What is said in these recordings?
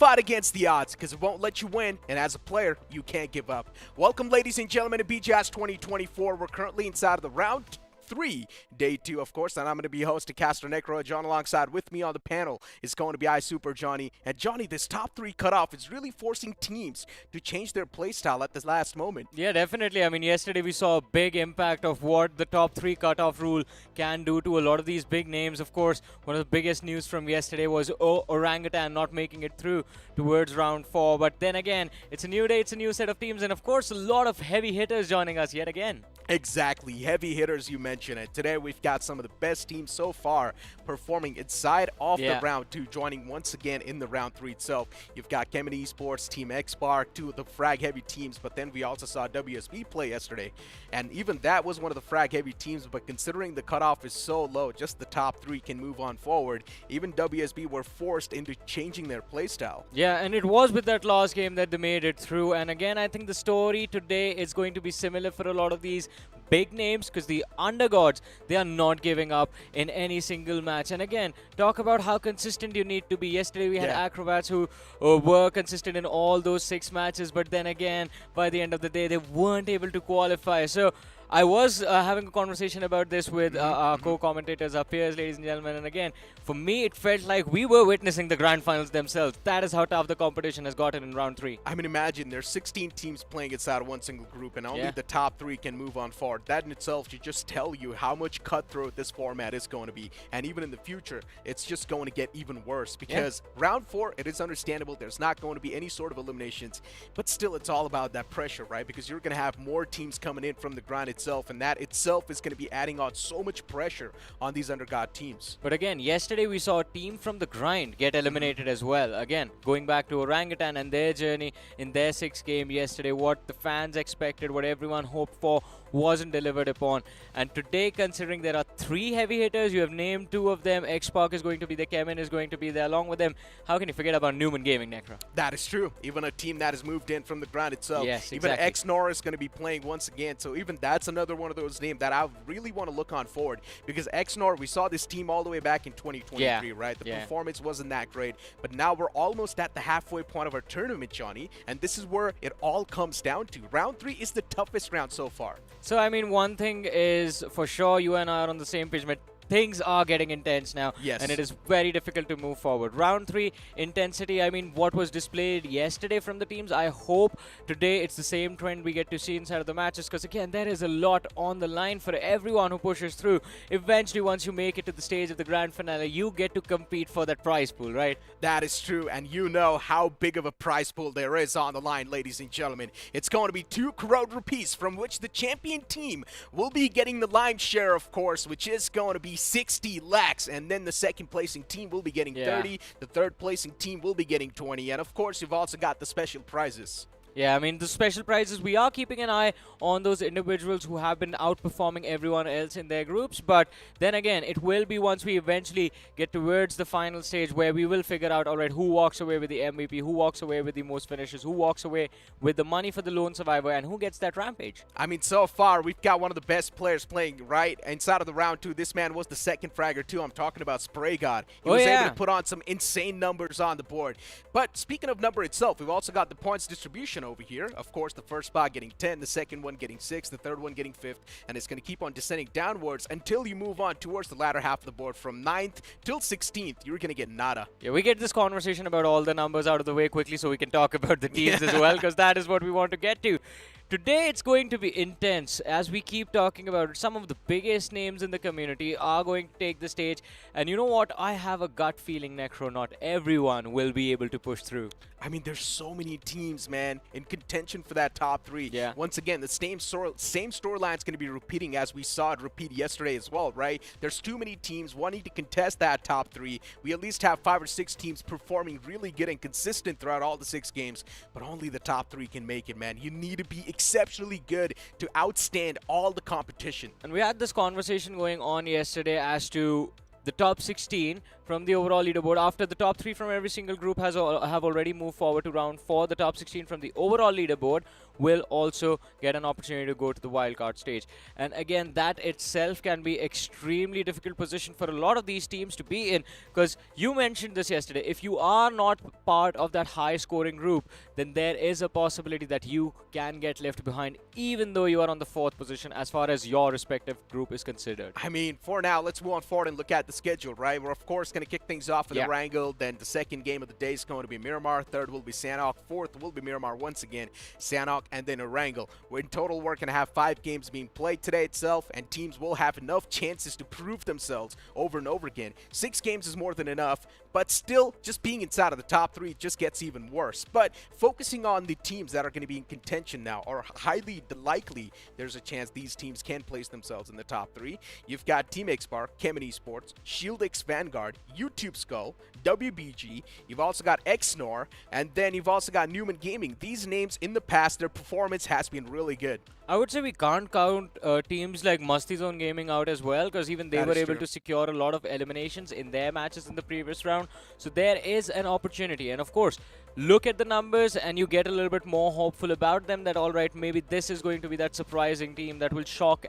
fight against the odds because it won't let you win, and as a player, you can't give up. Welcome, ladies and gentlemen, to BGIS 2024. We're currently inside of the round 3, day 2, of course, and I'm going to be host of Caster Necro. John alongside with me on the panel is going to be Super Johnny. And Johnny, this top 3 cutoff is really forcing teams to change their playstyle at the last moment. Yeah, definitely. I mean, yesterday we saw a big impact of what the top 3 cutoff rule can do to a lot of these big names. Of course, one of the biggest news from yesterday was Orangutan not making it through towards round 4. But then again, it's a new day, it's a new set of teams, and of course, a lot of heavy hitters joining us yet again. Exactly, heavy hitters, you mentioned it. Today we've got some of the best teams so far performing inside of the round 2, joining once again in the round 3 itself. You've got Kemen Esports, Team X-Bar, 2 of the frag heavy teams, but then we also saw WSB play yesterday, and even that was one of the frag heavy teams. But considering the cutoff is so low, just the top 3 can move on forward. Even WSB were forced into changing their playstyle. Yeah, and it was with that last game that they made it through. And again, I think the story today is going to be similar for a lot of these big names, because the undergods, they are not giving up in any single match. And again, talk about how consistent you need to be. Yesterday we had acrobats who were consistent in all those 6 matches, but then again, by the end of the day, they weren't able to qualify. So I was having a conversation about this with our co-commentators, our peers, ladies and gentlemen, and again, for me, it felt like we were witnessing the grand finals themselves. That is how tough the competition has gotten in round 3. I mean, imagine there's 16 teams playing inside one single group, and only the top 3 can move on forward. That in itself should just tell you how much cutthroat this format is going to be, and even in the future, it's just going to get even worse, because round 4, it is understandable there's not going to be any sort of eliminations, but still, it's all about that pressure, right? Because you're going to have more teams coming in from the grind itself, and that itself is going to be adding on so much pressure on these undergod teams. But again, yesterday we saw a team from the grind get eliminated as well. Again, going back to Orangutan and their journey in their 6th game yesterday, what the fans expected, what everyone hoped for, wasn't delivered upon. And today, considering there are 3 heavy hitters, you have named 2 of them. X-Park is going to be there, Kemen is going to be there along with them. How can you forget about Newman Gaming, Necro? That is true. Even a team that has moved in from the ground itself. Yes, even exactly. X-Nor is going to be playing once again. So even that's another one of those names that I really want to look on forward, because X-Nor, we saw this team all the way back in 2023, right? The performance wasn't that great, but now we're almost at the halfway point of our tournament, Johnny, and this is where it all comes down to. Round 3 is the toughest round so far. So, I mean, one thing is for sure, you and I are on the same page, but things are getting intense now, and it is very difficult to move forward. Round 3 intensity, I mean, what was displayed yesterday from the teams, I hope today it's the same trend we get to see inside of the matches, because again, there is a lot on the line for everyone who pushes through. Eventually, once you make it to the stage of the grand finale, you get to compete for that prize pool, right? That is true, and you know how big of a prize pool there is on the line, ladies and gentlemen. It's going to be 2 crore rupees, from which the champion team will be getting the lion's share, of course, which is going to be 60 lakhs, and then the second placing team will be getting 30, the third placing team will be getting 20, and of course you've also got the special prizes. Yeah, I mean, the special prizes, we are keeping an eye on those individuals who have been outperforming everyone else in their groups. But then again, it will be once we eventually get towards the final stage where we will figure out, all right, who walks away with the MVP, who walks away with the most finishes, who walks away with the money for the lone survivor, and who gets that rampage. I mean, so far, we've got one of the best players playing right inside of the round 2. This man was the second fragger, too. I'm talking about Spray God. He was able to put on some insane numbers on the board. But speaking of number itself, we've also got the points distribution over here. Of course, the first spot getting 10, the second one getting 6, the third one getting 5th, and it's going to keep on descending downwards until you move on towards the latter half of the board. From 9th till 16th, you're going to get nada. Yeah, we get this conversation about all the numbers out of the way quickly so we can talk about the teams as well, because that is what we want to get to. Today, it's going to be intense. As we keep talking about it, some of the biggest names in the community are going to take the stage. And you know what? I have a gut feeling, Necro, not everyone will be able to push through. I mean, there's so many teams, man, in contention for that top 3. Yeah. Once again, the same storyline is going to be repeating as we saw it repeat yesterday as well, right? There's too many teams wanting to contest that top 3. We at least have 5 or 6 teams performing really good and consistent throughout all the 6 games, but only the top 3 can make it, man. You need to be exceptionally good to outstand all the competition. And we had this conversation going on yesterday as to the top 16 from the overall leaderboard. After the top 3 from every single group have already moved forward to round 4, the top 16 from the overall leaderboard will also get an opportunity to go to the wildcard stage. And again, that itself can be extremely difficult position for a lot of these teams to be in, because you mentioned this yesterday. If you are not part of that high scoring group, then there is a possibility that you can get left behind, even though you are on the 4th position as far as your respective group is considered. I mean, for now, let's move on forward and look at the schedule, right? We're, of course, going to kick things off with Erangel. Then the second game of the day is going to be Miramar. Third will be Sanhok. Fourth will be Miramar once again, Sanhok, and then Erangel. In total, we're going to have 5 games being played today itself, and teams will have enough chances to prove themselves over and over again. 6 games is more than enough, but still, just being inside of the top 3 just gets even worse. But focusing on the teams that are going to be in contention now, or highly likely there's a chance these teams can place themselves in the top 3. You've got Team Xbar, Kemen Esports, Shield X Vanguard, YouTube Skull, WBG. You've also got Xnor, and then you've also got Newman Gaming. These names in the past, their performance has been really good. I would say we can't count teams like Masti Zone Gaming out as well, because even they were able to secure a lot of eliminations in their matches in the previous round. So there is an opportunity. And of course, look at the numbers and you get a little bit more hopeful about them, that all right, maybe this is going to be that surprising team that will shock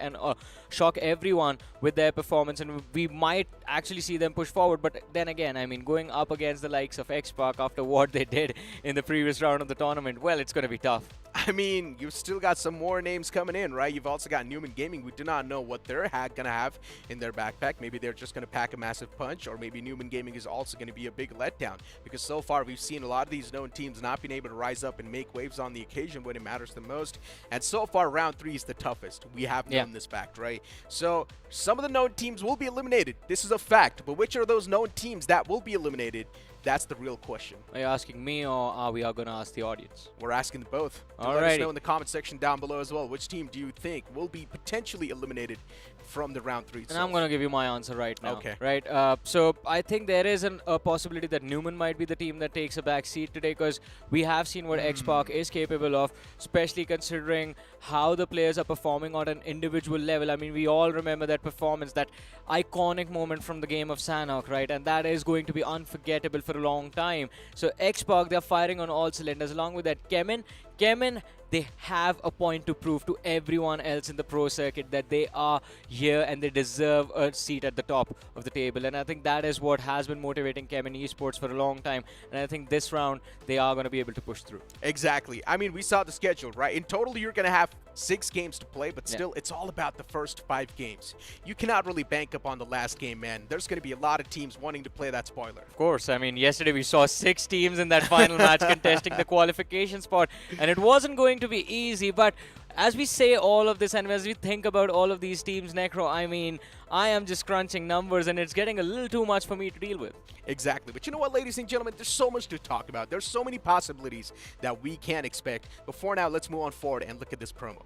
everyone with their performance, and we might actually see them push forward. But then again, I mean, going up against the likes of X-Park after what they did in the previous round of the tournament, well, it's going to be tough. I mean, you've still got some more names coming in, right? You've also got Newman Gaming. We do not know what they're going to have in their backpack. Maybe they're just going to pack a massive punch, or maybe Newman Gaming is also going to be a big letdown, because so far we've seen a lot of these known teams not being able to rise up and make waves on the occasion when it matters the most. And so far, round 3 is the toughest. We have known this fact, right? So some of the known teams will be eliminated. This is a fact. But which are those known teams that will be eliminated? That's the real question. Are you asking me, or are we going to ask the audience? We're asking both. Let us know in the comment section down below as well. Which team do you think will be potentially eliminated from the round 3 itself? And I'm going to give you my answer right now. Okay. Right. So I think there is a possibility that Newman might be the team that takes a back seat today, because we have seen what X-Park is capable of, especially considering how the players are performing on an individual level. I mean, we all remember that performance, that iconic moment from the game of Sanhok, right? And that is going to be unforgettable for a long time. So X-Park, they're firing on all cylinders. Along with that, Kemen, they have a point to prove to everyone else in the pro circuit that they are here and they deserve a seat at the top of the table. And I think that is what has been motivating Kemen Esports for a long time. And I think this round, they are going to be able to push through. Exactly. I mean, we saw the schedule, right? In total, you're going to have 6 games to play, but still, it's all about the first 5 games. You cannot really bank up on the last game, man. There's going to be a lot of teams wanting to play that spoiler. Of course. I mean, yesterday we saw 6 teams in that final match contesting the qualification spot, and it wasn't going to be easy. But as we say all of this and as we think about all of these teams, Necro, I mean, I am just crunching numbers and it's getting a little too much for me to deal with. Exactly. But you know what, ladies and gentlemen, there's so much to talk about. There's so many possibilities that we can expect. But for now, let's move on forward and look at this promo.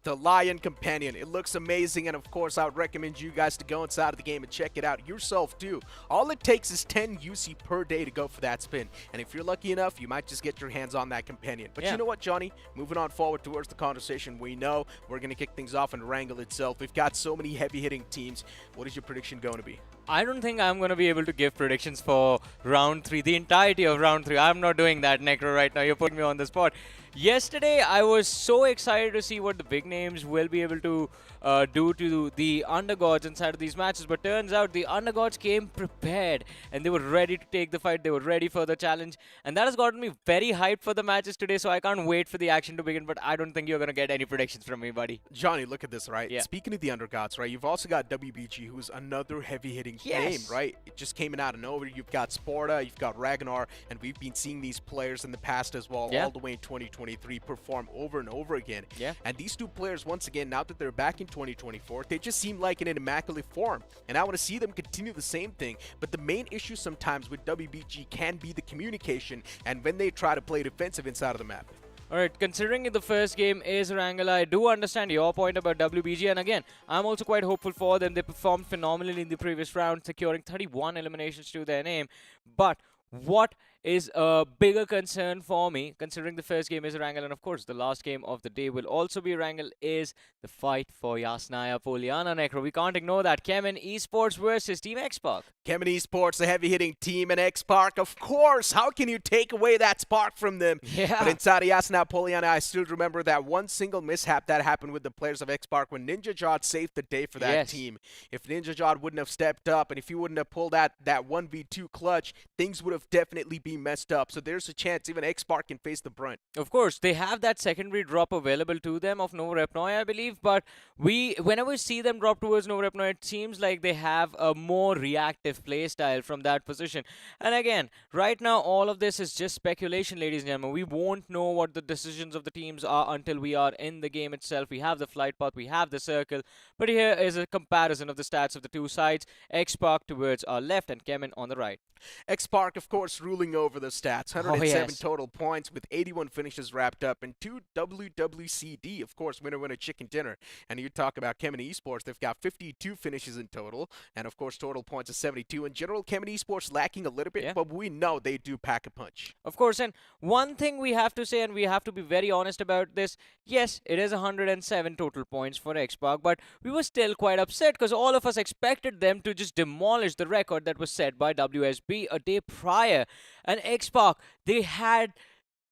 the Lion Companion. It looks amazing, and of course I would recommend you guys to go inside of the game and check it out yourself too. All it takes is 10 UC per day to go for that spin, and if you're lucky enough, you might just get your hands on that Companion. But you know what, Johnny? Moving on forward towards the conversation, we know we're going to kick things off in Erangel itself. We've got so many heavy-hitting teams. What is your prediction going to be? I don't think I'm going to be able to give predictions for round 3, the entirety of round 3. I'm not doing that, Necro, right now. You're putting me on the spot. Yesterday, I was so excited to see what the big names will be able to do to the undergods inside of these matches. But turns out the undergods came prepared and they were ready to take the fight. They were ready for the challenge. And that has gotten me very hyped for the matches today. So I can't wait for the action to begin. But I don't think you're going to get any predictions from me, buddy. Johnny, look at this, right? Speaking of the undergods, right? You've also got WBG, who's another heavy-hitting name, right? It just came in out of nowhere. You've got Sporta, you've got Ragnar, and we've been seeing these players in the past as well, all the way in 2023, perform over and over again. And these two players, once again, now that they're back in 2024, they just seem like in an immaculate form. And I want to see them continue the same thing. But the main issue sometimes with WBG can be the communication and when they try to play defensive inside of the map. Alright, considering the first game is Erangel, I do understand your point about WBG, and again, I'm also quite hopeful for them. They performed phenomenally in the previous round, securing 31 eliminations to their name. But what is a bigger concern for me, considering the first game is Erangel, and of course the last game of the day will also be Erangel, is the fight for Yasnaya Poliana, Necro. We can't ignore that. Kemen Esports versus Team X-Park. Kemen Esports, a heavy-hitting team, and X-Park, of course. How can you take away that spark from them? But inside of Yasnaya Poliana, I still remember that one single mishap that happened with the players of X-Park when Ninja Jod saved the day for that team. If Ninja Jod wouldn't have stepped up, and if he wouldn't have pulled that 1v2 clutch, things would have definitely been messed up. So there's a chance even X-Park can face the brunt. Of course, they have that secondary drop available to them of Nova Repnoy, I believe, but whenever we see them drop towards Nova Repnoy, it seems like they have a more reactive play style from that position. And again, right now, all of this is just speculation, ladies and gentlemen. We won't know what the decisions of the teams are until we are in the game itself. We have the flight path, we have the circle, but here is a comparison of the stats of the two sides. X-Park towards our left and Kemen on the right. X-Park, of course, ruling over the stats. 107 total points with 81 finishes wrapped up and 2 WWCD, of course, winner chicken dinner. And you talk about Kemen Esports, they've got 52 finishes in total, and of course total points of 72. In general, Kemen Esports lacking a little bit, but we know they do pack a punch. Of course, and one thing we have to say, and we have to be very honest about this, yes, it is 107 total points for X-Park, but we were still quite upset because all of us expected them to just demolish the record that was set by WSB a day prior. And X-Park, they had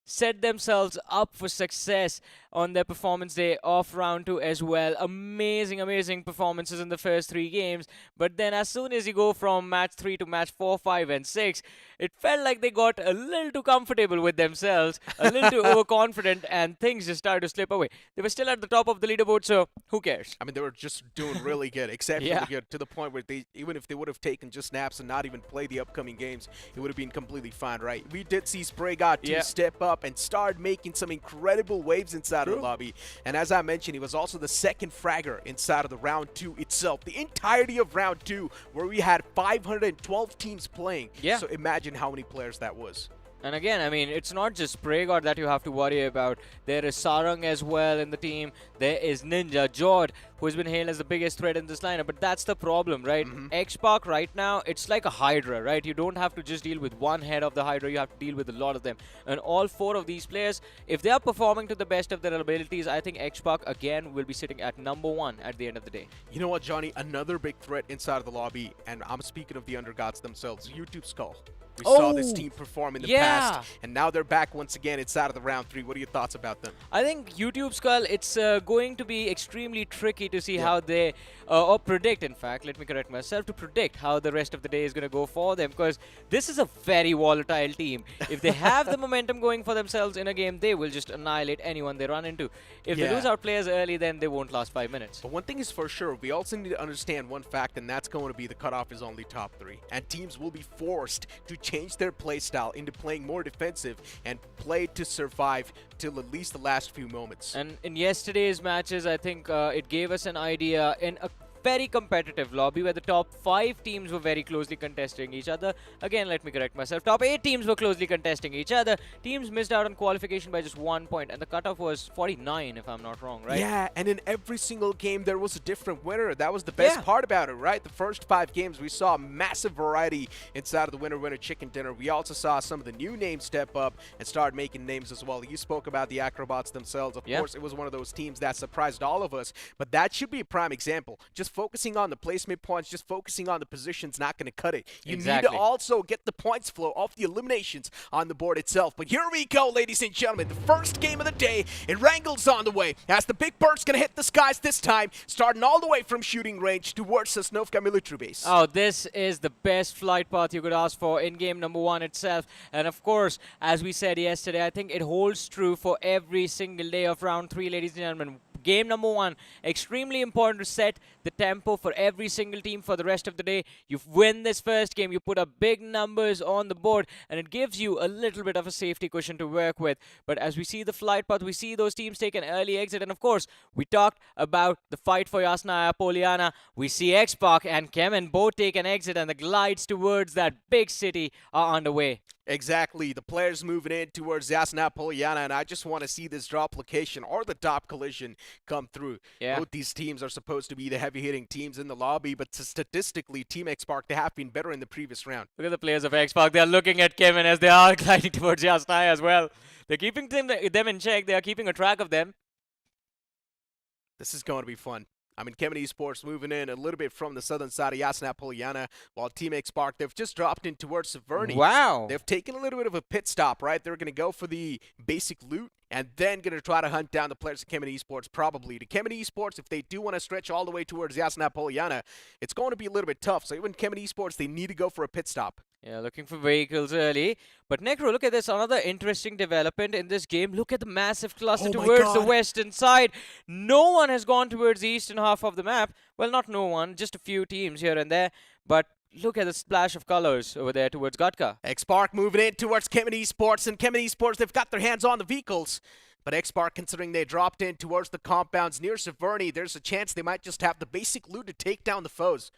set themselves up for success on their performance day of round 2 as well. Amazing performances in the first 3 games. But then as soon as you go from match 3 to match 4, 5, and 6, it felt like they got a little too comfortable with themselves, a little too overconfident, and things just started to slip away. They were still at the top of the leaderboard, so who cares? I mean, they were just doing really good, exceptionally good, to the point where they, even if they would have taken just naps and not even played the upcoming games, it would have been completely fine, right? We did see Spray God to step up and start making some incredible waves inside of the lobby. And as I mentioned, he was also the second fragger inside of the round 2 itself. The entirety of round 2, where we had 512 teams playing. So imagine how many players that was. And again, I mean, it's not just Spraygod that you have to worry about. There is Sarang as well in the team. There is Ninja Jod, who has been hailed as the biggest threat in this lineup. But that's the problem, right? X-Park right now, it's like a Hydra, right? You don't have to just deal with one head of the Hydra. You have to deal with a lot of them. And all 4 of these players, if they are performing to the best of their abilities, I think X-Park, again, will be sitting at #1 at the end of the day. You know what, Johnny? Another big threat inside of the lobby, and I'm speaking of the Undergods themselves, YouTube Skull. We saw this team perform in the past, and now they're back once again inside of the round 3. What are your thoughts about them? I think YouTube Skull, it's going to be extremely tricky to see how they, or predict, in fact, let me correct myself, to predict how the rest of the day is going to go for them, because this is a very volatile team. If they have the momentum going for themselves in a game, they will just annihilate anyone they run into. If they lose out players early, then they won't last 5 minutes. But one thing is for sure, we also need to understand one fact, and that's going to be the cutoff is only top 3. And teams will be forced to change their play style into playing more defensive and play to survive till at least the last few moments. And in yesterday's matches, I think it gave us an idea. In a very competitive lobby where the top 5 teams were very closely contesting each other. Again, let me correct myself. Top 8 teams were closely contesting each other. Teams missed out on qualification by just 1 point, and the cutoff was 49, if I'm not wrong, right? Yeah, and in every single game, there was a different winner. That was the best part about it, right? The first 5 games, we saw a massive variety inside of the winner-winner chicken dinner. We also saw some of the new names step up and start making names as well. You spoke about the Acrobats themselves. Of course, it was one of those teams that surprised all of us, but that should be a prime example. Just focusing on the placement points, just focusing on the positions, not going to cut it. You need to also get the points flow off the eliminations on the board itself. But here we go, ladies and gentlemen. The first game of the day, Erangel's on the way. As the big bird's going to hit the skies this time, starting all the way from shooting range towards the Sanhok military base. Oh, this is the best flight path you could ask for in game number 1 itself. And of course, as we said yesterday, I think it holds true for every single day of round 3, ladies and gentlemen. Game number 1, extremely important to set the tempo for every single team for the rest of the day. You win this first game, you put up big numbers on the board, and it gives you a little bit of a safety cushion to work with. But as we see the flight path, we see those teams take an early exit, and of course, we talked about the fight for Yasnaya Poliana. We see X-Pac and Kemen both take an exit, and the glides towards that big city are underway. Exactly. The players moving in towards Yasna Poliana, and I just want to see this drop location or the top collision come through. Both these teams are supposed to be the heavy-hitting teams in the lobby, but statistically, Team X-Pac, they have been better in the previous round. Look at the players of X-Pac. They are looking at Kemen as they are gliding towards Yasnaya as well. They're keeping them in check. They are keeping a track of them. This is going to be fun. I mean, Kemen Esports moving in a little bit from the southern side of Yasna Poliana, while Team X-Pac, they've just dropped in towards Severny. Wow. They've taken a little bit of a pit stop, right? They're going to go for the basic loot and then going to try to hunt down the players of Kemen Esports, probably. To Kemen Esports, if they do want to stretch all the way towards Yasna Poliana, it's going to be a little bit tough. So even Kemen Esports, they need to go for a pit stop. Yeah, looking for vehicles early. But Necro, look at this. Another interesting development in this game. Look at the massive cluster towards the western side. No one has gone towards the eastern half of the map. Well, not no one, just a few teams here and there. But look at the splash of colors over there towards Gatka. X-Pac moving in towards Kemen Esports, and Kemen Esports, they've got their hands on the vehicles. But X-Pac, considering they dropped in towards the compounds near Severny, there's a chance they might just have the basic loot to take down the foes.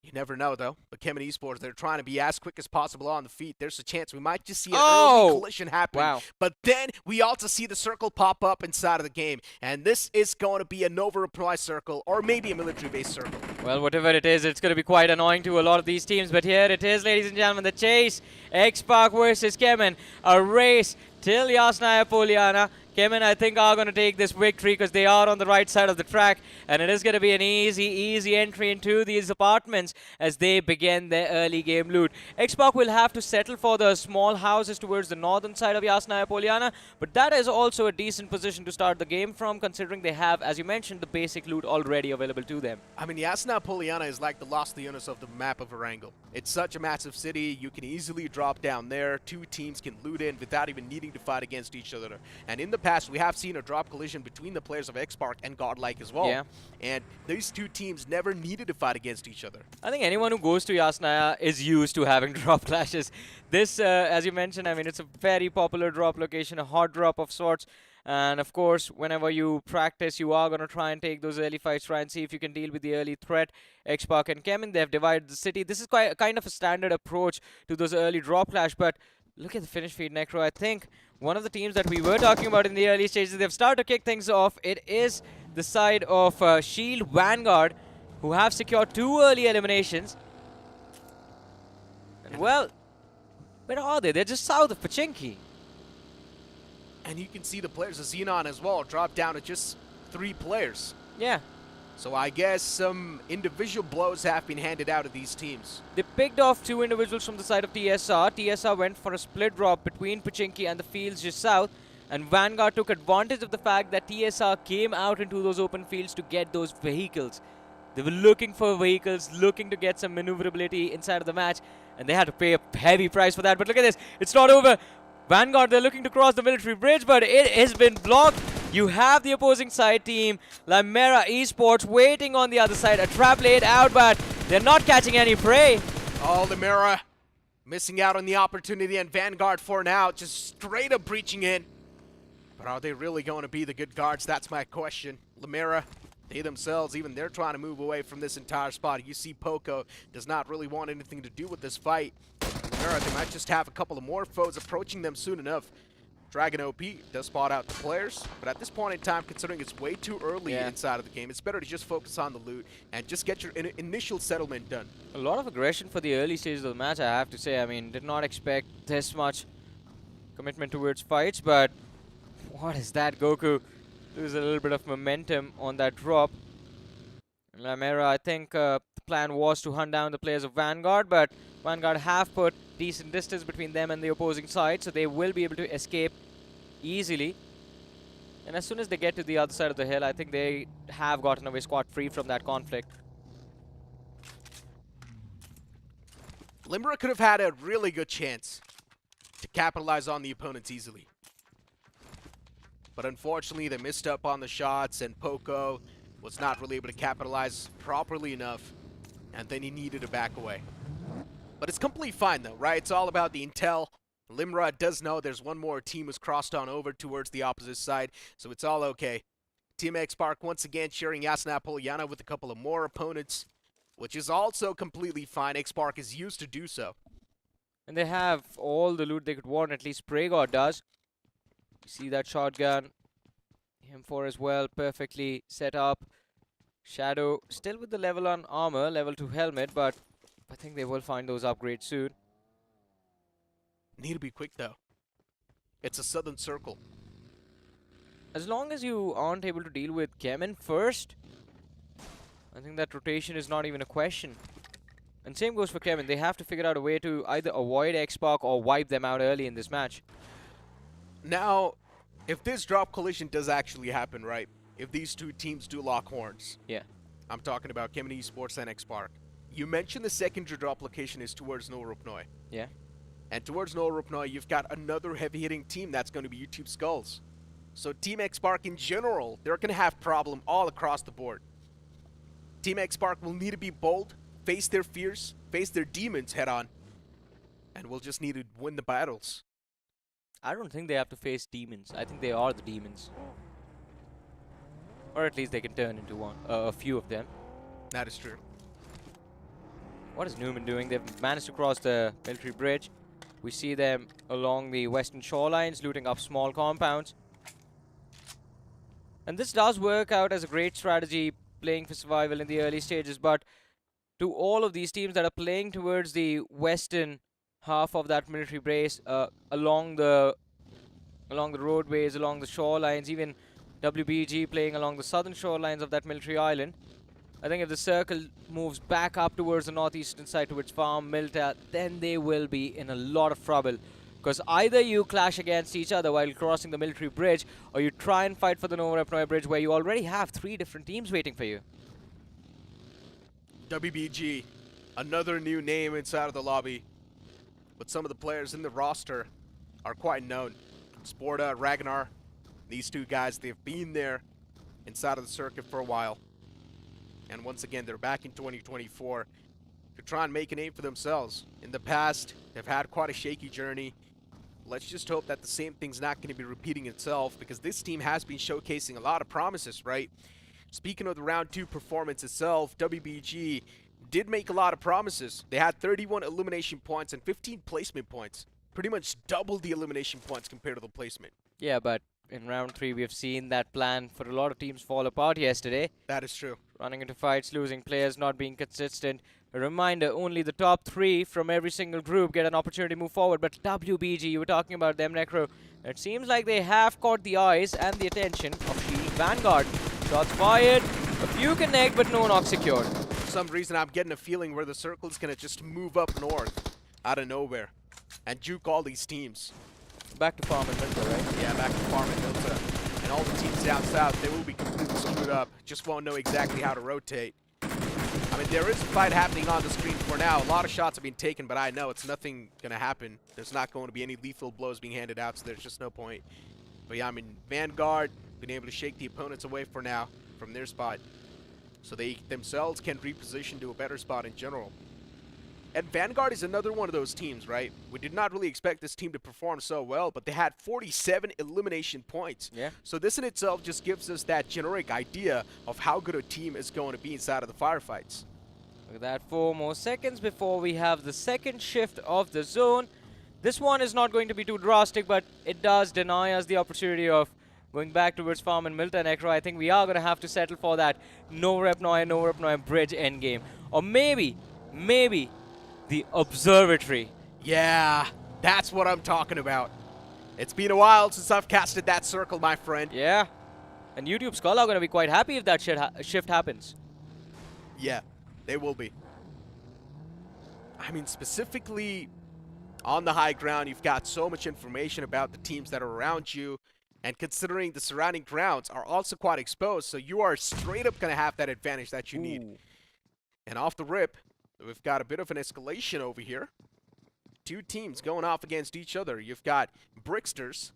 You never know, though. But Kemen Esports, they're trying to be as quick as possible on the feet. There's a chance we might just see an early collision happen. Wow. But then we also see the circle pop up inside of the game. And this is going to be a Nova Reply circle, or maybe a military-based circle. Well, whatever it is, it's going to be quite annoying to a lot of these teams. But here it is, ladies and gentlemen, the chase. X-Pac versus Kemen. A race till Yasnaya Poliana. Kemen, I think, are going to take this victory because they are on the right side of the track. And it is going to be an easy entry into these apartments as they begin their early game loot. X-Pac will have to settle for the small houses towards the northern side of Yasnaya Poliana. But that is also a decent position to start the game from, considering they have, as you mentioned, the basic loot already available to them. I mean, Yasnaya Poliana is like the Los Leones of the map of Erangel. It's such a massive city. You can easily drop down there. 2 teams can loot in without even needing to fight against each other. And in the past, we have seen a drop collision between the players of X-Pac and Godlike as well. Yeah. And these 2 teams never needed to fight against each other. I think anyone who goes to Yasnaya is used to having drop clashes. This, as you mentioned, I mean, it's a very popular drop location, a hot drop of sorts. And of course, whenever you practice, you are going to try and take those early fights, try and see if you can deal with the early threat. X-Pac and Kemen, they have divided the city. This is quite kind of a standard approach to those early drop clash, but look at the finish feed, Necro. I think one of the teams that we were talking about in the early stages, they've started to kick things off. It is the side of Shield Vanguard, who have secured 2 early eliminations. And well, where are they? They're just south of Pachinki. And you can see the players of Xenon as well drop down to just 3 players. Yeah. So I guess some individual blows have been handed out of these teams. They picked off 2 individuals from the side of TSR. TSR went for a split drop between Pachinki and the fields just south. And Vanguard took advantage of the fact that TSR came out into those open fields to get those vehicles. They were looking for vehicles, looking to get some maneuverability inside of the match. And they had to pay a heavy price for that. But look at this. It's not over. Vanguard, they're looking to cross the military bridge, but it has been blocked. You have the opposing side team, Miramar Esports, waiting on the other side. A trap laid out, but they're not catching any prey. Oh, Miramar missing out on the opportunity, and Vanguard for now just straight up breaching in. But are they really going to be the good guards? That's my question. Miramar, They themselves, even they're trying to move away from this entire spot. You see Poco does not really want anything to do with this fight. They might just have a couple of more foes approaching them soon enough. Dragon OP does spot out the players, but at this point in time, considering it's way too early inside of the game, it's better to just focus on the loot and just get your initial settlement done. A lot of aggression for the early stages of the match, I have to say. I mean, did not expect this much commitment towards fights, but what is that, Goku? There's a little bit of momentum on that drop. Lamera, I think the plan was to hunt down the players of Vanguard, but Vanguard have put decent distance between them and the opposing side, so they will be able to escape easily. And as soon as they get to the other side of the hill, I think they have gotten away scot-free from that conflict. Limbra could have had a really good chance to capitalize on the opponents easily. But unfortunately, they missed up on the shots, and Poco was not really able to capitalize properly enough, and then he needed to back away. But it's completely fine though, right? It's all about the intel. Limra does know there's one more team who's crossed on over towards the opposite side, so it's all okay. Team X-Park once again sharing Yasna Poliana with a couple of more opponents, which is also completely fine. X-Park is used to do so. And they have all the loot they could want, at least Praygod does. You see that shotgun. Him 4 as well, perfectly set up. Shadow still with the level 1 armor, level 2 helmet, but I think they will find those upgrades soon. Need to be quick though. It's a southern circle. As long as you aren't able to deal with Kemen first, I think that rotation is not even a question. And same goes for Kemen. They have to figure out a way to either avoid X-Park or wipe them out early in this match. Now, if this drop collision does actually happen, right? If these two teams do lock horns. Yeah. I'm talking about Kemen Esports and X-Park. You mentioned the secondary drop location is towards Norupnoi. Yeah. And towards Norupnoi, you've got another heavy-hitting team that's going to be YouTube Skulls. So Team X-Park in general, they're going to have problem all across the board. Team X-Park will need to be bold, face their fears, face their demons head-on, and we'll just need to win the battles. I don't think they have to face demons. I think they are the demons. Or at least they can turn into one, a few of them. That is true. What is Newman doing? They've managed to cross the military bridge. We see them along the western shorelines, looting up small compounds. And this does work out as a great strategy, playing for survival in the early stages, but to all of these teams that are playing towards the western half of that military base, along the roadways, along the shorelines, even WBG playing along the southern shorelines of that military island, I think if the circle moves back up towards the northeastern side, towards Farm, Milta, then they will be in a lot of trouble. Because either you clash against each other while crossing the military bridge, or you try and fight for the Norupnoi bridge where you already have 3 different teams waiting for you. WBG, another new name inside of the lobby. But some of the players in the roster are quite known. Sporta, Ragnar, these two guys, they've been there inside of the circuit for a while. And once again, they're back in 2024 to try and make a name for themselves. In the past, they've had quite a shaky journey. Let's just hope that the same thing's not going to be repeating itself, because this team has been showcasing a lot of promises, right? Speaking of the round 2 performance itself, WBG did make a lot of promises. They had 31 elimination points and 15 placement points. Pretty much double the elimination points compared to the placement. Yeah, but in round 3, we have seen that plan for a lot of teams fall apart yesterday. That is true. Running into fights, losing players, not being consistent. A reminder, only the top 3 from every single group get an opportunity to move forward. But WBG, you were talking about them, Necro. It seems like they have caught the eyes and the attention of Shield Vanguard. Shots fired, a few connect, but no knock secured. For some reason, I'm getting a feeling where the circle is going to just move up north out of nowhere and juke all these teams. Back to Farm and Milta, right? Yeah, back to Farm and Milta. And all the teams down south, they will be completely screwed up. Just won't know exactly how to rotate. I mean, there is a fight happening on the screen for now. A lot of shots have been taken, but I know it's nothing going to happen. There's not going to be any lethal blows being handed out, so there's just no point. But yeah, I mean, Vanguard been able to shake the opponents away for now from their spot, so they themselves can reposition to a better spot in general. And Vanguard is another one of those teams, right? We did not really expect this team to perform so well, but they had 47 elimination points. Yeah. So this in itself just gives us that generic idea of how good a team is going to be inside of the firefights. Look at that, 4 more seconds before we have the second shift of the zone. This one is not going to be too drastic, but it does deny us the opportunity of going back towards Farm and Milton Necro. I think we are going to have to settle for that no rep Noir bridge endgame. Or maybe the observatory. Yeah, that's what I'm talking about. It's been a while since I've casted that circle, my friend. Yeah. And YouTube Skull are going to be quite happy if that shift happens. Yeah, they will be. I mean, specifically on the high ground, you've got so much information about the teams that are around you. And considering the surrounding grounds are also quite exposed, so you are straight up going to have that advantage that you need. And off the rip, we've got a bit of an escalation over here. Two teams going off against each other. You've got Bricksters.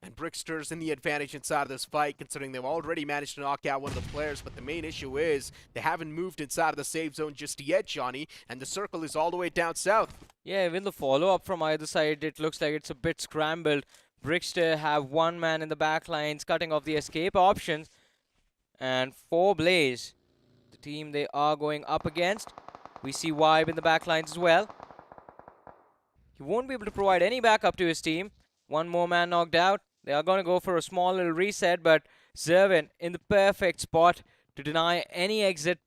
And Bricksters in the advantage inside of this fight, considering they've already managed to knock out one of the players. But the main issue is they haven't moved inside of the safe zone just yet, Johnny. And the circle is all the way down south. Yeah, even the follow-up from either side, it looks like it's a bit scrambled. Brickster have one man in the back lines, cutting off the escape options. And 4Blaze, the team they are going up against. We see Vibe in the back lines as well. He won't be able to provide any backup to his team. One more man knocked out. They are going to go for a small little reset, but Zervin in the perfect spot to deny any exit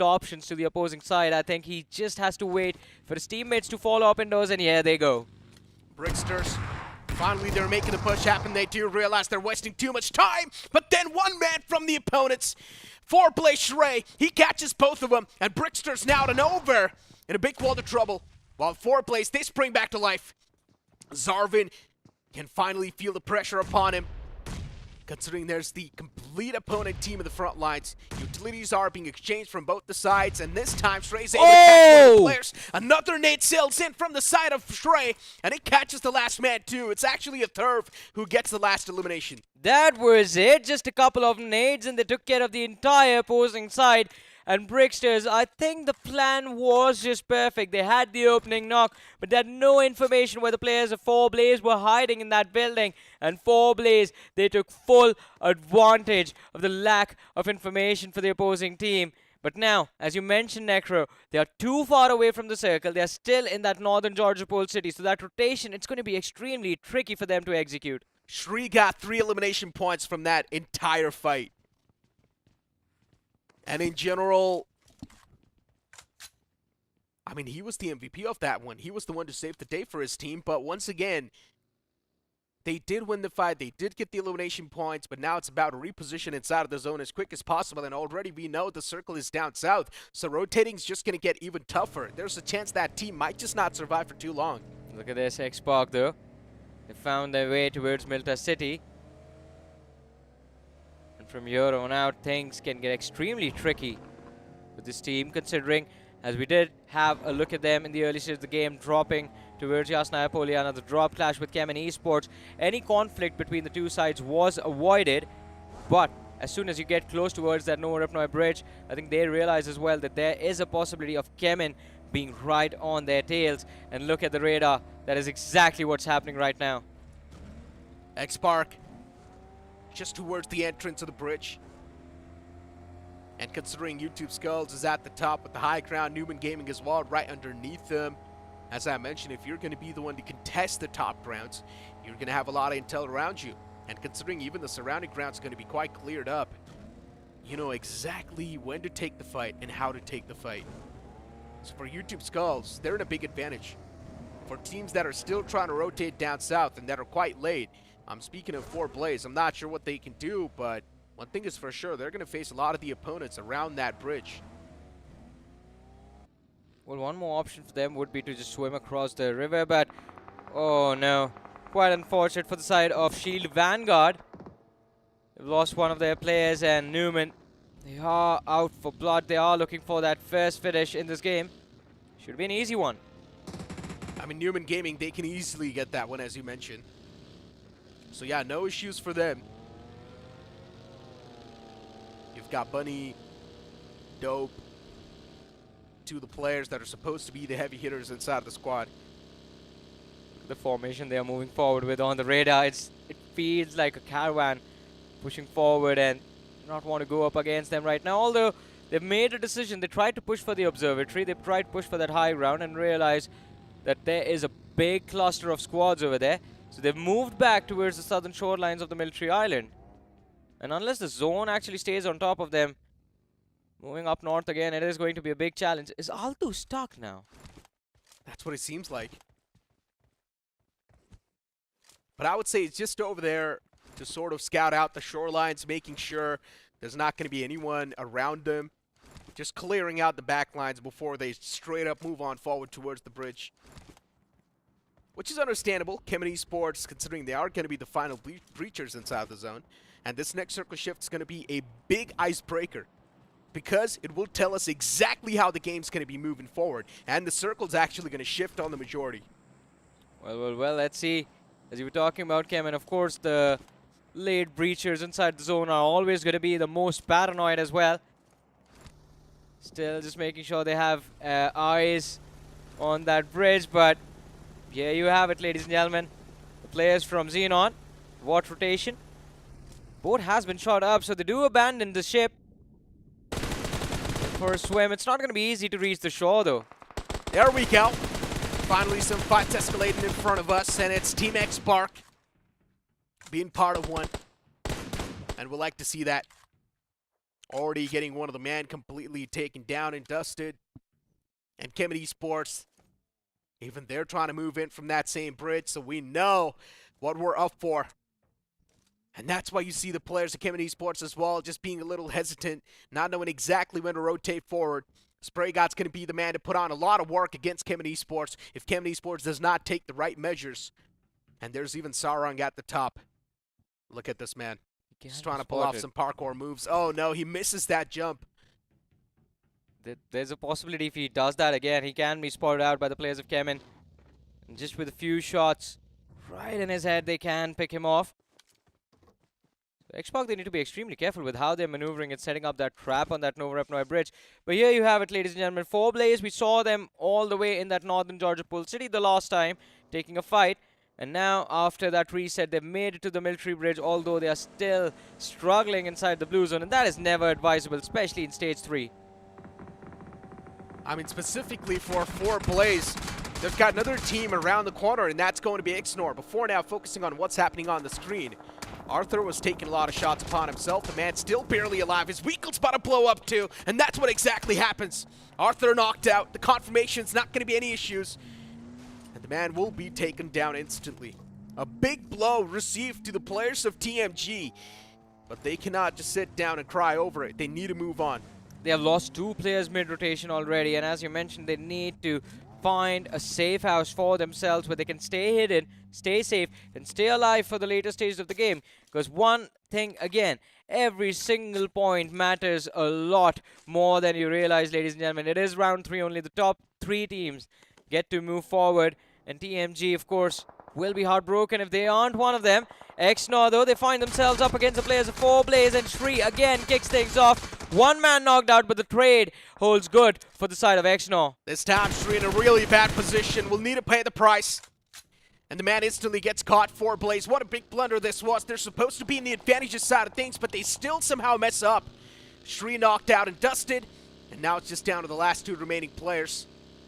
options to the opposing side. I think he just has to wait for his teammates to follow up indoors, and yeah, they go. Bricksters, finally they're making the push happen. They do realize they're wasting too much time, but then one man from the opponents, 4Blaze Shrey, he catches both of them, and Bricksters now to over in a big world of trouble. While 4Blaze, they spring back to life. Zarvin can finally feel the pressure upon him. Considering there's the complete opponent team in the front lines, utilities are being exchanged from both the sides, and this time Shrey's able to catch one of the players. Another nade sails in from the side of Shrey, and it catches the last man too. It's actually a Thurv who gets the last elimination. That was it. Just a couple of nades, and they took care of the entire opposing side. And Bricksters, I think the plan was just perfect. They had the opening knock, but they had no information where the players of 4Blaze were hiding in that building. And 4Blaze, they took full advantage of the lack of information for the opposing team. But now, as you mentioned, Necro, they are too far away from the circle. They are still in that northern Georgia Pole city. So that rotation, it's going to be extremely tricky for them to execute. Shree got 3 elimination points from that entire fight. And in general, I mean, he was the MVP of that one. He was the one to save the day for his team. But once again, they did win the fight. They did get the elimination points. But now it's about to reposition inside of the zone as quick as possible. And already we know the circle is down south. So rotating is just going to get even tougher. There's a chance that team might just not survive for too long. Look at this X-Park, though. They found their way towards Milta City. From here on out, things can get extremely tricky with this team, considering, as we did have a look at them in the early stage of the game, dropping towards Yasnaya Poliana, the drop clash with Kemen Esports. Any conflict between the two sides was avoided, but as soon as you get close towards that No Rep Noi bridge, I think they realize as well that there is a possibility of Kemen being right on their tails. And look at the radar. That is exactly what's happening right now. X-Park just towards the entrance of the bridge. And considering YouTube Skulls is at the top with the high ground, Newman Gaming as well right underneath them. As I mentioned, if you're going to be the one to contest the top grounds, you're going to have a lot of intel around you. And considering even the surrounding grounds are going to be quite cleared up, you know exactly when to take the fight and how to take the fight. So for YouTube Skulls, they're in a big advantage. For teams that are still trying to rotate down south and that are quite late, I'm speaking of 4Blaze. I'm not sure what they can do, but one thing is for sure, they're going to face a lot of the opponents around that bridge. Well, one more option for them would be to just swim across the river, but oh no. Quite unfortunate for the side of Shield Vanguard. They've lost one of their players, and Newman, they are out for blood. They are looking for that first finish in this game. Should be an easy one. I mean, Newman Gaming, they can easily get that one, as you mentioned. So yeah, no issues for them. You've got Bunny, Dope, to the players that are supposed to be the heavy hitters inside the squad. The formation they are moving forward with on the radar, it feels like a caravan pushing forward and not want to go up against them right now. Although they've made a decision, they tried to push for the observatory, they tried to push for that high ground and realized that there is a big cluster of squads over there. So they've moved back towards the southern shorelines of the military island. And unless the zone actually stays on top of them, moving up north again, it is going to be a big challenge. Is Altu stuck now? That's what it seems like. But I would say it's just over there to sort of scout out the shorelines, making sure there's not going to be anyone around them. Just clearing out the back lines before they straight up move on forward towards the bridge. Which is understandable. Kemen Esports, considering they are going to be the final breachers inside the zone. And this next circle shift is going to be a big icebreaker, because it will tell us exactly how the game's going to be moving forward. And the circle's actually going to shift on the majority. Well, let's see. As you were talking about, Kemen, of course, the late breachers inside the zone are always going to be the most paranoid as well. Still just making sure they have eyes on that bridge. But here you have it, ladies and gentlemen. The players from Xenon, what rotation. Boat has been shot up, so they do abandon the ship for a swim. It's not going to be easy to reach the shore, though. There we go. Finally, some fights escalating in front of us, and it's Team X Spark being part of one. And we'll like to see that. Already getting one of the men completely taken down and dusted. And Kemen Esports, even they're trying to move in from that same bridge, so we know what we're up for. And that's why you see the players of Kemen Esports as well just being a little hesitant, not knowing exactly when to rotate forward. SprayGod's going to be the man to put on a lot of work against Kemen Esports if Kemen Esports does not take the right measures. And there's even Sarang at the top. Look at this man. Just trying to pull off some parkour moves. Oh no, he misses that jump. There's a possibility if he does that again, he can be spotted out by the players of Kemen. And just with a few shots right in his head, they can pick him off. Xbox, they need to be extremely careful with how they're maneuvering and setting up that trap on that Nova Repnoy bridge. But here you have it, ladies and gentlemen. 4Blaze, we saw them all the way in that northern Georgia Pool City the last time, taking a fight. And now, after that reset, they've made it to the military bridge, although they are still struggling inside the blue zone. And that is never advisable, especially in stage 3. I mean, specifically for 4Blaze, they've got another team around the corner, and that's going to be Ixnor. Before now, focusing on what's happening on the screen. Arthur was taking a lot of shots upon himself. The man still barely alive. His vehicle's about to blow up too, and that's what exactly happens. Arthur knocked out. The confirmation's not going to be any issues. And the man will be taken down instantly. A big blow received to the players of TMG, but they cannot just sit down and cry over it. They need to move on. They have lost 2 players mid-rotation already, and as you mentioned, they need to find a safe house for themselves where they can stay hidden, stay safe, and stay alive for the later stages of the game. Because one thing, again, every single point matters a lot more than you realize, ladies and gentlemen. It is round 3, only the top 3 teams get to move forward. And TMG, of course, will be heartbroken if they aren't one of them. Xnor, though, they find themselves up against the players of 4Blaze, and Shri again kicks things off. One man knocked out, but the trade holds good for the side of Xnor. This time, Shri in a really bad position. Will need to pay the price. And the man instantly gets caught. 4Blaze, what a big blunder this was. They're supposed to be in the advantages side of things, but they still somehow mess up. Shri knocked out and dusted, and now it's just down to the last 2 remaining players.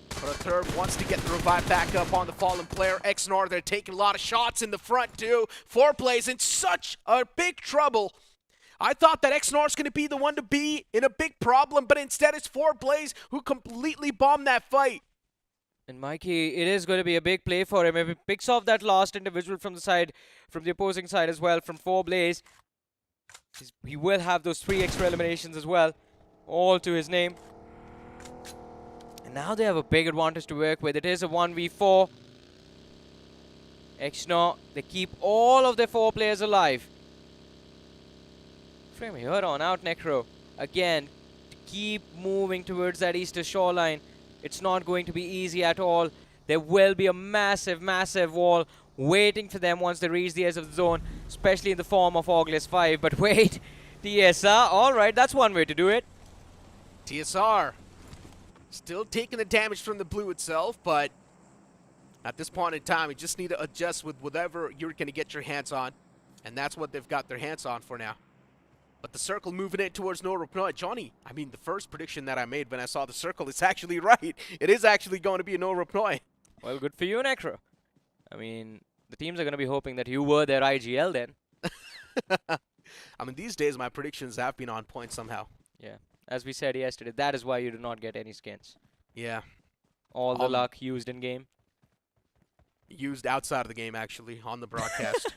But a third wants to get the revive back up on the fallen player. Xnor, they're taking a lot of shots in the front too. 4Blaze in such a big trouble. I thought that Xnor's going to be the one to be in a big problem, but instead it's 4Blaze who completely bombed that fight. And Mikey, it is going to be a big play for him. If he picks off that last individual from the side, from the opposing side as well, from 4Blaze, he will have those 3 extra eliminations as well, all to his name. And now they have a big advantage to work with. It is a 1v4. Xnor, they keep all of their 4 players alive. From here on out, Necro, again, to keep moving towards that eastern shoreline. It's not going to be easy at all. There will be a massive, massive wall waiting for them once they reach the edge of the zone, especially in the form of August 5. But wait, TSR, alright, that's one way to do it. TSR Still taking the damage from the blue itself, but at this point in time, you just need to adjust with whatever you're going to get your hands on. And that's what they've got their hands on for now. But the circle moving it towards no reply. Johnny, I mean, the first prediction that I made when I saw the circle is actually right. It is actually going to be a no reply. Well, good for you, Necro. I mean, the teams are going to be hoping that you were their IGL then. I mean, these days, my predictions have been on point somehow. Yeah. As we said yesterday, that is why you do not get any skins. Yeah. All the luck used in game. Used outside of the game, actually, on the broadcast.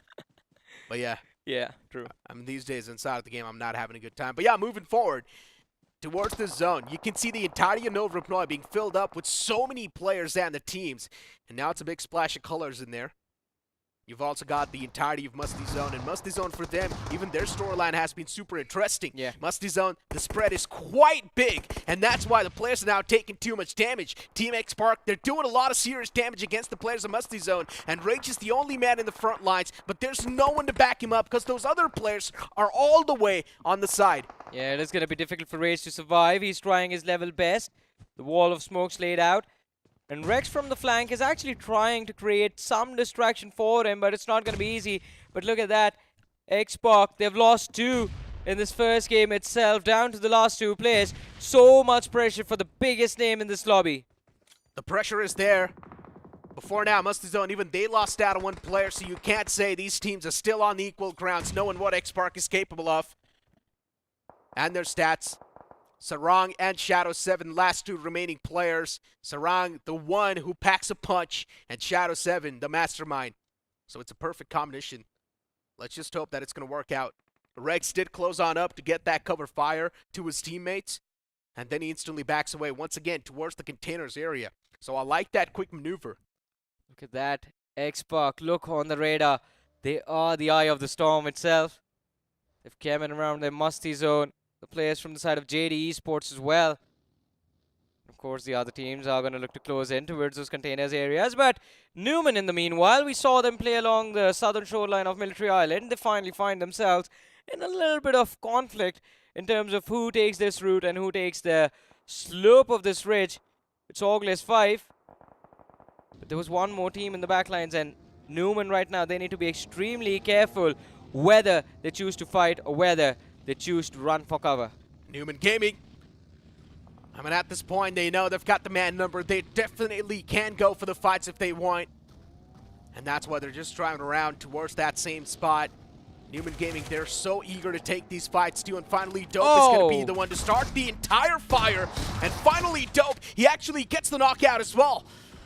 But yeah. Yeah, true. I mean, these days inside of the game, I'm not having a good time. But yeah, moving forward towards the zone, you can see the entirety of Nova Repnoy being filled up with so many players and the teams. And now it's a big splash of colors in there. You've also got the entirety of Musty Zone, and Musty Zone for them, even their storyline has been super interesting. Yeah. Musty Zone, the spread is quite big, and that's why the players are now taking too much damage. Team X Park, they're doing a lot of serious damage against the players of Musty Zone, and Rage is the only man in the front lines, but there's no one to back him up because those other players are all the way on the side. Yeah, it is going to be difficult for Rage to survive. He's trying his level best. The wall of smoke's laid out. And Rex from the flank is actually trying to create some distraction for him, but it's not going to be easy. But look at that. X-Pac, they've lost 2 in this first game itself, down to the last 2 players. So much pressure for the biggest name in this lobby. The pressure is there. Before now, Musty Zone, even they lost out on 1 player, so you can't say these teams are still on the equal grounds, knowing what X-Park is capable of. And their stats. Sarang and Shadow 7, last 2 remaining players. Sarang, the one who packs a punch, and Shadow 7, the mastermind. So it's a perfect combination. Let's just hope that it's going to work out. Rex did close on up to get that cover fire to his teammates, and then he instantly backs away once again towards the containers area. So I like that quick maneuver. Look at that. X-Pac, look on the radar. They are the eye of the storm itself. They've come in around their Musty Zone. The players from the side of JD Esports as well. Of course, the other teams are going to look to close in towards those containers areas. But Newman, in the meanwhile, we saw them play along the southern shoreline of Military Island. They finally find themselves in a little bit of conflict in terms of who takes this route and who takes the slope of this ridge. It's August 5. But there was one more team in the backlines, and Newman right now, they need to be extremely careful whether they choose to fight or whether they choose to run for cover. Newman Gaming. I mean, at this point, they know they've got the man number. They definitely can go for the fights if they want. And that's why they're just driving around towards that same spot. Newman Gaming, they're so eager to take these fights too. And finally, Dope is going to be the one to start the entire fire. And finally, Dope, he actually gets the knockout as well.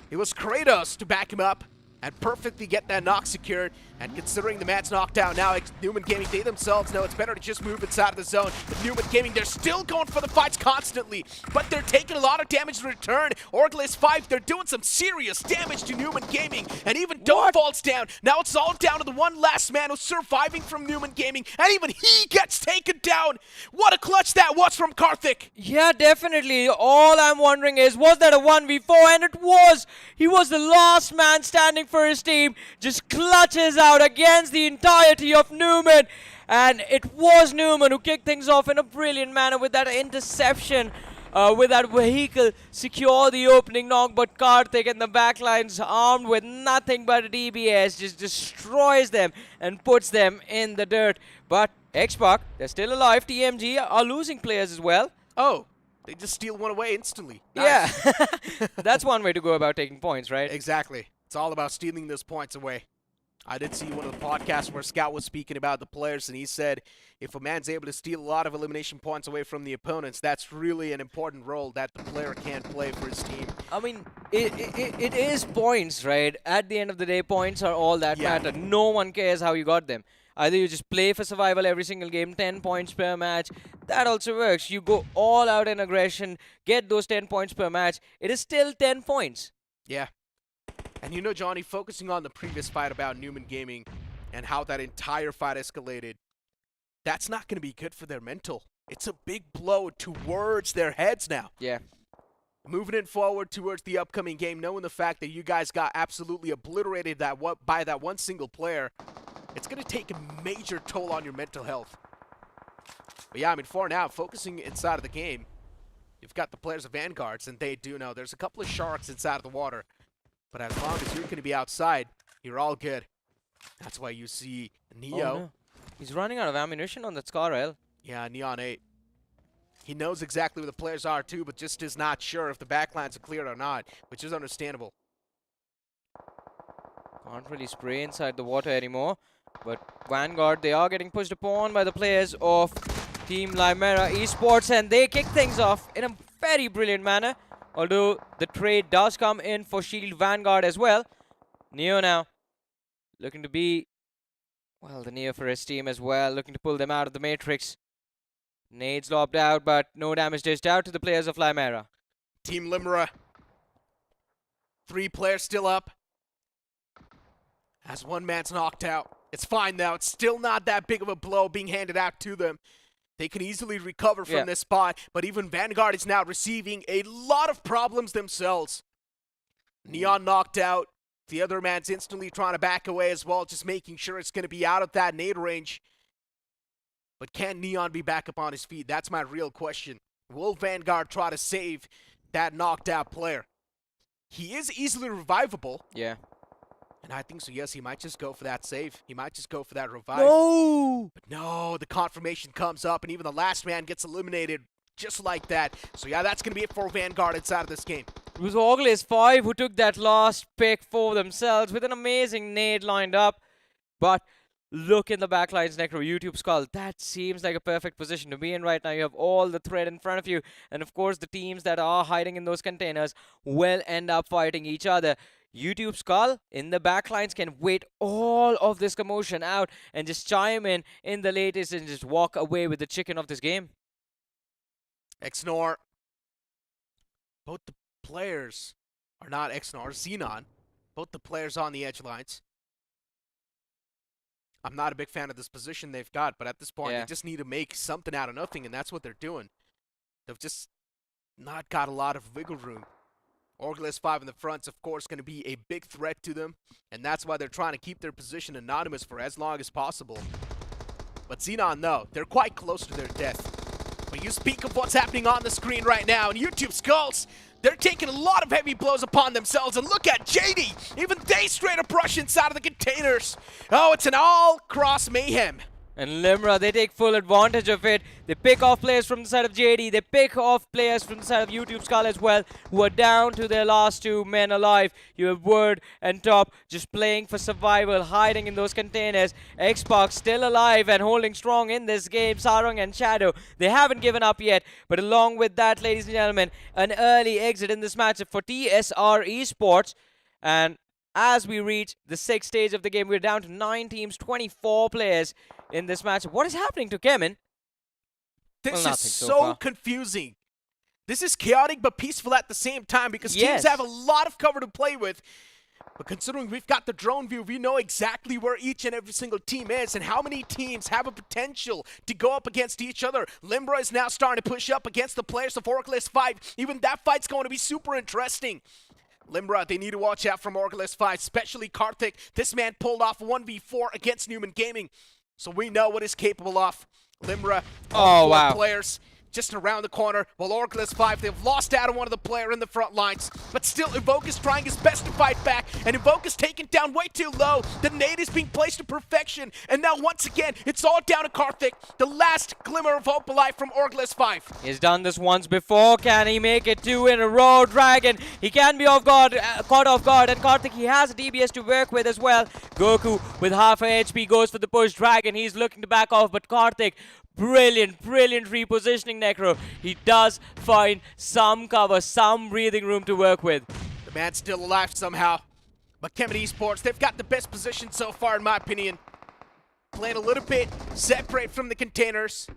It was Kratos to back him up and perfectly get that knock secured. And considering the man's knocked out now, Newman Gaming, they themselves know it's better to just move inside of the zone. But Newman Gaming, they're still going for the fights constantly, but they're taking a lot of damage in return. Orglace 5, they're doing some serious damage to Newman Gaming, and even Dope falls down. Now it's all down to the one last man who's surviving from Newman Gaming, and even he gets taken down. What a clutch that was from Karthik. Yeah, definitely. All I'm wondering is, was that a 1v4? And it was. He was the last man standing for his team, just clutches out against the entirety of Newman, and it was Newman who kicked things off in a brilliant manner with that interception, with that vehicle secure the opening knock. But Karthik and the backlines, armed with nothing but a DBS, just destroys them and puts them in the dirt. But X-Pac, they're still alive. TMG are losing players as well. Oh, they just steal one away instantly. Nice. Yeah, that's one way to go about taking points, right? Exactly. It's all about stealing those points away. I did see one of the podcasts where Scout was speaking about the players, and he said if a man's able to steal a lot of elimination points away from the opponents, that's really an important role that the player can play for his team. I mean, it is points, right? At the end of the day, points are all that matter. No one cares how you got them. Either you just play for survival every single game, 10 points per match. That also works. You go all out in aggression, get those 10 points per match. It is still 10 points. Yeah. And you know, Johnny, focusing on the previous fight about Newman Gaming and how that entire fight escalated, that's not going to be good for their mental. It's a big blow towards their heads now. Yeah. Moving it forward towards the upcoming game, knowing the fact that you guys got absolutely obliterated by that one single player, it's going to take a major toll on your mental health. But yeah, I mean, for now, focusing inside of the game, You've got the players of Vanguards, and they do know there's a couple of sharks inside of the water. But as long as you're going to be outside, you're all good. That's why you see Neo. Oh, no. He's running out of ammunition on that Scar. Yeah, Neon 8. He knows exactly where the players are too, but just is not sure if the backlines are cleared or not, which is understandable. Can't really spray inside the water anymore. But Vanguard, they are getting pushed upon by the players of Team Limera Esports, and they kick things off in a very brilliant manner. Although the trade does come in for Shield Vanguard as well. Neo now looking to be, well, the Neo for his team as well, looking to pull them out of the matrix. Nades lobbed out, but no damage dished out to the players of Limera. Team Limera, 3 players still up. As one man's knocked out. It's fine now. It's still not that big of a blow being handed out to them. They can easily recover from this spot, but even Vanguard is now receiving a lot of problems themselves. Neon knocked out. The other man's instantly trying to back away as well, just making sure it's going to be out of that nade range. But can Neon be back up on his feet? That's my real question. Will Vanguard try to save that knocked out player? He is easily revivable. Yeah. And I think so, yes, he might just go for that save. He might just go for that revive. No! But no, the confirmation comes up, and even the last man gets eliminated just like that. So yeah, that's going to be it for Vanguard inside of this game. It was Orgles 5 who took that last pick for themselves with an amazing nade lined up. But look in the backlines, Necro, YouTube Skull. That seems like a perfect position to be in right now. You have all the threat in front of you. And of course, the teams that are hiding in those containers will end up fighting each other. YouTube Skull in the backlines can wait all of this commotion out and just chime in the latest and just walk away with the chicken of this game. Xnor. Both the players are not Xnor, Xenon. Both the players on the edge lines. I'm not a big fan of this position they've got, but at this point, they just need to make something out of nothing, and that's what they're doing. They've just not got a lot of wiggle room. Orgles 5 in the front's, of course, going to be a big threat to them, and that's why they're trying to keep their position anonymous for as long as possible. But Xenon, no, they're quite close to their death. When you speak of what's happening on the screen right now, and YouTube Skulls, they're taking a lot of heavy blows upon themselves, and look at JD! Even they straight up rush inside of the containers. Oh, it's an all-cross mayhem. And Limera, they take full advantage of it. They pick off players from the side of JD. They pick off players from the side of YouTube Skull as well, who are down to their last 2 men alive. You have Word and Top just playing for survival, hiding in those containers. Xbox still alive and holding strong in this game. Sarang and Shadow, they haven't given up yet. But along with that, ladies and gentlemen, an early exit in this matchup for TSR Esports. And as we reach the 6th stage of the game, we're down to 9 teams, 24 players in this match. What is happening to Kemen? This is so confusing. This is chaotic but peaceful at the same time because teams have a lot of cover to play with. But considering we've got the drone view, we know exactly where each and every single team is and how many teams have a potential to go up against each other. Limera is now starting to push up against the players of Orgles 5. Even that fight's going to be super interesting. Limera, they need to watch out from Orgles 5, especially Karthik. This man pulled off 1v4 against Newman Gaming, so we know what he's capable of. Limera, four players just around the corner, while Orgles 5, they've lost out on one of the player in the front lines, but still Evoke is trying his best to fight back, and Evoke is taken down way too low. The nade is being placed to perfection, and now once again, it's all down to Karthik, the last glimmer of hope alive from Orgles 5. He's done this once before. Can he make it 2 in a row? Dragon, he can be off guard, caught off guard, and Karthik, he has a DBS to work with as well. Goku with half a HP goes for the push. Dragon, he's looking to back off, but Karthik, brilliant repositioning, Necro. He does find some cover, some breathing room to work with. The man's still alive somehow. But Kemen Esports, they've got the best position so far, in my opinion. Playing a little bit separate from the containers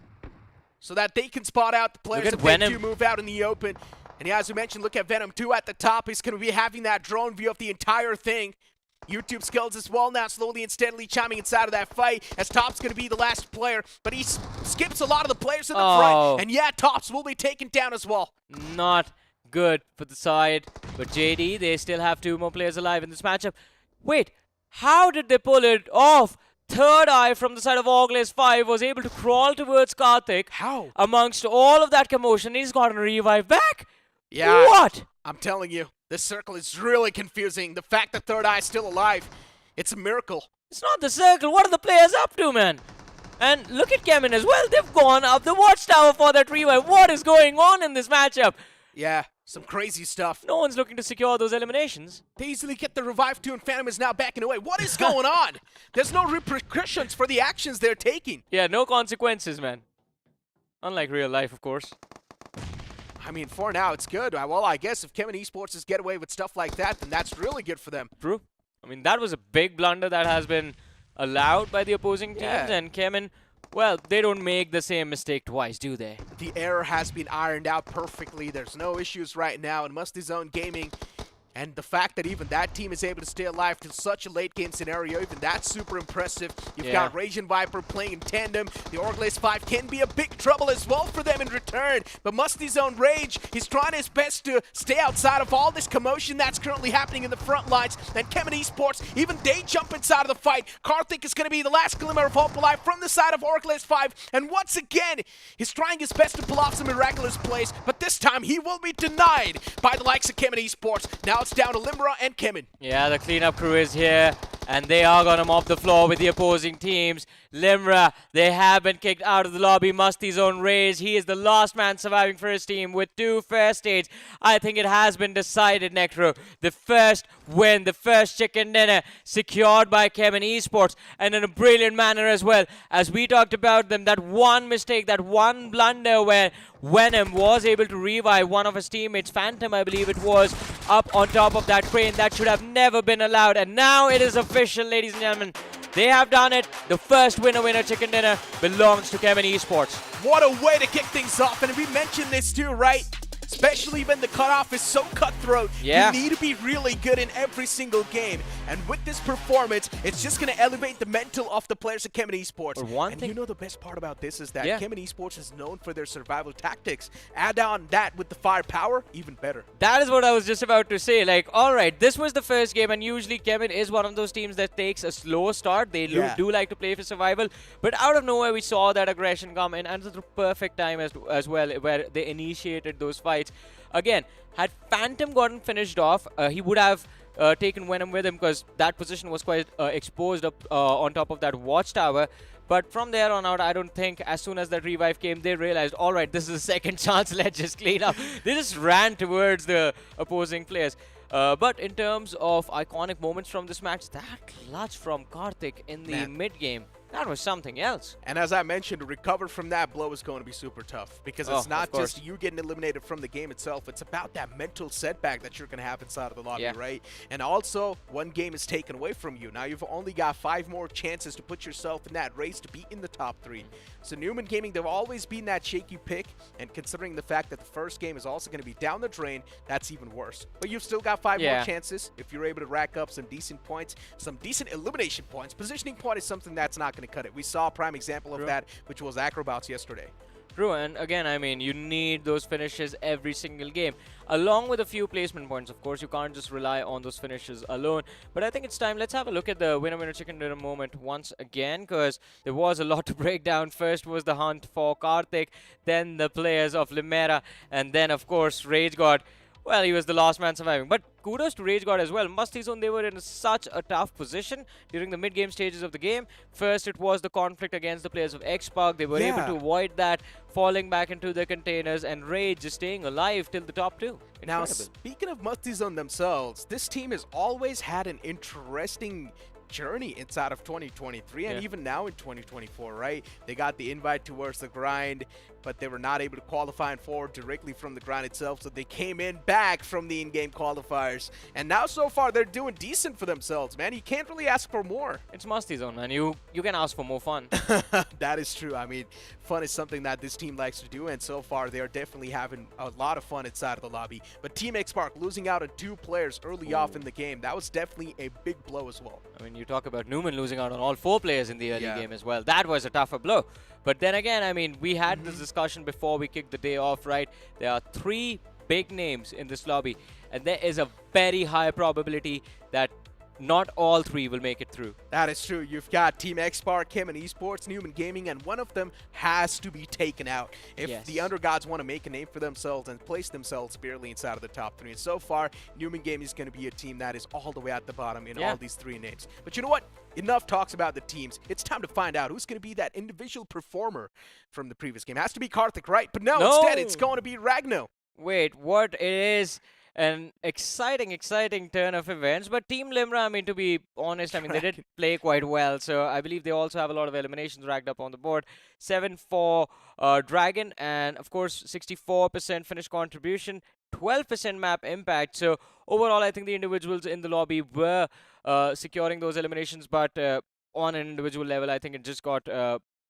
so that they can spot out the players if they do move out in the open. And yeah, as we mentioned, look at Venom 2 at the top. He's going to be having that drone view of the entire thing. YouTube Skills as well now slowly and steadily chiming inside of that fight as Top's going to be the last player, but he skips a lot of the players in the front, and yeah, Tops will be taken down as well. Not good for the side, but JD, they still have 2 more players alive in this matchup. Wait, how did they pull it off? Third Eye from the side of Orglaze 5 was able to crawl towards Karthik. How? Amongst all of that commotion, he's gotten a revive back. Yeah. What? I'm telling you, this circle is really confusing. The fact that Third Eye is still alive, it's a miracle. It's not the circle. What are the players up to, man? And look at Kemin as well. They've gone up the watchtower for that revive. What is going on in this matchup? Yeah, some crazy stuff. No one's looking to secure those eliminations. They easily get the revive too, and Phantom is now backing away. What is going on? There's no repercussions for the actions they're taking. Yeah, no consequences, man. Unlike real life, of course. I mean, for now, it's good. Well, I guess if Kemin Esports is get away with stuff like that, then that's really good for them. True. I mean, that was a big blunder that has been allowed by the opposing teams, and Kemin, well, they don't make the same mistake twice, do they? The error has been ironed out perfectly. There's no issues right now in Musty Zone Gaming. And the fact that even that team is able to stay alive to such a late game scenario, even that's super impressive. You've got Rage and Viper playing in tandem. The Orglaze 5 can be a big trouble as well for them in return. But Musty Zone Rage, he's trying his best to stay outside of all this commotion that's currently happening in the front lines. And Kemin Esports, even they jump inside of the fight. Karthik is going to be the last glimmer of hope alive from the side of Orglaze 5. And once again, he's trying his best to pull off some miraculous plays. But this time, he will be denied by the likes of Kemin Esports. Now it's down to Limra and Kemin. Yeah, the cleanup crew is here, and they are going to mop the floor with the opposing teams. Limra, they have been kicked out of the lobby. Musty Zone Rage, he is the last man surviving for his team with 2 fair states. I think it has been decided, Necro. The first win, the first chicken dinner secured by Kemin Esports, and in a brilliant manner as well. As we talked about them, that one mistake, that one blunder where Venom was able to revive one of his teammates, Phantom I believe it was, up on top of that crane. That should have never been allowed, and now it is official, ladies and gentlemen. They have done it. The first winner chicken dinner belongs to Kemin Esports. What a way to kick things off, and we mentioned this too, right? Especially when the cutoff is so cutthroat. Yeah. You need to be really good in every single game. And with this performance, it's just going to elevate the mental of the players at Kemin Esports. And you know the best part about this is that Kemin Esports is known for their survival tactics. Add on that with the firepower, even better. That is what I was just about to say. Like, all right, this was the first game, and usually Kemin is one of those teams that takes a slow start. They do like to play for survival. But out of nowhere, we saw that aggression come in, and at the perfect time as well, where they initiated those fights. Again, had Phantom gotten finished off, he would have taken Venom with him, because that position was quite exposed up on top of that watchtower. But from there on out, I don't think as soon as that revive came, they realized, all right, this is a second chance, let's just clean up. They just ran towards the opposing players. But in terms of iconic moments from this match, that clutch from Karthik in the mid-game, that was something else. And as I mentioned, to recover from that blow is going to be super tough, because it's not just you getting eliminated from the game itself. It's about that mental setback that you're going to have inside of the lobby, right? And also, one game is taken away from you. Now you've only got 5 more chances to put yourself in that race to be in the top 3. So Newman Gaming, they've always been that shaky pick, and considering the fact that the first game is also going to be down the drain, that's even worse. But you've still got 5 more chances if you're able to rack up some decent points, some decent elimination points. Positioning point is something that's not going to cut it. We saw a prime example of that, which was Acrobats yesterday. True, and again, I mean, you need those finishes every single game, along with a few placement points. Of course, you can't just rely on those finishes alone. But I think it's time. Let's have a look at the winner chicken dinner moment once again, because there was a lot to break down. First was the hunt for Karthik, then the players of Limera, and then, of course, Rage God. Well, he was the last man surviving. But kudos to Rage God as well. Musty Zone, they were in such a tough position during the mid-game stages of the game. First, it was the conflict against the players of X-Park. They were able to avoid that, falling back into the containers, and Rage just staying alive till the top 2. Incredible. Now, speaking of Musty Zone themselves, this team has always had an interesting journey inside of 2023 and even now in 2024, right? They got the invite towards the grind, but they were not able to qualify and forward directly from the grind itself, so they came in back from the in-game qualifiers, and now so far they're doing decent for themselves, man. You can't really ask for more. It's Musty Zone, man. You can ask for more fun. That is true. I mean, fun is something that this team likes to do, and so far they are definitely having a lot of fun inside of the lobby. But Team X-Park losing out on 2 players early off in the game, that was definitely a big blow as well. I mean, you talk about Newman losing out on all 4 players in the early game as well. That was a tougher blow. But then again, I mean, we had this discussion before we kicked the day off, right? There are 3 big names in this lobby, and there is a very high probability that not all three will make it through. That is true. You've got Team Xpark, Kemen Esports, Newman Gaming, and one of them has to be taken out if the undergods want to make a name for themselves and place themselves barely inside of the top 3. And so far, Newman Gaming is going to be a team that is all the way at the bottom in all these 3 names. But you know what? Enough talks about the teams. It's time to find out who's going to be that individual performer from the previous game. It has to be Karthik, right? But no, instead it's going to be Ragno. Wait, what? It is an exciting turn of events. But Team Limra, I mean, to be honest, I mean, they did play quite well. So I believe they also have a lot of eliminations racked up on the board. 7 for Dragon, and of course, 64% finish contribution, 12% map impact. So overall, I think the individuals in the lobby were securing those eliminations. But on an individual level, I think it just got,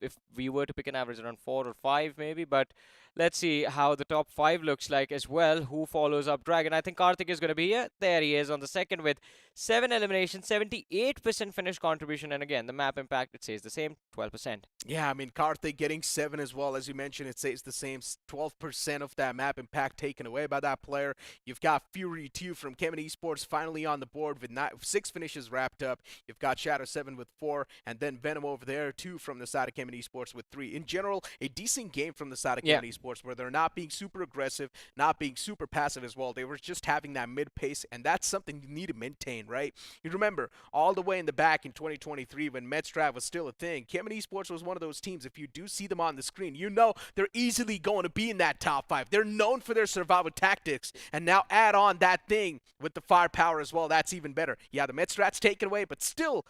if we were to pick an average, around 4 or 5 maybe. But let's see how the top 5 looks like as well. Who follows up Dragon? I think Karthik is going to be here. There he is on the second with 7 eliminations, 78% finish contribution. And again, the map impact, it says the same, 12%. Yeah, I mean, Karthik getting 7 as well. As you mentioned, it says the same, 12% of that map impact taken away by that player. You've got Fury 2 from Kemen Esports finally on the board with 6 finishes wrapped up. You've got Shadow 7 with 4, and then Venom over there, 2 from the side of Kemen Esports with 3. In general, a decent game from the side of Kemen Esports, where they're not being super aggressive, not being super passive as well. They were just having that mid-pace, and that's something you need to maintain, right? You remember, all the way in the back in 2023 when Medstrat was still a thing, Kemen Esports was one of those teams, if you do see them on the screen, you know they're easily going to be in that top 5. They're known for their survival tactics, and now add on that thing with the firepower as well. That's even better. Yeah, the Medstrat's taken away, but still,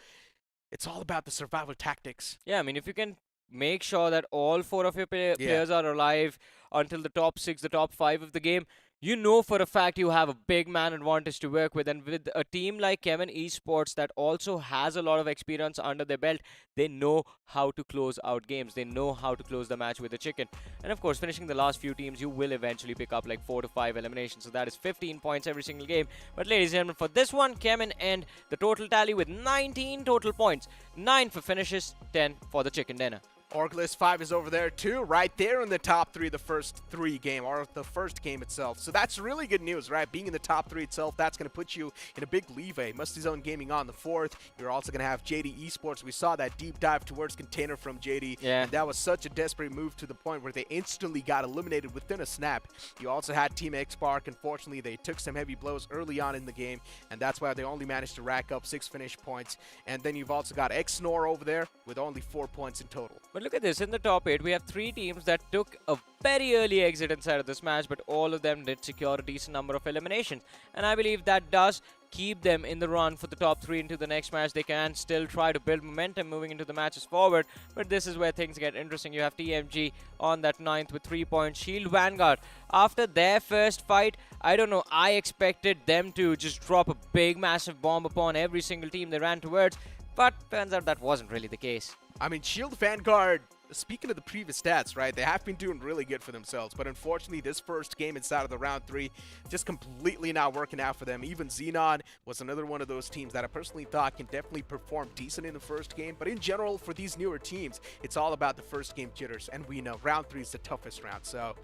it's all about the survival tactics. Yeah, I mean, if you can make sure that all 4 of your players are alive until the top 6, the top 5 of the game, you know for a fact you have a big man advantage to work with. And with a team like Kemen Esports that also has a lot of experience under their belt, they know how to close out games. They know how to close the match with a chicken. And of course, finishing the last few teams, you will eventually pick up like 4 to 5 eliminations. So that is 15 points every single game. But ladies and gentlemen, for this one, Kemen end the total tally with 19 total points. 9 for finishes, 10 for the chicken dinner. Orglist 5 is over there too, right there in the top 3 the first 3 game, or the first game itself. So that's really good news, right? Being in the top 3 itself, that's going to put you in a big leeway. Musty Zone Gaming on the 4th. You're also going to have JD Esports. We saw that deep dive towards container from JD. Yeah. And that was such a desperate move to the point where they instantly got eliminated within a snap. You also had Team Xpark. Unfortunately, they took some heavy blows early on in the game, and that's why they only managed to rack up 6 finish points. And then you've also got Xnor over there with only 4 points in total. But look at this, in the top 8, we have 3 teams that took a very early exit inside of this match, but all of them did secure a decent number of eliminations. And I believe that does keep them in the run for the top 3 into the next match. They can still try to build momentum moving into the matches forward, but this is where things get interesting. You have TMG on that 9th with 3 points. Shield Vanguard, after their first fight, I don't know, I expected them to just drop a big, massive bomb upon every single team they ran towards, but turns out that wasn't really the case. I mean, Shield Vanguard, speaking of the previous stats, right, they have been doing really good for themselves, but unfortunately this first game inside of the round 3 just completely not working out for them. Even Xenon was another one of those teams that I personally thought can definitely perform decent in the first game, but in general for these newer teams, it's all about the first game jitters, and we know round 3 is the toughest round. So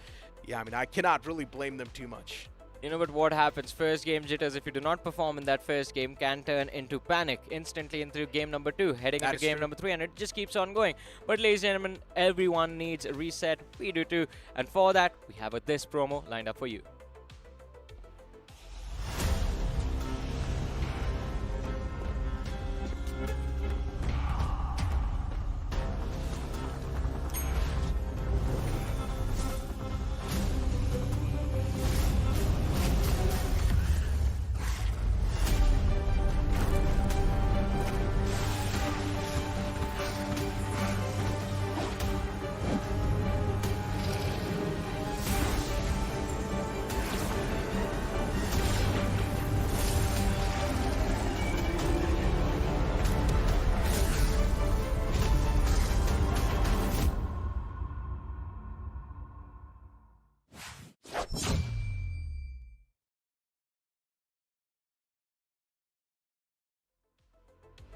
yeah, I mean, I cannot really blame them too much. You know, but what happens? First game jitters, if you do not perform in that first game, can turn into panic instantly into game number 2, heading into game number 3, and it just keeps on going. But ladies and gentlemen, everyone needs a reset. We do too. And for that, we have this promo lined up for you.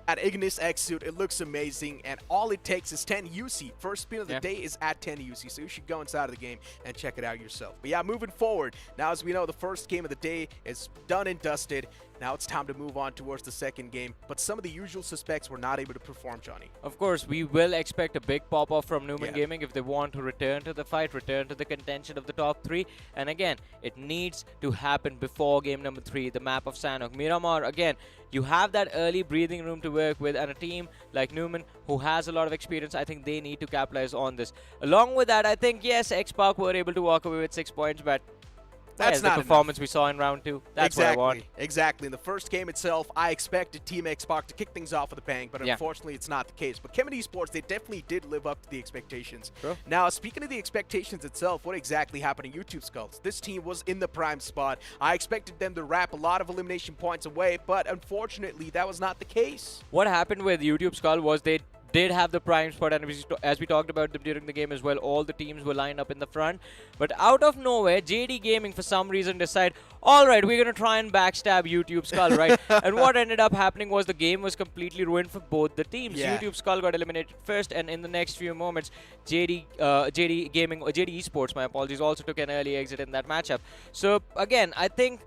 At Ignis X suit, it looks amazing, and all it takes is 10 UC. First spin of the day is at 10 UC, so you should go inside of the game and check it out yourself. But yeah, moving forward, now as we know, the first game of the day is done and dusted. Now it's time to move on towards the second game, but some of the usual suspects were not able to perform, Johnny. Of course, we will expect a big pop-off from Newman Yeah. Gaming if they want to return to the fight, return to the contention of the top 3. And again, it needs to happen before game number 3, the map of Sanhok. Miramar, again, you have that early breathing room to work with, and a team like Newman who has a lot of experience, I think they need to capitalize on this. Along with that, I think, yes, X-Park were able to walk away with 6 points, but that's not the performance enough. we saw in round 2. That's exactly, what I want. Exactly. In the first game itself, I expected Team Xbox to kick things off with a bang, but unfortunately it's not the case. But Kemen Esports, they definitely did live up to the expectations. True. Now, speaking of the expectations itself, what exactly happened to YouTube Skulls? This team was in the prime spot. I expected them to wrap a lot of elimination points away, but unfortunately that was not the case. What happened with YouTube Skull was they did have the prime spot, and as we talked about them during the game as well, all the teams were lined up in the front. But out of nowhere, JD Gaming for some reason decided, alright, we're going to try and backstab YouTube Skull, right? And what ended up happening was the game was completely ruined for both the teams. Yeah. YouTube Skull got eliminated first, and in the next few moments, JD Esports, my apologies, also took an early exit in that matchup. So again, I think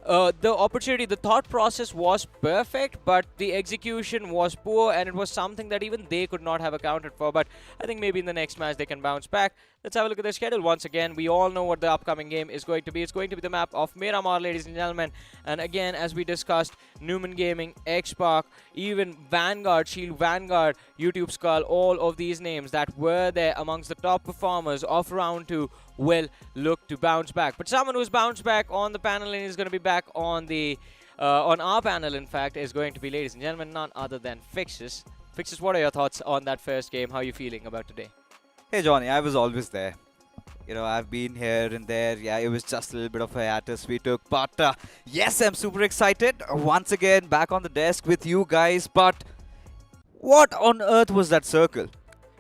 the opportunity, the thought process was perfect, but the execution was poor, and it was something that even they could not have accounted for. But I think maybe in the next match they can bounce back. Let's have a look at their schedule once again. We all know what the upcoming game is going to be. It's going to be the map of Miramar, ladies and gentlemen. And again, as we discussed, Newman Gaming, X-Park, even Vanguard, Shield Vanguard, YouTube Skull, all of these names that were there amongst the top performers of round 2 will look to bounce back. But someone who's bounced back on the panel and is going to be back on the on our panel, in fact, is going to be, ladies and gentlemen, none other than Fixes. Fixes, what are your thoughts on that first game? How are you feeling about today? Hey Johnny, I was always there. You know, I've been here and there. Yeah, it was just a little bit of a hiatus we took. But yes, I'm super excited. Once again, back on the desk with you guys. But what on earth was that circle?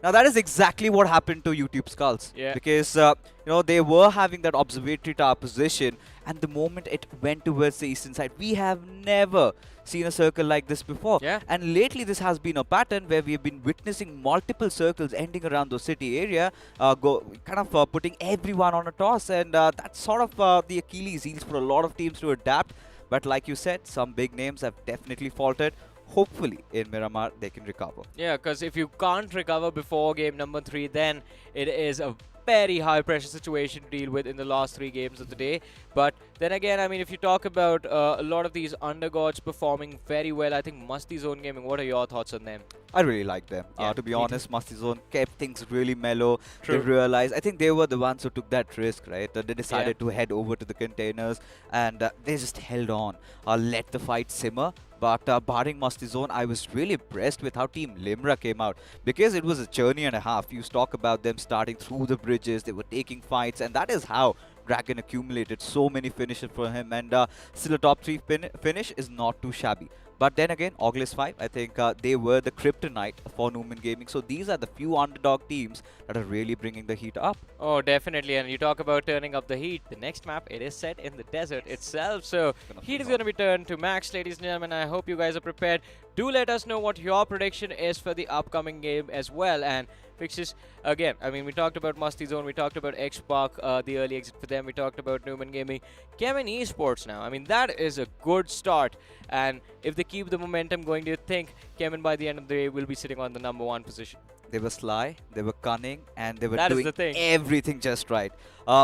Now, that is exactly what happened to YouTube Skulls. Yeah. Because, you know, they were having that observatory tower position. And the moment it went towards the eastern side, we have never seen a circle like this before. Yeah. And lately, this has been a pattern where we've been witnessing multiple circles ending around the city area, putting everyone on a toss. And that's sort of the Achilles heels for a lot of teams to adapt. But like you said, some big names have definitely faltered. Hopefully, in Miramar, they can recover. Yeah, because if you can't recover before game number 3, then it is a very high pressure situation to deal with in the last 3 games of the day. But then again, I mean, if you talk about a lot of these undergods performing very well, I think Musty Zone Gaming, what are your thoughts on them? I really like them. Yeah, to be honest, Musty Zone kept things really mellow. True. They realized, I think they were the ones who took that risk, right? They decided to head over to the containers, and they just held on, let the fight simmer. But barring Musty Zone, I was really impressed with how Team Limra came out, because it was a journey and a half. You talk about them starting through the bridges, they were taking fights, and that is how Dragon accumulated so many finishes for him, and still a top 3 finish is not too shabby. But then again, August 5, I think they were the kryptonite for Newman Gaming. So these are the few underdog teams that are really bringing the heat up. Oh, definitely. And you talk about turning up the heat. The next map, it is set in the desert itself. So heat is going to be turned to max, ladies and gentlemen. I hope you guys are prepared. Do let us know what your prediction is for the upcoming game as well. And Fixes, again, I mean, we talked about Musty Zone, we talked about X-Park, the early exit for them, we talked about Newman Gaming. Kemen Esports now, I mean, that is a good start. And if they keep the momentum going, do you think Kemen by the end of the day will be sitting on the #1 position? They were sly, they were cunning, and they were That is doing the thing. everything just right.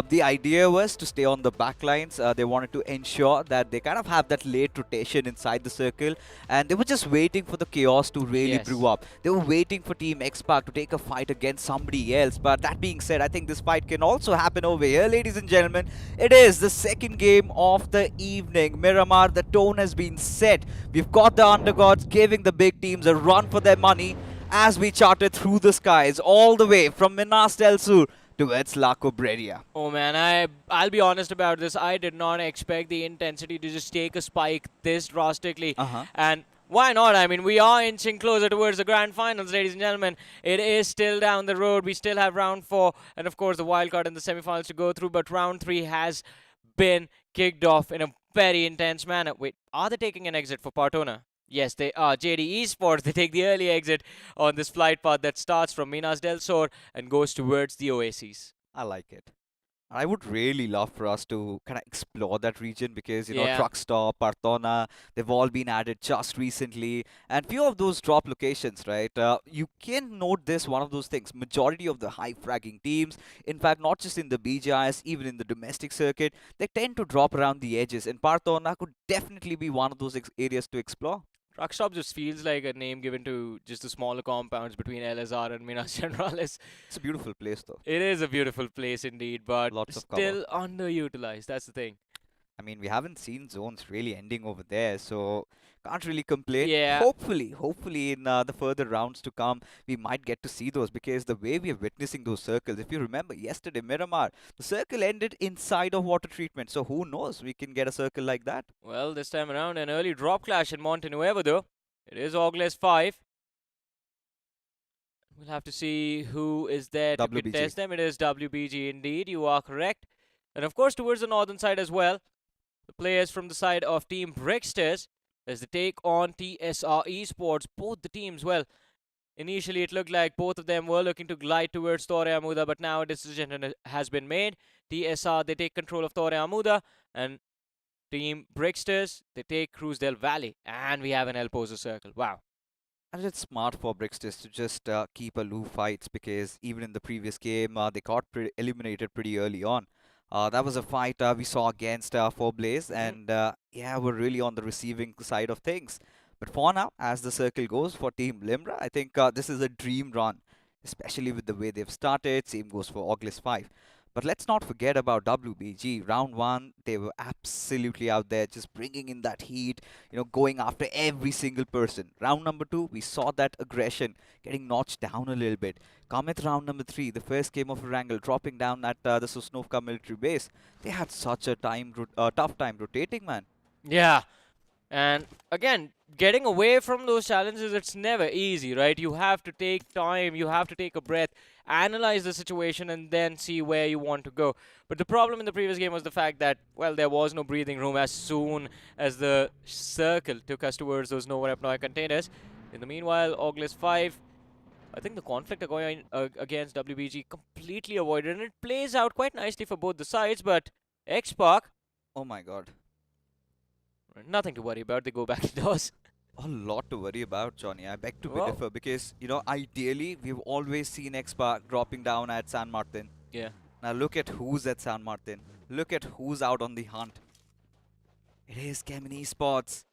The idea was to stay on the back lines. They wanted to ensure that they kind of have that late rotation inside the circle, and they were just waiting for the chaos to really brew up. They were waiting for Team X-Park to take a fight against somebody else. But that being said, I think this fight can also happen over here, ladies and gentlemen. It is the second game of the evening. Miramar, the tone has been set. We've got the undergods giving the big teams a run for their money as we charted through the skies all the way from Minas del Sur towards La Cobreria. Oh man, I'll be honest about this. I did not expect the intensity to just take a spike this drastically. And why not? I mean, we are inching closer towards the grand finals, ladies and gentlemen. It is still down the road. We still have round 4 and, of course, the wildcard and the semifinals to go through. But round 3 has been kicked off in a very intense manner. Wait, are they taking an exit for Partona? Yes, they are. JD Esports, they take the early exit on this flight path that starts from Minas del Sur and goes towards the Oases. I like it. I would really love for us to kind of explore that region because, Yeah. Truck Stop, Partona, they've all been added just recently. And few of those drop locations, right? You can note this, one of those things. Majority of the high fragging teams, in fact, not just in the BGIS, even in the domestic circuit, they tend to drop around the edges. And Partona could definitely be one of those areas to explore. Truck Stop just feels like a name given to just the smaller compounds between LSR and Minas Generales. It's a beautiful place, though. It is a beautiful place indeed, but Lots of cover. still underutilized. That's the thing. I mean, we haven't seen zones really ending over there, so can't really complain. Yeah. Hopefully, in the further rounds to come, we might get to see those because the way we are witnessing those circles, if you remember yesterday, Miramar, the circle ended inside of water treatment. So who knows? We can get a circle like that. Well, this time around, an early drop clash in Montenuevo, though. It is Ogles 5. We'll have to see who is there to WBG. contest them. It is WBG indeed. You are correct. And of course, towards the northern side as well, the players from the side of Team Bricksters as they take on TSR Esports. Both the teams, well, initially it looked like both of them were looking to glide towards Torre Amuda, but now a decision has been made. TSR, they take control of Torre Amuda, and Team Bricksters, they take Cruz del Valle. And we have an El Pozo circle. Wow. And it's smart for Bricksters to just keep aloof fights because even in the previous game, they got eliminated pretty early on. That was a fight we saw against Forblaze, and yeah, we're really on the receiving side of things. But for now, as the circle goes for Team Limra, I think this is a dream run, especially with the way they've started. Same goes for Oglis 5. But let's not forget about WBG. Round 1, they were absolutely out there, just bringing in that heat, going after every single person. Round number 2, we saw that aggression getting notched down a little bit. Come with round number 3, the first game of Erangel, dropping down at the Sosnovka military base. They had such a tough time rotating, man. Yeah. And again, getting away from those challenges, it's never easy, right? You have to take time, you have to take a breath, analyze the situation, and then see where you want to go. But the problem in the previous game was the fact that, well, there was no breathing room as soon as the circle took us towards those Nova Repnoy containers. In the meanwhile, Oglis 5, I think the conflict going against WBG completely avoided, and it plays out quite nicely for both the sides, but X-Park, Oh my god. nothing to worry about. They go back indoors. A lot to worry about, Johnny. I beg to Well, differ because, ideally, we've always seen X-Park dropping down at San Martin. yeah. Now look at who's at San Martin. Look at who's out on the hunt. It is Kemin Esports.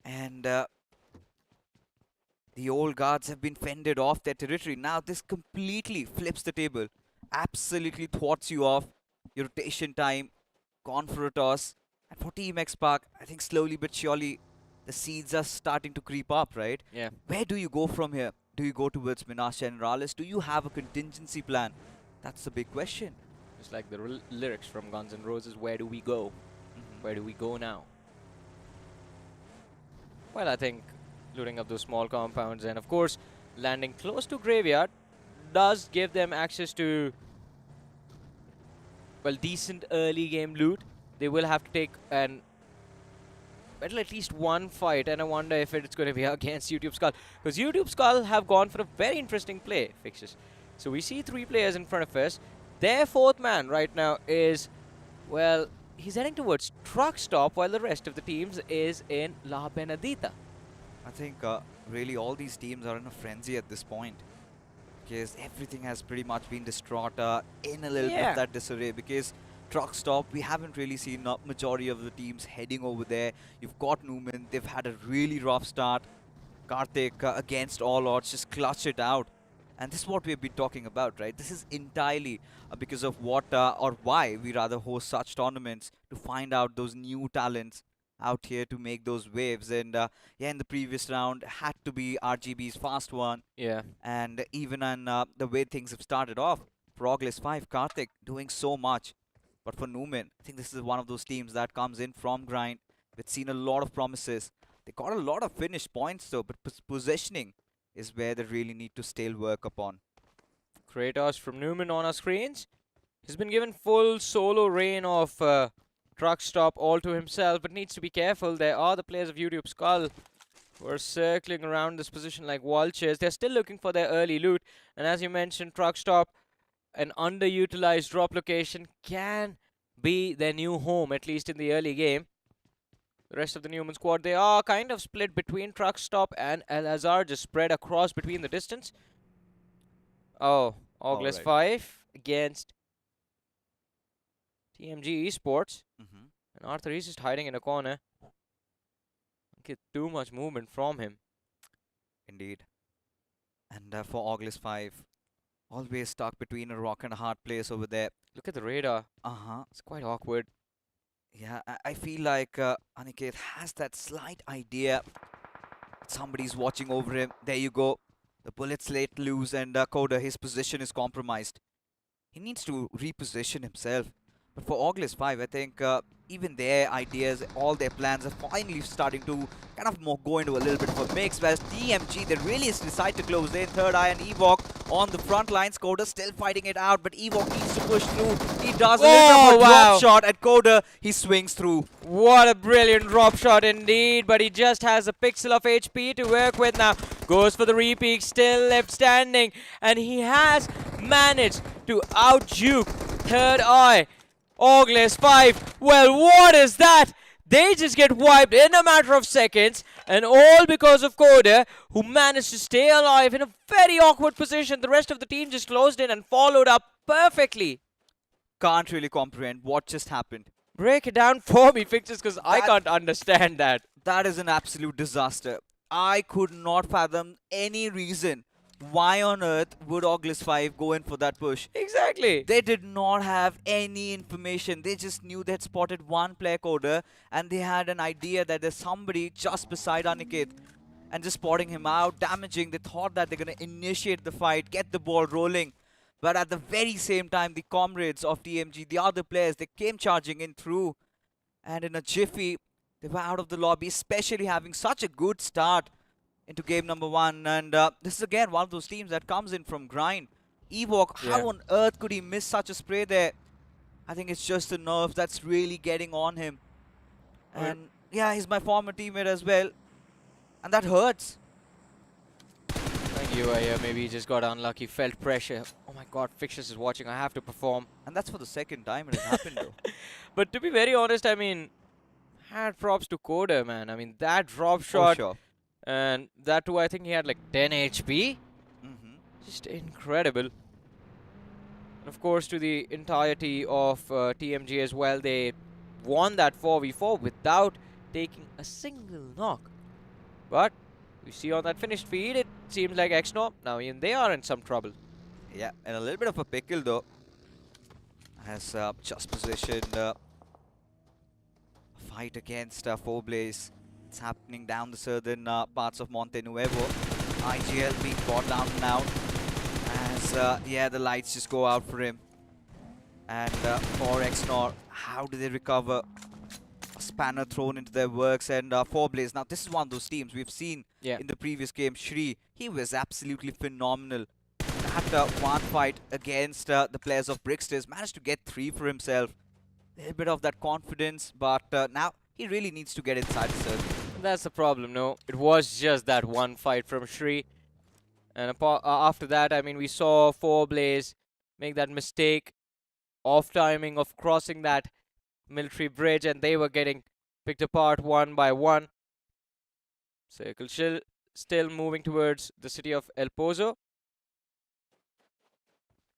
And the old guards have been fended off their territory. Now this completely flips the table. Absolutely thwarts you off. Your rotation time, gone for a toss. And for Team X-Park, I think slowly but surely the seeds are starting to creep up, right? Yeah. Where do you go from here? Do you go towards Minas Generales? Do you have a contingency plan? That's the big question. Just like the lyrics from Guns N' Roses, where do we go? Where do we go now? Well, I think looting up those small compounds and, of course, landing close to Graveyard does give them access to, well, decent early game loot. They will have to take at least one fight, and I wonder if it's going to be against YouTube Skull. Because YouTube Skull have gone for a very interesting play, Fixes. So we see 3 players in front of us. Their 4th man right now is, well, he's heading towards Truck Stop while the rest of the teams is in La Benedita. I think really all these teams are in a frenzy at this point. Because everything has pretty much been distraught in a little bit of that disarray. Because Truck Stop, we haven't really seen majority of the teams heading over there. You've got Newman, they've had a really rough start. Karthik, against all odds, just clutch it out. And this is what we've been talking about, right? This is entirely because of what or why we rather host such tournaments, to find out those new talents out here to make those waves. And yeah, in the previous round, had to be RGB's fast one. Yeah. And even on the way things have started off, for Oglis 5, Karthik doing so much. But for Newman, I think this is one of those teams that comes in from grind. We've seen a lot of promises. They got a lot of finished points though, but positioning is where they really need to still work upon. Kratos from Newman on our screens. He's been given full solo reign of Truck Stop all to himself, but needs to be careful. There are the players of YouTube Skull who are circling around this position like vultures. They're still looking for their early loot. And as you mentioned, Truck Stop, an underutilized drop location can be their new home, at least in the early game. The rest of the Newman squad, they are kind of split between Truck Stop and Al Azhar, just spread across between the distance. Oh, August 5 against TMG Esports. And Arthur, he's just hiding in a corner. Get too much movement from him. Indeed. And for August 5, always stuck between a rock and a hard place over there. Look at the radar. It's quite awkward. Yeah, I feel like Aniket has that slight idea that somebody's watching over him. There you go. The bullet's let loose and Coda, his position is compromised. He needs to reposition himself. But for August 5, I think even their ideas, all their plans are finally starting to kind of go into a little bit of a mix. Whereas TMG, they really decide to close in. Third Eye and Evok on the front lines. Coda still fighting it out, but Evok needs to push through. He does a little bit of a drop shot at Coda. He swings through. What a brilliant drop shot indeed, but he just has a pixel of HP to work with now. Goes for the repeat, still left standing, and he has managed to out-juke Third Eye. August 5, well, what is that? They just get wiped in a matter of seconds, and all because of Coda, who managed to stay alive in a very awkward position. The rest of the team just closed in and followed up perfectly. Can't really comprehend what just happened. Break it down for me, Fixes, because I can't understand that. That is an absolute disaster. I could not fathom any reason why on earth would August 5 go in for that push. Exactly. They did not have any information. They just knew they had spotted one player Coda, and they had an idea that there's somebody just beside Aniket, and just spotting him out, damaging. They thought that they're going to initiate the fight, get the ball rolling. But at the very same time, the comrades of TMG, the other players, they came charging in through. And in a jiffy, they were out of the lobby, especially having such a good start into game number 1. And this is again one of those teams that comes in from grind. Evok, how on earth could he miss such a spray there? I think it's just the nerve that's really getting on him. And yeah, he's my former teammate as well. And that hurts. Thank you, maybe he just got unlucky, felt pressure. Oh my god, Fixtures is watching, I have to perform. And that's for the second time it has happened though. But to be very honest, I mean, had props to Coda, man. I mean, that drop shot. For sure. And that too, I think he had like 10 HP. Just incredible. And of course, to the entirety of TMG as well, they won that 4v4 without taking a single knock. But we see on that finished feed, it seems like Exnor, now even they are in some trouble. Yeah, and a little bit of a pickle though. Has just positioned a fight against Forblaze. It's happening down the southern parts of Monte Nuevo. IGL being brought down now. As, yeah, the lights just go out for him. And for Exnor, how do they recover? A spanner thrown into their works. And Forblaze, now this is one of those teams we've seen in the previous game. Shri, he was absolutely phenomenal. That one fight against the players of Bricksters, managed to get 3 for himself. A little bit of that confidence, but now he really needs to get inside the circle. That's the problem, no. It was just that one fight from Shri. And after that, I mean, we saw Forblaze make that mistake of timing of crossing that military bridge, and they were getting picked apart one by one. Circle still moving towards the city of El Pozo.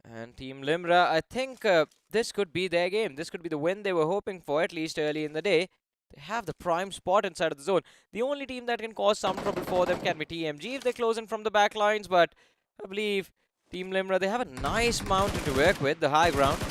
And Team Limra, I think this could be their game. This could be the win they were hoping for, at least early in the day. They have the prime spot inside of the zone. The only team that can cause some trouble for them can be TMG if they close in from the back lines. But I believe Team Limra, they have a nice mountain to work with, the high ground.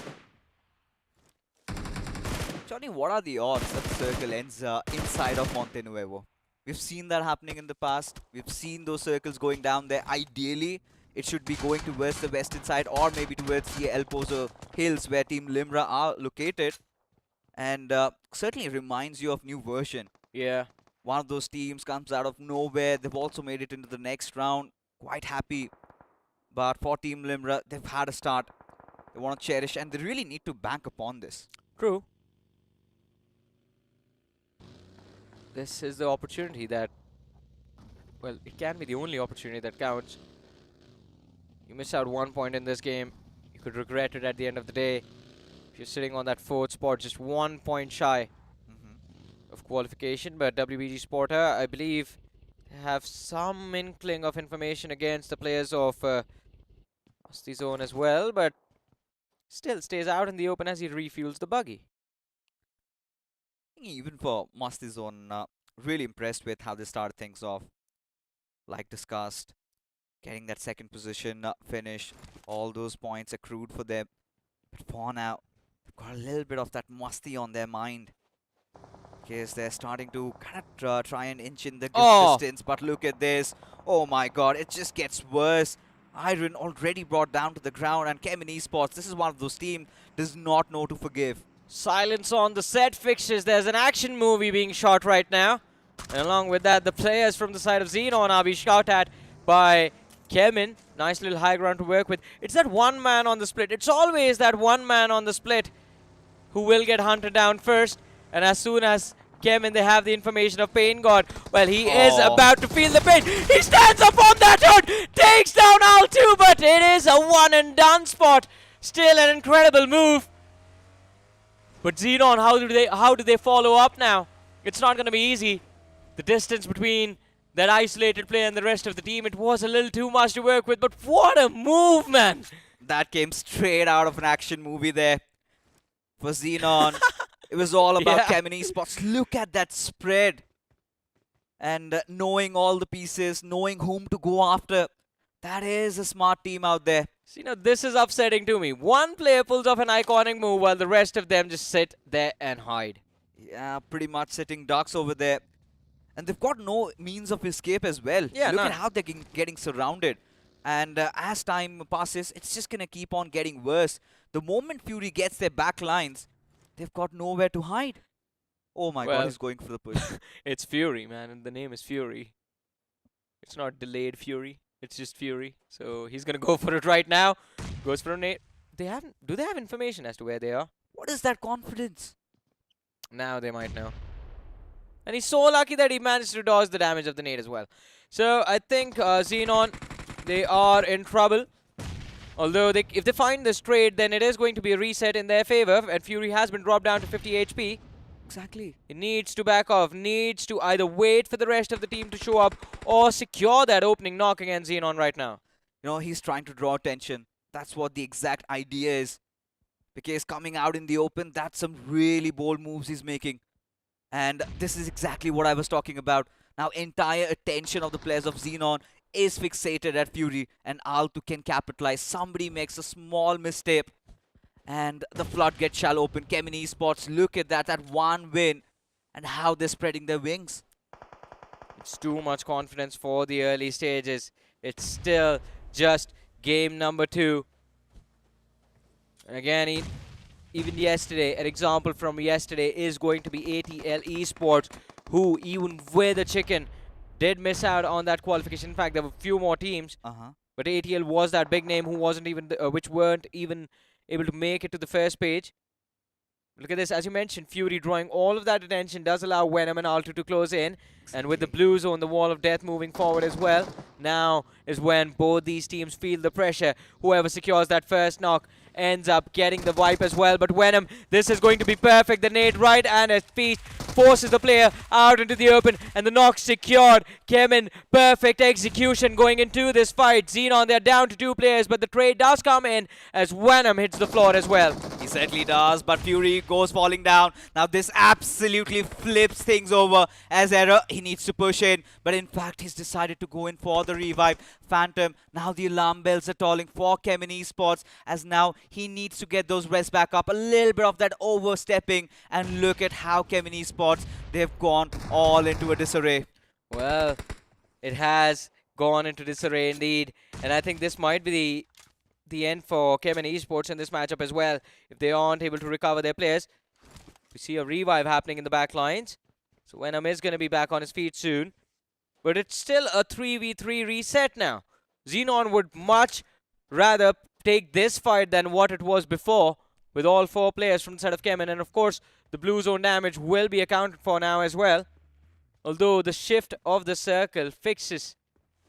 Johnny, what are the odds that the circle ends inside of Monte Nuevo? We've seen that happening in the past. We've seen those circles going down there. Ideally, it should be going towards the western side or maybe towards the El Pozo Hills where Team Limra are located. And certainly reminds you of New Version. Yeah. One of those teams comes out of nowhere. They've also made it into the next round. Quite happy. But for Team Limra, they've had a start. They want to cherish and they really need to bank upon this. True. This is the opportunity that, well, it can be the only opportunity that counts. You miss out 1 point in this game, you You could regret it at the end of the day. If you're sitting on that 4th spot, just 1 point shy of qualification. But WBG Sporter, I believe, have some inkling of information against the players of Asti Zone as well, but still stays out in the open as he refuels the buggy. Even for Masti Zone, really impressed with how they started things off. Like discussed, getting that 2nd position finish, all those points accrued for them. But for now, they've got a little bit of that Masti on their mind. Because they're starting to kind of try and inch in the distance. But look at this. Oh my god, it just gets worse. Iron already brought down to the ground, and Kemin Esports, this is one of those teams does not know to forgive. Silence on the set fixtures. There's an action movie being shot right now. And along with that, the players from the side of Xenon are being shot at by Kemin. Nice little high ground to work with. It's that one man on the split. It's always that one man on the split who will get hunted down first. And as soon as Kemin, they have the information of Pain God. Well, he is about to feel the pain. He stands up on that hood, takes down Al2, but it is a one and done spot. Still an incredible move. But Xenon, how do they follow up now? It's not going to be easy. The distance between that isolated player and the rest of the team, it was a little too much to work with. But what a move, man! That came straight out of an action movie there for Xenon. It was all about Kemin Esports. Look at that spread. And knowing all the pieces, knowing whom to go after. That is a smart team out there. See, now this is upsetting to me. One player pulls off an iconic move while the rest of them just sit there and hide. Yeah, pretty much sitting ducks over there. And they've got no means of escape as well. Yeah, look at how they're getting surrounded. And as time passes, it's just going to keep on getting worse. The moment Fury gets their back lines, they've got nowhere to hide. Oh my god, he's going for the push. It's Fury, man, and the name is Fury. It's not delayed Fury. It's just Fury. So he's going to go for it right now. Goes for a nade. Do they have information as to where they are? What is that confidence? Now they might know. And he's so lucky that he managed to dodge the damage of the nade as well. So I think Xenon, they are in trouble. Although if they find this trade, then it is going to be a reset in their favor. And Fury has been dropped down to 50 HP. Exactly. He needs to back off. Needs to either wait for the rest of the team to show up or secure that opening knock against Xenon right now. You know, he's trying to draw attention. That's what the exact idea is. Because coming out in the open, that's some really bold moves he's making. And this is exactly what I was talking about. Now, entire attention of the players of Xenon is fixated at Fury, and Al2 can capitalize. Somebody makes a small mistake, and the floodgates shall open. Kemin Esports, look at that one win, and how they're spreading their wings. It's too much confidence for the early stages. It's still just game number 2. And again, even yesterday, an example from yesterday is going to be ATL Esports, who even with the chicken did miss out on that qualification. In fact, there were a few more teams, but ATL was that big name who wasn't even, which weren't even able to make it to the first page. Look at this, as you mentioned, Fury drawing all of that attention does allow Venom and Al2 to close in. And with the blue zone, the wall of death moving forward as well. Now is when both these teams feel the pressure. Whoever secures that first knock ends up getting the wipe as well. But Venom, this is going to be perfect. The nade right and his feet forces the player out into the open, and the knock secured. Kemin, perfect execution going into this fight. Xenon, they're down to 2 players, but the trade does come in as Venom hits the floor as well. He certainly does, but Fury goes falling down. Now this absolutely flips things over as Error. He needs to push in, but in fact he's decided to go in for the revive. Phantom, now the alarm bells are tolling for Kemin Esports, as now he needs to get those rests back up. A little bit of that overstepping, and look at how Kemin Esports, they've gone all into a disarray. Well, it has gone into disarray indeed, and I think this might be the end for Kemin Esports in this matchup as well, if they aren't able to recover their players. We see a revive happening in the back lines, so Venom is going to be back on his feet soon. But it's still a 3v3 reset now. Xenon would much rather take this fight than what it was before, with all 4 players from the side of Kemin. And of course, the blue zone damage will be accounted for now as well. Although the shift of the circle fixes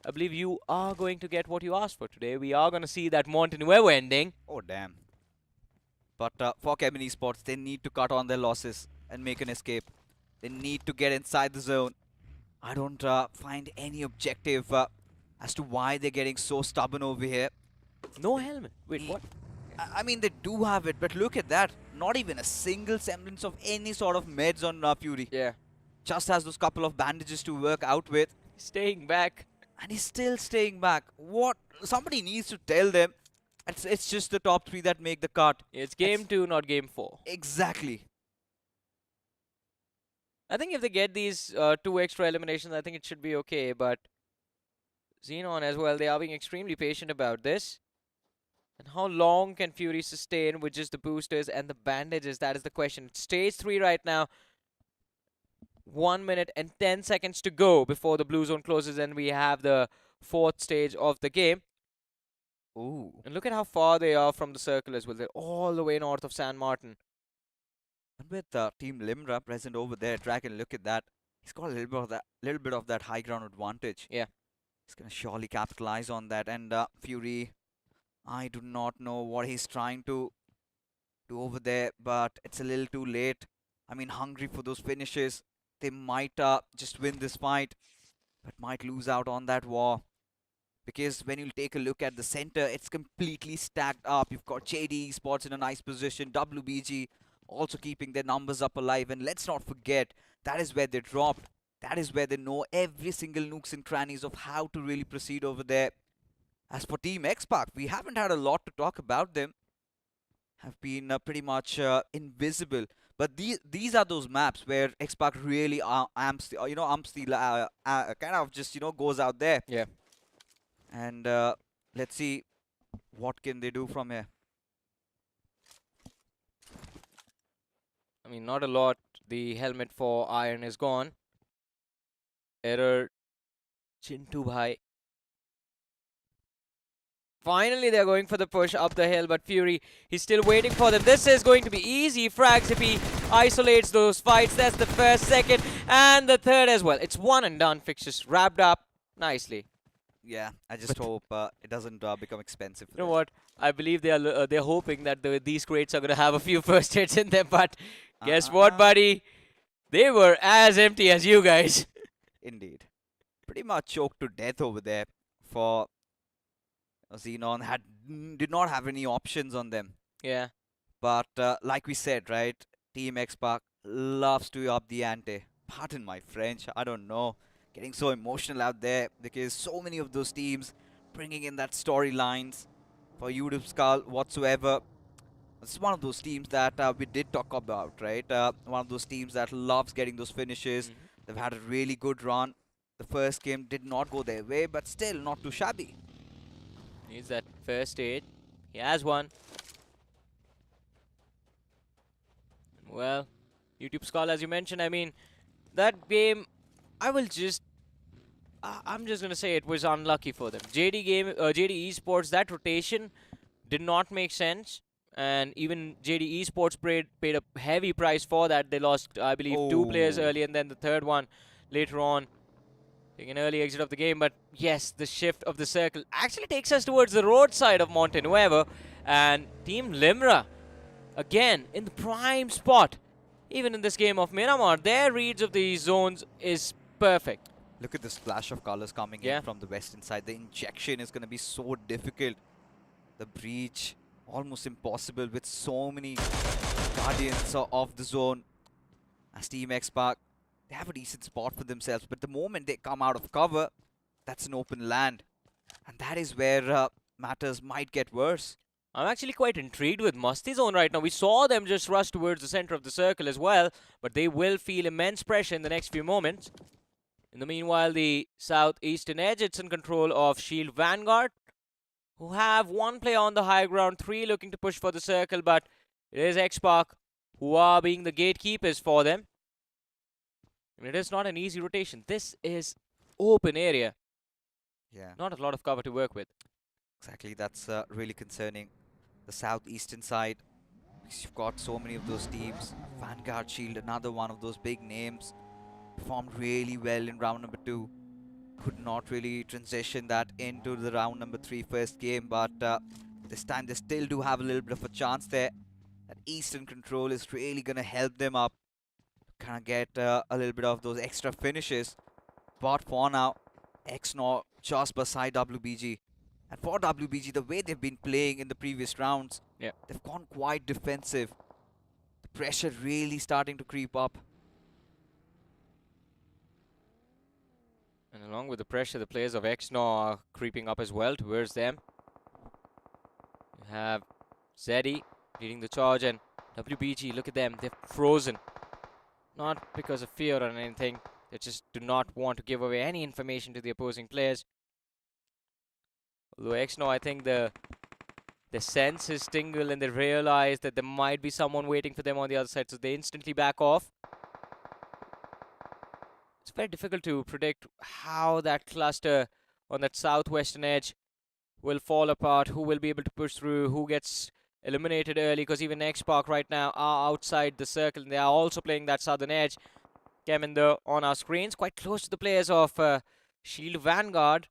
I believe you are going to get what you asked for today. We are going to see that Montenuevo ending. Oh, damn. But for Kevin Esports, they need to cut on their losses and make an escape. They need to get inside the zone. I don't find any objective as to why they're getting so stubborn over here. No helmet. Wait, what? I mean, they do have it, but look at that. Not even a single semblance of any sort of meds on Fury. Yeah. Just has those couple of bandages to work out with. Staying back. And he's still staying back. What? Somebody needs to tell them. It's just the top 3 that make the cut. It's game 2, not game 4. Exactly. I think if they get these 2 extra eliminations, I think it should be okay. But Xenon as well, they are being extremely patient about this. And how long can Fury sustain with just the boosters and the bandages? That is the question. Stage 3 right now. 1 minute and 10 seconds to go before the blue zone closes and we have the 4th stage of the game. Ooh. And look at how far they are from the circle as well. They're all the way north of San Martin. And with Team Limra present over there, Dragon, look at that. He's got a little bit of that high ground advantage. Yeah. He's gonna surely capitalize on that. And Fury, I do not know what he's trying to do over there, but it's a little too late. I mean, hungry for those finishes. They might just win this fight, but might lose out on that war. Because when you take a look at the center, it's completely stacked up. You've got JD Esports in a nice position, WBG also keeping their numbers up alive. And let's not forget, that is where they dropped. That is where they know every single nooks and crannies of how to really proceed over there. As for Team X-Pac, we haven't had a lot to talk about them. Have been pretty much invisible. But these are those maps where X-Pac really amps the, kind of just, goes out there. Yeah. And let's see what can they do from here. I mean, not a lot. The helmet for Iron is gone. Error. Chintu bhai. Finally, they're going for the push up the hill, but Fury, he's still waiting for them. This is going to be easy frags if he isolates those fights. That's the first, second, and the third as well. It's one and done. Fixtures wrapped up nicely. Yeah, I just hope it doesn't become expensive. You know what? I believe they're hoping that these crates are going to have a few first hits in them, but guess what, buddy? They were as empty as you guys. Indeed. Pretty much choked to death over there for Xenon. Did not have any options on them. Yeah. But like we said, right, Team X-Pac loves to up the ante. Pardon my French, I don't know. Getting so emotional out there because so many of those teams bringing in that storylines for YouTube Skull whatsoever. This is one of those teams that we did talk about, right? One of those teams that loves getting those finishes. They've had a really good run. The first game did not go their way, but still not too shabby. Needs that first aid. He has one. Well, YouTube Skull, as you mentioned, I mean, that game, I'm just gonna say it was unlucky for them. JD Esports, that rotation did not make sense, and even JD Esports paid a heavy price for that. They lost, I believe, 2 players early, and then the third one later on. Taking an early exit of the game, but yes, the shift of the circle actually takes us towards the road side of Montenuevo, and Team Limra, again, in the prime spot. Even in this game of Miramar, their reads of these zones is perfect. Look at the splash of colors coming in from the western side. The injection is going to be so difficult. The breach, almost impossible with so many guardians of the zone. As Team X-Pac, they have a decent spot for themselves, but the moment they come out of cover, that's an open land. And that is where matters might get worse. I'm actually quite intrigued with Musti Zone right now. We saw them just rush towards the center of the circle as well, but they will feel immense pressure in the next few moments. In the meanwhile, the southeastern edge, it's in control of Shield Vanguard, who have 1 player on the high ground, 3 looking to push for the circle, but it is X-Pac who are being the gatekeepers for them. And it is not an easy rotation. This is open area. Yeah. Not a lot of cover to work with. Exactly, that's really concerning. The southeastern side, because you've got so many of those teams. Vanguard Shield, another one of those big names. Performed really well in round number 2. could not really transition that into the round number 3 first game, but this time they still do have a little bit of a chance there. That Eastern control is really going to help them up, kind of get a little bit of those extra finishes. But for now, X0 just beside WBG. And for WBG, the way they've been playing in the previous rounds, they've gone quite defensive. The pressure really starting to creep up. And along with the pressure, the players of X0 are creeping up as well towards them. You have Zeddy leading the charge, and WBG, look at them, they're frozen. Not because of fear or anything, they just do not want to give away any information to the opposing players. Although X0, I think the senses tingle and they realize that there might be someone waiting for them on the other side, so they instantly back off. It's very difficult to predict how that cluster on that southwestern edge will fall apart, who will be able to push through, who gets eliminated early, because even X-Park right now are outside the circle and they are also playing that southern edge. Keminder on our screens, quite close to the players of Shield Vanguard.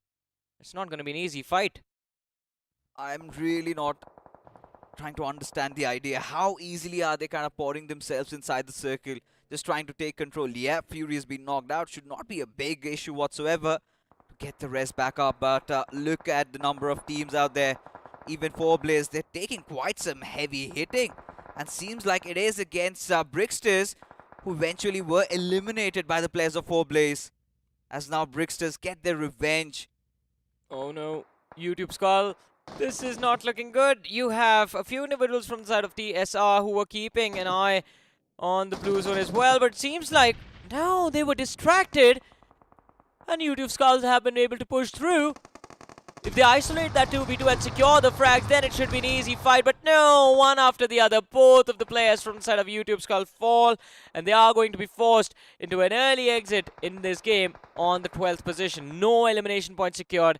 It's not going to be an easy fight. I'm really not trying to understand the idea. How easily are they kind of pouring themselves inside the circle, just trying to take control? Yeah, Fury has been knocked out. Should not be a big issue whatsoever to get the rest back up. But look at the number of teams out there. Even 4Blaze, they're taking quite some heavy hitting. And seems like it is against Bricksters, who eventually were eliminated by the players of 4Blaze. As now Bricksters get their revenge. Oh no, YouTube Skull. This is not looking good. You have a few individuals from the side of TSR who were keeping an eye on the blue zone as well, but it seems like, no, they were distracted. And YouTube Skulls have been able to push through. If they isolate that 2v2 and secure the frags, then it should be an easy fight. But no, one after the other, both of the players from the side of YouTube Skull fall. And they are going to be forced into an early exit in this game on the 12th position. No elimination points secured.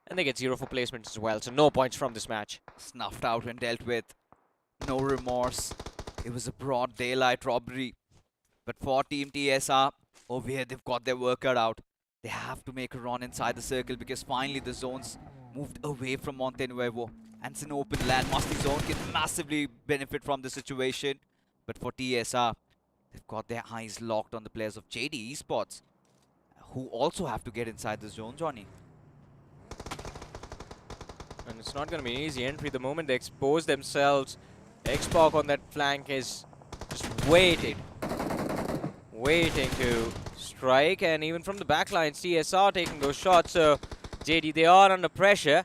And they get 0 for placements as well, so no points from this match. Snuffed out and dealt with. No remorse. It was a broad daylight robbery. But for Team TSR, over here they've got their work cut out. They have to make a run inside the circle because finally the zones moved away from Monte Nuevo. And it's an open land. Musty Zone can massively benefit from the situation. But for TSR, they've got their eyes locked on the players of JD Esports, who also have to get inside the zone, Johnny. And it's not going to be an easy entry. The moment they expose themselves, X-Park on that flank is just waiting to strike. And even from the backline, CSR taking those shots. So JD, they are under pressure.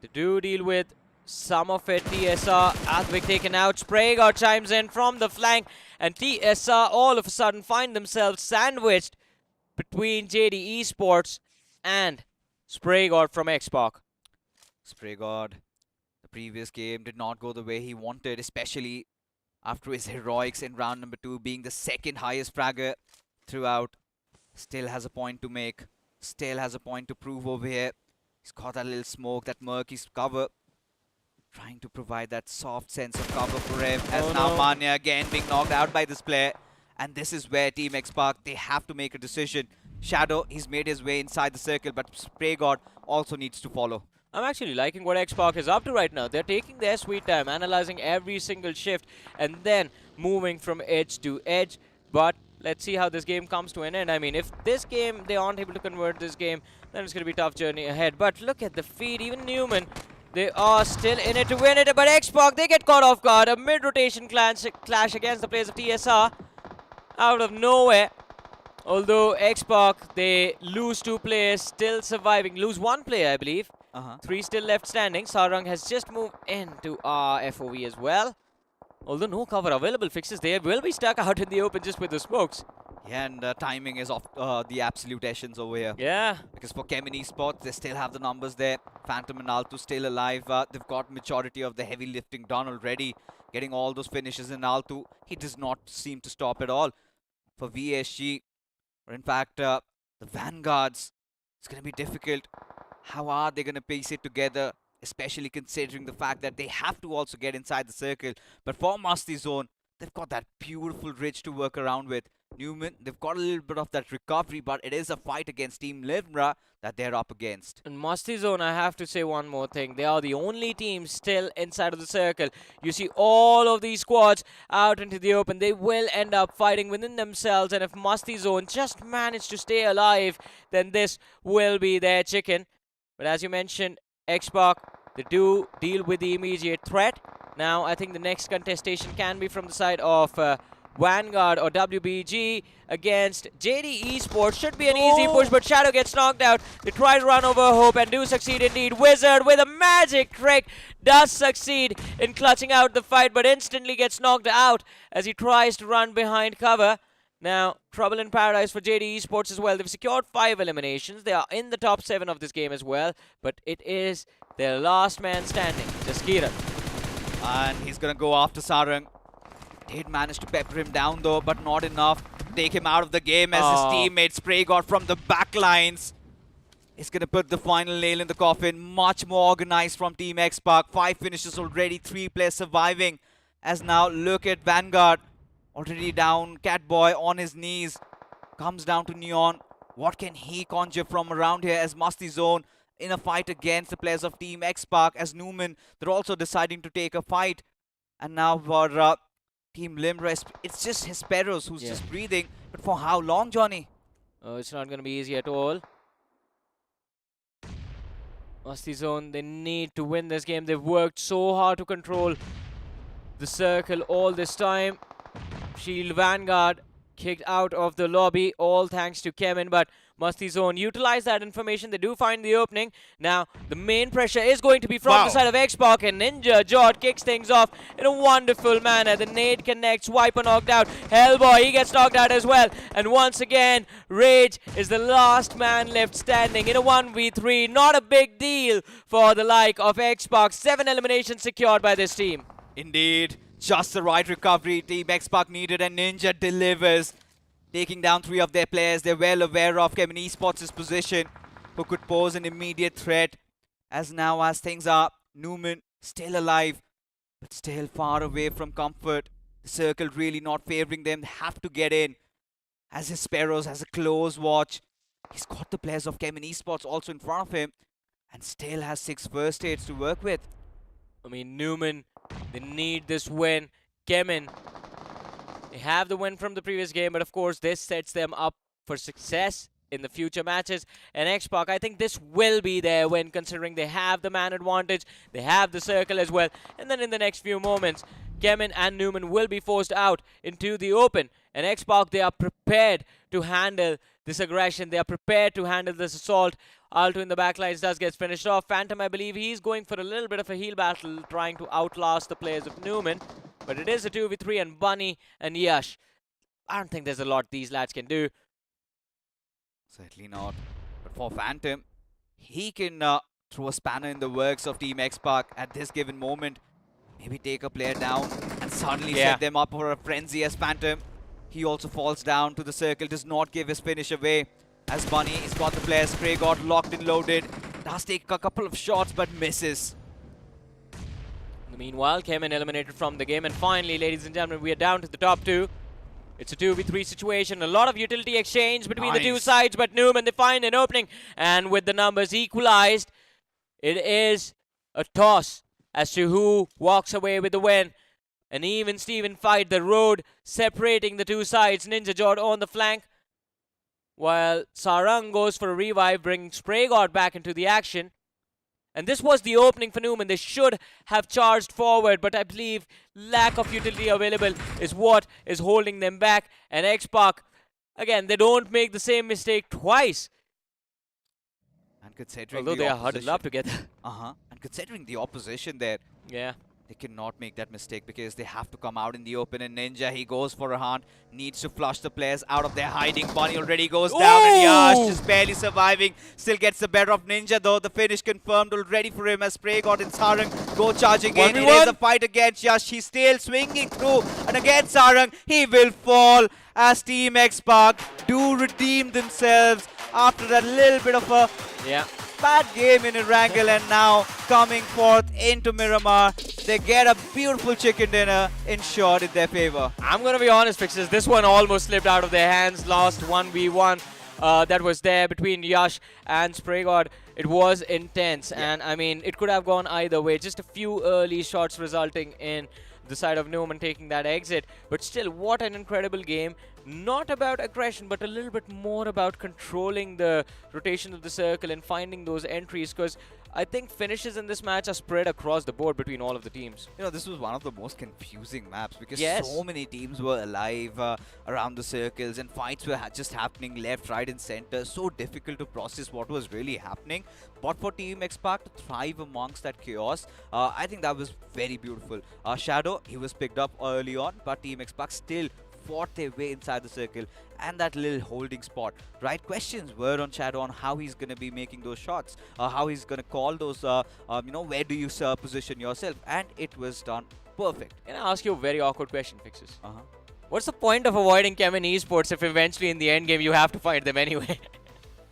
They do deal with some of it. TSR, Athwick taken out. Spraygard chimes in from the flank. And TSR all of a sudden find themselves sandwiched between JD Esports and Spraygard from X-Park. Spraygard, the previous game did not go the way he wanted, especially after his heroics in round number 2, being the second highest fragger throughout. Still has a point to make, still has a point to prove over here. He's got that little smoke, that murky cover, trying to provide that soft sense of cover for him. As now Manya again being knocked out by this player. And this is where Team X-Park, they have to make a decision. Shadow, he's made his way inside the circle, but Spraygard also needs to follow. I'm actually liking what X-Park is up to right now. They're taking their sweet time, analyzing every single shift, and then moving from edge to edge. But let's see how this game comes to an end. I mean, if this game, they aren't able to convert this game, then it's going to be a tough journey ahead. But look at the feed, even Newman, they are still in it to win it. But X-Park, they get caught off guard. A mid-rotation clash against the players of TSR out of nowhere. Although X-Park, they lose 2 players, still surviving. Lose 1 player, I believe. 3 still left standing. Sarang has just moved into our FOV as well. Although no cover available, Fixes they will be stuck out in the open just with the smokes. Yeah, and timing is of the absolute essence over here. Yeah. Because for Kemin Esports, they still have the numbers there. Phantom and Altu still alive. They've got majority of the heavy lifting done already. Getting all those finishes in Altu. He does not seem to stop at all. For VSG, or in fact, the Vanguards, it's going to be difficult. How are they going to piece it together, especially considering the fact that they have to also get inside the circle? But for Musty Zone, They've got that beautiful ridge to work around with. Newman, they've got a little bit of that recovery, but it is a fight against Team Limra that they're up against. In Masti Zone, I have to say one more thing. They are the only team still inside of the circle. You see all of these squads out into the open. They will end up fighting within themselves, and if Masti Zone just manage to stay alive, then this will be their chicken. But as you mentioned, Xbox, they do deal with the immediate threat. Now, I think the next contestation can be from the side of Vanguard or WBG against JD Esports. Should be an easy push, but Shadow gets knocked out. They try to run over Hope and do succeed indeed. Wizard with a magic trick does succeed in clutching out the fight, but instantly gets knocked out as he tries to run behind cover. Now, trouble in paradise for JD Esports as well. They've secured 5 eliminations. They are in the top 7 of this game as well, but it is their last man standing, Jaskiran. And he's going to go after Sarang. Did manage to pepper him down though, but not enough to take him out of the game as his teammate Spray got from the back lines. He's going to put the final nail in the coffin. Much more organized from Team X-Park. 5 finishes already, 3 players surviving. As now, look at Vanguard. Already down, Catboy on his knees. Comes down to Neon. What can he conjure from around here as Masti Zone in a fight against the players of Team X-Park? As Newman, they're also deciding to take a fight. And now for Team Limra, it's just Hesperos who's just breathing. But for how long, Johnny? Oh, it's not going to be easy at all. Masti Zone, they need to win this game. They've worked so hard to control the circle all this time. Shield Vanguard kicked out of the lobby, all thanks to Kemin, but Masti Zone utilize that information. They do find the opening. Now, the main pressure is going to be from the side of Xbox, and Ninja Jord kicks things off in a wonderful manner. The nade connects, Wiper knocked out. Hellboy, he gets knocked out as well. And once again, Rage is the last man left standing in a 1v3. Not a big deal for the like of Xbox. 7 eliminations secured by this team. Indeed. Just the right recovery Team X-Park needed, and Ninja delivers. Taking down 3 of their players. They're well aware of Kemin Esports' position, who could pose an immediate threat. As now, as things are, Newman still alive, but still far away from comfort. The circle really not favoring them. They have to get in. As his Sparrows has a close watch. He's got the players of Kemin Esports also in front of him, and still has 6 first aids to work with. I mean, Newman, they need this win. Kemin, they have the win from the previous game, but of course this sets them up for success in the future matches. And Xbox, I think this will be their win, considering they have the man advantage, they have the circle as well. And then in the next few moments, Kemin and Newman will be forced out into the open. And Xbox, they are prepared to handle this aggression. They are prepared to handle this assault. Alto in the backlines does get finished off. Phantom, I believe he's going for a little bit of a heal battle, trying to outlast the players of Newman. But it is a 2v3, and Bunny and Yash, I don't think there's a lot these lads can do. Certainly not. But for Phantom, he can throw a spanner in the works of Team X-Park at this given moment. Maybe take a player down and suddenly set them up for a frenzy as Phantom. He also falls down to the circle, does not give his finish away. As Bunny, he's got the player. Spray got locked and loaded. Does take a couple of shots but misses. Meanwhile, Kemin eliminated from the game. And finally, ladies and gentlemen, we are down to the top 2. It's a 2v3 situation. A lot of utility exchange between the two sides, but Newman, they find an opening. And with the numbers equalized, it is a toss as to who walks away with the win. An even Steven fight, the road separating the two sides. Ninja Jord on the flank, while Sarang goes for a revive, bringing Spray God back into the action. And this was the opening for Newman. They should have charged forward, but I believe lack of utility available is what is holding them back. And X-Park, again, they don't make the same mistake twice. And considering although they are huddled up together. And considering the opposition there, they cannot make that mistake because they have to come out in the open. And Ninja, he goes for a hunt, needs to flush the players out of their hiding. Bunny already goes down, and Yash just barely surviving. Still gets the better of Ninja though. The finish confirmed already for him as Spray God and Sarang go charging in. It is a fight against Yash. He's still swinging through, and again Sarang, he will fall as Team X-Park do redeem themselves after that little bit of a bad game in Erangel, and now coming forth into Miramar, they get a beautiful chicken dinner ensured in their favor. I'm going to be honest, Fixes. This one almost slipped out of their hands. Last 1v1 that was there between Yash and Spraygod. It was intense, and I mean, it could have gone either way. Just a few early shots resulting in the side of Newman taking that exit. But still, what an incredible game. Not about aggression, but a little bit more about controlling the rotation of the circle and finding those entries, because I think finishes in this match are spread across the board between all of the teams. You know, this was one of the most confusing maps because Yes. so many teams were alive around the circles, and fights were just happening left, right and center. So difficult to process what was really happening. But for Team X-Pac to thrive amongst that chaos, I think that was very beautiful. Shadow, he was picked up early on, but Team X-Pac still fought their way inside the circle and that little holding spot. Right questions were on Shadow on how he's going to be making those shots, how he's going to call those, you know, where do you position yourself, and it was done perfect. Can I ask you a very awkward question, Fixes? Uh-huh. What's the point of avoiding Chem and esports if eventually in the end game you have to fight them anyway?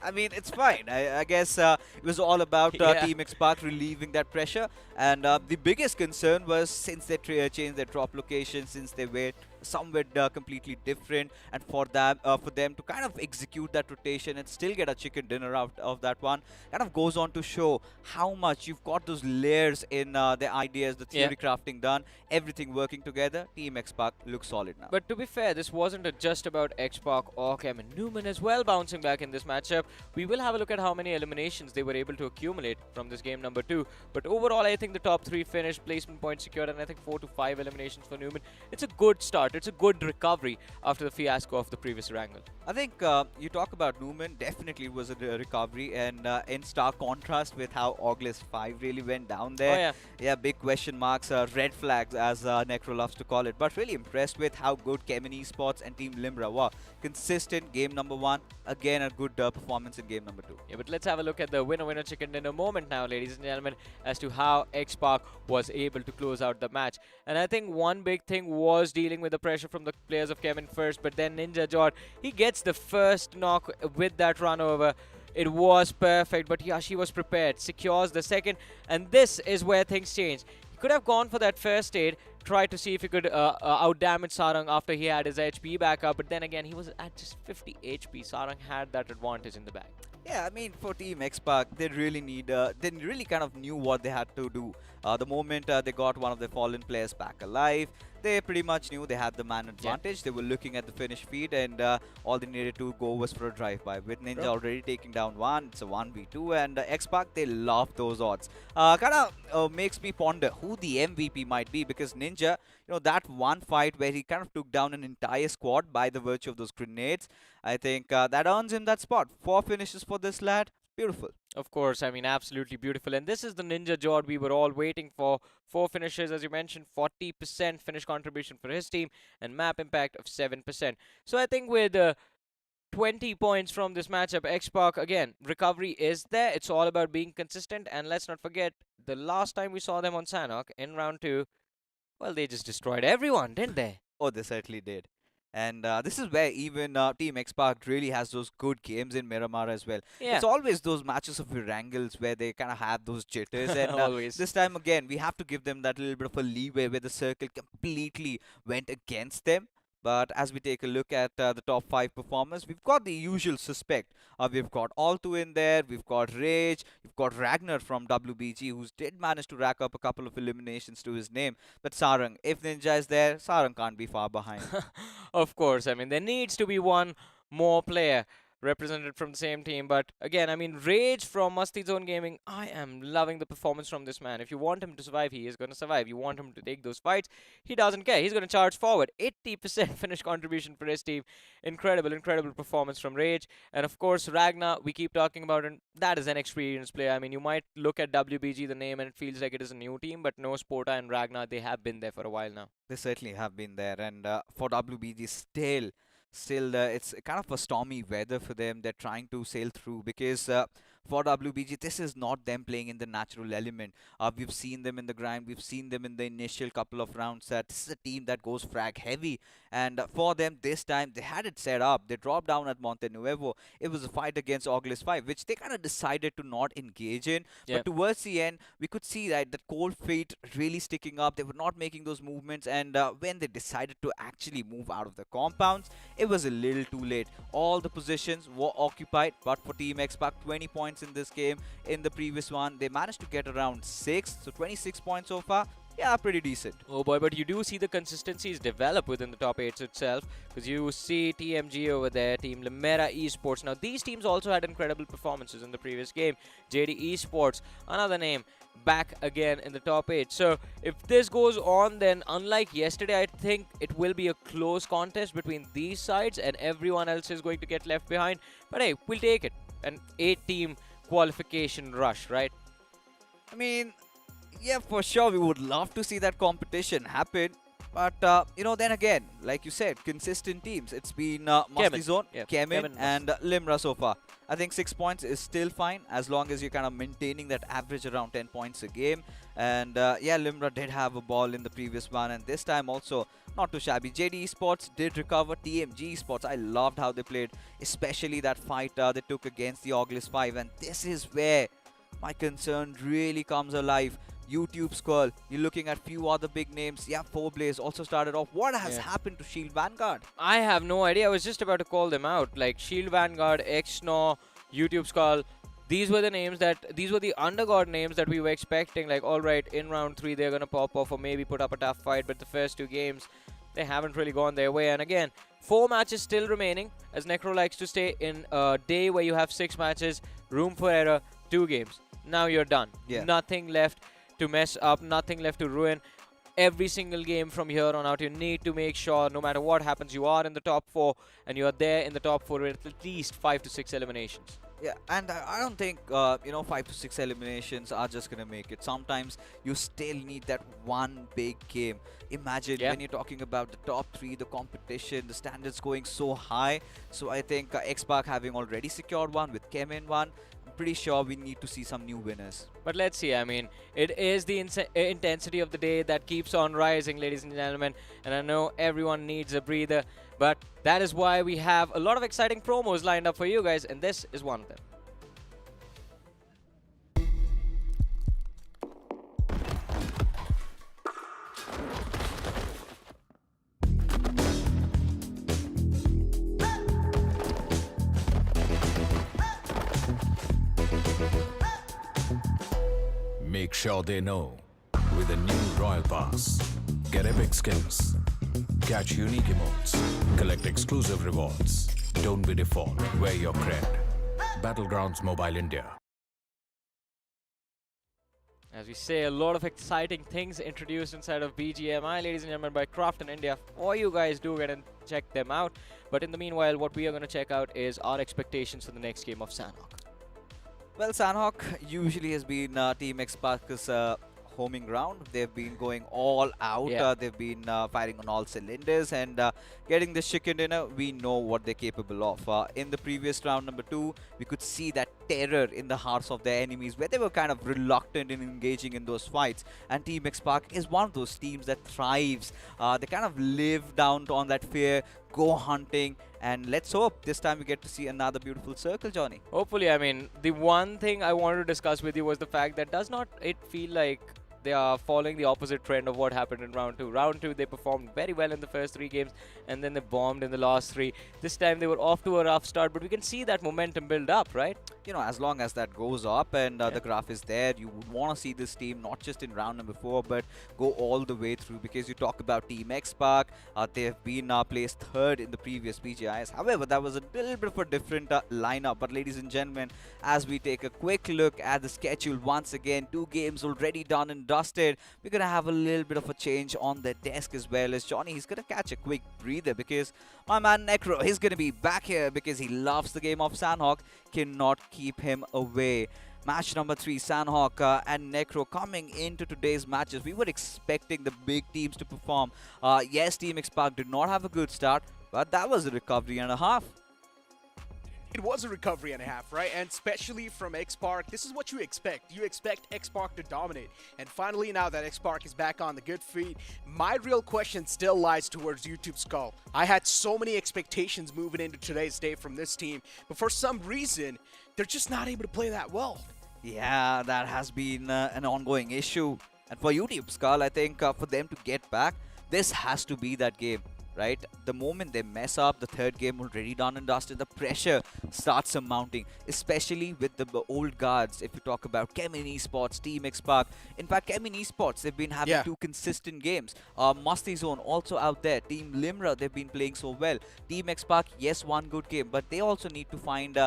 I mean, it's fine. I guess it was all about Yeah. Team X-Pac relieving that pressure. And the biggest concern was since they changed their drop location, since they were somewhere completely different, and for them to kind of execute that rotation and still get a chicken dinner out of that one, kind of goes on to show how much you've got those layers in the ideas, the theory crafting done, everything working together. Team X-Pac looks solid now. But to be fair, this wasn't just about X-Pac or Kevin Newman as well bouncing back in this matchup. We will have a look at how many eliminations they were able to accumulate from this game number 2. But overall, I think the top 3 finished, placement points secured, and I think 4 to 5 eliminations for Newman. It's a good start. It's a good recovery after the fiasco of the previous Erangel. I think you talk about Newman, definitely it was a recovery, and in stark contrast with how August 5 really went down there. Oh, yeah. Yeah, big question marks, red flags as Necro loves to call it, but really impressed with how good Kemen Esports and Team Limbra were. Consistent game number 1, again a good performance in game number 2. Yeah, but let's have a look at the winner chicken dinner moment now, ladies and gentlemen, as to how X-Pac was able to close out the match. And I think one big thing was dealing with the pressure from the players of Kevin first, but then Ninja Jord, he gets the first knock with that run over. It was perfect, but Yashi was prepared, secures the second, and this is where things change. He could have gone for that first aid, tried to see if he could out-damage Sarang after he had his HP back up, but then again, he was at just 50 HP. Sarang had that advantage in the back. Yeah, I mean, for Team X-Pac, they really kind of knew what they had to do. The moment they got one of their fallen players back alive, they pretty much knew they had the man advantage. They were looking at the finish feed, and all they needed to go was for a drive-by. With Ninja already taking down one, it's a 1v2, and X-Pac, they love those odds. Kind of makes me ponder who the MVP might be, because Ninja, you know, that one fight where he kind of took down an entire squad by the virtue of those grenades, I think that earns him that spot. 4 finishes for this lad. Beautiful. Of course, I mean, absolutely beautiful. And this is the Ninja Jord we were all waiting for. 4 finishes, as you mentioned, 40% finish contribution for his team, and map impact of 7%. So I think with 20 points from this matchup, X-Pac, again, recovery is there. It's all about being consistent. And let's not forget, the last time we saw them on Sanhok in round 2, well, they just destroyed everyone, didn't they? Oh, they certainly did. And this is where even Team X-Pac really has those good games in Miramar as well. Yeah. It's always those matches of Erangels where they kind of have those jitters. And Always. this time again, we have to give them that little bit of a leeway where the circle completely went against them. But as we take a look at the top 5 performers, we've got the usual suspect. We've got Altu in there, we've got Rage, we've got Ragnar from WBG, who did manage to rack up a couple of eliminations to his name. But Sarang, if Ninja is there, Sarang can't be far behind. Of course, I mean, there needs to be one more player represented from the same team. But again, I mean, Rage from Masti Zone Gaming, I am loving the performance from this man. If you want him to survive, he is going to survive. You want him to take those fights, he doesn't care. He's going to charge forward. 80% finish contribution for his team. Incredible, incredible performance from Rage. And of course, Ragnar, we keep talking about it. That is an experienced player. I mean, you might look at WBG, the name, and it feels like it is a new team, but no, Sporta and Ragnar, they have been there for a while now. They certainly have been there. And for WBG, still it's kind of a stormy weather for them. They're trying to sail through because for WBG, this is not them playing in the natural element. We've seen them in the grind, we've seen them in the initial couple of rounds. This is a team that goes frag heavy, and for them this time they had it set up. They dropped down at Monte Nuevo. It was a fight against Oglis 5, which they kind of decided to not engage in. But towards the end, we could see that cold feet really sticking up. They were not making those movements, and when they decided to actually move out of the compounds, it was a little too late. All the positions were occupied, but for Team X-Pac, 20 points in this game. In the previous one, they managed to get around 6, so 26 points so far. Yeah, pretty decent. Oh boy, but you do see the consistencies develop within the top 8 itself, because you see TMG over there, Team Limera Esports. Now, these teams also had incredible performances in the previous game. JD Esports, another name, back again in the top 8. So, if this goes on, then unlike yesterday, I think it will be a close contest between these sides, and everyone else is going to get left behind. But hey, we'll take it. An 8-team qualification rush, right? I mean, yeah, for sure, we would love to see that competition happen. But, then again, like you said, consistent teams. It's been Musty Zone, Kemin, and Limra so far. I think 6 points is still fine as long as you're kind of maintaining that average around 10 points a game. And, Limra did have a ball in the previous one, and this time also not too shabby. JD Esports did recover. TMG Esports, I loved how they played, especially that fight they took against the Oglis 5. And this is where my concern really comes alive. YouTube Skull, you're looking at few other big names. Yeah, 4Blaze also started off. What has happened to Shield Vanguard? I have no idea. I was just about to call them out. Like Shield Vanguard, Xno, YouTube Skull. These were the names these were the undergod names that we were expecting. Like, alright, in round 3 they're gonna pop off or maybe put up a tough fight. But the first 2 games, they haven't really gone their way. And again, 4 matches still remaining, as Necro likes to stay in a day where you have 6 matches, room for error, 2 games. Now you're done. Nothing left to mess up, nothing left to ruin. Every single game from here on out, you need to make sure no matter what happens, you are in the top 4 and you are there in the top 4 with at least 5 to 6 eliminations. Yeah, and I don't think, 5 to 6 eliminations are just going to make it. Sometimes you still need that one big game. Imagine when you're talking about the top 3, the competition, the standards going so high. So I think X-Pac having already secured one with Kemin one, pretty sure we need to see some new winners. But let's see. I mean, it is the intensity of the day that keeps on rising, ladies and gentlemen. And I know everyone needs a breather, but that is why we have a lot of exciting promos lined up for you guys, and this is one of them. Make sure they know with a new Royal Pass. Get epic skins, catch unique emotes, collect exclusive rewards. Don't be default, wear your cred. Battlegrounds Mobile India. As we say, a lot of exciting things introduced inside of BGMI, ladies and gentlemen, by Craft in India. For you guys, do get and check them out. But in the meanwhile, what we are going to check out is our expectations for the next game of Sanhok. Well, Sanhok usually has been Team X-Pac's homing ground. They've been going all out. They've been firing on all cylinders and getting this chicken dinner. We know what they're capable of. In the previous round, number 2, we could see that terror in the hearts of their enemies where they were kind of reluctant in engaging in those fights. And Team X-Pac is one of those teams that thrives. They kind of live down on that fear, go hunting, and let's hope this time we get to see another beautiful circle, Johnny. Hopefully. I mean, the one thing I wanted to discuss with you was the fact that does not it feel like they are following the opposite trend of what happened in round 2. Round 2, they performed very well in the first 3 games, and then they bombed in the last 3. This time, they were off to a rough start, but we can see that momentum build up, right? You know, as long as that goes up and the graph is there, you would want to see this team not just in round number 4, but go all the way through, because you talk about Team X-Pac, they have been placed 3rd in the previous BGIS. However, that was a little bit of a different lineup. But ladies and gentlemen, as we take a quick look at the schedule once again, 2 games already done and dusted. We're going to have a little bit of a change on the desk as well, as Johnny, he's going to catch a quick breather because my man Necro, he's going to be back here because he loves the game of Sanhok, cannot keep him away. Match number 3, Sanhok and Necro coming into today's matches. We were expecting the big teams to perform. Yes, Team X-Pac did not have a good start, but that was a recovery and a half. It was a recovery and a half, right? And especially from X-Park, this is what you expect. You expect X-Park to dominate. And finally, now that X-Park is back on the good feet, my real question still lies towards YouTube Skull. I had so many expectations moving into today's day from this team, but for some reason, they're just not able to play that well. Yeah, that has been an ongoing issue. And for YouTube Skull, I think for them to get back, this has to be that game. Right? The moment they mess up, the third game already done and dusted, the pressure starts mounting, especially with the old guards. If you talk about Kemin Esports, Team X-Park. In fact, Kemin Esports, they've been having two consistent games. Musty Zone also out there. Team Limra, they've been playing so well. Team X-Park, yes, one good game, but they also need to find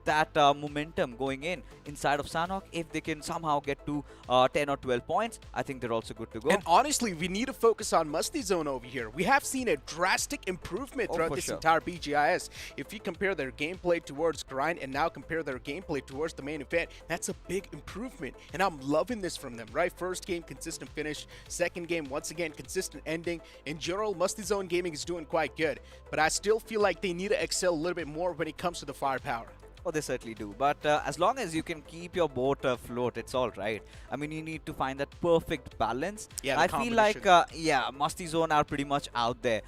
that momentum going inside of Sanhok. If they can somehow get to 10 or 12 points, I think they're also good to go. And honestly, we need to focus on Musty Zone over here. We have seen a drastic improvement throughout this entire BGIS. If you compare their gameplay towards Grind and now compare their gameplay towards the main event, that's a big improvement. And I'm loving this from them, right? First game, consistent finish. Second game, once again, consistent ending. In general, Musty Zone Gaming is doing quite good. But I still feel like they need to excel a little bit more when it comes to the firepower. Oh, they certainly do. But as long as you can keep your boat afloat, it's all right. I mean, you need to find that perfect balance. Yeah, I feel like, yeah, Musty Zone are pretty much out there.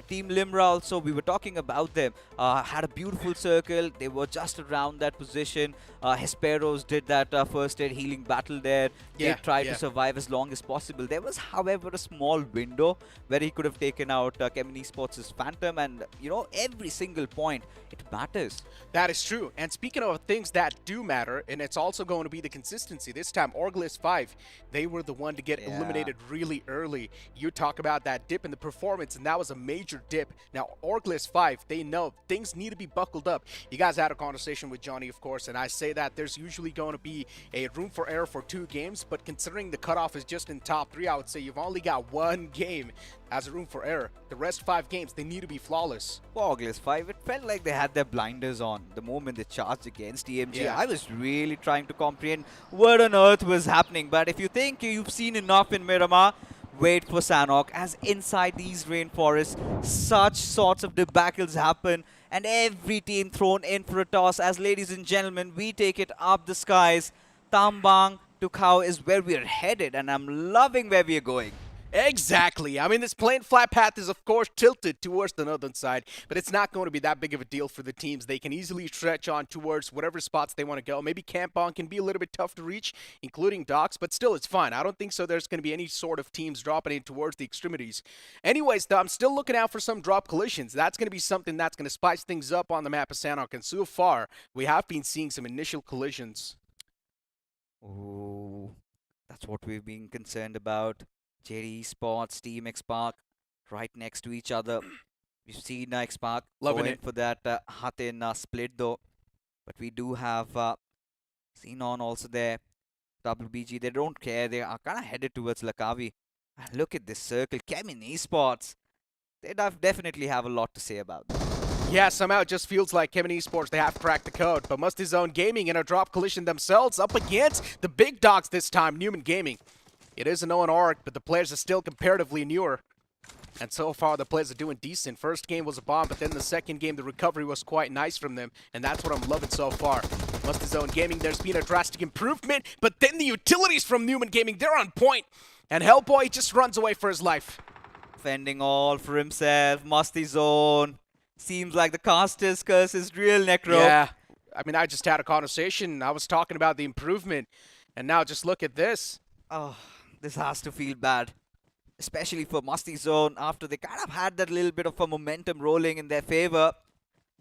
Team Limra also, we were talking about them, had a beautiful circle. They were just around that position. Hesperos did that first aid healing battle there. They tried to survive as long as possible. There was, however, a small window where he could have taken out Kemin Esports' Phantom, and, you know, every single point, it matters. That is true. And speaking of things that do matter, and it's also going to be the consistency. This time, Orglis 5, they were the one to get eliminated really early. You talk about that dip in the performance, and that was a major dip. Now, Orglis 5, they know things need to be buckled up. You guys had a conversation with Johnny, of course, and I say that there's usually going to be a room for error for 2 games, but considering the cutoff is just in top 3, I would say you've only got 1 game as a room for error. The rest 5 games, they need to be flawless. For Orglis 5, it felt like they had their blinders on the moment they charged against EMG. I was really trying to comprehend what on earth was happening. But if you think you've seen enough in Miramar, wait for Sanhok, as inside these rainforests, such sorts of debacles happen, and every team thrown in for a toss. As ladies and gentlemen, we take it up the skies. Tambang to Khao is where we're headed, and I'm loving where we're going. Exactly. I mean, this plain flat path is, of course, tilted towards the northern side, but it's not going to be that big of a deal for the teams. They can easily stretch on towards whatever spots they want to go. Maybe Kampong can be a little bit tough to reach, including Docks, but still, it's fine. I don't think so there's going to be any sort of teams dropping in towards the extremities. Anyways, though, I'm still looking out for some drop collisions. That's going to be something that's going to spice things up on the map of Sanhok, and so far, we have been seeing some initial collisions. Oh, that's what we've been concerned about. JD Esports, Team X-Park, right next to each other. We've seen X-Park going for that Hatin split though. But we do have Xenon also there. WBG, they don't care. They are kind of headed towards Lakavi. And look at this circle. Kemin Esports. They definitely have a lot to say about it. Yeah, somehow it just feels like Kemin Esports, they have cracked the code. But Musty Zone Gaming in a drop collision themselves up against the big dogs this time, Newman Gaming. It is an 0 arc, but the players are still comparatively newer. And so far, the players are doing decent. First game was a bomb, but then the second game, the recovery was quite nice from them. And that's what I'm loving so far. Musty Zone Gaming, there's been a drastic improvement. But then the utilities from Newman Gaming, they're on point. And Hellboy just runs away for his life. Fending all for himself. Musty Zone. Seems like the caster's curse is real, Necro. Yeah. I mean, I just had a conversation. I was talking about the improvement. And now just look at this. Oh, this has to feel bad, especially for Musty Zone after they kind of had that little bit of a momentum rolling in their favor.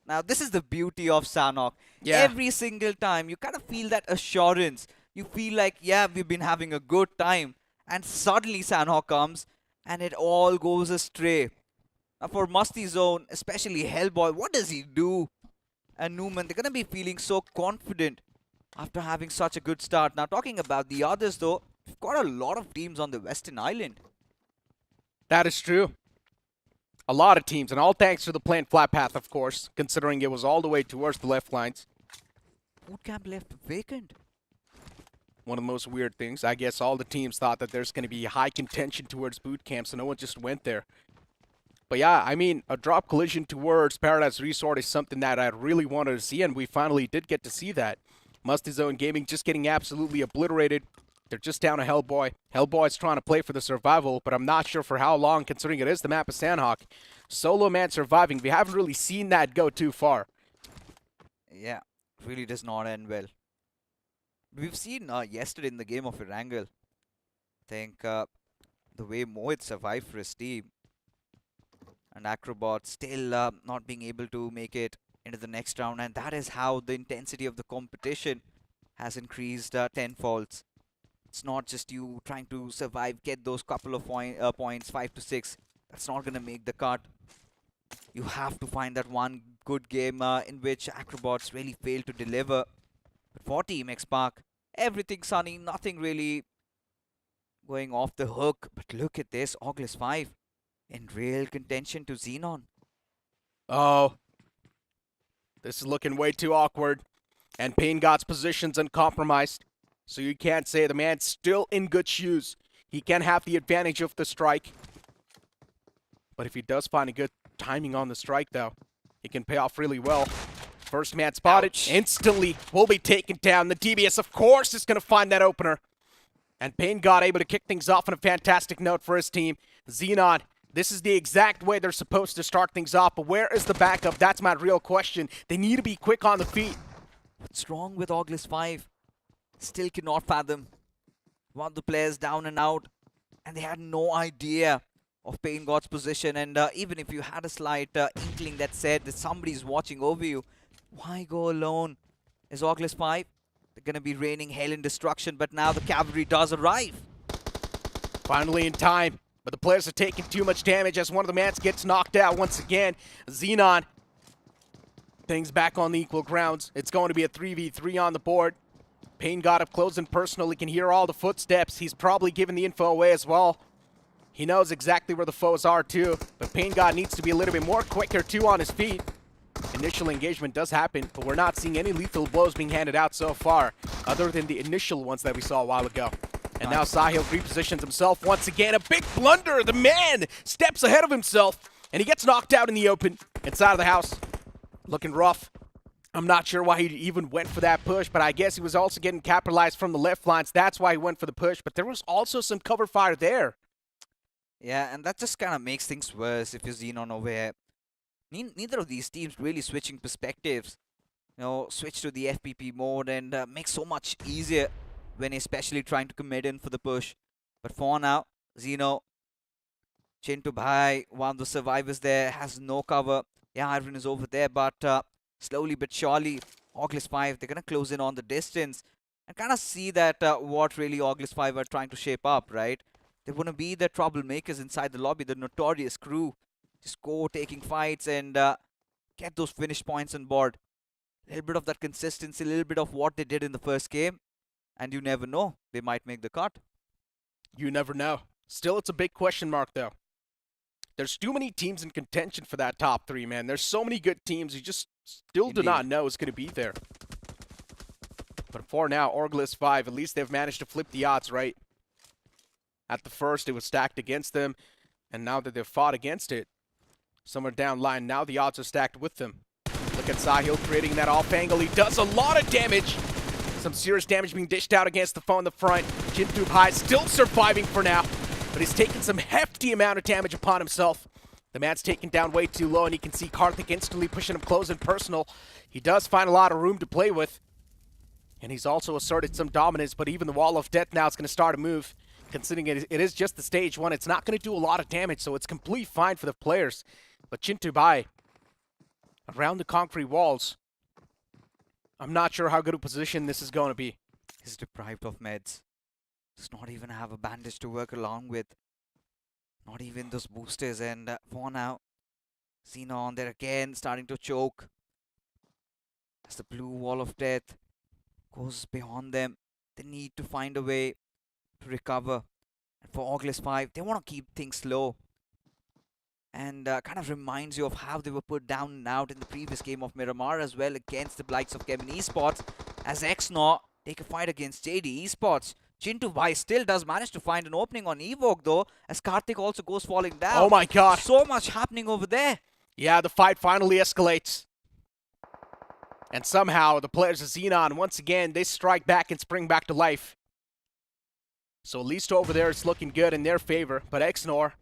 Now, this is the beauty of Sanhok. Yeah. Every single time, you kind of feel that assurance. You feel like, yeah, we've been having a good time. And suddenly Sanhok comes, and it all goes astray. Now, for Musty Zone, especially Hellboy, what does he do? And Newman, they're going to be feeling so confident after having such a good start. Now, talking about the others, though, we've got a lot of teams on the Western Island. That is true. A lot of teams, and all thanks to the planned flat path, of course, considering it was all the way towards the left lines. Bootcamp left vacant. One of the most weird things. I guess all the teams thought that there's going to be high contention towards boot camp, so no one just went there. But yeah, I mean, a drop collision towards Paradise Resort is something that I really wanted to see, and we finally did get to see that. Musty Zone Gaming just getting absolutely obliterated. They're just down to Hellboy. Hellboy's trying to play for the survival, but I'm not sure for how long, considering it is the map of Sanhok. Solo man surviving. We haven't really seen that go too far. Yeah, really does not end well. We've seen yesterday in the game of Erangel, I think the way Mohit survived for his team, and Acrobat still not being able to make it into the next round, and that is how the intensity of the competition has increased tenfold. It's not just you trying to survive, get those couple of points, 5 to 6. That's not going to make the cut. You have to find that one good game in which Acrobats really fail to deliver. But for Team X-Park, everything sunny, nothing really going off the hook. But look at this, August 5 in real contention to Xenon. Oh, this is looking way too awkward. And Pain God's position's uncompromised. So you can't say the man's still in good shoes. He can have the advantage of the strike. But if he does find a good timing on the strike, though, it can pay off really well. First man spotted. Ouch. Instantly will be taken down. The DBS, of course, is going to find that opener. And Pain God able to kick things off on a fantastic note for his team. Xenon, this is the exact way they're supposed to start things off. But where is the backup? That's my real question. They need to be quick on the feet. What's wrong with August 5? Still cannot fathom. One of the players down and out, and they had no idea of Pain God's position. And even if you had a slight inkling that said that somebody's watching over you, why go alone? Is August 5? They're going to be raining hell and destruction, but now the cavalry does arrive. Finally in time, but the players are taking too much damage as one of the mans gets knocked out once again. Xenon, things back on the equal grounds. It's going to be a 3v3 on the board. Pain got up close and personal. He can hear all the footsteps. He's probably giving the info away as well. He knows exactly where the foes are too, but Pain God needs to be a little bit more quicker too on his feet. Initial engagement does happen, but we're not seeing any lethal blows being handed out so far, other than the initial ones that we saw a while ago. And now Sahil repositions himself once again. A big blunder. The man steps ahead of himself, and he gets knocked out in the open, inside of the house. Looking rough. I'm not sure why he even went for that push, but I guess he was also getting capitalized from the left lines. That's why he went for the push, but there was also some cover fire there. Yeah, and that just kind of makes things worse if you're Xenon over here. Neither of these teams really switching perspectives. You know, switch to the FPP mode and make so much easier when especially trying to commit in for the push. But for now, Xeno, Chintu Bhai, one of the survivors there, has no cover. Yeah, Irvin is over there, but slowly but surely, August 5, they're going to close in on the distance and kind of see that what really August 5 are trying to shape up, right? They want to be the troublemakers inside the lobby, the notorious crew. Just go taking fights and get those finish points on board. A little bit of that consistency, a little bit of what they did in the first game. And you never know, they might make the cut. You never know. Still, it's a big question mark, though. There's too many teams in contention for that top 3, man. There's so many good teams you just still do not know is going to be there. But for now, Orglis 5, at least they've managed to flip the odds, right? At the first, it was stacked against them. And now that they've fought against it, somewhere down line, now the odds are stacked with them. Look at Sahil creating that off angle. He does a lot of damage. Some serious damage being dished out against the foe in the front. Chintu Bhai still surviving for now, but he's taken some hefty amount of damage upon himself. The man's taken down way too low, and you can see Karthik instantly pushing him close and personal. He does find a lot of room to play with, and he's also asserted some dominance, but even the Wall of Death now is going to start a move. Considering it is just the stage 1, it's not going to do a lot of damage, so it's completely fine for the players. But Chintu Bhai, around the concrete walls, I'm not sure how good a position this is going to be. He's deprived of meds. Does not even have a bandage to work along with. Not even those boosters. And for now, Xenon there again, starting to choke. As the blue wall of death goes beyond them, they need to find a way to recover. And for August 5, they want to keep things low. And kind of reminds you of how they were put down and out in the previous game of Miramar as well against the likes of Kevin Esports. As Exnor take a fight against JD Esports. Chintu Bhai still does manage to find an opening on Evoke though, as Karthik also goes falling down. Oh my god. So much happening over there. Yeah, the fight finally escalates. And somehow the players of Xenon, once again, they strike back and spring back to life. So at least over there it's looking good in their favor. But Exnor,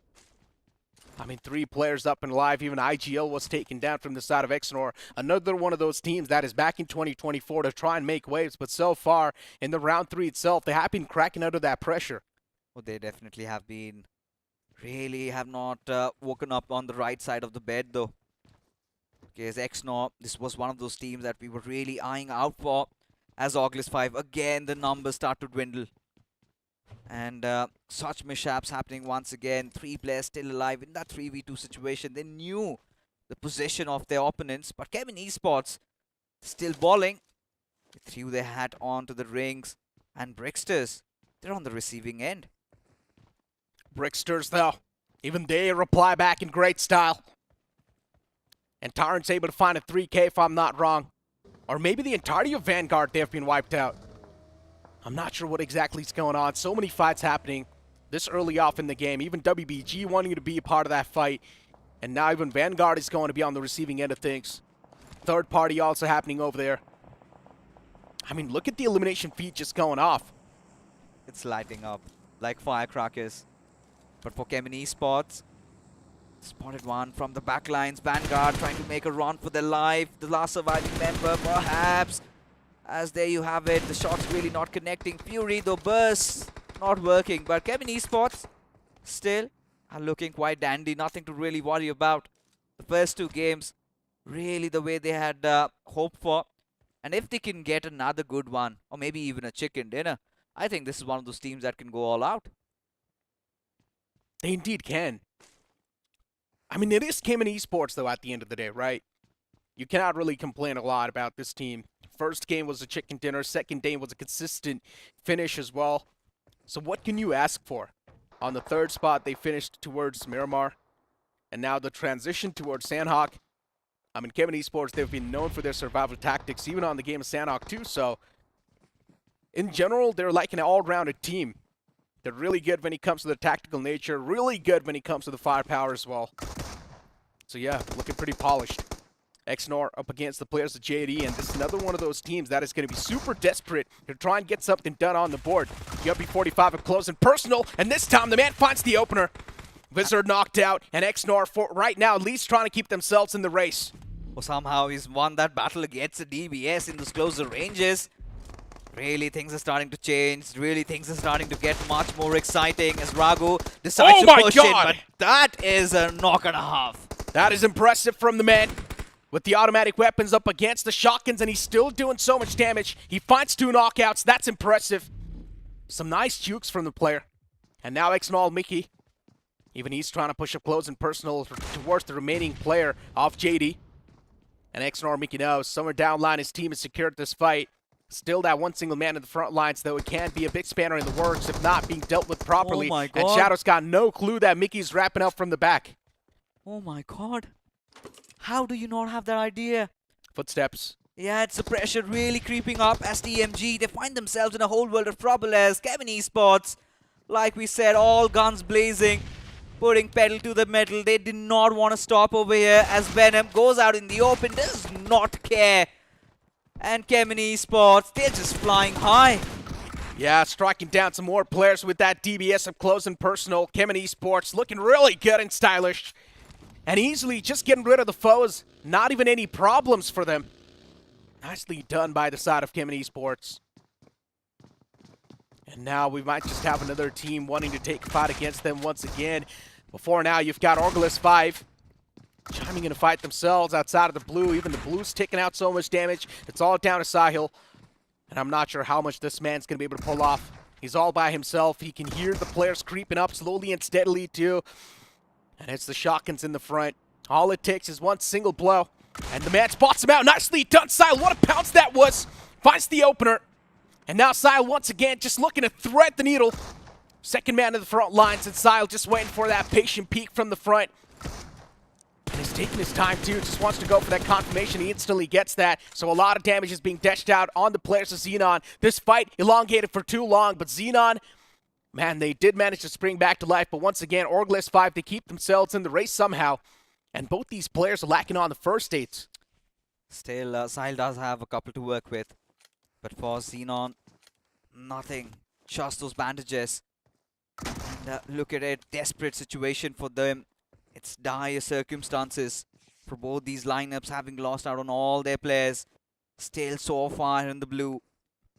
I mean, 3 players up and alive. Even IGL was taken down from the side of Exnor. Another one of those teams that is back in 2024 to try and make waves. But so far, in the round 3 itself, they have been cracking out of that pressure. Well, they definitely have been. Really have not woken up on the right side of the bed though. Because Exnor, this was one of those teams that we were really eyeing out for. As August 5, again, the numbers start to dwindle. And such mishaps happening once again. 3 players still alive in that 3v2 situation. They knew the position of their opponents. But Kevin Esports still balling. They threw their hat onto the rings. And Bricksters, they're on the receiving end. Bricksters, though, even they reply back in great style. And Tyrant's able to find a 3K if I'm not wrong. Or maybe the entirety of Vanguard, they have been wiped out. I'm not sure what exactly is going on. So many fights happening this early off in the game. Even WBG wanting to be a part of that fight. And now even Vanguard is going to be on the receiving end of things. Third party also happening over there. I mean, look at the elimination feed just going off. It's lighting up like firecrackers. But for Kevin Esports, spotted one from the backlines. Vanguard trying to make a run for their life. The last surviving member, perhaps. As there you have it. The shot's really not connecting. Fury, though, bursts not working. But Kevin Esports still are looking quite dandy. Nothing to really worry about. The first 2 games, really the way they had hoped for. And if they can get another good one, or maybe even a chicken dinner, I think this is one of those teams that can go all out. They indeed can. I mean, it is Kevin Esports, though, at the end of the day, right? You cannot really complain a lot about this team. First game was a chicken dinner. Second game was a consistent finish as well. So what can you ask for? On the 3rd spot, they finished towards Miramar. And now the transition towards Sanhok. I mean, Kevin Esports, they've been known for their survival tactics, even on the game of Sanhok too. So in general, they're like an all-rounded team. They're really good when it comes to the tactical nature, really good when it comes to the firepower as well. So yeah, looking pretty polished. Exnor up against the players of JD, and this is another one of those teams that is going to be super desperate to try and get something done on the board. GP45 up close and personal, and this time the man finds the opener. Wizard knocked out, and Exnor for right now at least trying to keep themselves in the race. Well, somehow he's won that battle against the DBS in those closer ranges. Really, things are starting to change. Really, things are starting to get much more exciting as Raghu decides to push in. But that is a knock and a half. That is impressive from the man. With the automatic weapons up against the shotguns, and he's still doing so much damage. He finds 2 knockouts. That's impressive. Some nice jukes from the player. And now Exnol Mickey. Even he's trying to push up close and personal towards the remaining player of JD. And Exnor Mickey knows somewhere down line his team has secured this fight. Still that one single man in the front lines, though it can be a big spanner in the works if not being dealt with properly. Oh my God. And Shadow's got no clue that Mickey's wrapping up from the back. Oh my God. How do you not have that idea? Footsteps. Yeah, it's the pressure really creeping up as TMG. They find themselves in a whole world of trouble as Kevin Esports, like we said, all guns blazing, putting pedal to the metal. They did not want to stop over here as Venom goes out in the open, does not care. And Kevin Esports, they're just flying high. Yeah, striking down some more players with that DBS up close and personal. Kevin Esports looking really good and stylish. And easily just getting rid of the foes. Not even any problems for them. Nicely done by the side of Kevin Esports. And now we might just have another team wanting to take a fight against them once again. Before now, you've got Argalus 5 chiming in to fight themselves outside of the blue. Even the blue's taking out so much damage. It's all down to Sahil. And I'm not sure how much this man's going to be able to pull off. He's all by himself. He can hear the players creeping up slowly and steadily too. And it's the shotguns in the front. All it takes is one single blow. And the man spots him out. Nicely done, Sahil. What a pounce that was. Finds the opener. And now Sahil once again just looking to thread the needle. Second man to the front lines. And Sahil just waiting for that patient peek from the front. And his taking his time too, just wants to go for that confirmation. He instantly gets that, so a lot of damage is being dished out on the players of Xenon. This fight elongated for too long, but Xenon, man, they did manage to spring back to life, but once again, Orglis 5, they keep themselves in the race somehow, and both these players are lacking on the first aids. Still, Sahil does have a couple to work with, but for Xenon, nothing, just those bandages. And look at it, desperate situation for them. It's dire circumstances for both these lineups, having lost out on all their players. Still so far in the blue.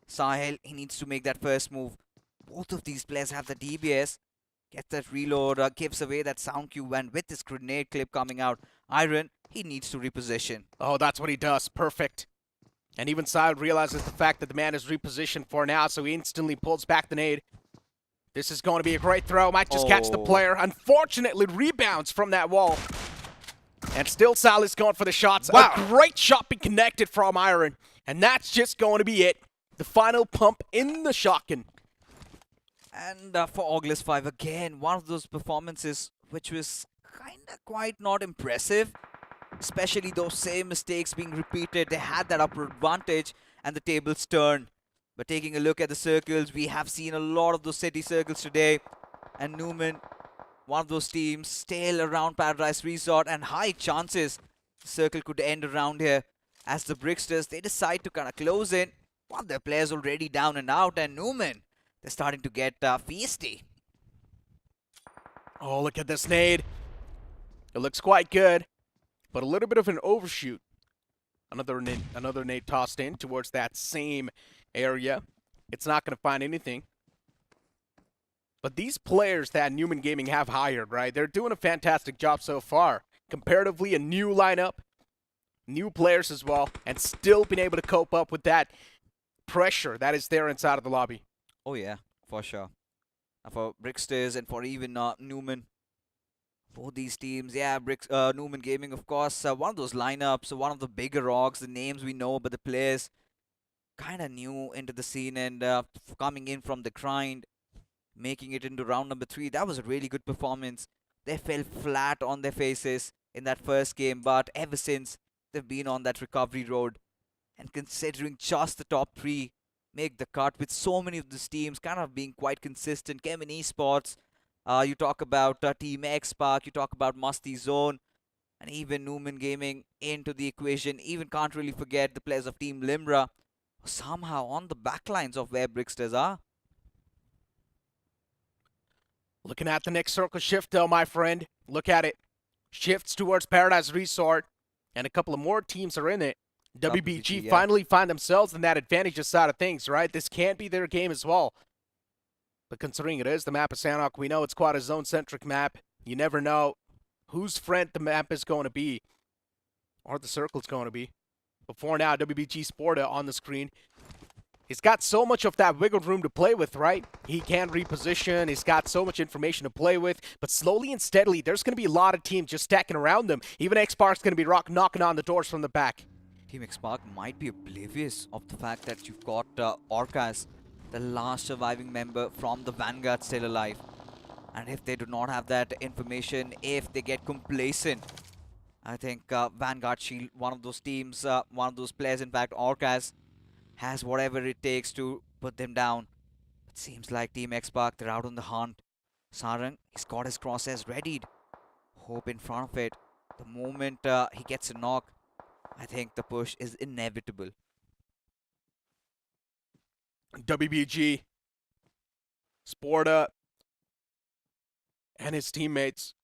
Sahil, he needs to make that first move. Both of these players have the DBS. Gets that reload, gives away that sound cue, and with this grenade clip coming out, Iron, he needs to reposition. Oh, that's what he does. Perfect. And even Sahil realizes the fact that the man is repositioned for now, so he instantly pulls back the nade. This is going to be a great throw. Might just catch the player. Unfortunately, rebounds from that wall. And still Sahil is going for the shots. Wow. A great shot being connected from Iron. And that's just going to be it. The final pump in the shotgun. And for Orglis 5, again, one of those performances which was quite not impressive. Especially those same mistakes being repeated. They had that upper advantage and the tables turned. But taking a look at the circles, we have seen a lot of those city circles today. And Newman, one of those teams, still around Paradise Resort, and high chances the circle could end around here. As the Bricksters, they decide to kind of close in. One of their players already down and out, and Newman, they're starting to get feisty. Oh, look at this nade. It looks quite good, but a little bit of an overshoot. Another nade tossed in towards that same area. It's not going to find anything. But these players that Newman Gaming have hired, right, they're doing a fantastic job so far. Comparatively, a new lineup, new players as well, and still being able to cope up with that pressure that is there inside of the lobby. Oh yeah, for sure. And for Bricksters and for even Newman, both these teams, yeah, Newman Gaming, of course, one of those lineups, one of the bigger orgs, the names we know, but the players kind of new into the scene and coming in from the grind, making it into round number 3. That was a really good performance. They fell flat on their faces in that first game, but ever since, they've been on that recovery road. And considering just the top 3 make the cut with so many of these teams kind of being quite consistent. Kevin Esports, you talk about Team X Park, you talk about Musty Zone, and even Newman Gaming into the equation. Even can't really forget the players of Team Limra, somehow on the backlines of where Bricksters are. Looking at the next circle shift though, my friend. Look at it. Shifts towards Paradise Resort, and a couple of more teams are in it. WBG finally find themselves in that advantageous side of things, right? This can't be their game as well. But considering it is the map of Sanhok, we know it's quite a zone-centric map. You never know whose friend the map is going to be, or the circle's going to be. Before now, WBG Sporta on the screen. He's got so much of that wiggle room to play with, right? He can reposition. He's got so much information to play with. But slowly and steadily, there's going to be a lot of teams just stacking around them. Even X-Park's going to be knocking on the doors from the back. Team X-Park might be oblivious of the fact that you've got Orcas, the last surviving member from the Vanguard, still alive. And if they do not have that information, if they get complacent, I think Vanguard Shield, one of those teams, one of those players, in fact, Orcas, has whatever it takes to put them down. It seems like Team X-Park, they're out on the hunt. Sarang, he's got his crosshairs readied. Hope in front of it. The moment he gets a knock, I think the push is inevitable. WBG, Sporta, and his teammates.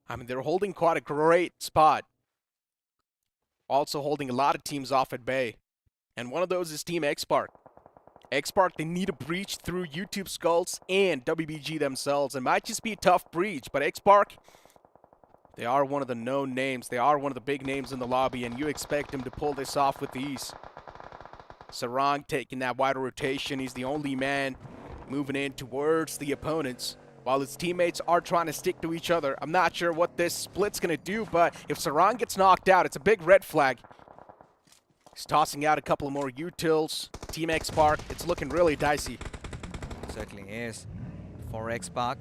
I mean, they're holding quite a great spot. Also holding a lot of teams off at bay. And one of those is Team X-Park. X-Park, they need a breach through YouTube Skulls and WBG themselves. It might just be a tough breach, but X-Park, they are one of the known names. They are one of the big names in the lobby, and you expect them to pull this off with ease. Sarang taking that wider rotation. He's the only man moving in towards the opponents, while his teammates are trying to stick to each other. I'm not sure what this split's going to do, but if Sarang gets knocked out, it's a big red flag. He's tossing out a couple of more utils. Team X-Park, it's looking really dicey. It certainly is. For X-Park,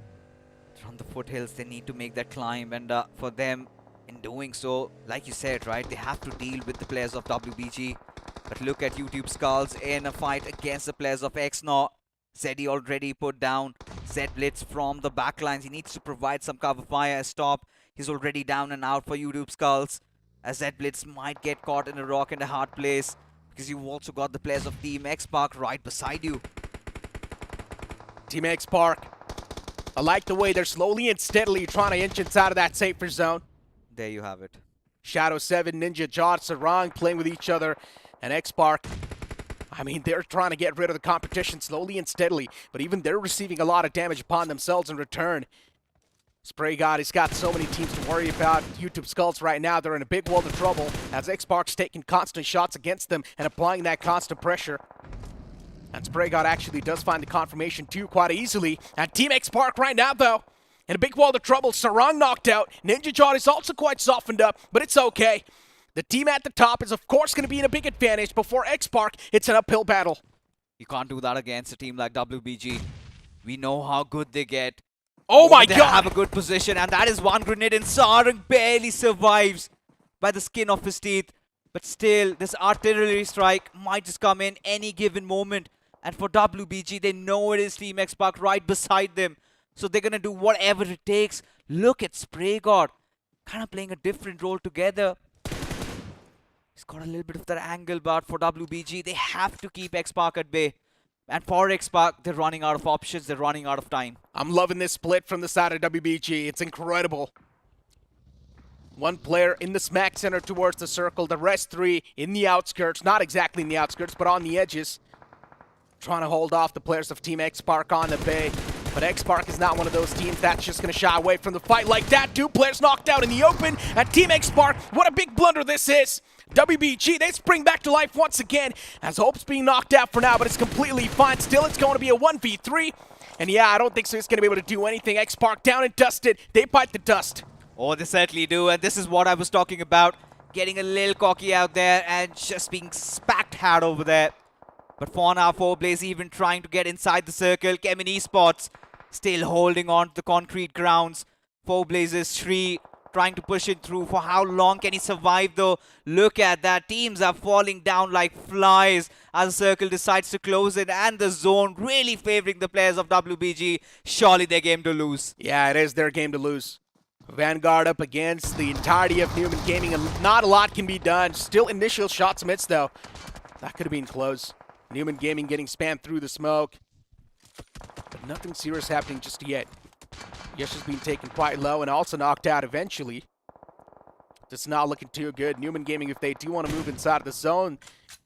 They're on the foothills, they need to make that climb, and for them, in doing so, like you said, right, they have to deal with the players of WBG. But look at YouTube Skulls in a fight against the players of XNOR. Zeddy already put down. Zed Blitz from the backlines. He needs to provide some cover fire as top. He's already down and out for YouTube Skulls. As Zed Blitz might get caught in a rock and a hard place, because you've also got the players of Team X Park right beside you. Team X Park, I like the way they're slowly and steadily trying to inch inside of that safer zone. There you have it. Shadow 7, Ninja, Jod, Sarang playing with each other, and X Park, I mean, they're trying to get rid of the competition slowly and steadily, but even they're receiving a lot of damage upon themselves in return. Spray God, he's got so many teams to worry about. YouTube Skulls right now, they're in a big world of trouble as X Park's taking constant shots against them and applying that constant pressure. And Spray God actually does find the confirmation too quite easily. And Team X Park right now, though, in a big world of trouble. Sarang knocked out. Ninja Jod is also quite softened up, but it's okay. The team at the top is, of course, going to be in a big advantage. Before X Park, it's an uphill battle. You can't do that against a team like WBG. We know how good they get. Oh my They God! have a good position, and that is one grenade, and Sarang barely survives by the skin of his teeth. But still, this artillery strike might just come in any given moment. And for WBG, they know it is Team X Park right beside them. So they're going to do whatever it takes. Look at Spray God, kind of playing a different role together. He's got a little bit of that angle, but for WBG, they have to keep X Park at bay. And for X Park, they're running out of options. They're running out of time. I'm loving this split from the side of WBG. It's incredible. One player in the smack center towards the circle. The rest three in the outskirts. Not exactly in the outskirts, but on the edges. Trying to hold off the players of Team X Park on the bay. But X Park is not one of those teams that's just going to shy away from the fight like that. Two players knocked out in the open. And Team X Park, what a big blunder this is. WBG, they spring back to life once again. As Hope's being knocked out for now, but it's completely fine. Still, it's going to be a 1v3. And yeah, I don't think so. It's going to be able to do anything. X Park down and dusted. They bite the dust. Oh, they certainly do. And this is what I was talking about. Getting a little cocky out there and just being spacked hard over there. But for now, 4Blaze even trying to get inside the circle. Kemin Esports still holding on to the concrete grounds. 4Blaze's Shri trying to push it through. For how long can he survive though? Look at that. Teams are falling down like flies as the circle decides to close it. And the zone really favoring the players of WBG. Surely their game to lose. Yeah, it is their game to lose. Vanguard up against the entirety of Newman Gaming, and not a lot can be done. Still initial shots missed though. That could have been close. Newman Gaming getting spammed through the smoke. But nothing serious happening just yet. Yesh has been taken quite low and also knocked out eventually. It's not looking too good. Newman Gaming, if they do want to move inside of the zone,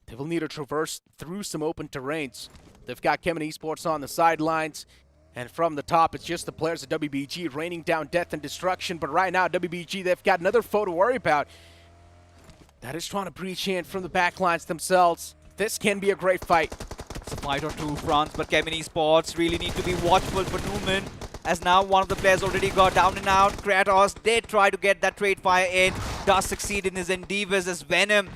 they will need to traverse through some open terrains. They've got Kemin Esports on the sidelines. And from the top, it's just the players of WBG raining down death and destruction. But right now, WBG, they've got another foe to worry about. That is trying to breach in from the backlines themselves. This can be a great fight. It's a fight on two fronts, but Kemin Esports really need to be watchful for Newman. As now one of the players already got down and out. Kratos did try to get that trade fire in. Does succeed in his endeavors as Venom.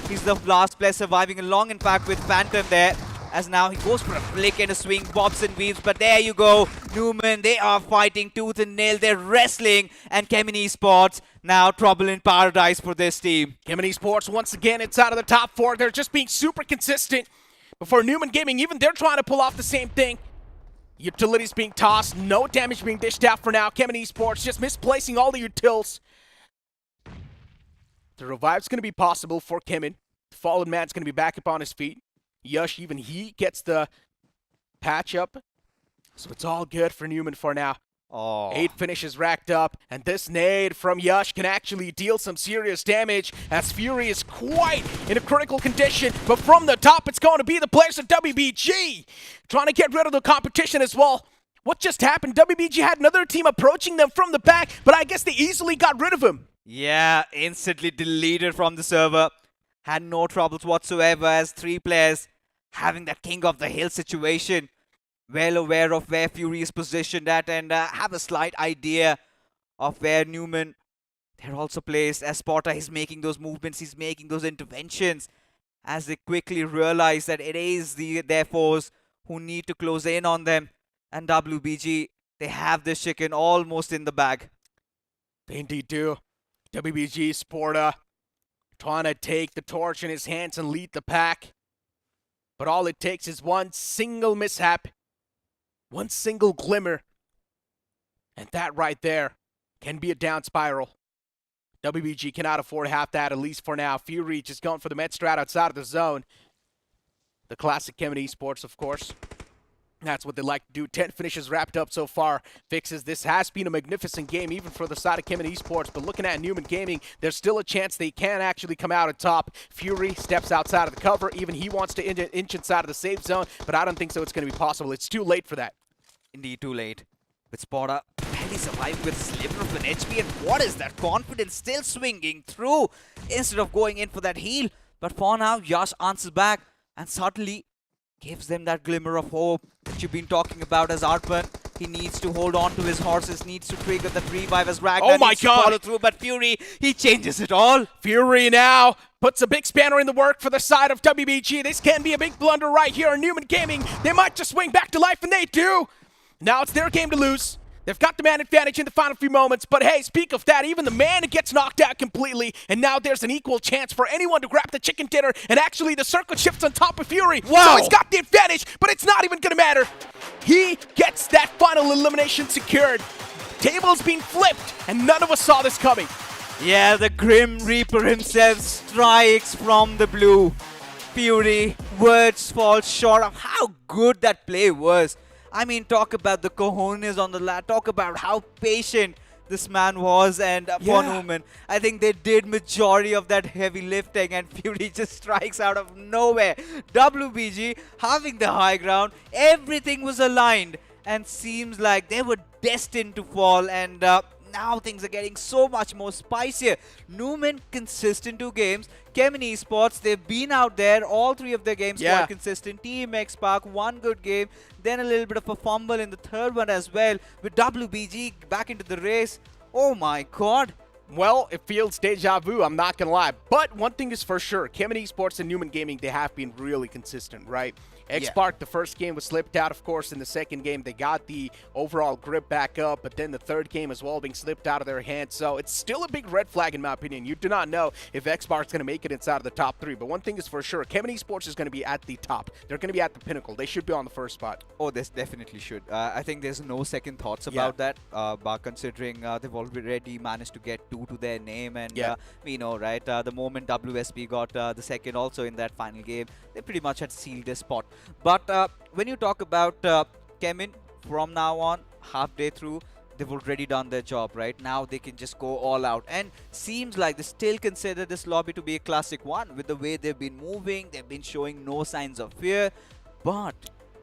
He's the last player surviving along, in fact, with Phantom there. As now he goes for a flick and a swing, bobs and weaves. But there you go. Newman, they are fighting tooth and nail. They're wrestling. And Kemin Esports, now trouble in paradise for this team. Kemin Esports, once again, inside of the top four. They're just being super consistent. Before Newman Gaming, even they're trying to pull off the same thing. Utilities being tossed. No damage being dished out for now. Kemin Esports just misplacing all the utils. The revive's going to be possible for Kemin. The Fallen Man's going to be back up on his feet. Yush, even he gets the patch up. So it's all good for Newman for now. Oh. 8 finishes racked up, and this nade from Yush can actually deal some serious damage as Fury is quite in a critical condition. But from the top, it's going to be the players of WBG trying to get rid of the competition as well. What just happened? WBG had another team approaching them from the back, but I guess they easily got rid of him. Yeah, instantly deleted from the server. Had no troubles whatsoever as 3 players having that king of the hill situation. Well aware of where Fury is positioned at and have a slight idea of where Newman, they're also placed. As Spotter, he's making those movements, he's making those interventions as they quickly realize that it is their foes who need to close in on them. And WBG, They have this chicken almost in the bag. They indeed do. WBG Sporta trying to take the torch in his hands and lead the pack. But all it takes is one single mishap, one single glimmer, and that right there can be a down spiral. WBG cannot afford to have that, at least for now. Fury just going for the med strat outside of the zone. The classic Kemen Esports, of course. That's what they like to do. 10 finishes wrapped up so far. Fixes. This has been a magnificent game, even for the side of Kemen Esports. But looking at Newman Gaming, there's still a chance they can actually come out on top. Fury steps outside of the cover. Even he wants to inch inside of the safe zone, but I don't think so it's going to be possible. It's too late for that. Indeed, too late. With Sporta barely surviving with a sliver of an HP. And what is that confidence still swinging through instead of going in for that heal? But for now, Yash answers back and suddenly gives them that glimmer of hope that you've been talking about as Arpan. He needs to hold on to his horses, needs to trigger that revive as Ragnar needs to follow through, but Fury, he changes it all. Fury now puts a big spanner in the work for the side of WBG. This can be a big blunder right here on Newman Gaming. They might just swing back to life, and they do. Now it's their game to lose. They've got the man advantage in the final few moments, but hey, speak of that, even the man gets knocked out completely, and now there's an equal chance for anyone to grab the chicken dinner, and actually the circle shifts on top of Fury. Wow. So he's got the advantage, but it's not even going to matter. He gets that final elimination secured. Table's been flipped, and none of us saw this coming. Yeah, the Grim Reaper himself strikes from the blue. Fury, words fall short of how good that play was. I mean, talk about the cojones on the lat. Talk about how patient this man was. And for Newman, I think they did majority of that heavy lifting. And Fury just strikes out of nowhere. WBG having the high ground. Everything was aligned. And seems like they were destined to fall. And now things are getting so much more spicier. Newman consistent 2 games. Kemen Esports, they've been out there. All 3 of their games quite consistent. Team X Park, 1 good game. Then a little bit of a fumble in the 3rd one as well. With WBG back into the race. Oh my god. Well, it feels deja vu, I'm not going to lie. But one thing is for sure, Kemen Esports and Newman Gaming, they have been really consistent, right? X-Park, the first game was slipped out, of course. In the second game, they got the overall grip back up, but then the third game as well being slipped out of their hands. So it's still a big red flag, in my opinion. You do not know if X-Park's going to make it inside of the top 3. But one thing is for sure, Kemen Esports is going to be at the top. They're going to be at the pinnacle. They should be on the first spot. Oh, this definitely should. I think there's no second thoughts about that, but considering they've already managed to get 2 to their name. And we know, right, the moment WSP got the second also in that final game, they pretty much had sealed their spot. But when you talk about Kemen, from now on, halfway through, they've already done their job, right? Now they can just go all out. And seems like they still consider this lobby to be a classic one. With the way they've been moving, they've been showing no signs of fear. But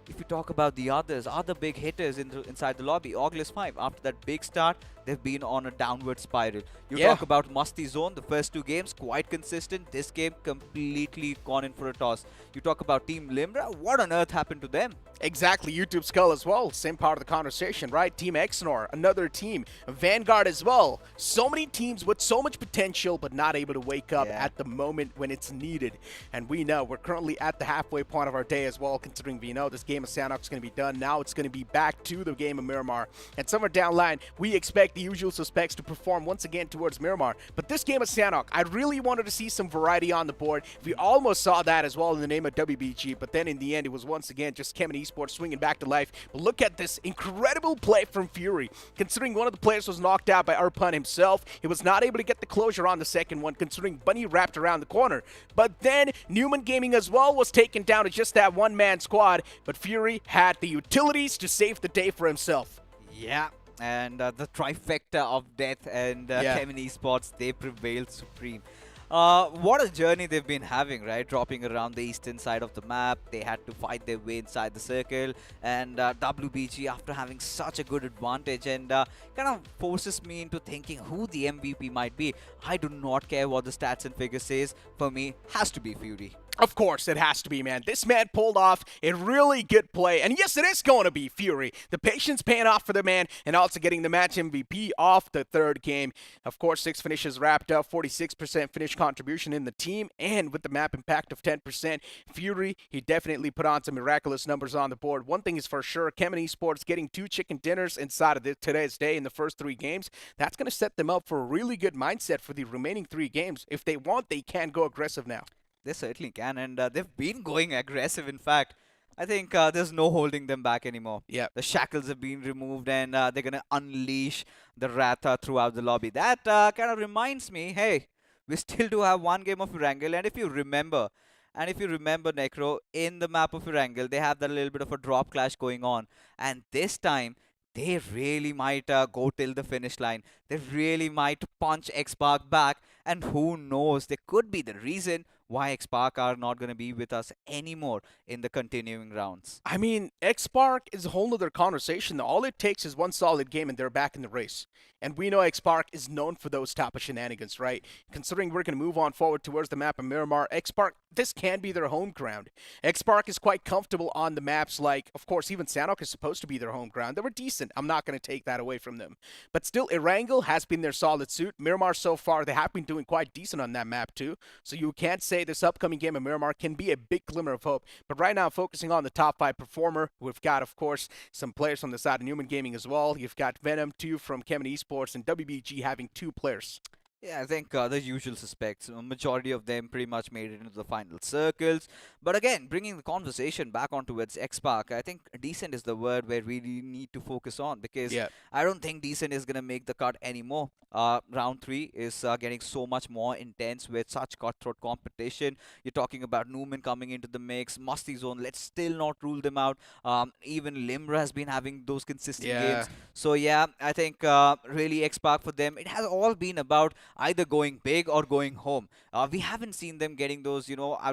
if you talk about the other big hitters inside the lobby, August 5, after that big start, they've been on a downward spiral. You talk about Musty Zone, the first 2 games, quite consistent. This game, completely gone in for a toss. You talk about Team Limra, what on earth happened to them? Exactly, YouTube Skull as well, same part of the conversation, right? Team Exnor, another team. Vanguard as well. So many teams with so much potential, but not able to wake up at the moment when it's needed. And we know we're currently at the halfway point of our day as well, considering we know this game of Sanhok is going to be done. Now it's going to be back to the game of Miramar. And somewhere down the line, we expect the usual suspects to perform once again towards Miramar. But this game of Sanhok, I really wanted to see some variety on the board. We almost saw that as well in the name of WBG, but then in the end, it was once again just Kemen Esports swinging back to life. But look at this incredible play from Fury. Considering one of the players was knocked out by Arpan himself, he was not able to get the closure on the second one, considering Bunny wrapped around the corner. But then Newman Gaming as well was taken down to just that one-man squad, but Fury had the utilities to save the day for himself. Yeah. And the trifecta of death and Kemen Esports, they prevailed supreme. What a journey they've been having, right? Dropping around the eastern side of the map. They had to fight their way inside the circle. And WBG, after having such a good advantage, and kind of forces me into thinking who the MVP might be. I do not care what the stats and figures says. For me, has to be Fury. Of course, it has to be, man. This man pulled off a really good play. And yes, it is going to be Fury. The patience paying off for the man and also getting the match MVP off the third game. Of course, 6 finishes wrapped up, 46% finish contribution in the team, and with the map impact of 10%, Fury, he definitely put on some miraculous numbers on the board. One thing is for sure, Kemen Esports getting 2 chicken dinners inside of today's day in the first 3 games. That's going to set them up for a really good mindset for the remaining 3 games. If they want, they can go aggressive now. They certainly can, and they've been going aggressive. In fact, I think there's no holding them back anymore. Yeah, the shackles have been removed, and they're gonna unleash the Ratha throughout the lobby. That kind of reminds me, hey, we still do have 1 game of Erangel, and if you remember, Necro, in the map of Erangel, they have that little bit of a drop clash going on, and this time they really might go till the finish line. They really might punch X-Park back, and who knows, they could be the reason why X-Park are not going to be with us anymore in the continuing rounds. I mean, X-Park is a whole other conversation. All it takes is 1 solid game and they're back in the race. And we know X-Park is known for those type of shenanigans, right? Considering we're going to move on forward towards the map of Miramar, X-Park, this can be their home ground. X-Park is quite comfortable on the maps like, of course, even Sanhok is supposed to be their home ground. They were decent. I'm not going to take that away from them. But still, Erangel has been their solid suit. Miramar so far, they have been doing quite decent on that map too. So you can't say this upcoming game of Miramar can be a big glimmer of hope. But right now, focusing on the top 5 performer, we've got, of course, some players from the side of Newman Gaming as well. You've got Venom, 2 from Kemen Esports, and WBG having 2 players. Yeah, I think the usual suspects, a majority of them pretty much made it into the final circles. But again, bringing the conversation back onto its X-Park, I think decent is the word where we really need to focus on, because I don't think decent is going to make the cut anymore. Round 3 is getting so much more intense with such cutthroat competition. You're talking about Newman coming into the mix, Musty Zone, let's still not rule them out. Even Limra has been having those consistent games. So yeah, I think really X-Park for them, it has all been about either going big or going home. We haven't seen them getting those,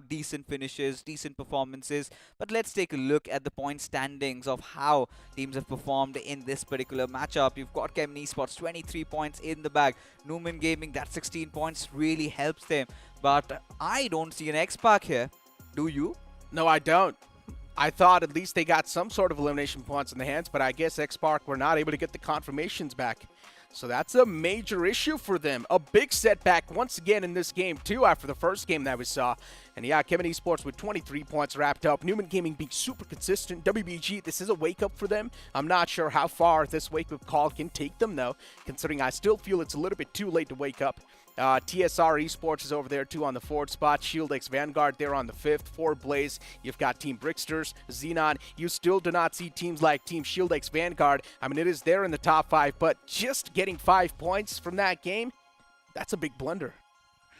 decent finishes, decent performances. But let's take a look at the point standings of how teams have performed in this particular matchup. You've got Kemen Esports, 23 points in the bag. Newman Gaming, that 16 points really helps them. But I don't see an X-Park here. Do you? No, I don't. I thought at least they got some sort of elimination points in the hands, but I guess X-Park were not able to get the confirmations back. So that's a major issue for them. A big setback once again in this game, too, after the first game that we saw. And yeah, Kemen Esports with 23 points wrapped up. Newman Gaming being super consistent. WBG, this is a wake-up for them. I'm not sure how far this wake-up call can take them, though, considering I still feel it's a little bit too late to wake up. TSR Esports is over there too on the 4th spot. ShieldX Vanguard there on the 5th. 4 Blaze. You've got Team Bricksters, Xenon. You still do not see teams like Team ShieldX Vanguard. I mean, it is there in the top 5, but just getting 5 points from that game, that's a big blunder.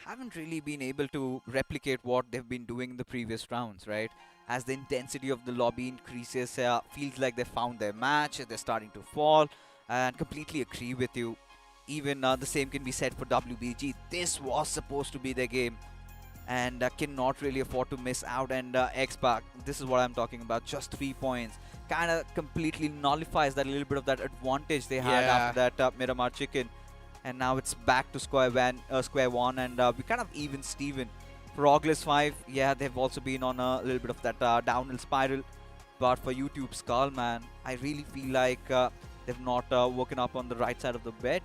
Haven't really been able to replicate what they've been doing in the previous rounds, right? As the intensity of the lobby increases, feels like they found their match, they're starting to fall, and completely agree with you. Even the same can be said for WBG. This was supposed to be their game, and cannot really afford to miss out. And X-Park, this is what I'm talking about, just 3 points. Kind of completely nullifies that little bit of that advantage they had after that Miramar chicken. And now it's back to square one, and we kind of even Steven. Frogless 5, yeah, they've also been on a little bit of that downhill spiral. But for YouTube Skull, man, I really feel like they've not woken up on the right side of the bed.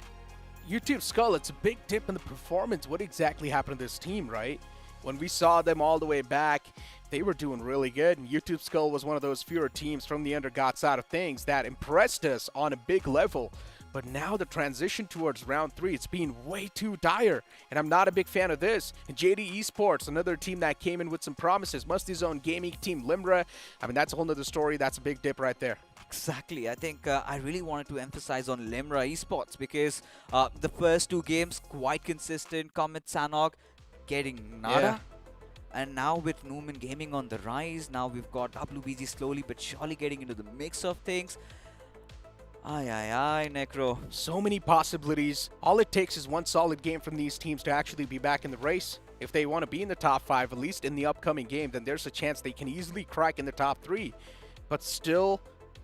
YouTube Skull, it's a big dip in the performance. What exactly happened to this team, right? When we saw them all the way back, they were doing really good. And YouTube Skull was one of those fewer teams from the Undergod side of things that impressed us on a big level. But now the transition towards round 3, it's been way too dire. And I'm not a big fan of this. And JD Esports, another team that came in with some promises. Musty Zone Gaming, Team Limra. I mean, that's a whole nother story. That's a big dip right there. Exactly. I think I really wanted to emphasize on Limra Esports because the first 2 games quite consistent. Comet Sanhok getting nada. And now with Newman Gaming on the rise, now we've got WBG slowly but surely getting into the mix of things. Aye, Necro. So many possibilities. All it takes is 1 solid game from these teams to actually be back in the race. If they want to be in the top 5, at least in the upcoming game, then there's a chance they can easily crack in the top 3. But still,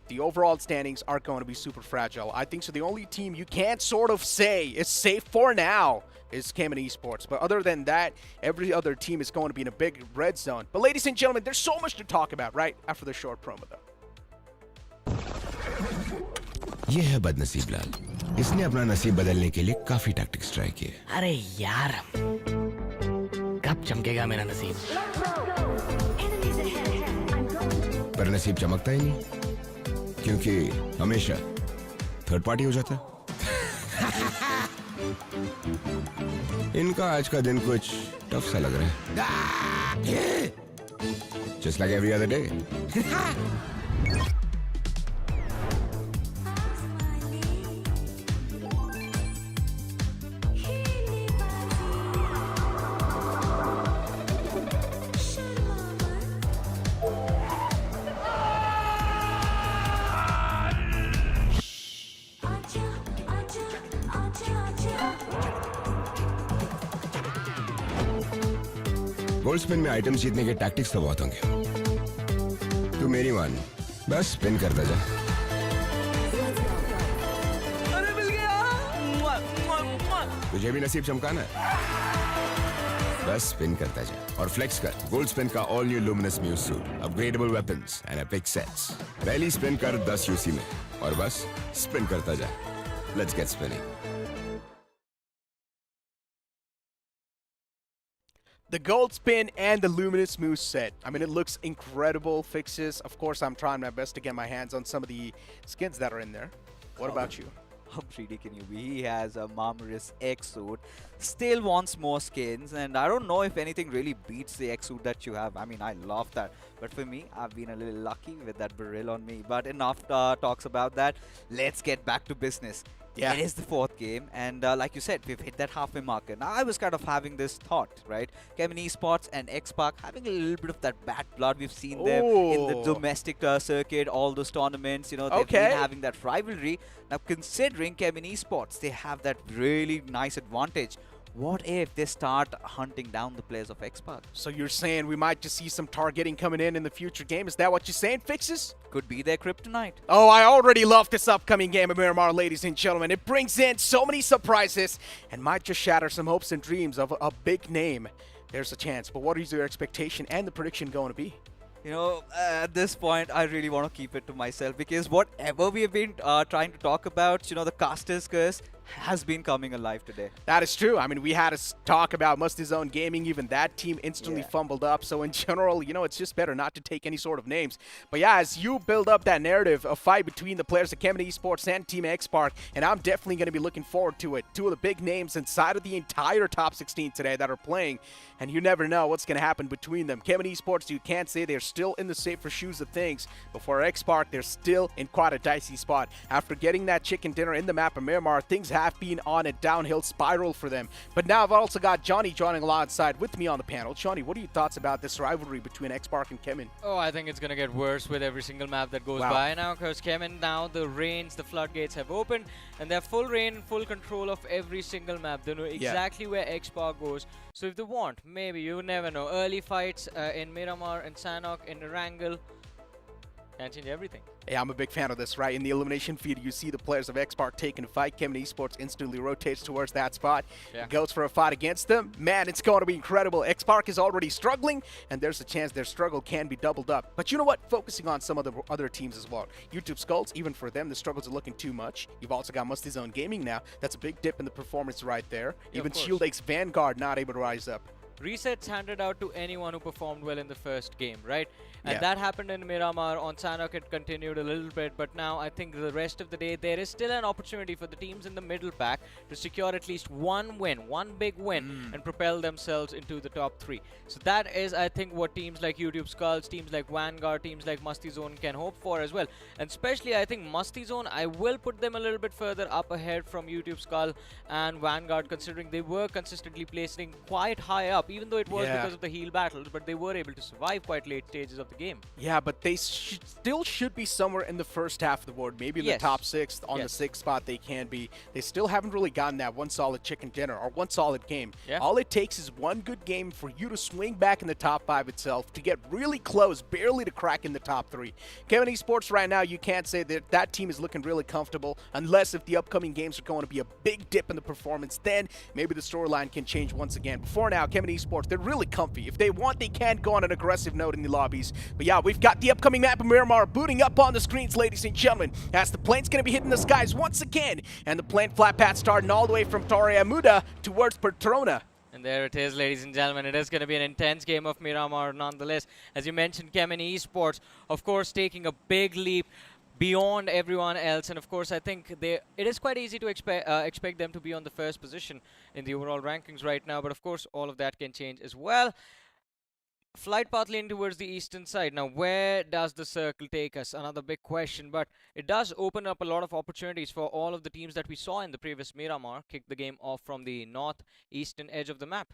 the overall standings are going to be super fragile. I think so the only team you can't sort of say is safe for now is Cayman Esports. But other than that, every other team is going to be in a big red zone. But ladies and gentlemen, there's so much to talk about right after the short promo, though. ये है बदनसीब लाल। इसने अपना नसीब बदलने के लिए काफी टैक्टिक्स ट्राई किए। अरे यार, कब चमकेगा मेरा नसीब? पर नसीब चमकता ही नहीं, क्योंकि हमेशा थर्ड पार्टी हो जाता है। इनका आज का दिन कुछ टफ सा लग रहा है। Just like every other day. Gold spin में आइटम्स जीतने के टैक्टिक्स तो बहुत होंगे। तू मेरी मान, बस स्पिन करता जा। अरे मिल गया। तुझे भी नसीब चमकाना है, बस स्पिन करता जा और फ्लेक्स कर गोल्ड स्पिन का all new luminous muse suit, upgradeable weapons and epic sets. पहली स्पिन कर 10 यूसी में और बस स्पिन करता जा। Let's get spinning. The gold spin and the luminous moose set. I mean, it looks incredible. Fixes. Of course, I'm trying my best to get my hands on some of the skins that are in there. What about you? How greedy can you be? He has a Marmaris X suit. Still wants more skins, and I don't know if anything really beats the X suit that you have. I mean, I love that. But for me, I've been a little lucky with that barrel on me. But enough talks about that. Let's get back to business. Yeah. It is the fourth game, and like you said, we've hit that halfway marker. Now, I was kind of having this thought, right? Cayman Esports and X-Park having a little bit of that bad blood. We've seen them in the domestic circuit, all those tournaments. You know, they've been having that rivalry. Now, considering Cayman Esports, they have that really nice advantage. What if they start hunting down the players of X-Park? So you're saying we might just see some targeting coming in the future game? Is that what you're saying, Fixes? Could be their kryptonite. Oh, I already love this upcoming game of Miramar, ladies and gentlemen. It brings in so many surprises and might just shatter some hopes and dreams of a big name. There's a chance. But what is your expectation and the prediction going to be? You know, at this point, I really want to keep it to myself, because whatever we have been trying to talk about, you know, the caster's curse has been coming alive today. That is true. I mean, we had to talk about Musty Zone Gaming. Even that team instantly fumbled up. So in general, you know, it's just better not to take any sort of names. But yeah, as you build up that narrative, a fight between the players of Cayman Esports and Team X-Park, and I'm definitely going to be looking forward to it. Two of the big names inside of the entire top 16 today that are playing, and you never know what's going to happen between them. Cayman Esports, you can't say they're still in the safer shoes of things, but for X-Park, they're still in quite a dicey spot. After getting that chicken dinner in the map of Miramar, things have been on a downhill spiral for them. But now I've also got Johnny joining alongside with me on the panel. Johnny, what are your thoughts about this rivalry between X-Park and Cayman? Oh, I think it's going to get worse with every single map that goes by now, because Cayman now, the reigns, the floodgates have opened, and they have full reign, full control of every single map. They know exactly where X-Park goes. So if they want, maybe, you never know. Early fights in Miramar, in Sanhok, in Erangel, can change everything. Yeah, I'm a big fan of this, right? In the elimination feed, you see the players of X-Park taking a fight. Cayman Esports instantly rotates towards that spot. Goes for a fight against them. Man, it's going to be incredible. X-Park is already struggling, and there's a chance their struggle can be doubled up. But you know what? Focusing on some of the other teams as well. YouTube Skulls, even for them, the struggles are looking too much. You've also got Musty Zone Gaming now. That's a big dip in the performance right there. Even Shield Axe Vanguard not able to rise up. Resets handed out to anyone who performed well in the first game, right? And that happened in Miramar. On Sanhok, it continued a little bit, but now I think the rest of the day, there is still an opportunity for the teams in the middle pack to secure at least one win, one big win, and propel themselves into the top 3. So that is, I think, what teams like YouTube Skulls, teams like Vanguard, teams like Musty Zone can hope for as well. And especially, I think Musty Zone, I will put them a little bit further up ahead from YouTube Skull and Vanguard, considering they were consistently placing quite high up up, even though it was Yeah. because of the heal battles, but they were able to survive quite late stages of the game. Yeah, but they still should be somewhere in the first half of the board. Maybe in Yes. the top 6. On the Yes. 6th spot, they can be. They still haven't really gotten that one solid chicken dinner or one solid game. Yeah. All it takes is one good game for you to swing back in the top 5 itself, to get really close, barely to crack in the top 3. Kevin Esports right now, you can't say that that team is looking really comfortable, unless if the upcoming games are going to be a big dip in the performance, then maybe the storyline can change once again. But for now, Kevin Esports, they're really comfy. If they want, they can go on an aggressive note in the lobbies. But yeah, we've got the upcoming map of Miramar booting up on the screens, ladies and gentlemen, as the plane's going to be hitting the skies once again, and the plane flat path starting all the way from Torre Amuda towards Petrona. And there it is, ladies and gentlemen. It is going to be an intense game of Miramar nonetheless. As you mentioned, Kemen Esports, of course, taking a big leap beyond everyone else. And of course, I think it is quite easy to expect them to be on the first position in the overall rankings right now. But of course, all of that can change as well. Flight path lane towards the eastern side. Now, where does the circle take us? Another big question, but it does open up a lot of opportunities for all of the teams that we saw in the previous Miramar kick the game off from the northeastern edge of the map.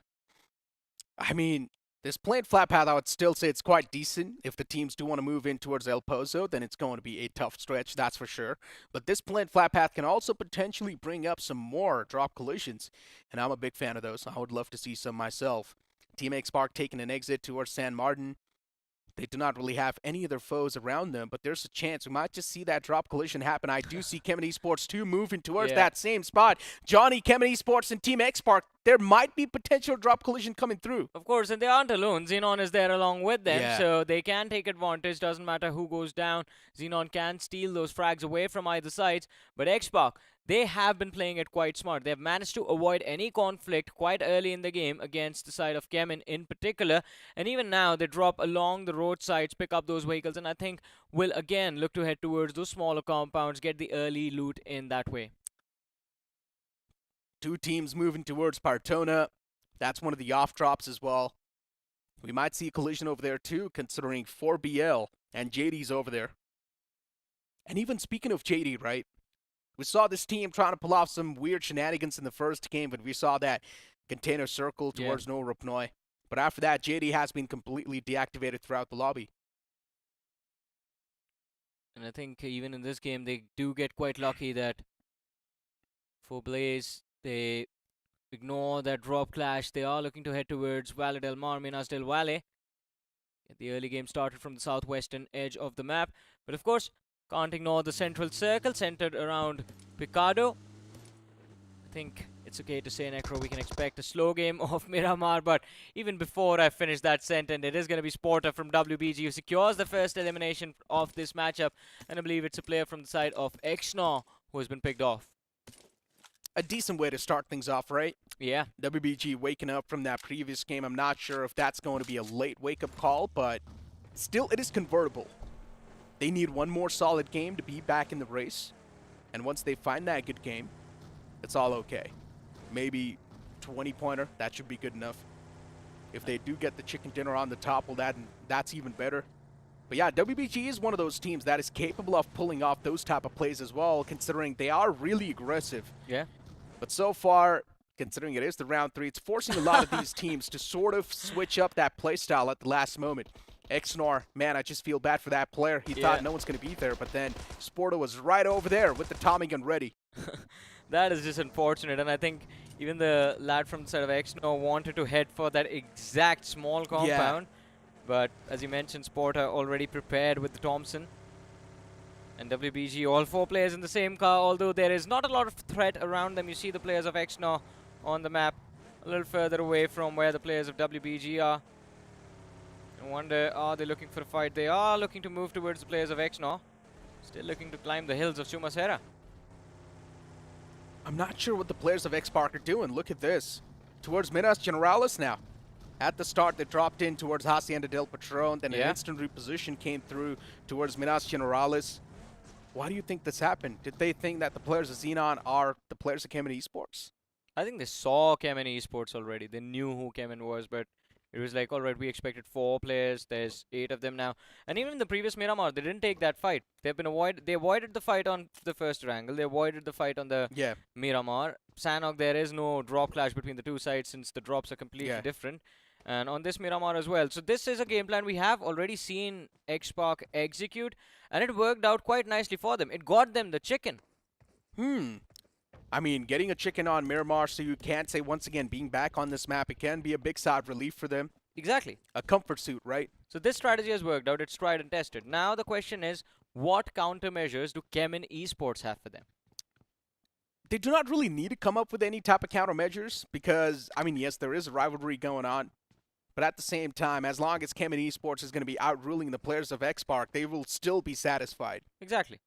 I mean, this plane flat path, I would still say it's quite decent. If the teams do want to move in towards El Pozo, then it's going to be a tough stretch, that's for sure. But this plane flat path can also potentially bring up some more drop collisions, and I'm a big fan of those. I would love to see some myself. Team X Spark taking an exit towards San Martin. They do not really have any of their foes around them, but there's a chance we might just see that drop collision happen. I do see Kemen Esports 2 moving towards that same spot. Johnny, Kemen Esports, and Team X Spark, there might be potential drop collision coming through. Of course, and they aren't alone. Xenon is there along with them, so they can take advantage. Doesn't matter who goes down. Xenon can steal those frags away from either sides. But X-Spark, they have been playing it quite smart. They've managed to avoid any conflict quite early in the game against the side of Kemen in particular. And even now, they drop along the roadsides, pick up those vehicles, and I think will again look to head towards those smaller compounds, get the early loot in that way. Two teams moving towards Partona. That's one of the off drops as well. We might see a collision over there too, considering 4BL and JD's over there. And even speaking of JD, right? We saw this team trying to pull off some weird shenanigans in the first game, but we saw that container circle towards No Rupnoi. But after that, JD has been completely deactivated throughout the lobby. And I think even in this game, they do get quite lucky that for Blaze, they ignore that drop clash. They are looking to head towards Valle del Mar, Minas del Valle. Get the early game started from the southwestern edge of the map. But of course, can't ignore the central circle centered around Picado. I think it's okay to say, Necro, we can expect a slow game of Miramar. But even before I finish that sentence, it is going to be Sporter from WBG who secures the first elimination of this matchup. And I believe it's a player from the side of Exnor who has been picked off. A decent way to start things off, right? Yeah. WBG waking up from that previous game. I'm not sure if that's going to be a late wake-up call, but still, it is convertible. They need one more solid game to be back in the race. And once they find that good game, it's all okay. Maybe 20-pointer, that should be good enough. If they do get the chicken dinner on the top, well, that's even better. But yeah, WBG is one of those teams that is capable of pulling off those type of plays as well, considering they are really aggressive. Yeah. But so far, considering it is the round 3, it's forcing a lot of these teams to sort of switch up that play style at the last moment. Exnor, man, I just feel bad for that player. He thought no one's going to be there, but then Sporta was right over there with the Tommy gun ready. That is just unfortunate, and I think even the lad from the side of Exnor wanted to head for that exact small compound. But as you mentioned, Sporta already prepared with the Thompson. And WBG, all 4 players in the same car, although there is not a lot of threat around them. You see the players of Exnor on the map a little further away from where the players of WBG are. I wonder, are they looking for a fight? They are looking to move towards the players of Exnor. Still looking to climb the hills of Chumasera. I'm not sure what the players of X-Spark are doing. Look at this. Towards Minas Generalis now. At the start, they dropped in towards Hacienda del Patron, then an instant reposition came through towards Minas Generalis. Why do you think this happened? Did they think that the players of Xenon are the players of Kemen Esports? I think they saw Kemen Esports already. They knew who Kemen was, but it was like, alright, we expected 4 players. There's 8 of them now. And even in the previous Miramar, they didn't take that fight. They avoided the fight on the first Erangel. They avoided the fight on the Miramar. Sanhok, there is no drop clash between the two sides since the drops are completely different. and on this Miramar as well. So this is a game plan we have already seen X-Spark execute, and it worked out quite nicely for them. It got them the chicken. I mean, getting a chicken on Miramar, so you can't say once again being back on this map, it can be a big sigh of relief for them. Exactly. A comfort suit, right? So this strategy has worked out. It's tried and tested. Now the question is, what countermeasures do Kemin Esports have for them? They do not really need to come up with any type of countermeasures because, I mean, yes, there is a rivalry going on. But at the same time, as long as Kemin Esports is going to be outruling the players of X-Spark, they will still be satisfied. Exactly.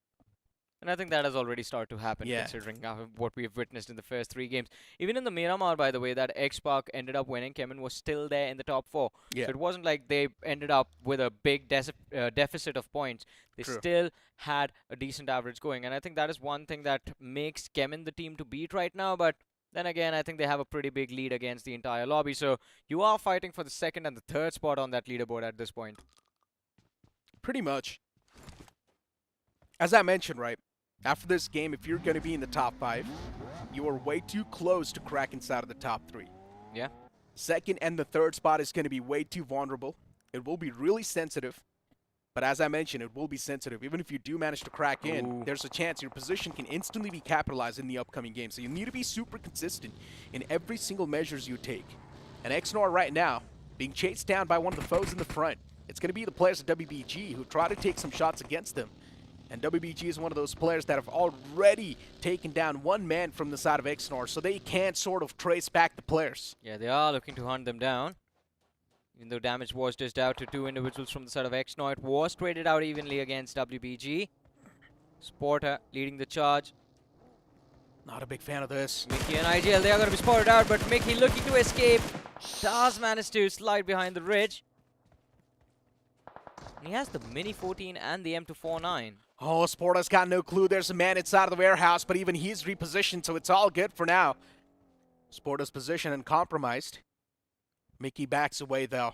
And I think that has already started to happen, Yeah. considering what we've witnessed in the first 3 games. Even in the Miramar, by the way, that X-Spark ended up winning, Kemin was still there in the top 4. Yeah. So it wasn't like they ended up with a big deficit of points. They True. still had a decent average going. And I think that is one thing that makes Kemin the team to beat right now. But then again, I think they have a pretty big lead against the entire lobby. So you are fighting for the 2nd and the 3rd spot on that leaderboard at this point. Pretty much. As I mentioned, right, after this game, if you're going to be in the top 5, you are way too close to crack inside of the top 3. Yeah. 2nd and the 3rd spot is going to be way too vulnerable. It will be really sensitive. But as I mentioned, it will be sensitive. Even if you do manage to crack in, there's a chance your position can instantly be capitalized in the upcoming game. So you need to be super consistent in every single measures you take. And XNOR right now, being chased down by one of the foes in the front. It's going to be the players of WBG who try to take some shots against them. And WBG is one of those players that have already taken down one man from the side of XNOR, so they can't sort of trace back the players. Yeah, they are looking to hunt them down. Even though damage was dished out to 2 individuals from the side of XNOR, it was traded out evenly against WBG. Sporter leading the charge. Not a big fan of this. Mickey and IGL, they are going to be spotted out, but Mickey looking to escape. Does manage to slide behind the ridge. And he has the Mini 14 and the M249. Oh, Sporta's got no clue. There's a man inside of the warehouse, but even he's repositioned, so it's all good for now. Sporta's position uncompromised. Mickey backs away, though.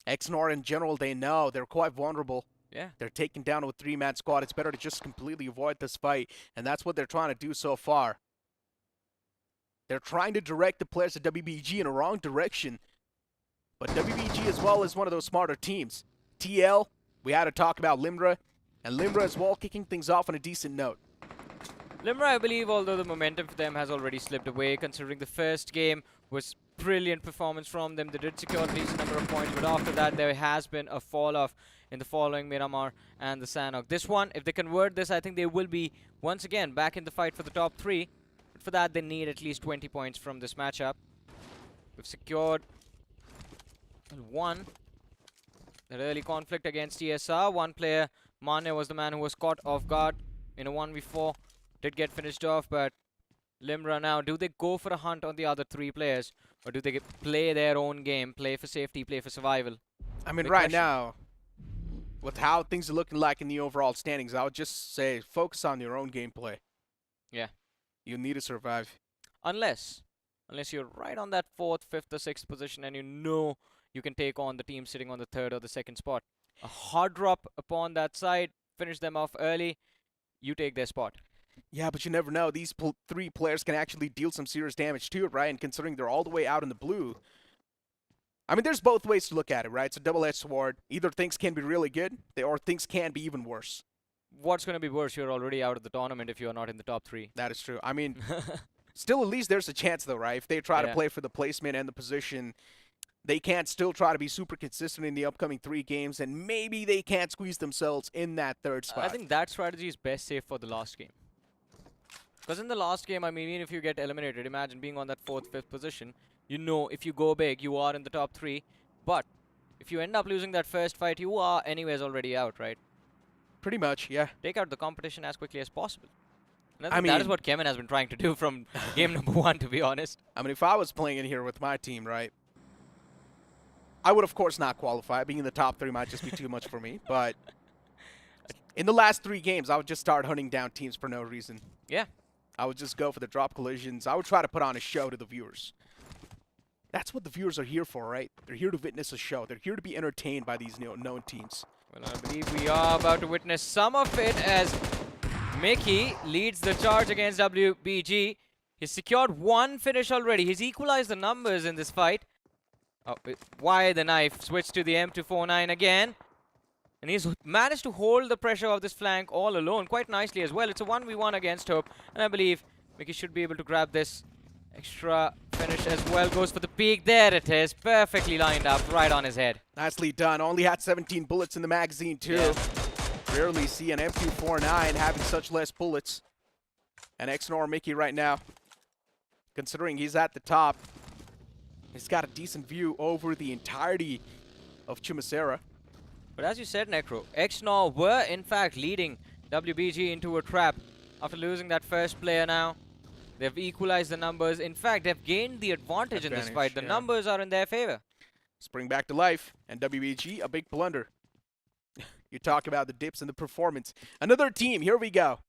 XNOR in general, they know they're quite vulnerable. Yeah. They're taken down with a 3-man squad. It's better to just completely avoid this fight, and that's what they're trying to do so far. They're trying to direct the players at WBG in a wrong direction. But WBG as well is one of those smarter teams. TL, we had to talk about Limra, and Limra as well kicking things off on a decent note. Limra, I believe, although the momentum for them has already slipped away, considering the first game was brilliant performance from them. They did secure a decent number of points, but after that there has been a fall-off in the following Miramar and the Sanhok. This one, if they convert this, I think they will be once again back in the fight for the top 3. But for that, they need at least 20 points from this matchup. We've secured 1. That early conflict against ESR. One player, Mane, was the man who was caught off guard in a 1v4. Did get finished off, but Limra now, do they go for a hunt on the other 3 players? Or do they play their own game, play for safety, play for survival? I mean, Big right question. now, with how things are looking like in the overall standings, I would just say focus on your own gameplay. Yeah. You need to survive. Unless you're right on that 4th, 5th or 6th position and you know you can take on the team sitting on the 3rd or the 2nd spot. A hard drop upon that side, finish them off early, you take their spot. Yeah, but you never know. These 3 players can actually deal some serious damage to it, right? And considering they're all the way out in the blue, I mean, there's both ways to look at it, right? It's a double-edged sword. Either things can be really good, or things can be even worse. What's going to be worse? You're already out of the tournament if you're not in the top 3. That is true. I mean, still at least there's a chance, though, right? If they try to Yeah. play for the placement and the position, they can't still try to be super consistent in the upcoming 3 games, and maybe they can't squeeze themselves in that 3rd spot. I think that strategy is best safe for the last game. Because in the last game, I mean, even if you get eliminated, imagine being on that 4th, 5th position. You know, if you go big, you are in the top 3. But if you end up losing that first fight, you are anyways already out, right? Pretty much, yeah. Take out the competition as quickly as possible. And I I think that is mean- what Kemin has been trying to do from game number 1, to be honest. I mean, if I was playing in here with my team, right, I would, of course, not qualify. Being in the top 3 might just be too much for me. But in the last 3 games, I would just start hunting down teams for no reason. Yeah. I would just go for the drop collisions. I would try to put on a show to the viewers. That's what the viewers are here for, right? They're here to witness a show. They're here to be entertained by these known teams. Well, I believe we are about to witness some of it as Mickey leads the charge against WBG. He's secured 1 finish already. He's equalized the numbers in this fight. Oh, why the knife? Switch to the M249 again. And he's managed to hold the pressure of this flank all alone quite nicely as well. It's a 1v1 against Hope. And I believe Mickey should be able to grab this extra finish as well. Goes for the peak. There it is. Perfectly lined up right on his head. Nicely done. Only had 17 bullets in the magazine, too. Yeah. Rarely see an M249 having such less bullets. And X-Nor Mickey right now, considering he's at the top, he's got a decent view over the entirety of Chimasera. But as you said, Necro, X-Nor were in fact leading WBG into a trap after losing that first player now. They've equalized the numbers. In fact, they've gained the advantage in this fight. The numbers are in their favor. Spring back to life, and WBG, a big blunder. You talk about the dips in the performance. Another team, here we go.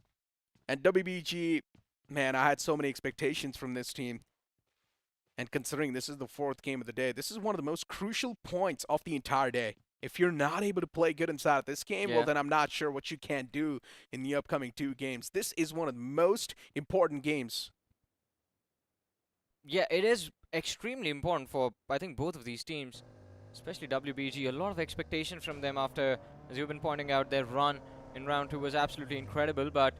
And WBG, man, I had so many expectations from this team. And considering this is the 4th game of the day, this is one of the most crucial points of the entire day. If you're not able to play good inside of this game, well, then I'm not sure what you can do in the upcoming 2 games. This is one of the most important games. Yeah, it is extremely important for, I think, both of these teams, especially WBG. A lot of expectation from them after, as you've been pointing out, their run in round 2 was absolutely incredible. But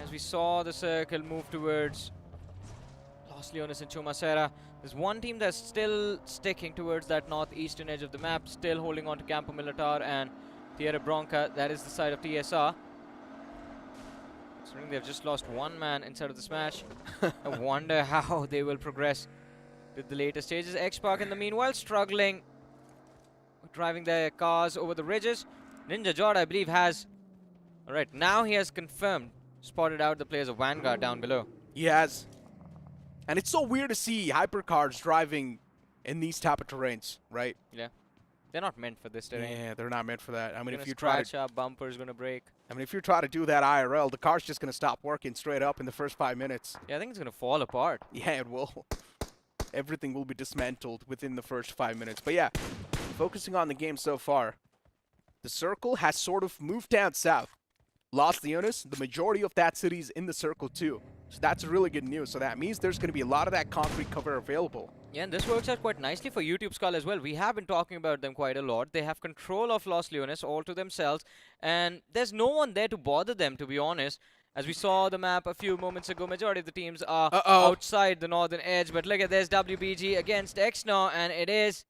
as we saw the circle move towards Los Leones and Chimasera, there's one team that's still sticking towards that northeastern edge of the map, still holding on to Campo Militar and Tierra Bronca. That is the side of TSR. Considering they've just lost 1 man inside of this match, I wonder how they will progress with the later stages. X-Park in the meanwhile struggling with driving their cars over the ridges. Ninja Jod, I believe, has... Alright, now he has confirmed, spotted out the players of Vanguard down below. He has. And it's so weird to see hypercars driving in these type of terrains, right? Yeah. They're not meant for this terrain. Yeah, they're not meant for that. I mean, if you try to... bumper's gonna break. I mean, if you try to do that IRL, the car's just gonna stop working straight up in the first 5 minutes. Yeah, I think it's gonna fall apart. Yeah, it will. Everything will be dismantled within the first 5 minutes. But yeah, focusing on the game so far, the circle has sort of moved down south. Los Leones, the majority of that city is in the circle too. So that's really good news. So that means there's going to be a lot of that concrete cover available. Yeah, and this works out quite nicely for YouTube Skull as well. We have been talking about them quite a lot. They have control of Los Leones all to themselves, and there's no one there to bother them, to be honest. As we saw the map a few moments ago, majority of the teams are outside the northern edge. But look at this, WBG against X-Nor, and it is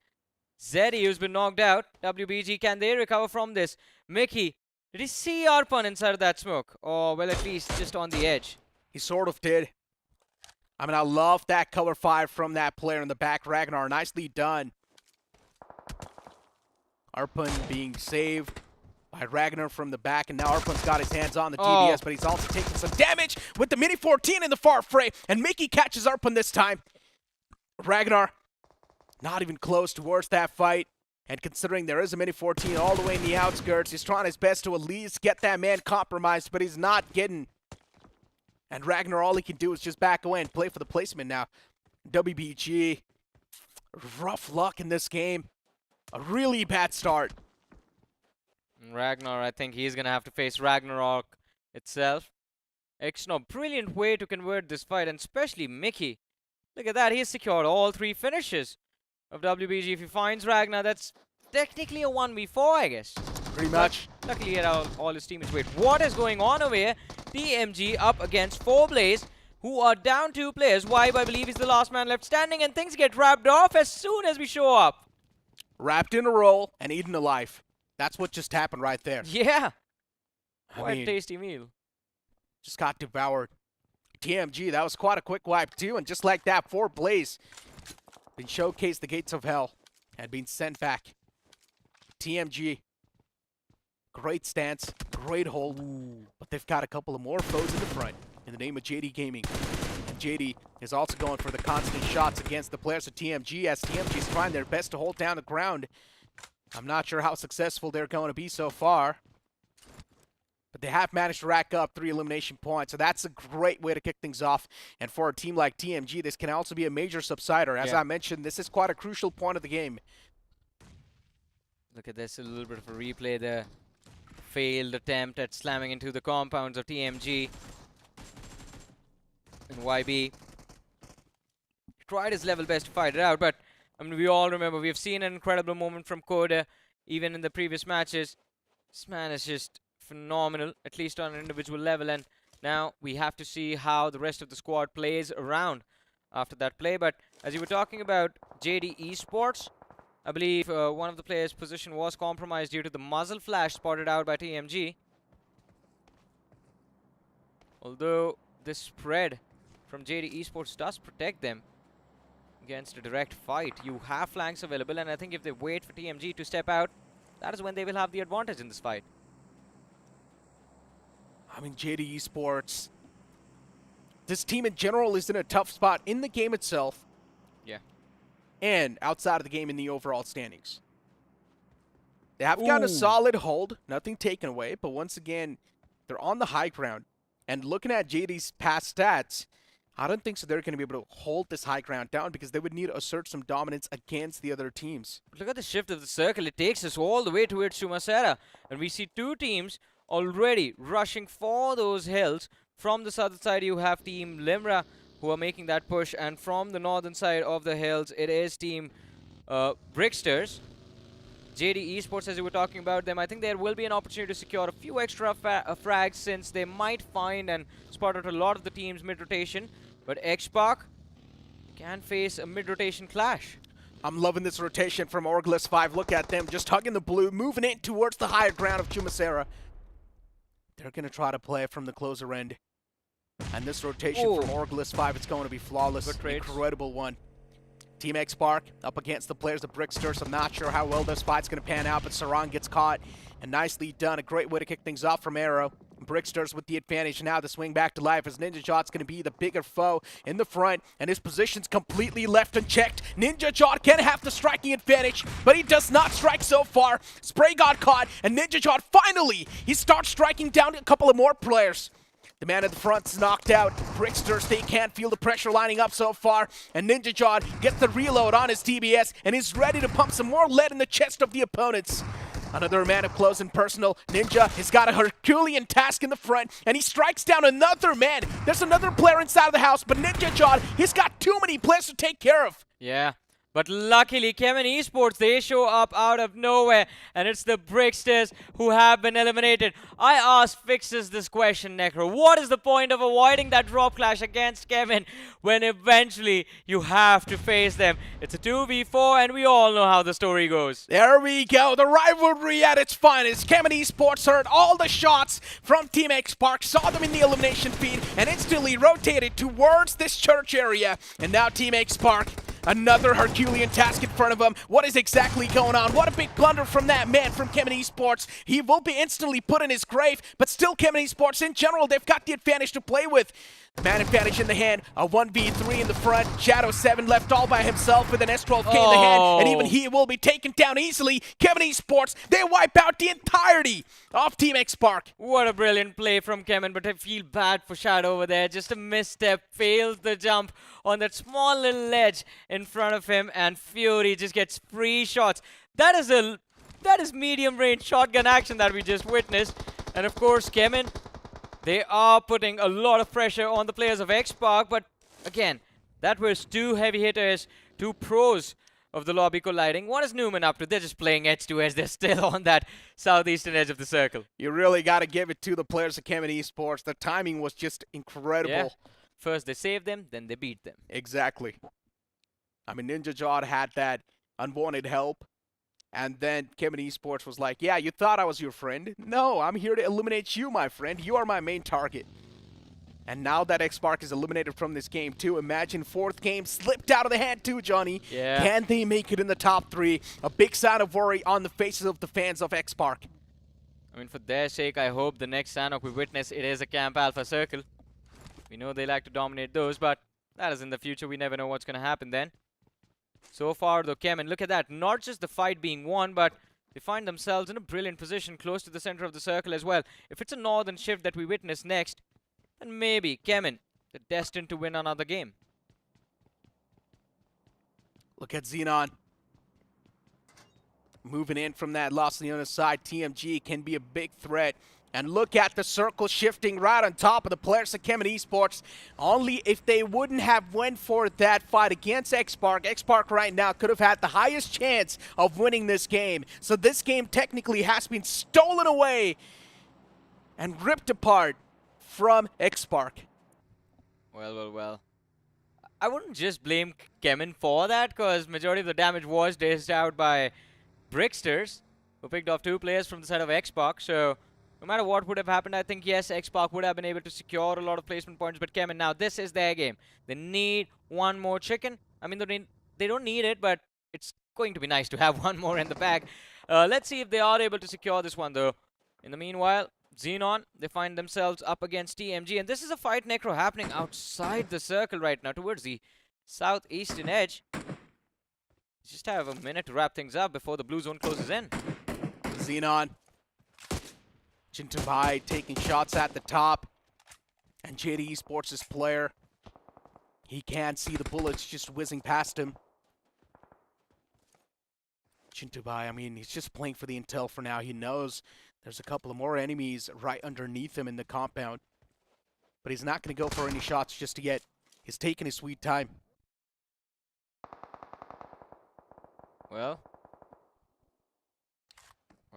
Zeddy who's been knocked out. WBG, can they recover from this? Mickey, did he see Arpan inside of that smoke? Or, well, at least just on the edge. He sort of did. I mean, I love that cover 5 from that player in the back, Ragnar. Nicely done. Arpan being saved by Ragnar from the back, and now Arpan's got his hands on the DBS, but he's also taking some damage with the Mini 14 in the far fray, and Mickey catches Arpan this time. Ragnar not even close towards that fight, and considering there is a Mini 14 all the way in the outskirts, he's trying his best to at least get that man compromised, but he's not getting. And Ragnar, all he can do is just back away and play for the placement now. WBG, rough luck in this game. A really bad start. Ragnar, I think he's going to have to face Ragnarok itself. X-Nor, brilliant way to convert this fight, and especially Mickey. Look at that, he's secured all 3 finishes of WBG. If he finds Ragnar, that's technically a 1v4, I guess. Pretty much. Luckily, he had all his teammates. Wait, what is going on over here? TMG up against 4Blaze, who are down 2 players. Vibe, I believe, is the last man left standing, and things get wrapped off as soon as we show up. Wrapped in a roll and eaten alive. That's what just happened right there. Yeah. Quite a tasty meal. Just got devoured. TMG, that was quite a quick wipe too, and just like that, 4Blaze been showcased the gates of hell and been sent back. TMG, great stance, great hold, but they've got a couple of more foes in the front in the name of JD Gaming. And JD is also going for the constant shots against the players of TMG, as TMG is trying their best to hold down the ground. I'm not sure how successful they're going to be so far, but they have managed to rack up 3 elimination points, so that's a great way to kick things off. And for a team like TMG, this can also be a major subsider. As I mentioned, this is quite a crucial point of the game. Look at this, a little bit of a replay there. Failed attempt at slamming into the compounds of TMG. And YB tried his level best to fight it out, but I mean, we all remember, we've seen an incredible moment from Coda, even in the previous matches. This man is just phenomenal, at least on an individual level, and now we have to see how the rest of the squad plays around after that play. But as you were talking about JD Esports, I believe one of the players' position was compromised due to the muzzle flash spotted out by TMG. Although this spread from JD Esports does protect them against a direct fight. You have flanks available, and I think if they wait for TMG to step out, that is when they will have the advantage in this fight. I mean, JD Esports, this team in general is in a tough spot in the game itself. Yeah. And outside of the game in the overall standings. They have got a solid hold, nothing taken away, but once again, they're on the high ground. And looking at JD's past stats, I don't think so they're going to be able to hold this high ground down because they would need to assert some dominance against the other teams. Look at the shift of the circle. It takes us all the way towards Sumasera. And we see two teams already rushing for those hills. From the southern side, you have Team Limra, who are making that push. And from the northern side of the hills, it is Team Bricksters. JD Esports, as you were talking about them, I think there will be an opportunity to secure a few extra frags, since they might find and spot out a lot of the team's mid-rotation. But Xpark can face a mid-rotation clash. I'm loving this rotation from Orglis 5. Look at them, just hugging the blue, moving it towards the higher ground of Chumasera. They're going to try to play from the closer end. And this rotation from Orglis 5, it's going to be flawless. Incredible one. Team Xpark up against the players of Bricksters. I'm not sure how well this fight's going to pan out, but Sarang gets caught. And nicely done. A great way to kick things off from Arrow. Bricksters with the advantage now to swing back to life, as Ninja Jot's going to be the bigger foe in the front, and his position's completely left unchecked. Ninja Jot can have the striking advantage, but he does not strike so far. Spray got caught, and Ninja Jot finally, he starts striking down a couple of more players. The man at the front's knocked out. Bricksters, they can't feel the pressure lining up so far, and Ninja Jot gets the reload on his TBS and is ready to pump some more lead in the chest of the opponents. Another man up close and personal. Ninja has got a Herculean task in the front, and he strikes down another man. There's another player inside of the house, but Ninja Jot, he's got too many players to take care of. Yeah. But luckily, Kevin Esports, they show up out of nowhere, and it's the Bricksters who have been eliminated. I asked Fixes this question, Necro. What is the point of avoiding that drop clash against Kevin when eventually you have to face them? It's a 2v4, and we all know how the story goes. There we go, the rivalry at its finest. Kevin Esports heard all the shots from Team Xpark, saw them in the elimination feed, and instantly rotated towards this church area. And now Team Xpark, another Herculean task in front of him. What is exactly going on? What a big blunder from that man from Kevin Esports. He will be instantly put in his grave, but still Kevin Esports in general, they've got the advantage to play with. Man advantage in the hand, a 1v3 in the front. Shadow 7 left all by himself with an S12K in the hand, and even he will be taken down easily. Kevin Esports, they wipe out the entirety of Team Xpark. What a brilliant play from Kevin, but I feel bad for Shadow over there. Just a misstep, fails the jump on that small little ledge in front of him, and Fury just gets free shots. That is medium range shotgun action that we just witnessed. And of course, Kevin, they are putting a lot of pressure on the players of Xpark, but again, that was two heavy hitters, two pros of the lobby colliding. What is Newman up to? They're just playing edge to edge. They're still on that southeastern edge of the circle. You really got to give it to the players of Kevin Esports. The timing was just incredible. Yeah. First they save them, then they beat them. Exactly. I mean, Ninja Jot had that unwanted help. And then Kevin Esports was like, yeah, you thought I was your friend? No, I'm here to eliminate you, my friend. You are my main target. And now that Xpark is eliminated from this game, too, imagine fourth game slipped out of the hand, too, Johnny. Yeah. Can they make it in the top 3? A big sign of worry on the faces of the fans of Xpark. I mean, for their sake, I hope the next Sanhok we witness, it is a Camp Alpha circle. We know they like to dominate those, but that is in the future. We never know what's going to happen then. So far, though, Kemen, look at that. Not just the fight being won, but they find themselves in a brilliant position close to the center of the circle as well. If it's a northern shift that we witness next, then maybe Kemen, they're destined to win another game. Look at Xenon. Moving in from that Los Leones side, TMG can be a big threat And look at the circle shifting right on top of the players of Kemen Esports. Only if they wouldn't have went for that fight against Xpark, Xpark right now could have had the highest chance of winning this game. So this game technically has been stolen away and ripped apart from Xpark. Well. I wouldn't just blame Kemen for that, because majority of the damage was dished out by Bricksters, who picked off 2 players from the side of Xpark. So no matter what would have happened, I think, yes, Xpark would have been able to secure a lot of placement points, but Kemen, now this is their game. They need one more chicken. I mean, they don't need it, but it's going to be nice to have one more in the bag. Let's see if they are able to secure this one, though. In the meanwhile, Xenon, they find themselves up against TMG, and this is a fight, Necro, happening outside the circle right now, towards the southeastern edge. Just have a minute to wrap things up before the blue zone closes in. Xenon, Jintabai taking shots at the top, and JD Esports' player, he can't see the bullets just whizzing past him. Jintabai, I mean, he's just playing for the intel for now. He knows there's a couple of more enemies right underneath him in the compound, but he's not going to go for any shots just yet. He's taking his sweet time. Well,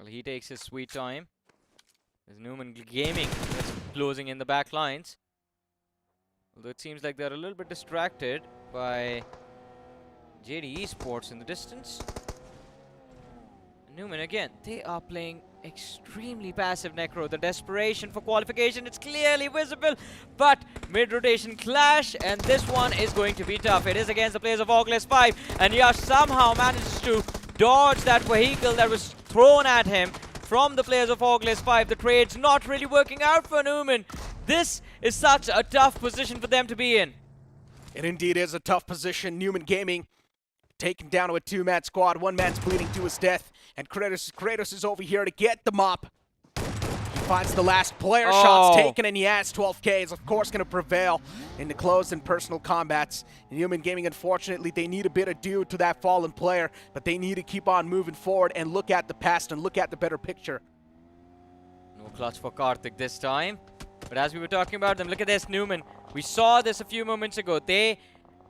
he takes his sweet time. There's Newman Gaming that's closing in the back lines. Although it seems like they're a little bit distracted by JD Esports in the distance. Newman again, they are playing extremely passive, Necro. The desperation for qualification, it's clearly visible, but mid-rotation clash, and this one is going to be tough. It is against the players of Oculus 5, and Yash somehow manages to dodge that vehicle that was thrown at him from the players of Oculus 5. The trade's not really working out for Newman. This is such a tough position for them to be in. It indeed is a tough position. Newman Gaming taken down to a 2-man squad. 1 man's bleeding to his death, and Kratos is over here to get the mop. He finds the last player. Shots taken, and he has 12K. Is of course going to prevail in the close and personal combats. Newman Gaming, unfortunately, they need a bit of due to that fallen player, but they need to keep on moving forward and look at the past and look at the better picture. No clutch for Karthik this time. But as we were talking about them, look at this, Newman. We saw this a few moments ago. They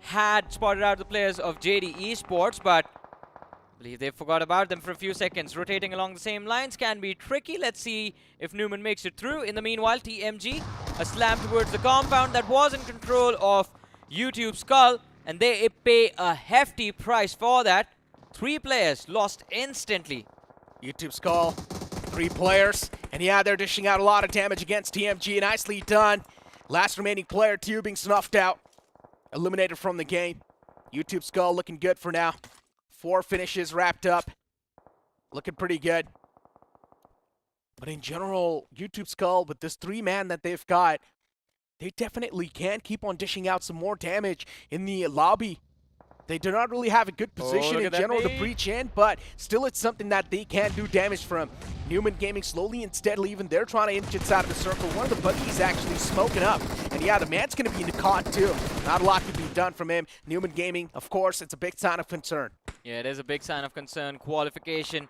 had spotted out the players of JD Esports, but I believe they forgot about them for a few seconds. Rotating along the same lines can be tricky. Let's see if Newman makes it through. In the meanwhile, TMG, a slam towards the compound that was in control of YouTube Skull, and they pay a hefty price for that. 3 players lost instantly. YouTube Skull, 3 players, and yeah, they're dishing out a lot of damage against TMG. Nicely done. Last remaining player, Tube, being snuffed out. Eliminated from the game. YouTube Skull looking good for now. 4 finishes wrapped up. Looking pretty good. But in general, YouTube Skull, with this 3-man that they've got, they definitely can keep on dishing out some more damage in the lobby. They do not really have a good position in general to breach in, but still it's something that they can do damage from. Newman Gaming slowly and steadily, even they're trying to inch inside of the circle. One of the buggies actually smoking up. And yeah, the man's going to be caught too. Not a lot can be done from him. Newman Gaming, of course, it's a big sign of concern. Yeah, it is a big sign of concern. Qualification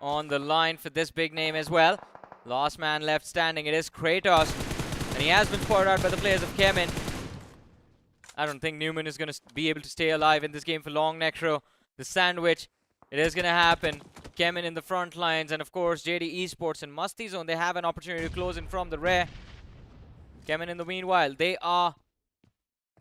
on the line for this big name as well. Last man left standing, it is Kratos. And he has been spotted out by the players of Kemen. I don't think Newman is going to be able to stay alive in this game for long, Necro. The sandwich, it is going to happen. Kemen in the front lines, and of course JD Esports and Musty Zone, they have an opportunity to close in from the rear. Kemen in the meanwhile, they are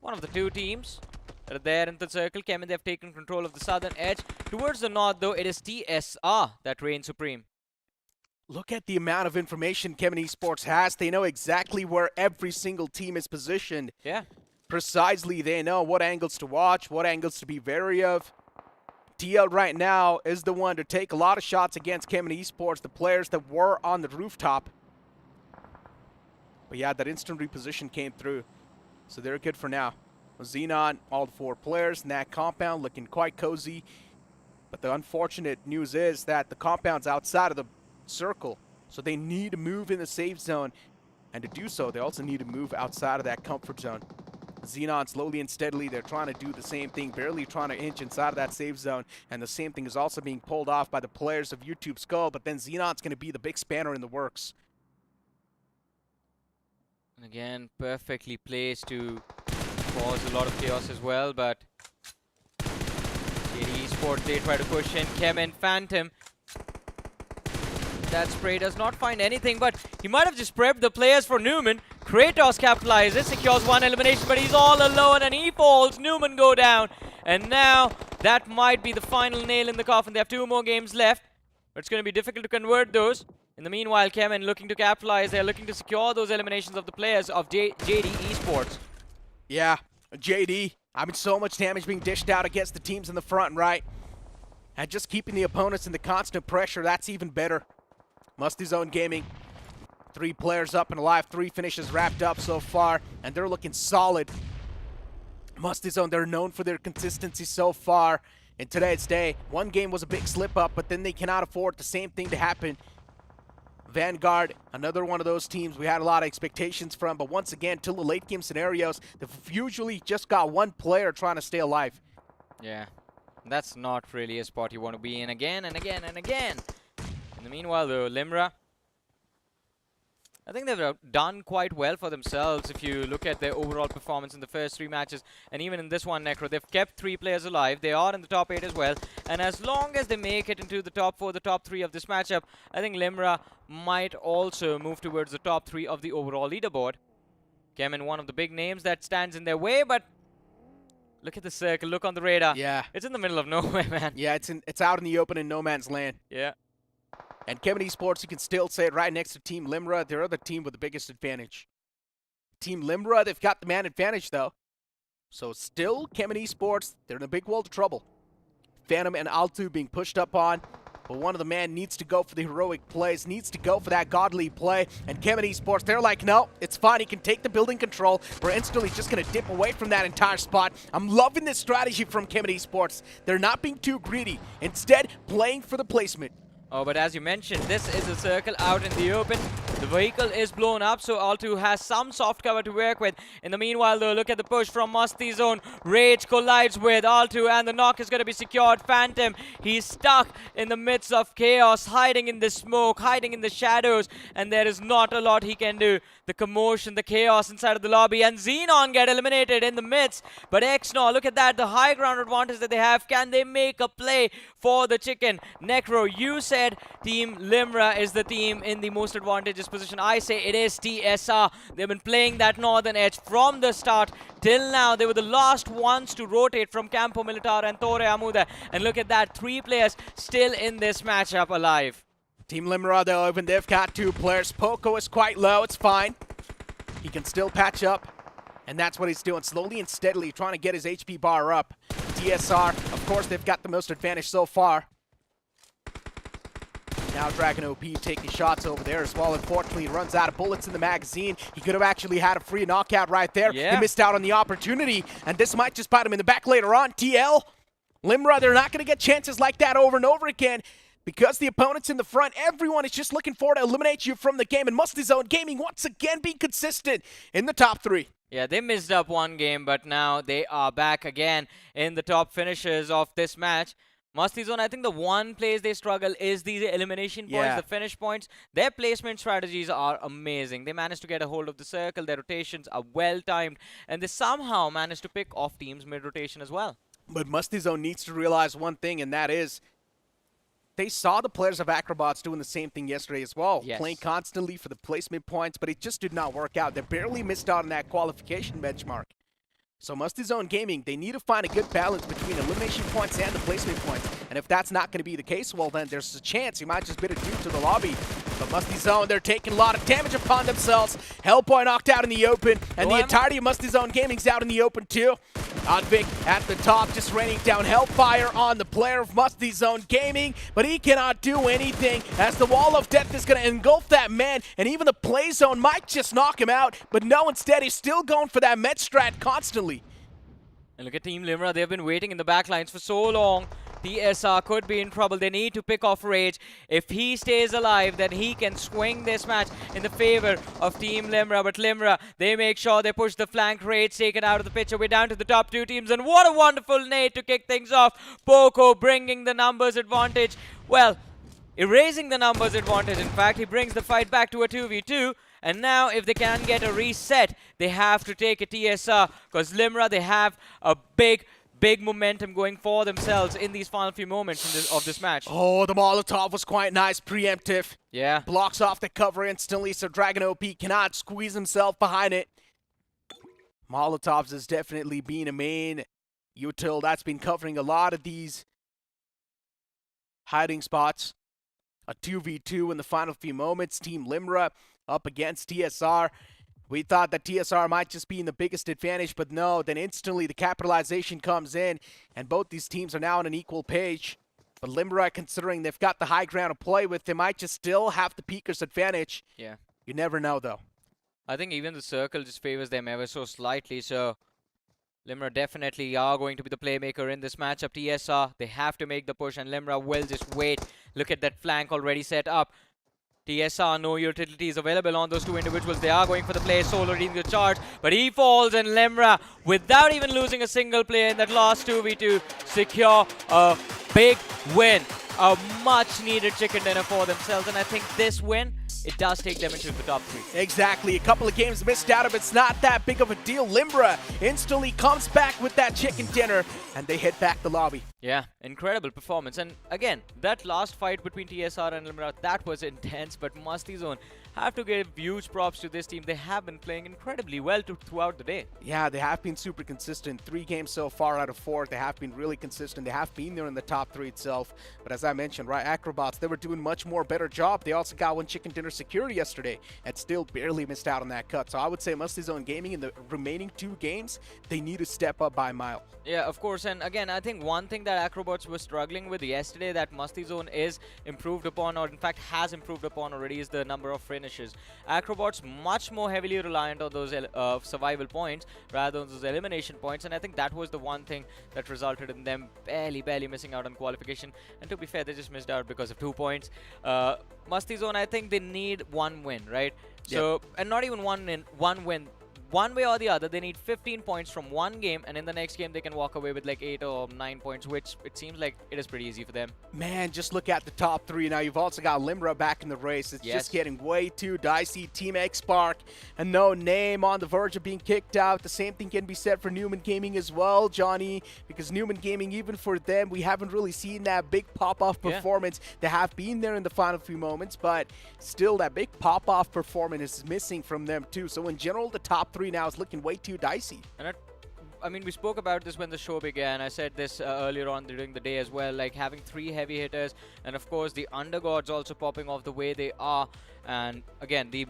one of the 2 teams that are there in the circle. Kemen, they have taken control of the southern edge. Towards the north, though, it is TSR that reigns supreme. Look at the amount of information Kemen Esports has. They know exactly where every single team is positioned. Yeah. Precisely, they know what angles to watch, what angles to be wary of. TL right now is the one to take a lot of shots against Kemen Esports, the players that were on the rooftop. But yeah, that instant reposition came through, so they're good for now. Xenon, all 4 players in that compound looking quite cozy. But the unfortunate news is that the compound's outside of the circle, so they need to move in the safe zone. And to do so, they also need to move outside of that comfort zone. Xenon slowly and steadily, they're trying to do the same thing, barely trying to inch inside of that safe zone. And the same thing is also being pulled off by the players of YouTube Skull, but then Xenon's going to be the big spanner in the works. Again, perfectly placed to cause a lot of chaos as well, but JD Esports, they try to push in. Kemen Phantom. That spray does not find anything, but he might have just prepped the players for Newman. Kratos capitalizes, secures one elimination, but he's all alone and he falls. Newman go down. And now that might be the final nail in the coffin. They have 2 more games left, but it's going to be difficult to convert those. In the meanwhile, Kemen looking to capitalize. They're looking to secure those eliminations of the players of JD Esports. Yeah, JD. I mean, so much damage being dished out against the teams in the front, right? And just keeping the opponents in the constant pressure, that's even better. Musty Zone Gaming, 3 players up and alive, 3 finishes wrapped up so far, and they're looking solid. Musty Zone, they're known for their consistency so far in today's day. One game was a big slip up, but then they cannot afford the same thing to happen. Vanguard, another one of those teams we had a lot of expectations from, but once again, till the late game scenarios, they've usually just got one player trying to stay alive. Yeah, that's not really a spot you want to be in again and again and again. In the meanwhile, though, Limra, I think they've done quite well for themselves if you look at their overall performance in the first 3 matches. And even in this one, Necro, they've kept 3 players alive. They are in the top 8 as well. And as long as they make it into the top 4, the top 3 of this matchup, I think Limra might also move towards the top 3 of the overall leaderboard. Kemen, one of the big names that stands in their way, but look at the circle, look on the radar. Yeah. It's in the middle of nowhere, man. Yeah, it's out in the open in no man's land. Yeah. And Kemen Esports, you can still say it right next to Team Limra. They're the team with the biggest advantage. Team Limra, they've got the man advantage, though. So still, Kemen Esports, they're in a big world of trouble. Phantom and Altu being pushed up on. But one of the men needs to go for the heroic plays, needs to go for that godly play. And Kemen Esports, they're like, no, it's fine. He can take the building control. We're instantly just going to dip away from that entire spot. I'm loving this strategy from Kemen Esports. They're not being too greedy. Instead, playing for the placement. Oh, but as you mentioned, this is a circle out in the open. The vehicle is blown up, so Altu has some soft cover to work with. In the meanwhile, though, look at the push from Musty Zone. Rage collides with Altu, and the knock is going to be secured. Phantom, he's stuck in the midst of chaos, hiding in the smoke, hiding in the shadows, and there is not a lot he can do. The commotion, the chaos inside of the lobby, and Xenon get eliminated in the midst. But Exnor, look at that, the high ground advantage that they have. Can they make a play for the chicken? Necro, you said Team Limra is the team in the most advantageous position. I say it is TSR. They've been playing that northern edge from the start till now. They were the last ones to rotate from Campo Militar and Torre Amuda. And look at that, 3 players still in this matchup alive. Team Limra, though, even they've got 2 players. Poco is quite low. It's fine. He can still patch up. And that's what he's doing, slowly and steadily trying to get his HP bar up. TSR, of course, they've got the most advantage so far. Now Dragon OP taking shots over there as well. Unfortunately, he runs out of bullets in the magazine. He could have actually had a free knockout right there. Yeah. He missed out on the opportunity, and this might just bite him in the back later on. TL, Limra, they're not going to get chances like that over and over again because the opponent's in the front. Everyone is just looking forward to eliminate you from the game, and Musty Zone Gaming once again being consistent in the top 3. Yeah, they missed up one game, but now they are back again in the top finishers of this match. Musty Zone, I think the one place they struggle is the elimination points, the finish points. Their placement strategies are amazing. They managed to get a hold of the circle. Their rotations are well-timed, and they somehow managed to pick off teams mid-rotation as well. But Musty Zone needs to realize one thing, and that is they saw the players of Acrobats doing the same thing yesterday as well, playing constantly for the placement points, but it just did not work out. They barely missed out on that qualification benchmark. So Musty Zone Gaming, they need to find a good balance between elimination points and the placement points. And if that's not going to be the case, well then there's a chance he might just bid adieu to the lobby. But Musty Zone, they're taking a lot of damage upon themselves. Hellboy knocked out in the open, and the entirety of Musty Zone Gaming's out in the open too. Oddvic at the top, just raining down Hellfire on the player of Musty Zone Gaming, but he cannot do anything as the wall of death is going to engulf that man, and even the play zone might just knock him out, but no, instead he's still going for that med strat constantly. And look at Team Limra, they've been waiting in the backlines for so long. TSR could be in trouble. They need to pick off Rage. If he stays alive, then he can swing this match in the favor of Team Limra. But Limra, they make sure they push the flank. Rage taken out of the picture. We're down to the top 2 teams. And what a wonderful nade to kick things off. Poco bringing the numbers advantage. Well, erasing the numbers advantage. In fact, he brings the fight back to a 2v2. And now, if they can get a reset, they have to take a TSR, because Limra, they have a big momentum going for themselves in these final few moments of this match. Oh, the Molotov was quite nice, preemptive. Yeah. Blocks off the cover instantly, so Dragon OP cannot squeeze himself behind it. Molotovs has definitely been a main util that's been covering a lot of these hiding spots. A 2v2 in the final few moments. Team Limra up against TSR. We thought that TSR might just be in the biggest advantage, but no. Then instantly the capitalization comes in, and both these teams are now on an equal page. But Limra, considering they've got the high ground to play with, they might just still have the peaker's advantage. Yeah. You never know, though. I think even the circle just favors them ever so slightly, so Limra definitely are going to be the playmaker in this matchup. TSR, they have to make the push, and Limra will just wait. Look at that flank already set up. TSR, no utilities available on those two individuals. They are going for the play, Solo leading the charge, but he falls, and Limra, without even losing a single player in that last 2v2, secure a big win. A much-needed chicken dinner for themselves, and I think this win, it does take them into the top 3. Exactly. A couple of games missed out of it's not that big of a deal. Limra instantly comes back with that chicken dinner, and they head back the lobby. Yeah, incredible performance. And again, that last fight between TSR and Limra, that was intense, but Masti Zone have to give huge props to this team. They have been playing incredibly well throughout the day. Yeah, they have been super consistent. 3 games so far out of 4. They have been really consistent. They have been there in the top 3 itself. But as I mentioned, right, Acrobats, they were doing much more better job. They also got one chicken dinner security yesterday and still barely missed out on that cut. So I would say Masti Zone Gaming in the remaining 2 games, they need to step up by a mile. Yeah, of course. And again, I think one thing that Acrobats were struggling with yesterday that Masti Zone is improved upon, or in fact has improved upon already, is the number of finishes. Acrobats much more heavily reliant on those survival points rather than those elimination points, and I think that was the one thing that resulted in them barely missing out on qualification. And to be fair, they just missed out because of 2 points. Masti Zone, I think they need 1 win, right? So, yep. And not even one win. One way or the other, they need 15 points from 1 game, and in the next game they can walk away with like 8 or 9 points, which it seems like it is pretty easy for them. Man, just look at the top 3 now. You've also got Limra back in the race. It's just getting way too dicey. Team X-Spark, and no name on the verge of being kicked out. The same thing can be said for Newman Gaming as well, Johnny, because Newman Gaming, even for them, we haven't really seen that big pop-off performance. They have been there in the final few moments, but still that big pop-off performance is missing from them too. So in general, the top 3 now is looking way too dicey. And I mean, we spoke about this when the show began. I said this earlier on during the day as well, like having 3 heavy hitters, and of course the undergods also popping off the way they are. And again, the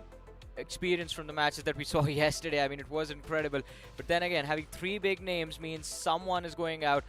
experience from the matches that we saw yesterday, I mean, it was incredible. But then again, having 3 big names means someone is going out.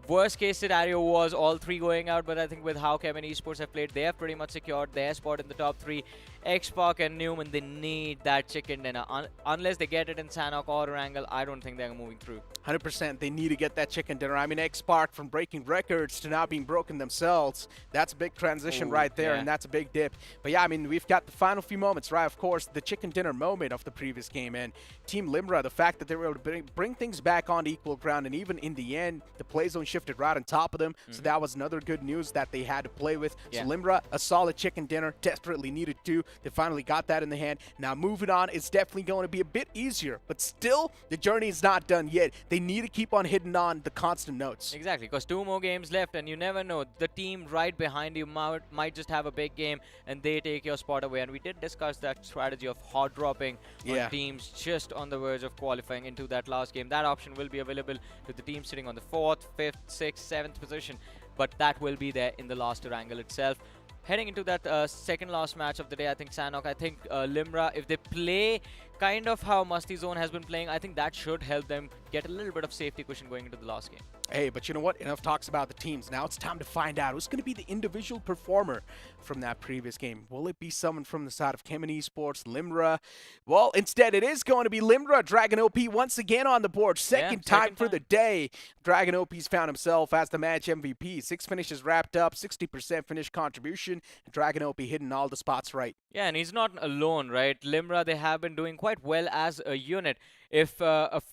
Worst case scenario was all 3 going out, but I think with how Kevin Esports have played, they have pretty much secured their spot in the top 3. X-Spark and Newman, they need that chicken dinner. Unless they get it in Sanhok or Erangel, I don't think they're moving through. 100%, they need to get that chicken dinner. I mean, X-Spark from breaking records to now being broken themselves. That's a big transition right there, and that's a big dip. But yeah, I mean, we've got the final few moments, right? Of course, the chicken dinner moment of the previous game, and Team Limra, the fact that they were able to bring things back on equal ground, and even in the end, the play zone shifted right on top of them. So that was another good news that they had to play with. So Limra, a solid chicken dinner, desperately needed to. They finally got that in the hand. Now moving on, it's definitely going to be a bit easier, but still, the journey is not done yet. They need to keep on hitting on the constant notes. Exactly, because 2 more games left, and you never know. The team right behind you might just have a big game, and they take your spot away. And we did discuss that strategy of hot dropping on teams just on the verge of qualifying into that last game. That option will be available to the team sitting on the 4th, 5th, 6th, 7th position, but that will be there in the last Erangel itself. Heading into that second last match of the day, I think Sanhok, I think Limra, if they play kind of how Masti Zone has been playing, I think that should help them get a little bit of safety cushion going into the last game. Hey, but you know what? Enough talks about the teams. Now it's time to find out who's going to be the individual performer from that previous game. Will it be someone from the side of Kemen Esports, Limra? Well, instead it is going to be Limra. Dragon OP once again on the board. Second time for the day. Dragon OP's found himself as the match MVP. 6 finishes wrapped up, 60% finish contribution. And Dragon OP hitting all the spots right. Yeah, and he's not alone, right? Limra, they have been doing quite well as a unit. if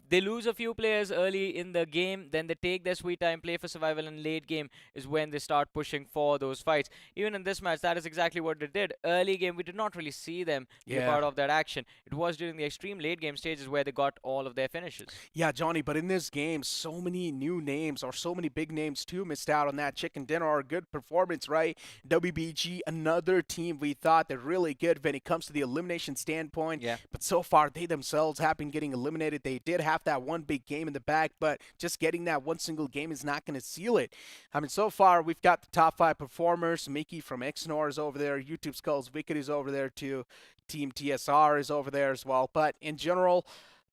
they lose a few players early in the game, then they take their sweet time, play for survival, and late game is when they start pushing for those fights. Even in this match, that is exactly what they did. Early game, we did not really see them be a part of that action. It was during the extreme late game stages where they got all of their finishes. Yeah, Johnny, but in this game, so many new names, or so many big names too, missed out on that chicken dinner or a good performance, right? WBG, another team we thought they're really good when it comes to the elimination standpoint. Yeah. But so far, they themselves have been getting eliminated. They did have that one big game in the back, but just getting that one single game is not going to seal it. I mean, so far, we've got the top 5 performers. Mickey from XNOR is over there. YouTube Skulls Wicked is over there too. Team TSR is over there as well. But in general,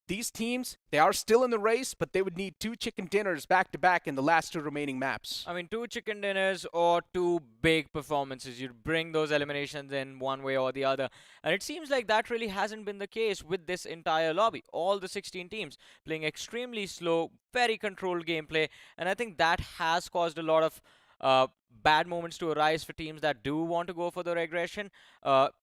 these teams, they are still in the race, but they would need 2 chicken dinners back-to-back in the last 2 remaining maps. I mean, 2 chicken dinners or 2 big performances. You'd bring those eliminations in one way or the other. And it seems like that really hasn't been the case with this entire lobby. All the 16 teams playing extremely slow, very controlled gameplay. And I think that has caused a lot of bad moments to arise for teams that do want to go for the regression.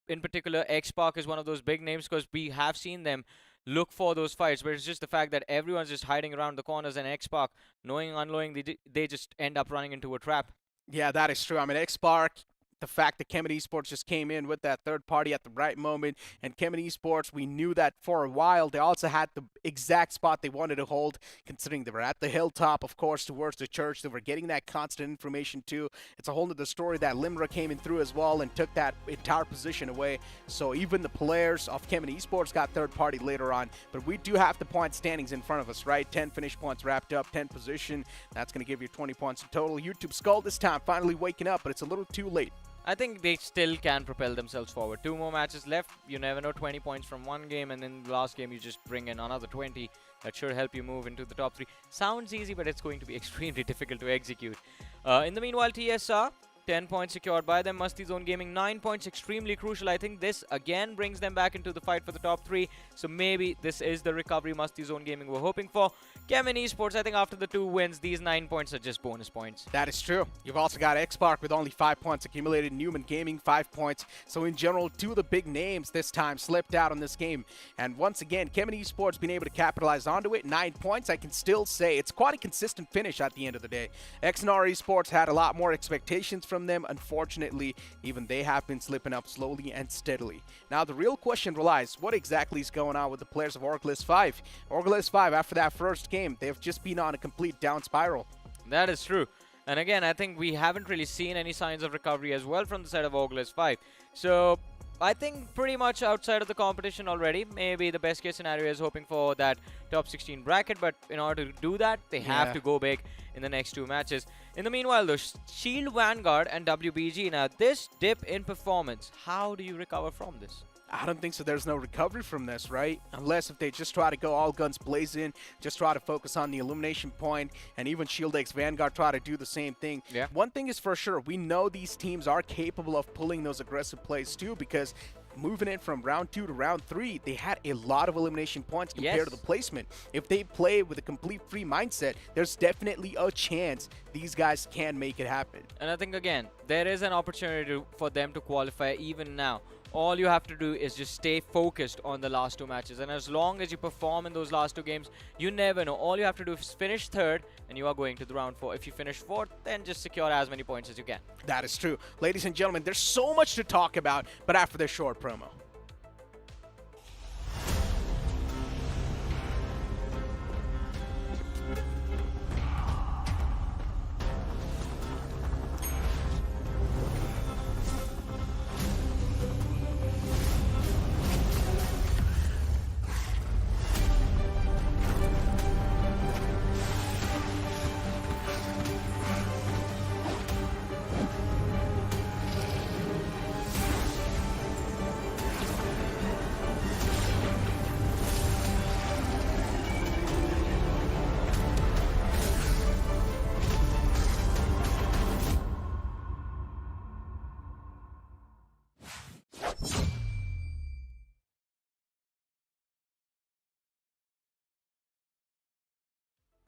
In particular, X-Park is one of those big names because we have seen them look for those fights, but it's just the fact that everyone's just hiding around the corners, and X-Park, knowing unknowing, they just end up running into a trap. Yeah, that is true. I mean, X-Park, the fact that Kemet Esports just came in with that third party at the right moment, and Kemet Esports, we knew that for a while. They also had the exact spot they wanted to hold, considering they were at the hilltop, of course, towards the church. They were getting that constant information too. It's a whole other story that Limra came in through as well and took that entire position away. So even the players of Kemet Esports got third party later on. But we do have the point standings in front of us, right? 10 finish points wrapped up, 10 position. That's going to give you 20 points in total. YouTube Skull this time finally waking up, but it's a little too late. I think they still can propel themselves forward. 2 more matches left. You never know, 20 points from one game, and then the last game you just bring in another 20. That should help you move into the top 3. Sounds easy, but it's going to be extremely difficult to execute. In the meanwhile, TSR, 10 points secured by them. Musty Zone Gaming, 9 points, extremely crucial. I think this again brings them back into the fight for the top 3. So maybe this is the recovery Musty Zone Gaming we're hoping for. Kemet Esports, I think after the 2 wins, these 9 points are just bonus points. That is true. You've also got X-Park with only 5 points accumulated. Newman Gaming, 5 points. So in general, 2 of the big names this time slipped out on this game. And once again, Kemet Esports being able to capitalize onto it. 9 points, I can still say it's quite a consistent finish at the end of the day. XNR Esports had a lot more expectations from them. Unfortunately, even they have been slipping up slowly and steadily. Now, the real question relies, what exactly is going on with the players of Orglist 5? Orglist 5, after that first game, they've just been on a complete down spiral. That is true. And again, I think we haven't really seen any signs of recovery as well from the side of Orglist 5. So I think pretty much outside of the competition already. Maybe the best case scenario is hoping for that top 16 bracket, but in order to do that, they have to go big in the next 2 matches. In the meanwhile, though, Shield Vanguard and WBG, now this dip in performance, how do you recover from this? I don't think so. There's no recovery from this, right? Unless if they just try to go all guns blazing, just try to focus on the elimination point, and even Shield X Vanguard try to do the same thing. Yeah. One thing is for sure, we know these teams are capable of pulling those aggressive plays too, because moving it from round 2 to round 3, they had a lot of elimination points compared to the placement. If they play with a complete free mindset, there's definitely a chance these guys can make it happen. And I think, again, there is an opportunity for them to qualify even now. All you have to do is just stay focused on the last 2 matches. And as long as you perform in those last 2 games, you never know. All you have to do is finish 3rd, and you are going to the round 4. If you finish 4th, then just secure as many points as you can. That is true. Ladies and gentlemen, there's so much to talk about, but after this short promo.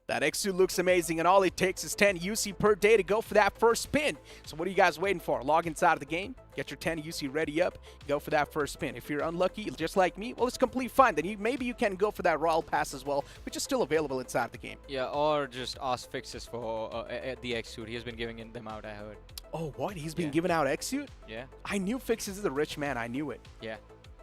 That X2 looks amazing, and all it takes is 10 UC per day to go for that first spin. So what are you guys waiting for? Log inside of the game, get your 10 UC ready up, go for that first spin. If you're unlucky, just like me, well, it's completely fine. Then maybe you can go for that Royal Pass as well, which is still available inside the game. Yeah, or just ask Fixes for the X-Suit. He has been giving them out, I heard. Oh, what? He's been giving out X-Suit? Yeah. I knew Fixes is a rich man. I knew it. Yeah.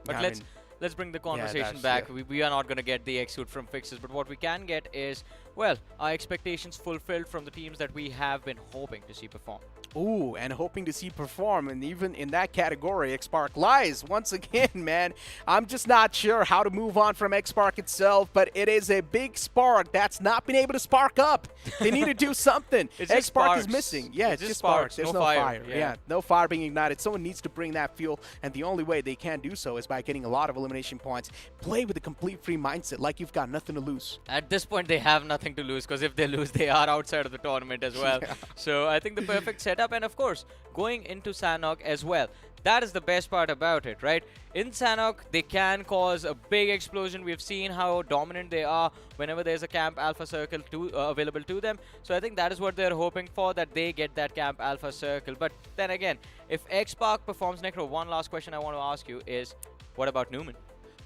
But Yeah, let's bring the conversation that's- back. yeah. We are not going to get the X-Suit from Fixes, but what we can get is, well, our expectations fulfilled from the teams that we have been hoping to see perform. Ooh, and hoping to see perform, and even in that category, X-Spark lies once again, man. I'm just not sure how to move on from X-Spark itself, but it is a big spark that's not been able to spark up. They need to do something. It's just X-Spark is sparks. missing. Yeah, It's it's just just sparks. sparks, There's no no fire. fire. Yeah, no fire being ignited. Someone needs to bring that fuel, and the only way they can do so is by getting a lot of elimination points. Play with a complete free mindset, like you've got nothing to lose. At this point, they have nothing to lose, because if they lose, they are outside of the tournament as well. Yeah. So I think the perfect setup, and of course, going into Sanhok as well. That is the best part about it, right? In Sanhok, they can cause a big explosion. We've seen how dominant they are whenever there's a Camp Alpha Circle available to them. So I think that is what they're hoping for, that they get that Camp Alpha Circle. But then again, if X-Spark performs, Necro, one last question I want to ask you is, what about Newman?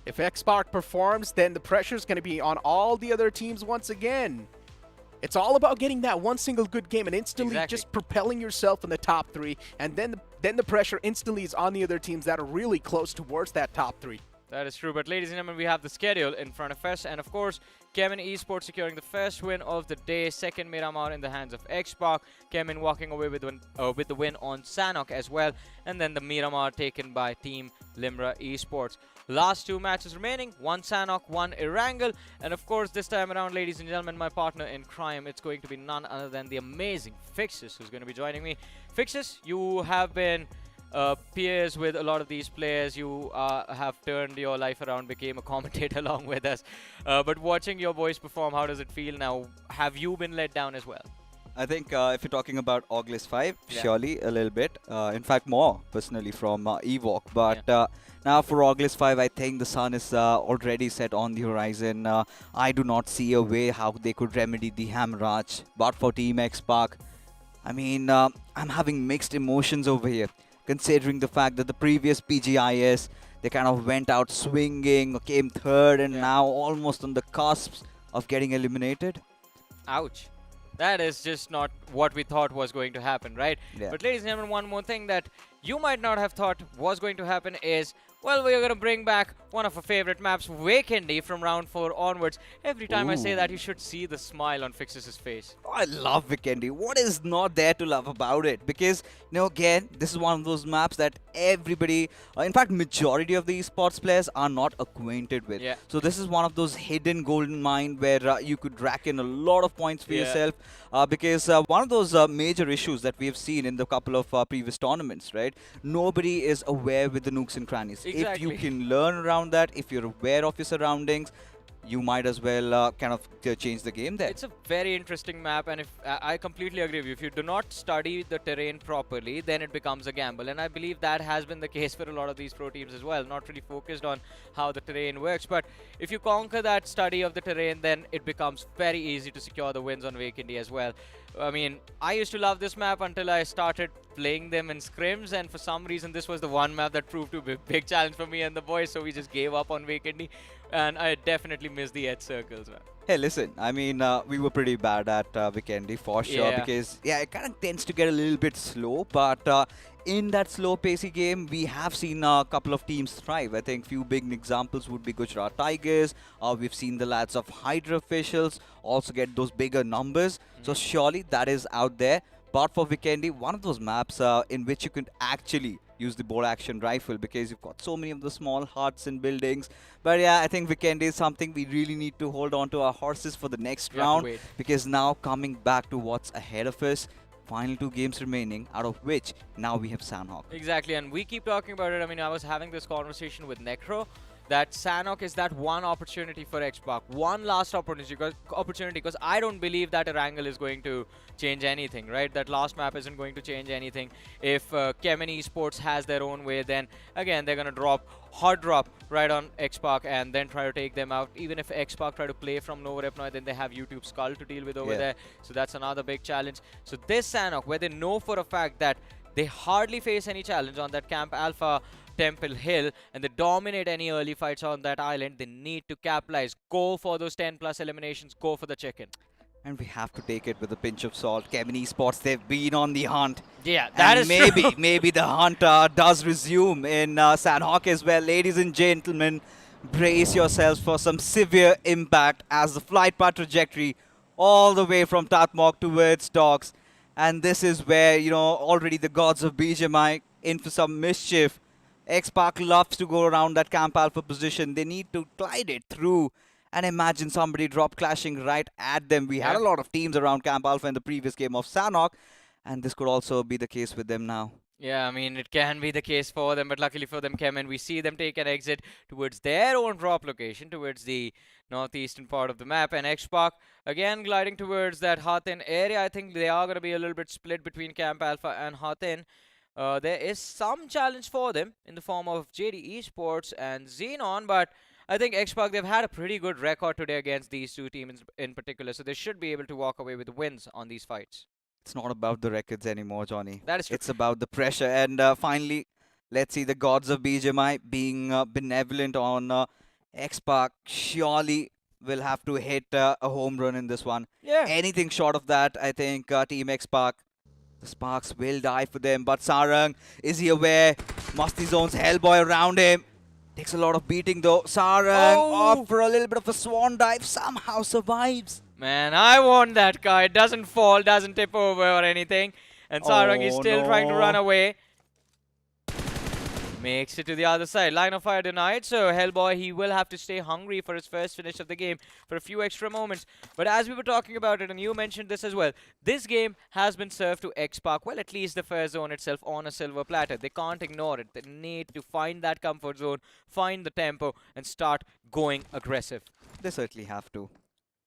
If X-Spark performs, then the pressure is going to be on all the other teams once again. It's all about getting that one single good game and instantly just propelling yourself in the top 3, and then the pressure instantly is on the other teams that are really close towards that top 3. That is true, but ladies and gentlemen, we have the schedule in front of us, and of course, Kemin Esports securing the first win of the day, second Miramar in the hands of X-Spark, Kemin walking away with the win on Sanhok as well, and then the Miramar taken by Team Limra Esports. Last 2 matches remaining, one Sanhok, one Erangel, and of course, this time around, ladies and gentlemen, my partner in crime, it's going to be none other than the amazing Fixes who's going to be joining me. Fixes, you have been peers with a lot of these players. You have turned your life around, became a commentator along with us. But watching your boys perform, how does it feel now? Have you been let down as well? I think if you're talking about August 5, surely a little bit. In fact, more personally from Evok. But now for August 5, I think the sun is already set on the horizon. I do not see a way how they could remedy the hemorrhage. But for Team X-Spark, I mean, I'm having mixed emotions over here, considering the fact that the previous BGIS, they kind of went out swinging, came third, and now almost on the cusp of getting eliminated. Ouch. That is just not what we thought was going to happen, right? Yeah. But ladies and gentlemen, one more thing that you might not have thought was going to happen is, well, we are going to bring back one of our favorite maps, Wakendy, from round 4 onwards. Every time I say that, you should see the smile on Fixes' face. Oh, I love Wakendy. What is not there to love about it? Because, you know, again, this is one of those maps that everybody, in fact, majority of the esports players are not acquainted with. Yeah. So this is one of those hidden golden mine where you could rack in a lot of points for yourself. Because one of those major issues that we have seen in the couple of previous tournaments, right? Nobody is aware with the nooks and crannies. Exactly. If you can learn around that, if you're aware of your surroundings, you might as well kind of change the game there. It's a very interesting map, and if I completely agree with you. If you do not study the terrain properly, then it becomes a gamble, and I believe that has been the case for a lot of these pro teams as well. Not really focused on how the terrain works, but if you conquer that study of the terrain, then it becomes very easy to secure the wins on Wakendy as well. I mean, I used to love this map until I started playing them in scrims, and for some reason this was the one map that proved to be a big challenge for me and the boys, so we just gave up on Wakendy, and I definitely miss the edge circles, man. Hey, listen, I mean, we were pretty bad at Wakendy for sure, because, it kind of tends to get a little bit slow, but in that slow pacey game, we have seen a couple of teams thrive. I think few big examples would be Gujarat Tigers. We've seen the lads of Hydra Officials also get those bigger numbers. So surely that is out there. But for Wakendy, one of those maps in which you could actually use the bolt action rifle, because you've got so many of the small huts and buildings. But yeah, I think Wakendy is something we really need to hold on to our horses for the next round, because now coming back to what's ahead of us, final 2 games remaining, out of which now we have Sanhok. Exactly, and we keep talking about it. I mean, I was having this conversation with Necro. that Sanhok is that one opportunity for Xbox, one last opportunity, because I don't believe that Erangel is going to change anything, right? That last map isn't going to change anything. If Kemen Esports has their own way, then again they're gonna hard drop right on Xbox and then try to take them out. Even if Xbox try to play from nowhere up now, then they have YouTube Skull to deal with over there, so that's another big challenge. So this Sanhok, where they know for a fact that they hardly face any challenge on that Camp Alpha Temple Hill, and they dominate any early fights on that island, they need to capitalize. Go for those 10 plus eliminations, go for the chicken. And we have to take it with a pinch of salt. Kemen Esports, they've been on the hunt. Yeah, that is true. Maybe the hunt does resume in Sanhok as well. Ladies and gentlemen, brace yourselves for some severe impact as the flight path trajectory all the way from Tatmok towards Docks. And this is where, you know, already the gods of BGMI in for some mischief. X-Pac loves to go around that Camp Alpha position. They need to glide it through. And imagine somebody drop clashing right at them. We had a lot of teams around Camp Alpha in the previous game of Sanhok. And this could also be the case with them now. Yeah, I mean, it can be the case for them, but luckily for them, Kemen, we see them take an exit towards their own drop location, towards the northeastern part of the map. And X-Pac, again, gliding towards that Hathin area. I think they are going to be a little bit split between Camp Alpha and Hathin. There is some challenge for them in the form of JD Esports and Xenon, but I think X-Pac, they've had a pretty good record today against these two teams in particular, so they should be able to walk away with wins on these fights. It's not about the records anymore, Johnny. That is true. It's about the pressure. And finally, let's see the gods of BGMI being benevolent on X-Pac. Surely will have to hit a home run in this one. Yeah. Anything short of that, I think Team X-Pac, the sparks will die for them. But Sarang, is he aware? Musty Zone's Hellboy around him. Takes a lot of beating though. Sarang off for a little bit of a swan dive. Somehow survives. Man, I want that guy. Doesn't fall, doesn't tip over or anything. And Sarang is still trying to run away. Makes it to the other side. Line of fire denied. So Hellboy, he will have to stay hungry for his first finish of the game for a few extra moments. But as we were talking about it, and you mentioned this as well, this game has been served to X-Pac, well, at least the first zone itself, on a silver platter. They can't ignore it. They need to find that comfort zone, find the tempo, and start going aggressive. They certainly have to.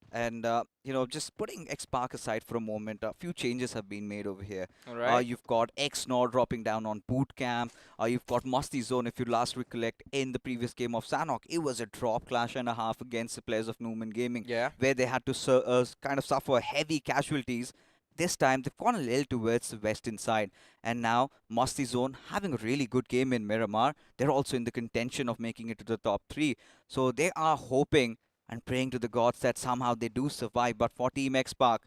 And, you know, just putting X-Pac aside for a moment, a few changes have been made over here. All right. You've got X-Nor dropping down on Boot Camp. You've got Musty Zone, if you last recollect, in the previous game of Sanhok. It was a drop clash and a half against the players of Newman Gaming, where they had to kind of suffer heavy casualties. This time, they've gone a little towards the western side. And now, Musty Zone having a really good game in Miramar. They're also in the contention of making it to the top 3. So they are hoping and praying to the gods that somehow they do survive. But for Team X-Pac,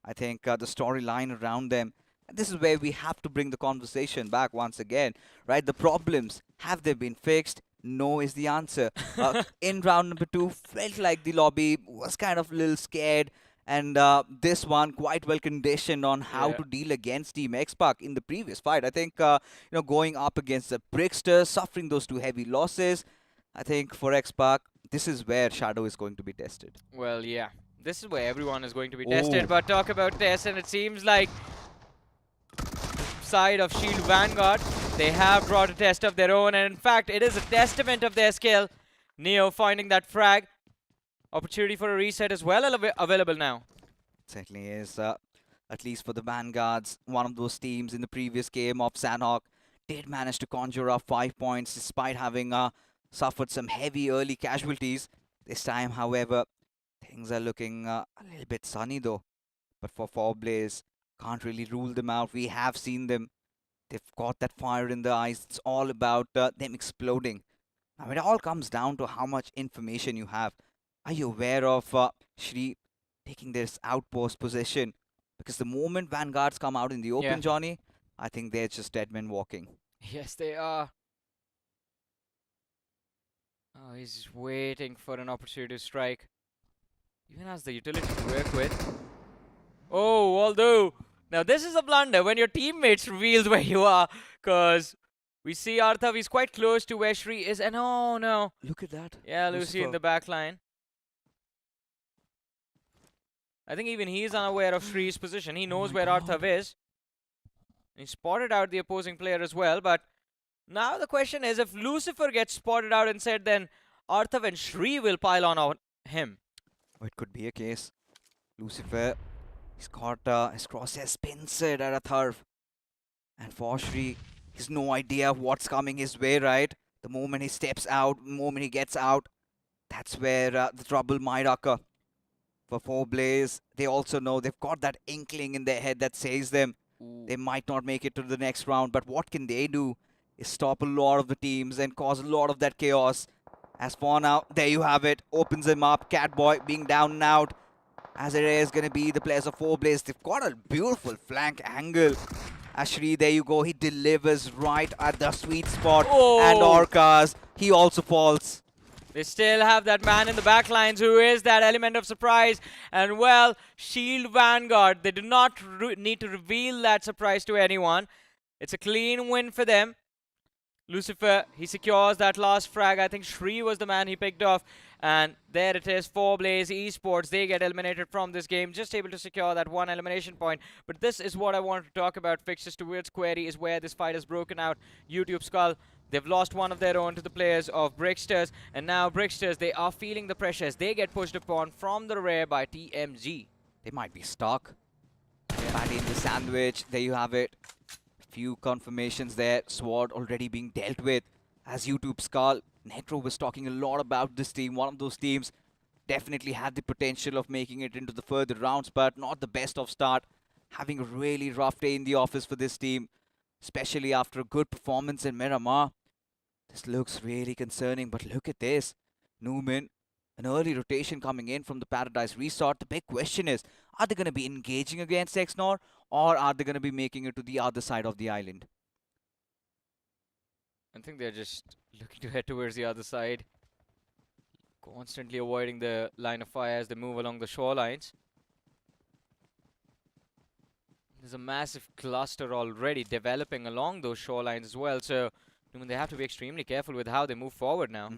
I think the storyline around them, and this is where we have to bring the conversation back once again, right? The problems, have they been fixed? No is the answer. In round number 2, felt like the lobby was kind of a little scared. And this one quite well conditioned on how to deal against Team X-Pac in the previous fight. I think, you know, going up against the Bricksters, suffering those 2 heavy losses, I think for X-Pac, this is where Shadow is going to be tested. Well, yeah. This is where everyone is going to be tested. But talk about tests, and it seems like side of Shield Vanguard, they have brought a test of their own. And in fact, it is a testament of their skill. Neo finding that frag. Opportunity for a reset as well available now. It certainly is. At least for the Vanguards, one of those teams in the previous game of Sanhok did manage to conjure up 5 points despite having suffered some heavy early casualties. This time, however, things are looking a little bit sunny though. But for Forblaze, can't really rule them out. We have seen them. They've got that fire in the eyes. It's all about them exploding. Now, it all comes down to how much information you have. Are you aware of Shri taking this outpost position? Because the moment Vanguards come out in the open, Johnny, I think they're just dead men walking. Yes, they are. Oh, he's just waiting for an opportunity to strike. Even has the utility to work with. Oh, although, now this is a blunder when your teammates reveals where you are. Because we see Arthav is quite close to where Shri is. And oh no. Look at that. Yeah, Lucy in the back line. I think even he's unaware of Shri's position. He knows where Arthav is. He spotted out the opposing player as well. But now the question is, if Lucifer gets spotted out and said, then Arthav and Shri will pile on him. Oh, it could be a case. Lucifer, he's got his crosshairs pincered at a turf. And for Shri, he's no idea what's coming his way, right? The moment he steps out, the moment he gets out, that's where the trouble might occur. For 4Blaze, they also know they've got that inkling in their head that says them they might not make it to the next round. But what can they do is stop a lot of the teams and cause a lot of that chaos. As for now, there you have it. Opens him up. Catboy being down and out. As it is going to be the players of 4Blaze. They've got a beautiful flank angle. Ashri, there you go. He delivers right at the sweet spot. Oh. And Orcas, he also falls. They still have that man in the back lines who is that element of surprise. And well, Shield Vanguard, they do not need to reveal that surprise to anyone. It's a clean win for them. Lucifer, he secures that last frag. I think Shri was the man he picked off. And there it is, 4Blaze Esports. They get eliminated from this game, just able to secure that one elimination point. But this is what I wanted to talk about. Fixtures towards Query is where this fight has broken out. YouTube Skull, they've lost one of their own to the players of Bricksters. And now Bricksters, they are feeling the pressures. They get pushed upon from the rear by TMG. They might be stuck. Patty in the sandwich. There you have it. Few confirmations there. Sword already being dealt with. As YouTube Skull, Netro was talking a lot about this team. One of those teams definitely had the potential of making it into the further rounds, but not the best of start. Having a really rough day in the office for this team, especially after a good performance in Miramar. This looks really concerning, but look at this. Newman, an early rotation coming in from the Paradise Resort. The big question is, are they going to be engaging against Exnor, or are they going to be making it to the other side of the island? I think they're just looking to head towards the other side. Constantly avoiding the line of fire as they move along the shorelines. There's a massive cluster already developing along those shorelines as well. So they have to be extremely careful with how they move forward now.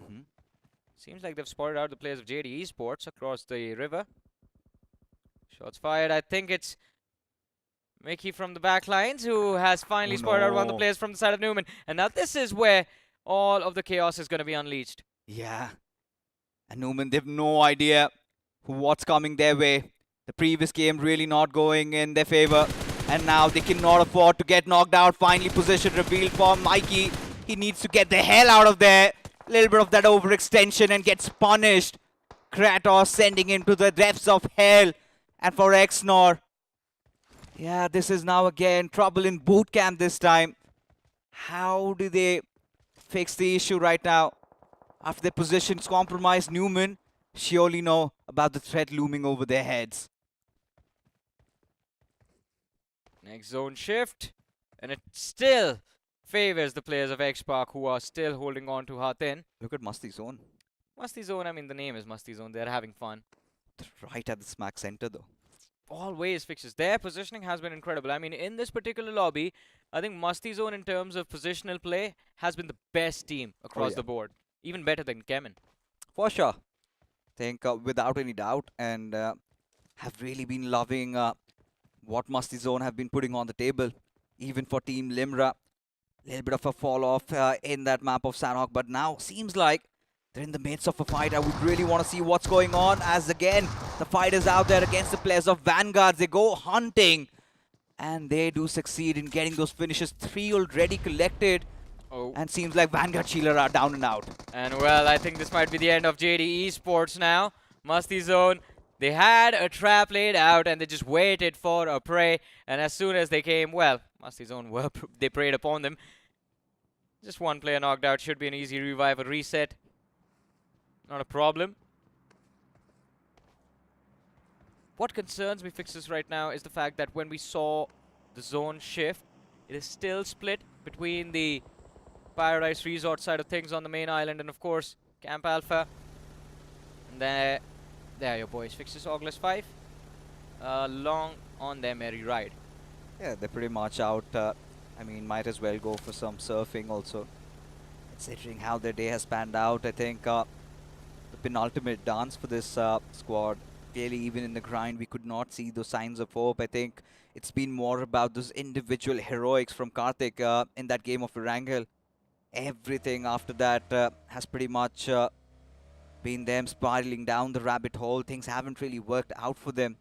Seems like they've spotted out the players of JD Esports across the river. Shots fired. I think it's Mickey from the back lines who has finally spotted out one of the players from the side of Newman. And now this is where all of the chaos is going to be unleashed. Yeah. And Newman, they have no idea what's coming their way. The previous game really not going in their favor. And now they cannot afford to get knocked out. Finally position revealed for Mikey. He needs to get the hell out of there. A little bit of that overextension and gets punished. Kratos sending him to the depths of hell. And for Exnor, yeah, this is now again trouble in boot camp this time. How do they fix the issue right now? After their positions compromised, Newman surely know about the threat looming over their heads. Next zone shift. And it still favors the players of X-Park who are still holding on to Hatin. Look at Musty Zone. Musty Zone, I mean, the name is Musty Zone. They're having fun. Right at the smack center though. Always fixes. Their positioning has been incredible. I mean, in this particular lobby, I think Musty Zone in terms of positional play has been the best team across the board. Even better than Kemen. For sure. Think without any doubt, and have really been loving what Musty Zone have been putting on the table. Even for Team Limra. A little bit of a fall off in that map of Sanhok, but now seems like they're in the midst of a fight. I would really want to see what's going on, as again, the fight is out there against the players of Vanguards. They go hunting, and they do succeed in getting those finishes. 3 already collected, and seems like Vanguard Sheeler are down and out. And well, I think this might be the end of JD Esports now. Musty Zone, they had a trap laid out, and they just waited for a prey. And as soon as they came, well, Musty Zone, they preyed upon them. Just one player knocked out. Should be an easy revive, a reset. Not a problem. What concerns me, Fixes, right now is the fact that when we saw the zone shift, it is still split between the Paradise Resort side of things on the main island and, of course, Camp Alpha. And there your boys. Fixes August 5. Long on their merry ride. Yeah, they're pretty much out. I mean, might as well go for some surfing also. Considering how their day has panned out, I think the penultimate dance for this squad. Clearly, even in the grind, we could not see those signs of hope. I think it's been more about those individual heroics from Karthik in that game of Erangel. Everything after that has pretty much been them spiraling down the rabbit hole. Things haven't really worked out for them.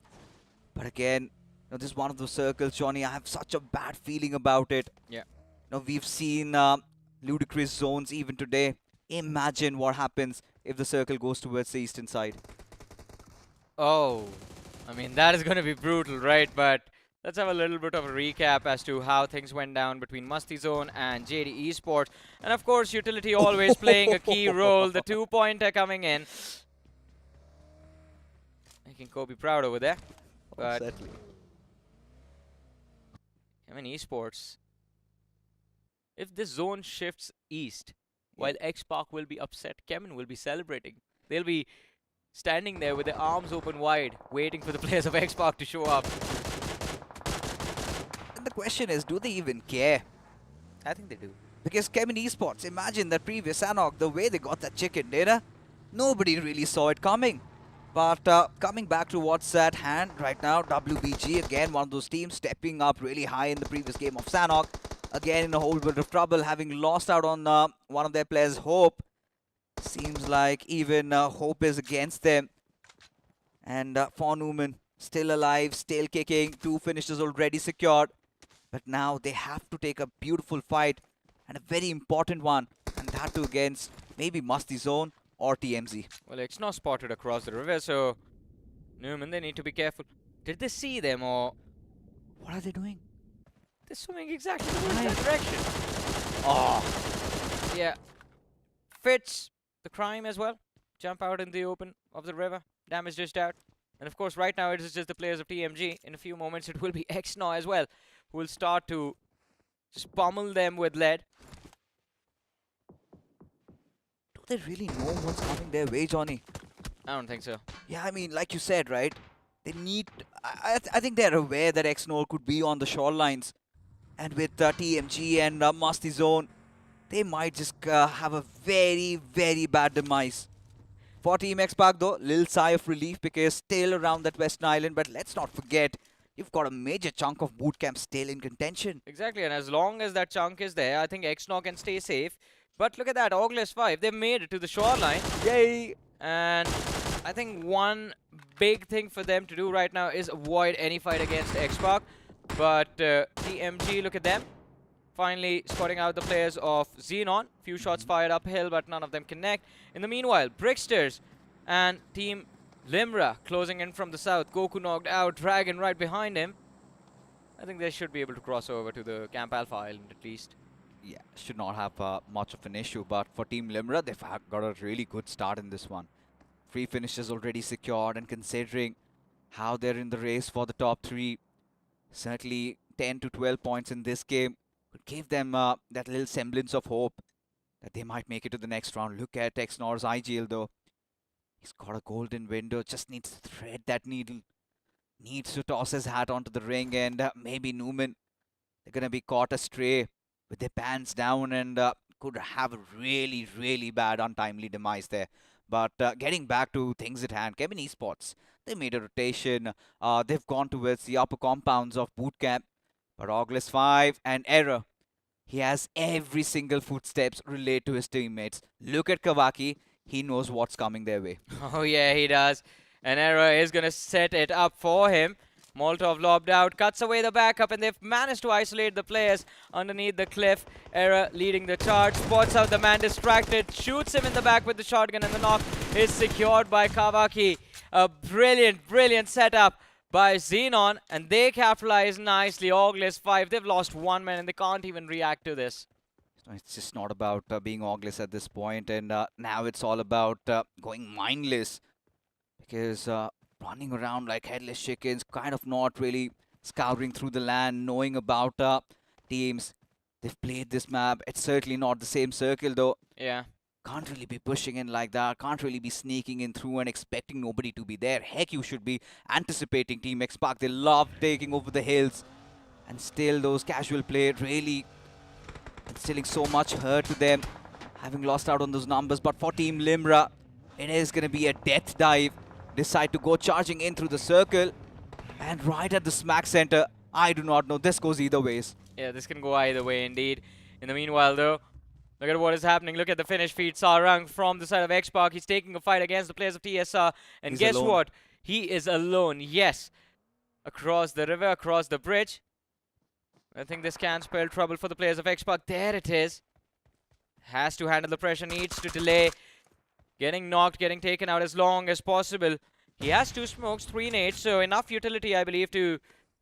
But again, this is one of those circles, Johnny. I have such a bad feeling about it. Yeah. We've seen ludicrous zones even today. Imagine what happens if the circle goes towards the eastern side. Oh, I mean, that is going to be brutal, right? But let's have a little bit of a recap as to how things went down between Musty Zone and JD Esports. And of course, utility always playing a key role. The 2-pointer coming in. Making Kobe proud over there. But Certainly. I mean, Esports, if this zone shifts east, while X-Park will be upset, Kemen will be celebrating. They'll be standing there with their arms open wide, waiting for the players of X-Park to show up. And the question is, do they even care? I think they do. Because Kemen Esports, imagine that previous Sanhok, the way they got that chicken dinner, nobody really saw it coming. But coming back to what's at hand right now, WBG, again, one of those teams stepping up really high in the previous game of Sanhok. Again, in a whole bit of trouble, having lost out on one of their players, Hope. Seems like even Hope is against them. And for Newman, still alive, still kicking, 2 finishes already secured. But now they have to take a beautiful fight, and a very important one. And that too against maybe Musty Zone or TMZ. Well, it's not spotted across the river, so Newman, they need to be careful. Did they see them, or What are they doing? they're swimming exactly towards that direction? Oh, yeah. Fits the crime as well. Jump out in the open of the river. Damage dished out. And of course, right now it is just the players of TMG. In a few moments, it will be XNAW as well, who will start to just pummel them with lead. Do they really know what's coming their way, Johnny? I don't think so. Yeah, I mean, like you said, right? They need... I think they're aware that X-Nol could be on the shorelines. And with TMG and Musty Zone, they might just have a very, very bad demise. For Team X-Park, though, little sigh of relief because still around that Western Island. But let's not forget, you've got a major chunk of boot camp still in contention. Exactly, and as long as that chunk is there, I think XNAW can stay safe. But look at that, August 5, they've made it to the shoreline. Yay! And I think one big thing for them to do right now is avoid any fight against X-Park. But TMG, look at them. Finally spotting out the players of Xenon. Few shots fired uphill, but none of them connect. In the meanwhile, Bricksters and Team Limra closing in from the south. Goku knocked out, Dragon right behind him. I think they should be able to cross over to the Camp Alpha Island at least. Yeah, should not have much of an issue, but for Team Limra, they've got a really good start in this one. 3 finishes already secured, and considering how they're in the race for the top 3, certainly 10 to 12 points in this game could give them that little semblance of hope that they might make it to the next round. Look at Xnor's IGL though. He's got a golden window, just needs to thread that needle. Needs to toss his hat onto the ring, and maybe Newman, they're going to be caught astray with their pants down and could have a really, really bad untimely demise there. But getting back to things at hand, Kemen Esports, they made a rotation. They've gone towards the upper compounds of bootcamp. But August 5 and Error, he has every single footsteps relate to his teammates. Look at Kawaki. He knows what's coming their way. Oh yeah, he does. And Error is going to set it up for him. Molotov lobbed out, cuts away the backup, and they've managed to isolate the players underneath the cliff. Error leading the charge, spots out the man distracted, shoots him in the back with the shotgun, and the knock is secured by Kawaki. A brilliant, brilliant setup by Xenon, and they capitalize nicely. August 5, they've lost 1 man, and they can't even react to this. It's just not about being August at this point, and now it's all about going mindless. Because running around like headless chickens, kind of not really scouring through the land, knowing about teams. They've played this map. It's certainly not the same circle though. Yeah. Can't really be pushing in like that. Can't really be sneaking in through and expecting nobody to be there. Heck, you should be anticipating Team X-Park. They love taking over the hills. And still those casual play really instilling so much hurt to them. Having lost out on those numbers. But for Team Limra, it is going to be a death dive. Decide to go charging in through the circle. And right at the smack center, I do not know. This goes either ways. Yeah, this can go either way indeed. In the meanwhile though, Look at what is happening. Look at the finish feed. Sarang from the side of X-Park. He's taking a fight against the players of TSR. And He's guess alone. what? He is alone. Yes. Across the river, across the bridge. I think this can spell trouble for the players of X-Park. There it is. Has to handle the pressure. Needs to delay. Getting knocked, getting taken out as long as possible. He has 2 smokes, 3 nades. So enough utility, I believe, to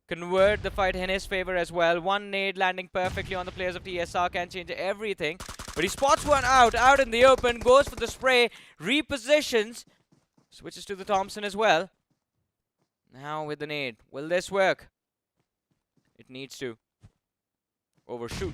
convert the fight in his favor as well. 1 nade landing perfectly on the players of TSR can change everything. But he spots one out in the open, goes for the spray, repositions, switches to the Thompson as well. Now with the nade, will this work? It needs to. Overshoot.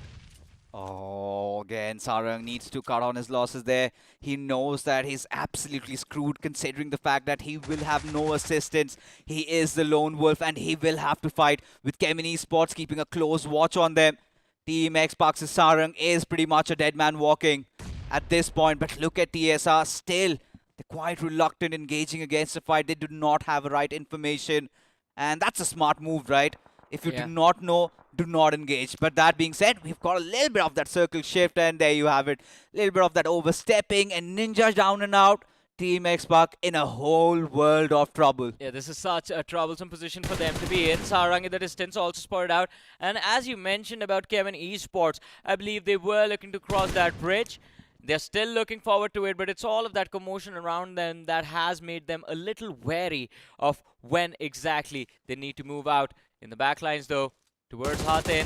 Oh, again, Sarang needs to cut on his losses there. He knows that he's absolutely screwed considering the fact that he will have no assistance. He is the lone wolf and he will have to fight with Kemin Esports keeping a close watch on them. Team X-Park's Sarang is pretty much a dead man walking at this point. But look at TSR still. They're quite reluctant engaging against the fight. They do not have the right information. And that's a smart move, right? If you do not know, do not engage. But that being said, we've got a little bit of that circle shift, and there you have it. A little bit of that overstepping, and Ninja down and out. Team X-Park in a whole world of trouble. Yeah, this is such a troublesome position for them to be in. Sarang in the distance also spotted out. And as you mentioned about Kevin Esports, I believe they were looking to cross that bridge. They're still looking forward to it, but it's all of that commotion around them that has made them a little wary of when exactly they need to move out. In the backlines, though, towards Hatin.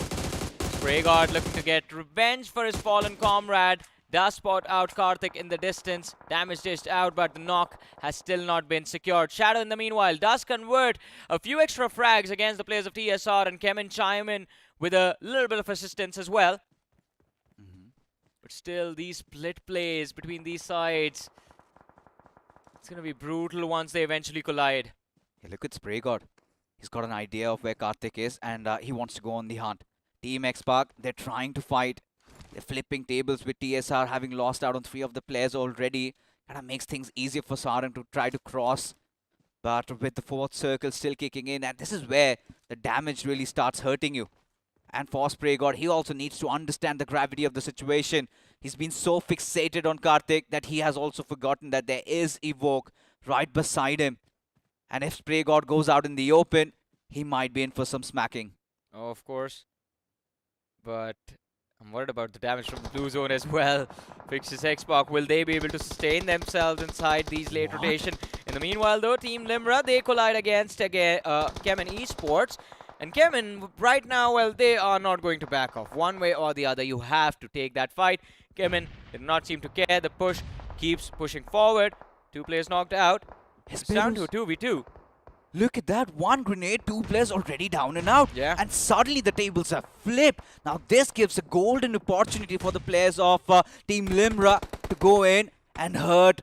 Spray guard looking to get revenge for his fallen comrade. Does spot out Karthik in the distance. Damage dished out, but the knock has still not been secured. Shadow, in the meanwhile, does convert a few extra frags against the players of TSR, and Kemin chime in with a little bit of assistance as well. But still, these split plays between these sides, it's going to be brutal once they eventually collide. Yeah, look at Spray God. He's got an idea of where Karthik is, and he wants to go on the hunt. Team X-Park, they're trying to fight. They're flipping tables with TSR, having lost out on 3 of the players already. Kind of makes things easier for Sarang to try to cross. But with the 4th circle still kicking in, and this is where the damage really starts hurting you. And for Spray God, he also needs to understand the gravity of the situation. He's been so fixated on Karthik that he has also forgotten that there is Evoke right beside him. And if Spray God goes out in the open, he might be in for some smacking. Oh, of course. But I'm worried about the damage from the blue zone as well. Fixes X-Park. Will they be able to sustain themselves inside these late rotation? In the meanwhile, though, Team Limra, they collide against Kemin Esports. And Kemin, right now, well, they are not going to back off. One way or the other, you have to take that fight. Kemin did not seem to care. The push keeps pushing forward. 2 players knocked out. It's down to a 2v2. Look at that. 1 grenade, 2 players already down and out. Yeah. And suddenly the tables have flipped. Now this gives a golden opportunity for the players of Team Limra to go in and hurt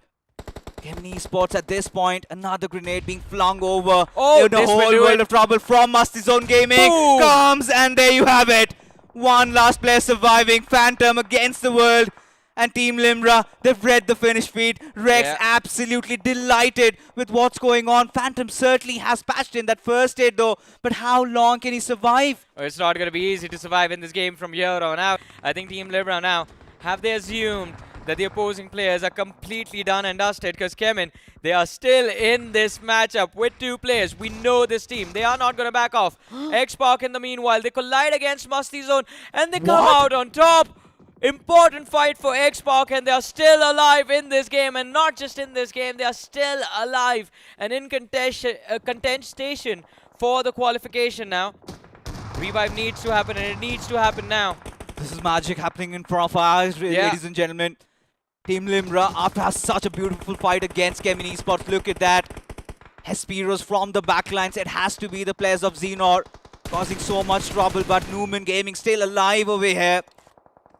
Kemin Esports at this point. Another grenade being flung over. Oh, in a whole world of trouble from Musty Zone Gaming. Boom. Comes, and there you have it. 1 last player surviving. Phantom against the world. And Team Limra, they've read the finish feed. Rex absolutely delighted with what's going on. Phantom certainly has patched in that first aid though. But how long can he survive? Oh, it's not going to be easy to survive in this game from here on out. I think Team Limra now, have they assumed that the opposing players are completely done and dusted? Because Kemin, they are still in this matchup with 2 players. We know this team. They are not going to back off. X-Park in the meanwhile, they collide against Musty Zone and they come out on top. Important fight for X-Park, and they are still alive in this game, and not just in this game, they are still alive and in contestation for the qualification now. Revive needs to happen, and it needs to happen now. This is magic happening in front of our eyes, ladies and gentlemen. Team Limra, after such a beautiful fight against Kemin Esports, look at that. Hespiros from the backlines, it has to be the players of Xenor causing so much trouble, but Newman Gaming still alive over here.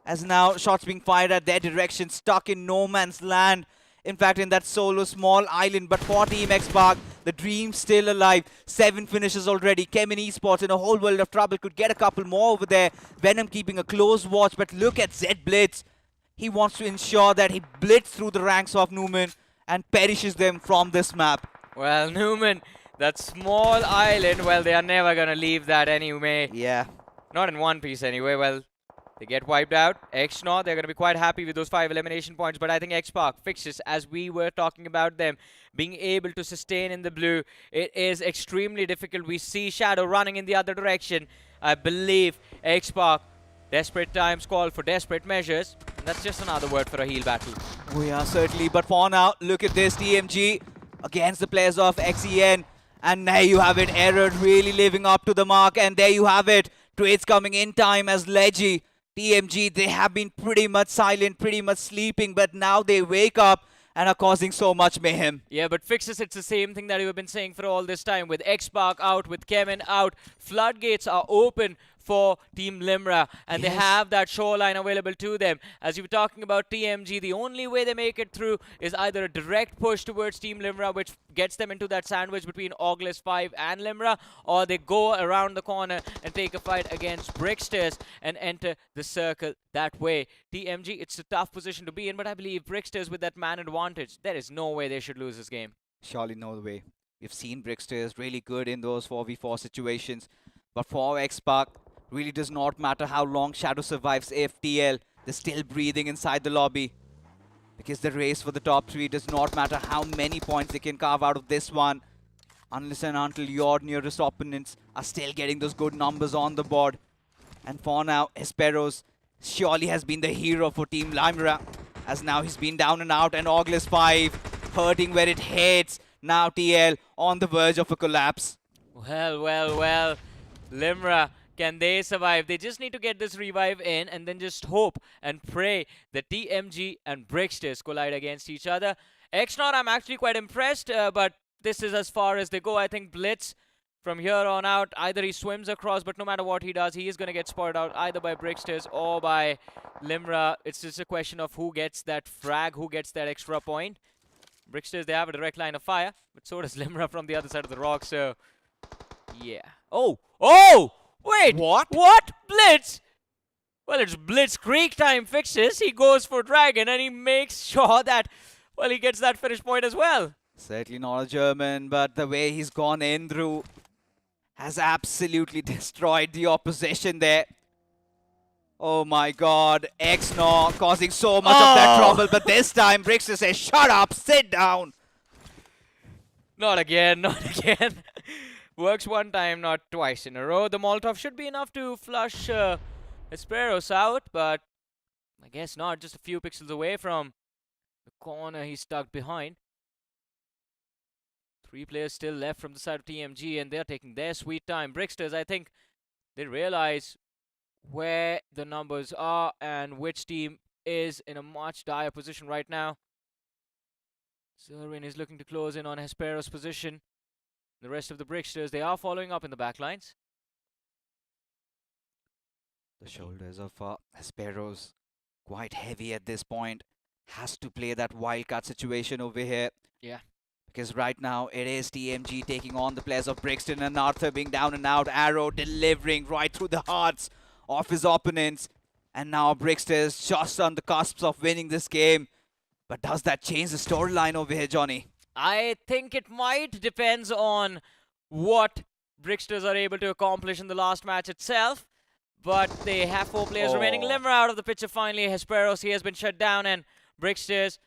As now shots being fired at their direction, stuck in no man's land. In fact, in that solo small island. But for Team X-Park, the dream's still alive. 7 finishes already. Kemin Esports in a whole world of trouble could get a couple more over there. Venom keeping a close watch. But look at Zed Blitz. He wants to ensure that he blitz through the ranks of Newman and perishes them from this map. Well, Newman, that small island, well, they are never going to leave that anyway. Yeah. Not in one piece anyway. Well, They get wiped out. X-Naw, they're going to be quite happy with those 5 elimination points. But I think X-Park fixes, as we were talking about them, being able to sustain in the blue. It is extremely difficult. We see Shadow running in the other direction. I believe X-Park, desperate times call for desperate measures. And that's just another word for a heal battle. We are certainly, but for now, look at this TMG against the players of XEN. And there you have it, Error really living up to the mark. And there you have it, trades coming in time as Leggy. TMG, they have been pretty much silent, pretty much sleeping, but now they wake up and are causing so much mayhem. Yeah, but Fixes, it's the same thing that we've been saying for all this time. With X-Park out, with Kevin out, floodgates are open for Team Limra, and they have that shoreline available to them. As you were talking about TMG, the only way they make it through is either a direct push towards Team Limra, which gets them into that sandwich between August 5 and Limra, or they go around the corner and take a fight against Bricksters and enter the circle that way. TMG, it's a tough position to be in, but I believe Bricksters with that man advantage, there is no way they should lose this game. Surely no way. We've seen Bricksters really good in those 4v4 situations, but for X-Park, really does not matter how long Shadow survives FTL. They're still breathing inside the lobby. Because the race for the top 3 does not matter how many points they can carve out of this one. Unless and until your nearest opponents are still getting those good numbers on the board. And for now, Esperos surely has been the hero for Team Limra. As now he's been down and out, and August 5 hurting where it hits. Now TL on the verge of a collapse. Well. Limra, can they survive? They just need to get this revive in and then just hope and pray that TMG and Bricksters collide against each other. X-Naw, I'm actually quite impressed, but this is as far as they go. I think Blitz, from here on out, either he swims across, but no matter what he does, he is going to get spotted out either by Bricksters or by Limra. It's just a question of who gets that frag, who gets that extra point. Bricksters, they have a direct line of fire, but so does Limra from the other side of the rock, so yeah. Oh! Wait! What? Blitz? Well, it's Blitzkrieg time. Fixes. He goes for Dragon and he makes sure that, well, he gets that finish point as well. Certainly not a German, but the way he's gone in through has absolutely destroyed the opposition there. Oh my god, X-Naw causing so much of that trouble, but this time Brickster says, shut up, sit down. Not again. Works one time, not twice in a row. The Molotov should be enough to flush Esperos out, but I guess not. Just a few pixels away from the corner he's stuck behind. 3 players still left from the side of TMG, and they're taking their sweet time. Bricksters, I think they realize where the numbers are and which team is in a much dire position right now. Zerwin is looking to close in on Hesperos' position. The rest of the Bricksters, they are following up in the backlines. The shoulders of Hesperos quite heavy at this point. Has to play that wildcard situation over here. Yeah. Because right now it is TMG taking on the players of Brixton, and Arthur being down and out. Arrow delivering right through the hearts of his opponents. And now Brickster is just on the cusp of winning this game. But does that change the storyline over here, Johnny? I think it might. Depends on what Bricksters are able to accomplish in the last match itself. But they have 4 players remaining. Limra out of the picture finally. Hesperos, he has been shut down, and Bricksters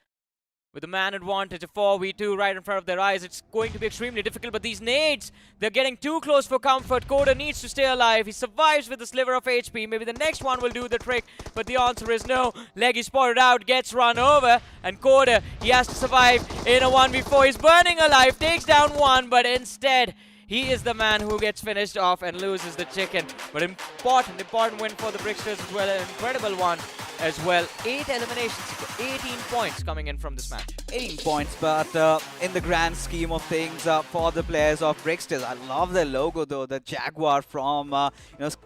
with the man advantage, a 4v2 right in front of their eyes. It's going to be extremely difficult, but these nades, they're getting too close for comfort. Coda needs to stay alive. He survives with a sliver of HP. Maybe the next one will do the trick, but the answer is no. Leggy spotted out, gets run over, and Coda, he has to survive in a 1v4. He's burning alive, takes down one, but instead, he is the man who gets finished off and loses the chicken. But important win for the Bricksters as well. An incredible one as well. 8 eliminations, 18 points coming in from this match. 18 points, but in the grand scheme of things for the players of Bricksters, I love their logo though. The Jaguar from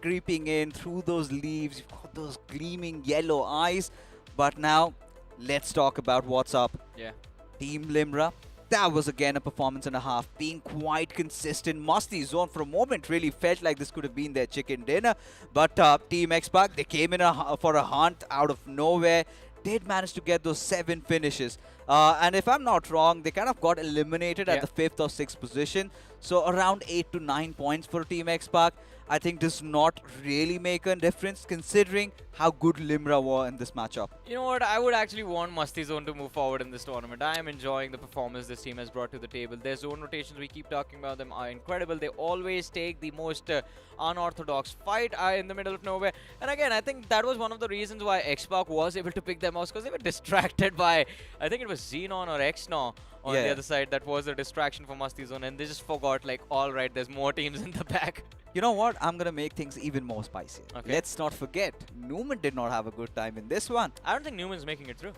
creeping in through those leaves. You've got those gleaming yellow eyes. But now, let's talk about what's up. Yeah. Team Limra. That was again a performance and a half, being quite consistent. Musty Zone for a moment really felt like this could have been their chicken dinner. But Team X-Pac, they came in for a hunt out of nowhere. Did manage to get those 7 finishes. And if I'm not wrong, they kind of got eliminated at the 5th or 6th position. So around 8 to 9 points for Team X-Pac. I think does not really make a difference considering how good Limra were in this matchup. You know what? I would actually want Masti Zone to move forward in this tournament. I am enjoying the performance this team has brought to the table. Their zone rotations, we keep talking about them, are incredible. They always take the most unorthodox fight in the middle of nowhere. And again, I think that was one of the reasons why Xbox was able to pick them out, because they were distracted by, I think it was Xenon or Xno on the other side. That was a distraction for Masti Zone, and they just forgot, like, all right, there's more teams in the back. You know what? I'm going to make things even more spicy. Okay. Let's not forget, Newman did not have a good time in this one. I don't think Newman's making it through.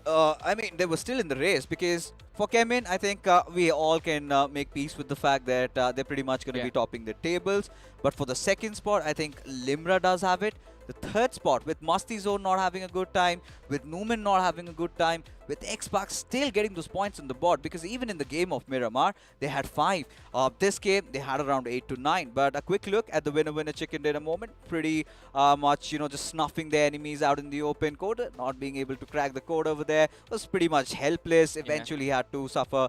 I mean, they were still in the race because for Kemin, I think we all can make peace with the fact that they're pretty much going to be topping the tables. But for the second spot, I think Limra does have it. The third spot, with Masti Zone not having a good time, with Newman not having a good time, with Xbox still getting those points on the board, because even in the game of Miramar, they had 5. This game, they had around 8 to 9. But a quick look at the winner-winner chicken dinner moment, pretty much, you know, just snuffing their enemies out in the open. Coda not being able to crack the code over there, was pretty much helpless. Eventually had to suffer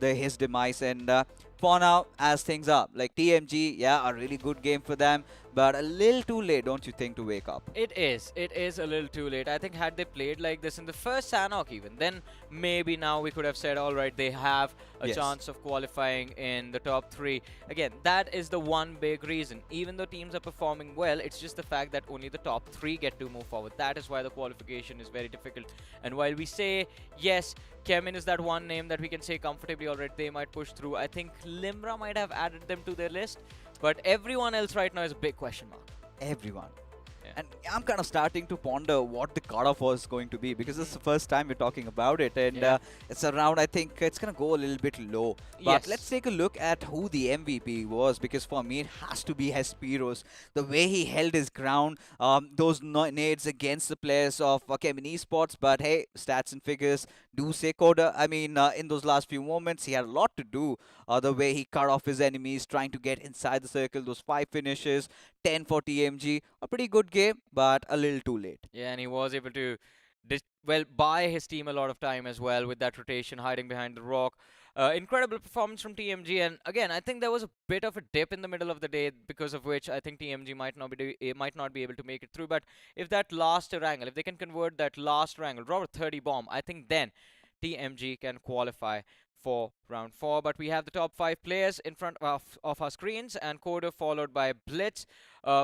his demise. And for now, as things are, like TMG, yeah, a really good game for them, but a little too late, don't you think, to wake up? It is a little too late. I think had they played like this in the first Sanhok even, then maybe now we could have said, all right, they have a chance of qualifying in the top 3. Again, that is the one big reason. Even though teams are performing well, it's just the fact that only the top 3 get to move forward. That is why the qualification is very difficult. And while we say, yes, Kemin is that one name that we can say comfortably, all right, they might push through, I think Limra might have added them to their list. But everyone else right now is a big question mark. Everyone. And I'm kind of starting to ponder what the cutoff was going to be, because this is the first time we're talking about it. And it's around, I think it's going to go a little bit low. But let's take a look at who the MVP was, because for me, it has to be Hesperos. The way he held his ground, those nades against the players of Kemin Esports. But hey, stats and figures do say Coda. I mean, in those last few moments, he had a lot to do. The way he cut off his enemies, trying to get inside the circle, those 5 finishes, 10 for TMG. A pretty good game, but a little too late. Yeah, and he was able to, well, buy his team a lot of time as well with that rotation, hiding behind the rock. Incredible performance from TMG, and again, I think there was a bit of a dip in the middle of the day, because of which I think TMG might not be able to make it through. But if that last Erangel, if they can convert that last Erangel, draw a 30 bomb, I think then TMG can qualify for round 4. But we have the top 5 players in front of our screens, and Coda followed by Blitz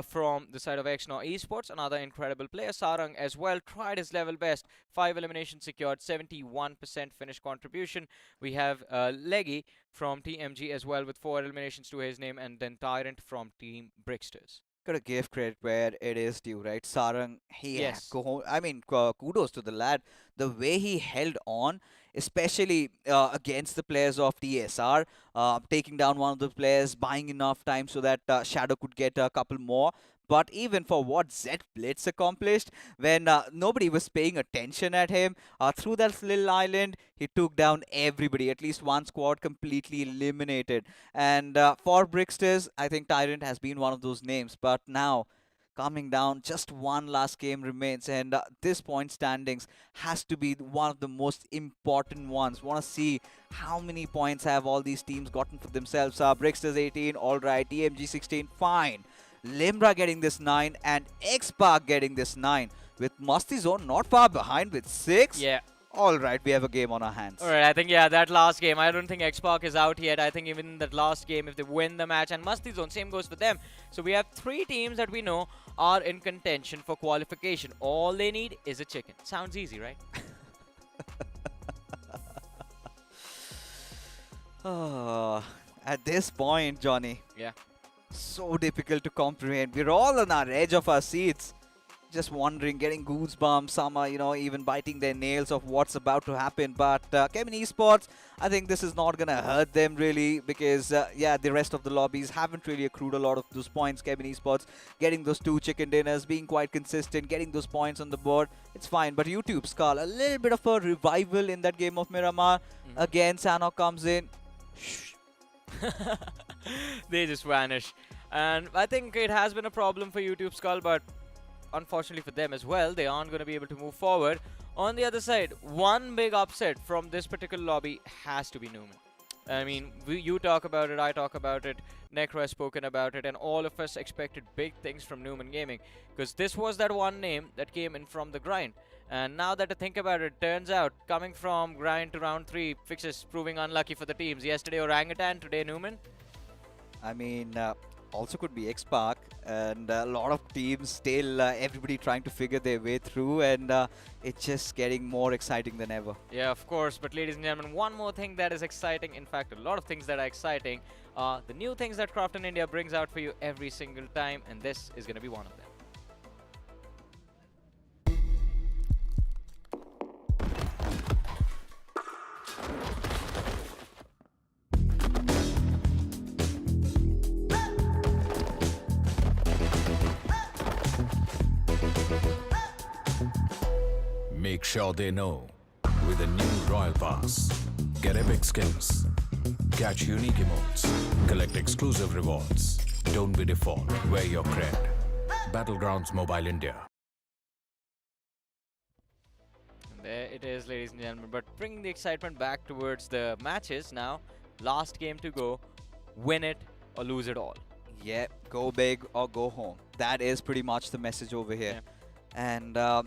from the side of Xno Esports, another incredible player. Sarang as well tried his level best. 5 eliminations secured, 71% finish contribution. We have Leggy from TMG as well with 4 eliminations to his name, and then Tyrant from Team Bricksters. Gotta give credit where it is due, right? Sarang, I mean, kudos to the lad. The way he held on, especially against the players of TSR, taking down one of the players, buying enough time so that Shadow could get a couple more. But even for what Z Blitz accomplished, when nobody was paying attention at him, through that little island, he took down everybody. At least one squad completely eliminated. And for Bricksters, I think Tyrant has been one of those names. But now, coming down, just one last game remains. And this point standings has to be one of the most important ones. Want to see how many points have all these teams gotten for themselves. Bricksters 18, all right. TMG 16, fine. Limra getting this 9 and X-Park getting this 9, with Masti Zone not far behind with 6. Yeah. Alright, we have a game on our hands. Alright, I think, yeah, that last game, I don't think X-Park is out yet. I think even in that last game, if they win the match, and Masti Zone, same goes for them. So we have 3 teams that we know are in contention for qualification. All they need is a chicken. Sounds easy, right? At this point, Johnny. Yeah. So difficult to comprehend. We're all on our edge of our seats, just wondering, getting goosebumps. Some are, you know, even biting their nails of what's about to happen. But Kemin Esports, I think this is not gonna hurt them really, because yeah, the rest of the lobbies haven't really accrued a lot of those points. Kemin Esports getting those 2 chicken dinners, being quite consistent, getting those points on the board, it's fine. But YouTube Skull, a little bit of a revival in that game of Miramar. Again, Sanhok comes in. They just vanish. And I think it has been a problem for YouTube Skull, but unfortunately for them as well, they aren't going to be able to move forward. On the other side, one big upset from this particular lobby has to be Newman. I mean, you talk about it, I talk about it, Necro has spoken about it, and all of us expected big things from Newman Gaming, because this was that one name that came in from the grind. And now that I think about it, turns out coming from grind to round 3, fixes proving unlucky for the teams. Yesterday Orangutan, today Newman. I mean, also could be X-Park, and a lot of teams still, everybody trying to figure their way through, and it's just getting more exciting than ever. Yeah, of course, but ladies and gentlemen, one more thing that is exciting, in fact, a lot of things that are exciting, are the new things that Crafton India brings out for you every single time, and this is going to be one of them. Make sure they know with a new Royal Pass. Get epic skins, catch unique emotes, collect exclusive rewards. Don't be default, wear your cred. Battlegrounds Mobile India. There it is, ladies and gentlemen. But bringing the excitement back towards the matches now. Last game to go. Win it or lose it all. Yeah, go big or go home. That is pretty much the message over here. Yeah. And,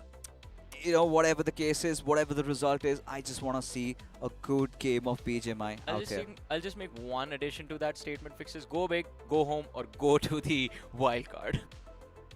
you know, whatever the case is, whatever the result is, I just want to see a good game of BGMI out here. I'll just make one addition to that statement, Fixes. Go big, go home, or go to the wild card.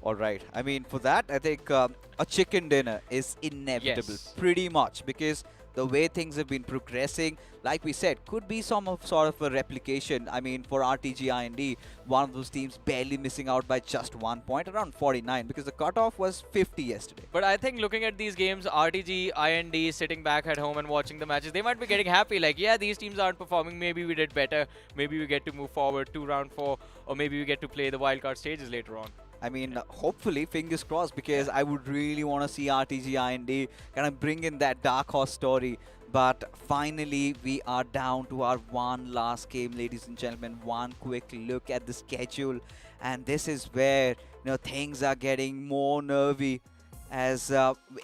All right. I mean, for that, I think a chicken dinner is inevitable, Yes. pretty much, because the way things have been progressing, like we said, could be some of sort of a replication. I mean, for RTG IND, one of those teams barely missing out by just 1 point, around 49, because the cutoff was 50 yesterday. But I think looking at these games, RTG, IND sitting back at home and watching the matches, they might be getting happy. Like, yeah, these teams aren't performing. Maybe we did better. Maybe we get to move forward to round 4, or maybe we get to play the wildcard stages later on. I mean, hopefully, fingers crossed, because I would really want to see RTG IND kind of bring in that dark horse story. But finally, we are down to our one last game, ladies and gentlemen. One quick look at the schedule. And this is where, you know, things are getting more nervy as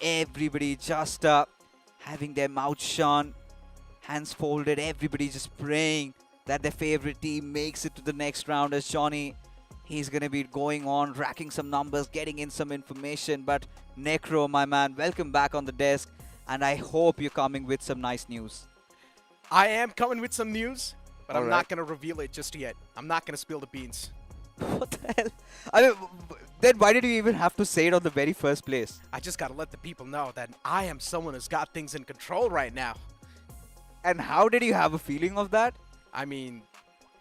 everybody just having their mouth shut, hands folded, everybody just praying that their favorite team makes it to the next round. As Johnny, he's going to be going on, racking some numbers, getting in some information. But Necro, my man, welcome back on the desk. And I hope you're coming with some nice news. I am coming with some news, but I'm All not right. going to reveal it just yet. I'm not going to spill the beans. What the hell? I mean, then why did you even have to say it on the very first place? I just got to let the people know that I am someone who's got things in control right now. And how did you have a feeling of that? I mean,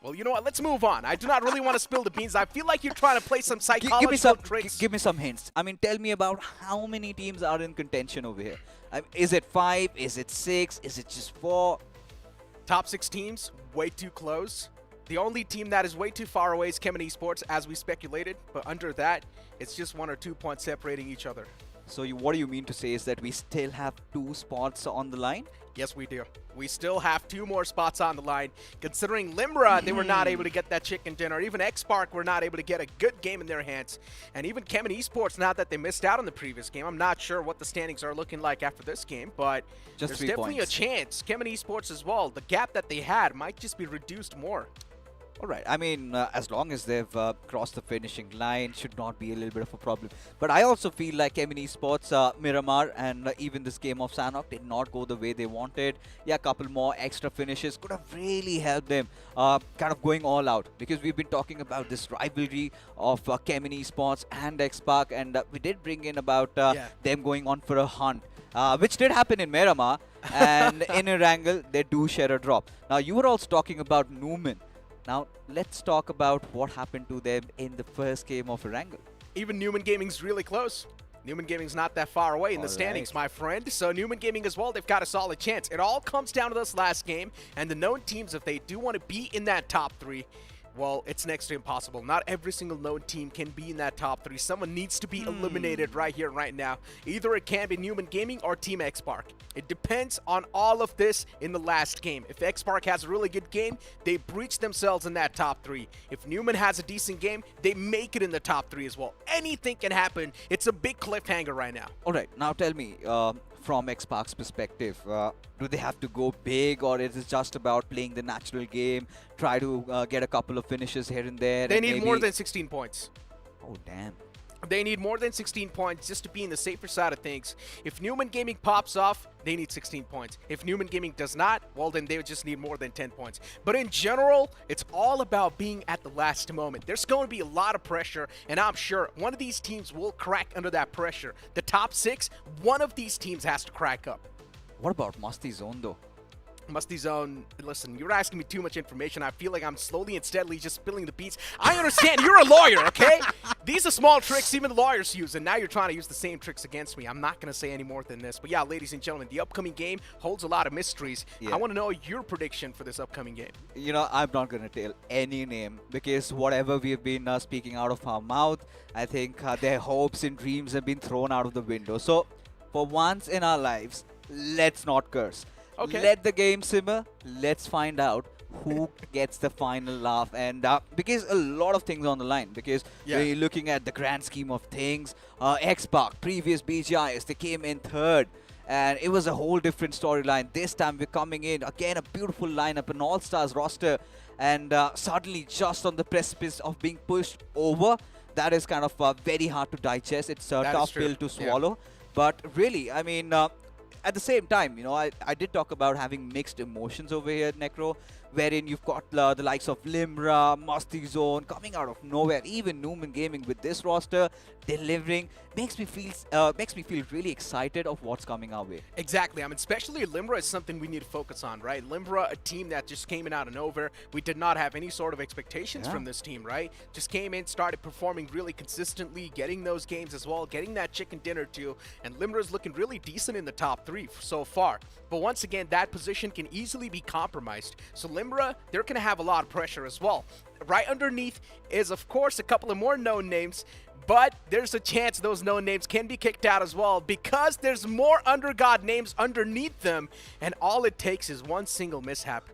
well, you know what? Let's move on. I do not really want to spill the beans. I feel like you're trying to play some psychological tricks. Give me some hints. I mean, tell me about how many teams are in contention over here. Is it 5? Is it 6? Is it just 4? Top 6 teams, way too close. The only team that is way too far away is Kemen Esports, as we speculated. But under that, it's just 1 or 2 points separating each other. So what do you mean to say is that we still have 2 spots on the line? Yes, we do. We still have 2 more spots on the line. Considering Limra, they were not able to get that chicken dinner. Even X-Park were not able to get a good game in their hands. And even Kemen Esports, now that they missed out on the previous game, I'm not sure what the standings are looking like after this game, but Just there's 3 definitely points. a chance. Kemen Esports as well, the gap that they had might just be reduced more. All right. I mean, as long as they've crossed the finishing line, should not be a little bit of a problem. But I also feel like Kemen Esports, Miramar, and even this game of Sanhok did not go the way they wanted. Yeah, a couple more extra finishes could have really helped them kind of going all out. Because we've been talking about this rivalry of Kemen Esports and X-Park, and we did bring in about them going on for a hunt. Which did happen in Miramar, and in Erangel, they do share a drop. Now, you were also talking about Newman. Now, let's talk about what happened to them in the first game of Erangel. Even Newman Gaming's really close. Newman Gaming's not that far away in the standings, my friend. So Newman Gaming as well, they've got a solid chance. It all comes down to this last game, and the known teams, if they do want to be in that top 3, well, it's next to impossible. Not every single known team can be in that top 3. Someone needs to be eliminated right here, right now. Either it can be Newman Gaming or Team X-Park. It depends on all of this in the last game. If X-Park has a really good game, they breach themselves in that top 3. If Newman has a decent game, they make it in the top 3 as well. Anything can happen. It's a big cliffhanger right now. All right, now tell me, from X-Park's perspective? Do they have to go big, or is it just about playing the natural game, try to get a couple of finishes here and there? They and need maybe... more than 16 points. Oh, damn. They need more than 16 points just to be in the safer side of things. If Newman Gaming pops off, they need 16 points. If Newman Gaming does not, well, then they would just need more than 10 points. But in general, it's all about being at the last moment. There's going to be a lot of pressure, and I'm sure one of these teams will crack under that pressure. The top 6, one of these teams has to crack up. What about Masti Zone, though? Musty Zone, listen, you're asking me too much information. I feel like I'm slowly and steadily just spilling the beats. I understand you're a lawyer, okay? These are small tricks even the lawyers use, and now you're trying to use the same tricks against me. I'm not going to say any more than this. But yeah, ladies and gentlemen, the upcoming game holds a lot of mysteries. Yeah. I want to know your prediction for this upcoming game. You know, I'm not going to tell any name because whatever we've been speaking out of our mouth, I think their hopes and dreams have been thrown out of the window. So, for once in our lives, let's not curse. Okay. Let the game simmer. Let's find out who gets the final laugh. And because a lot of things on the line. Because we're looking at the grand scheme of things. X-Park, previous BGIS, they came in third. And it was a whole different storyline. This time we're coming in. Again, a beautiful lineup, an all-stars roster. And suddenly just on the precipice of being pushed over. That is kind of very hard to digest. It's a tough pill to swallow. But really, I mean... at the same time, you know, I did talk about having mixed emotions over here at Necro, wherein you've got the likes of Limra, Masti Zone coming out of nowhere. Even Newman Gaming with this roster delivering makes me feel really excited of what's coming our way. Exactly. I mean, especially Limra is something we need to focus on, right? Limra, a team that just came in out of nowhere. We did not have any sort of expectations from this team, right? Just came in, started performing really consistently, getting those games as well, getting that chicken dinner too. And Limra is looking really decent in the top 3 so far. But once again, that position can easily be compromised. So Limra, they're going to have a lot of pressure as well. Right underneath is, of course, a couple of more known names. But there's a chance those known names can be kicked out as well because there's more undergod names underneath them. And all it takes is one single mishap.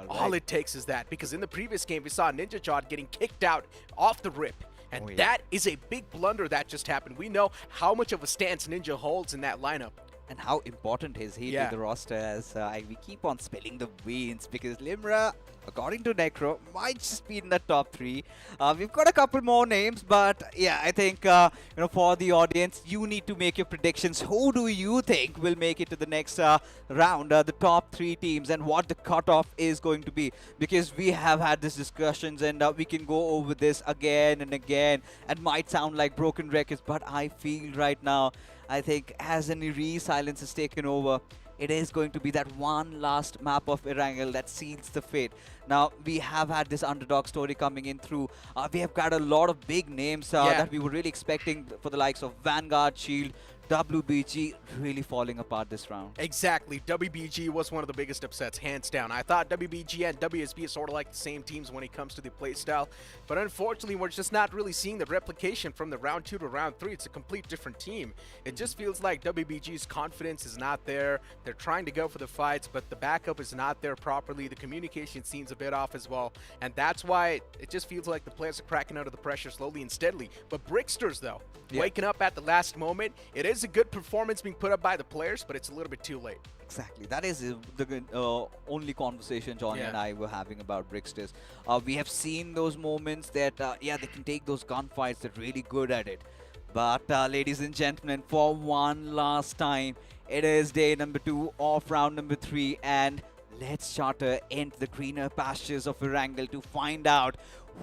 All it takes is that. Because in the previous game, we saw Ninja Jod getting kicked out off the rip. And that is a big blunder that just happened. We know how much of a stance Ninja holds in that lineup. And how important is he to the roster as we keep on spilling the beans because Limra, according to Necro, might just be in the top 3. We've got a couple more names, but yeah, I think you know, for the audience, you need to make your predictions. Who do you think will make it to the next round, the top 3 teams, and what the cutoff is going to be? Because we have had these discussions, and we can go over this again and again. It might sound like broken records, but I feel right now, I think as an eerie silence is taken over, it is going to be that one last map of Erangel that seals the fate. Now, we have had this underdog story coming in through. We have got a lot of big names that we were really expecting for the likes of Vanguard, Shield, WBG really falling apart this round. Exactly. WBG was one of the biggest upsets, hands down. I thought WBG and WSB are sort of like the same teams when it comes to the playstyle, but unfortunately, we're just not really seeing the replication from the round 2 to round 3. It's a complete different team. It just feels like WBG's confidence is not there. They're trying to go for the fights, but the backup is not there properly. The communication seems a bit off as well, and that's why it just feels like the players are cracking out of the pressure slowly and steadily. But Bricksters, though, waking up at the last moment, it is a good performance being put up by the players, but it's a little bit too late. Exactly. That is the only conversation Johnny and I were having about Bricksters. We have seen those moments that, they can take those gunfights. They're really good at it. But, ladies and gentlemen, for one last time, it is day number 2 of round number 3, and let's charter into the greener pastures of Erangel to find out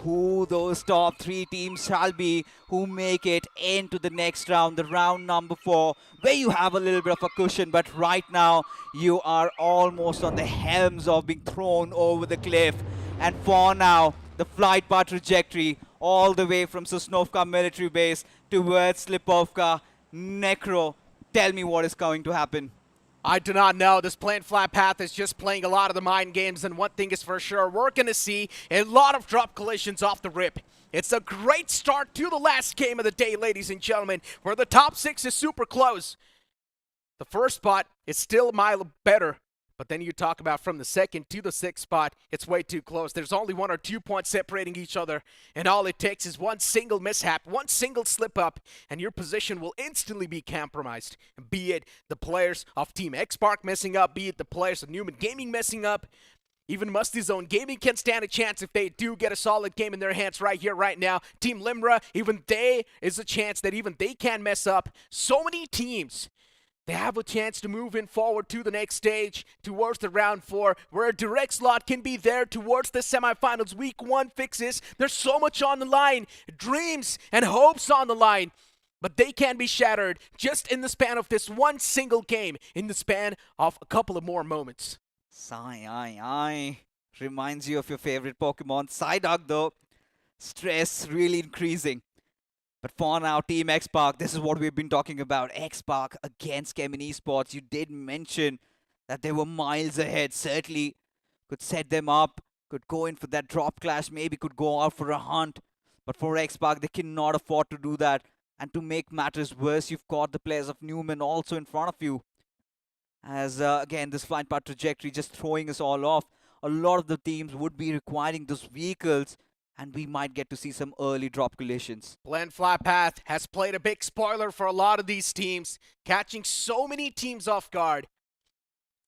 who those top 3 teams shall be who make it into the next round, the round number 4, where you have a little bit of a cushion, but right now you are almost on the helms of being thrown over the cliff. And for now, the flight path trajectory all the way from Sosnovka military base towards Slipovka. Necro, tell me what is going to happen. I do not know. This planned flat path is just playing a lot of the mind games, and one thing is for sure, we're going to see a lot of drop collisions off the rip. It's a great start to the last game of the day, ladies and gentlemen, where the top 6 is super close. The first spot is still a mile better, But then you talk about from the 2nd to the 6th spot, it's way too close. There's only 1 or 2 points separating each other, and all it takes is one single mishap, one single slip up, and your position will instantly be compromised. Be it the players of Team Xpark messing up, be it the players of Newman Gaming messing up. Even Musty Zone Gaming can stand a chance if they do get a solid game in their hands right here, right now. Team Limra, even they is a chance that even they can mess up. So many teams. They have a chance to move in forward to the next stage, towards the round 4, where a direct slot can be there towards the semifinals. Week 1 fixes. There's so much on the line. Dreams and hopes on the line. But they can be shattered just in the span of this one single game, in the span of a couple of more moments. Sigh, reminds you of your favorite Pokemon. Psyduck though, stress really increasing. But for now, Team Xpark, this is what we've been talking about. Xpark against Kemin Esports. You did mention that they were miles ahead. Certainly could set them up, could go in for that drop clash, maybe could go out for a hunt. But for Xpark, they cannot afford to do that. And to make matters worse, you've got the players of Newman also in front of you. As again, this flight path trajectory just throwing us all off. A lot of the teams would be requiring those vehicles, and we might get to see some early drop collisions. Blend Flat Path has played a big spoiler for a lot of these teams, catching so many teams off guard,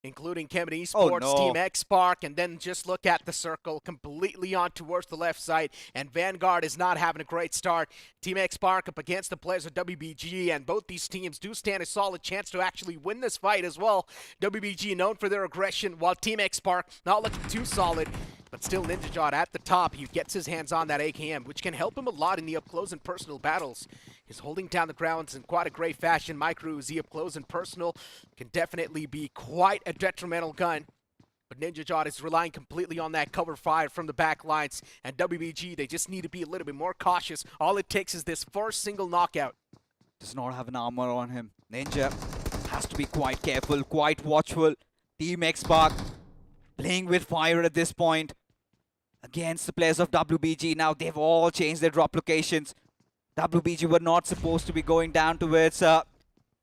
including Kemin Esports, Team Xpark, and then just look at the circle completely on towards the left side, and Vanguard is not having a great start. Team Xpark up against the players of WBG, and both these teams do stand a solid chance to actually win this fight as well. WBG known for their aggression, while Team Xpark not looking too solid. But still, NinjaJot at the top, he gets his hands on that AKM, which can help him a lot in the up-close and personal battles. He's holding down the grounds in quite a great fashion. Micro Uzi up-close and personal can definitely be quite a detrimental gun. But NinjaJot is relying completely on that cover fire from the back lines. And WBG, they just need to be a little bit more cautious. All it takes is this first single knockout. Does not have an armor on him. Ninja has to be quite careful, quite watchful. Team Xpark playing with fire at this point. Against the players of WBG. Now they've all changed their drop locations. WBG were not supposed to be going down towards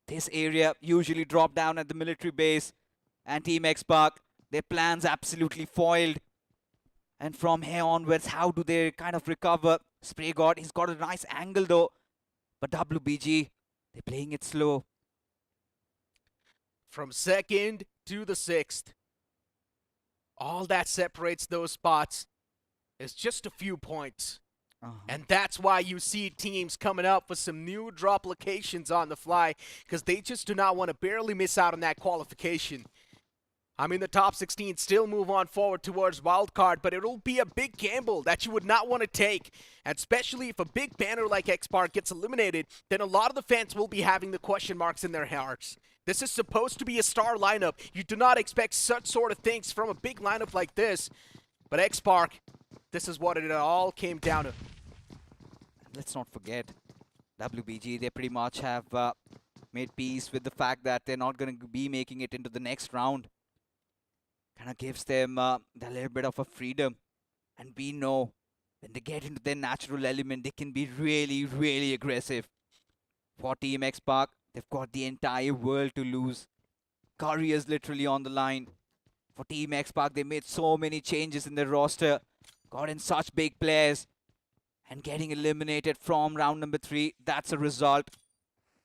this area. Usually drop down at the military base. And Team Xpark, their plans absolutely foiled. And from here onwards, how do they kind of recover? Spray God, he's got a nice angle though. But WBG, they're playing it slow. From 2nd to the 6th, all that separates those spots is just a few points. And that's why you see teams coming up with some new drop locations on the fly, because they just do not want to barely miss out on that qualification. I mean, the top 16 still move on forward towards wildcard, but it'll be a big gamble that you would not want to take. And especially if a big banner like Xpark gets eliminated, then a lot of the fans will be having the question marks in their hearts. This is supposed to be a star lineup. You do not expect such sort of things from a big lineup like this. But Xpark, this is what it all came down to. Let's not forget, WBG, they pretty much have made peace with the fact that they're not going to be making it into the next round. Kind of gives them a little bit of a freedom. And we know when they get into their natural element, they can be really, really aggressive. For Team Xpark, they've got the entire world to lose. Careers literally on the line. For Team Xpark, they made so many changes in their roster. Got in such big players. And getting eliminated from round number 3, that's a result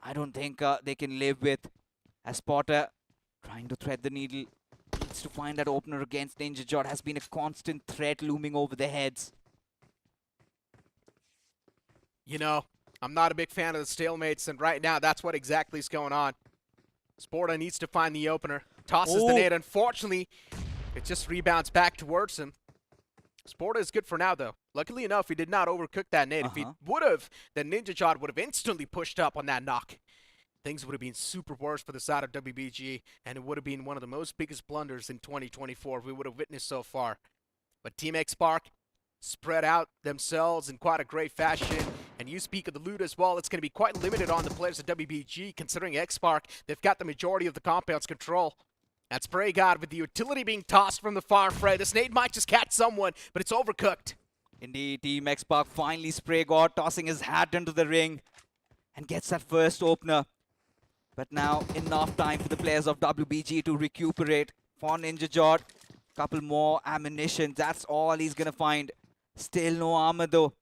I don't think they can live with. As Potter, trying to thread the needle, needs to find that opener against NinjaJot. Has been a constant threat looming over their heads. You know, I'm not a big fan of the stalemates, and right now that's what exactly is going on. Sporta needs to find the opener. Tosses the nade. Unfortunately, it just rebounds back towards him. Sporta is good for now, though. Luckily enough, he did not overcook that nade. If he would have, then NinjaJot would have instantly pushed up on that knock. Things would have been super worse for the side of WBG, and it would have been one of the most biggest blunders in 2024 we would have witnessed so far. But Team Xpark spread out themselves in quite a great fashion. And you speak of the loot as well, it's going to be quite limited on the players of WBG, considering Xpark, they've got the majority of the compound's control. That Spray God with the utility being tossed from the far fray. This nade might just catch someone, but it's overcooked. Indeed, Team Xpark finally Spray God tossing his hat into the ring and gets that first opener. But now enough time for the players of WBG to recuperate. for Ninja Jod. Couple more ammunition. That's all he's gonna find. Still no armor though.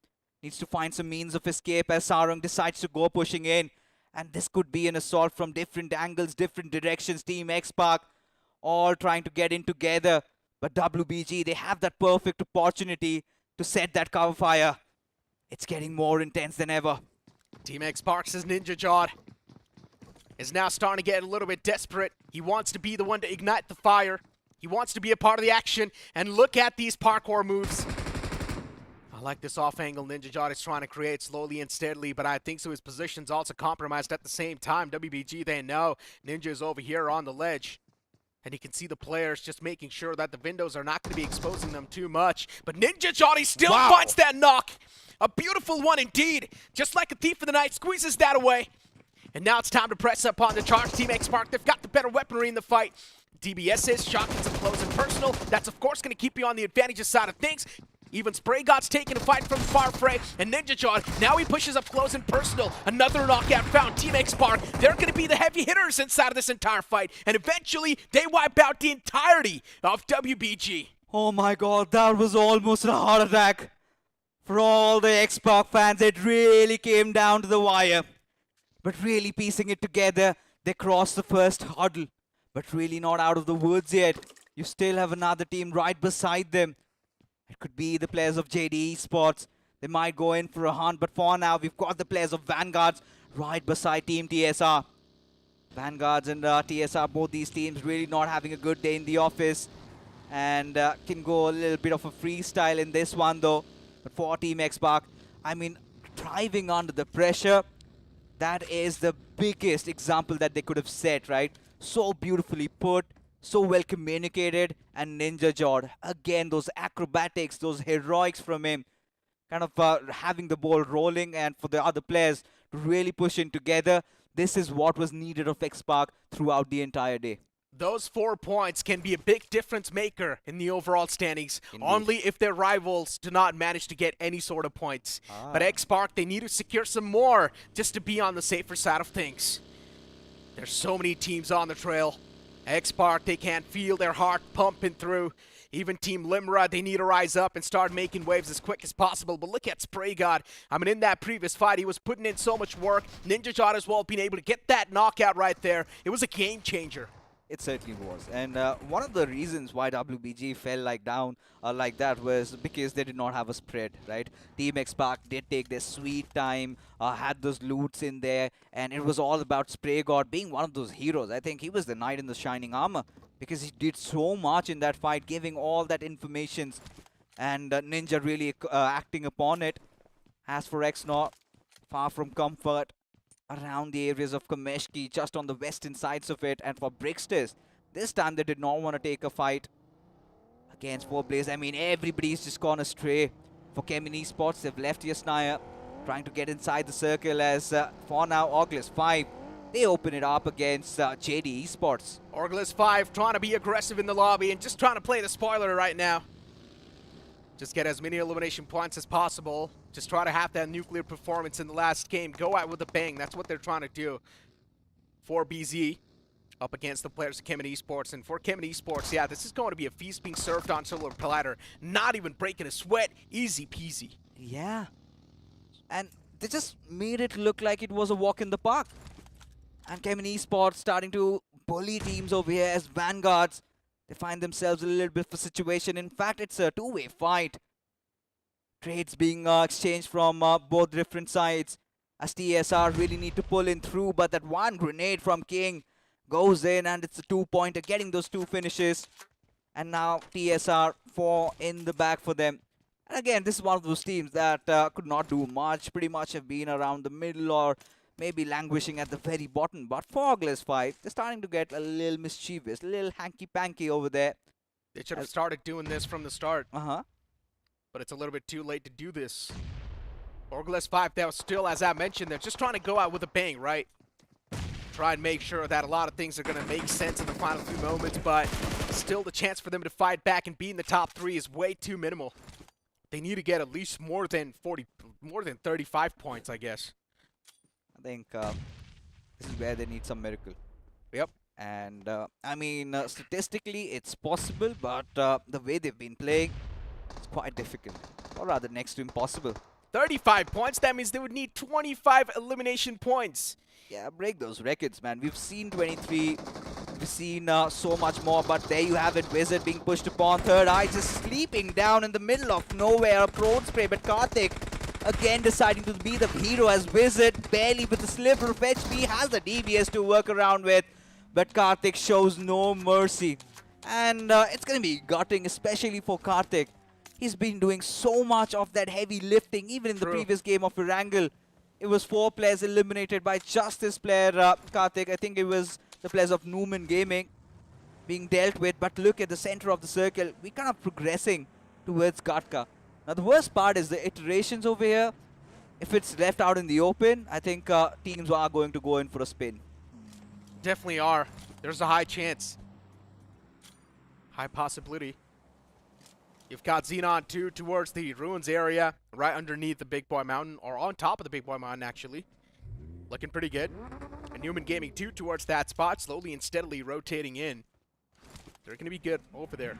Needs to find some means of escape as Sarang decides to go pushing in. And this could be an assault from different angles, different directions. Team X-Park all trying to get in together. But WBG, they have that perfect opportunity to set that cover fire. It's getting more intense than ever. Team X-Park's Ninja Jod is now starting to get a little bit desperate. He wants to be the one to ignite the fire. He wants to be a part of the action. And look at these parkour moves. I like this off-angle Ninja Jod is trying to create slowly and steadily, but I think so his position's also compromised at the same time. WBG, they know Ninja is over here on the ledge. And you can see the players just making sure that the windows are not going to be exposing them too much. But Ninja Jod, he still finds that knock. A beautiful one indeed. Just like a thief of the night, squeezes that away. And now it's time to press up on the charge. Team X-Park, they've got the better weaponry in the fight. DBS is shocking some close and personal. That's, of course, going to keep you on the advantageous side of things. Even Spray God's taking a fight from far fray. And Ninja Jod, now he pushes up close and personal. Another knockout found. Team X-Park, they're going to be the heavy hitters inside of this entire fight. And eventually, they wipe out the entirety of WBG. Oh my god, that was almost a heart attack. For all the X-Park fans, it really came down to the wire. But really piecing it together, they crossed the first hurdle. But really not out of the woods yet. You still have another team right beside them. It could be the players of JD Esports. They might go in for a hunt, but for now, we've got the players of Vanguards right beside Team TSR. Vanguards and TSR, both these teams really not having a good day in the office. And can go a little bit of a freestyle in this one though. But for Team X-Park, I mean, thriving under the pressure, that is the biggest example that they could have set, right? So beautifully put, so well communicated, and Ninja Jod, again, those acrobatics, those heroics from him, kind of having the ball rolling, and for the other players to really push in together. This is what was needed of X-Park throughout the entire day. Those 4 points can be a big difference maker in the overall standings, Indeed. only if their rivals do not manage to get any sort of points. But X-Park, they need to secure some more just to be on the safer side of things. There's so many teams on the trail. X-Park, they can't feel their heart pumping through. Even Team Limra, they need to rise up and start making waves as quick as possible. But look at Spray God. I mean, in that previous fight, he was putting in so much work. Ninja Jod as well, being able to get that knockout right there. It was a game changer. It certainly was. And one of the reasons why WBG fell like that was because they did not have a spread, right? Team X-Park did take their sweet time, had those loots in there, and it was all about Spray God being one of those heroes. I think he was the knight in the shining armor because he did so much in that fight, giving all that information, and Ninja really acting upon it. As for X-Naught, far from comfort, around the areas of Kameshki, just on the western sides of it. And for Bricksters, this time they did not want to take a fight against 4Blaze. I mean, everybody's just gone astray. For Kemin Esports, they've left Yasnaya, trying to get inside the circle as for now, August 5, they open it up against JD Esports. Orglis 5 trying to be aggressive in the lobby and just trying to play the spoiler right now. Just get as many elimination points as possible. Just try to have that nuclear performance in the last game. Go out with a bang. That's what they're trying to do. For BZ, up against the players of Kemin Esports. And for Kemin Esports, yeah, this is going to be a feast being served on silver platter. Not even breaking a sweat. Easy peasy. Yeah. And they just made it look like it was a walk in the park. And Kemin Esports starting to bully teams over here as Vanguards. They find themselves a little bit of a situation. In fact, it's a two-way fight. Trades being exchanged from both different sides. As TSR really need to pull in through, but that one grenade from King goes in and it's a two-pointer, getting those two finishes. And now TSR 4 in the back for them. And again, this is one of those teams that could not do much. Pretty much have been around the middle or maybe languishing at the very bottom. But for Ogles 5, they're starting to get a little mischievous, a little hanky-panky over there. They should have started doing this from the start. Uh-huh. But it's a little bit too late to do this. Orgles 5, that was still, as I mentioned, they're just trying to go out with a bang, right? Try and make sure that a lot of things are going to make sense in the final few moments, but still the chance for them to fight back and be in the top 3 is way too minimal. They need to get at least more than 35 points, I guess. I think this is where they need some miracle. Yep. And I mean, statistically, it's possible, but the way they've been playing, it's quite difficult. Or rather, next to impossible. 35 points, that means they would need 25 elimination points. Yeah, break those records, man. We've seen 23, we've seen so much more, but there you have it. Wizard being pushed upon, third eye just sleeping down in the middle of nowhere. A prone spray, but Karthik again deciding to be the hero as Wizard, barely with a sliver of HP, has the DBS to work around with, but Karthik shows no mercy. And it's going to be gutting, especially for Karthik. He's been doing so much of that heavy lifting, even in the previous game of Erangel. It was 4 players eliminated by just this player, Karthik. I think it was the players of Newman Gaming being dealt with. But look at the center of the circle. We're kind of progressing towards Gatka. Now, the worst part is the iterations over here. If it's left out in the open, I think teams are going to go in for a spin. Definitely are. There's a high chance. High possibility. You've got Xenon 2 towards the ruins area, right underneath the Big Boy Mountain, or on top of the Big Boy Mountain, actually. Looking pretty good. And Newman Gaming 2 towards that spot, slowly and steadily rotating in. They're going to be good over there.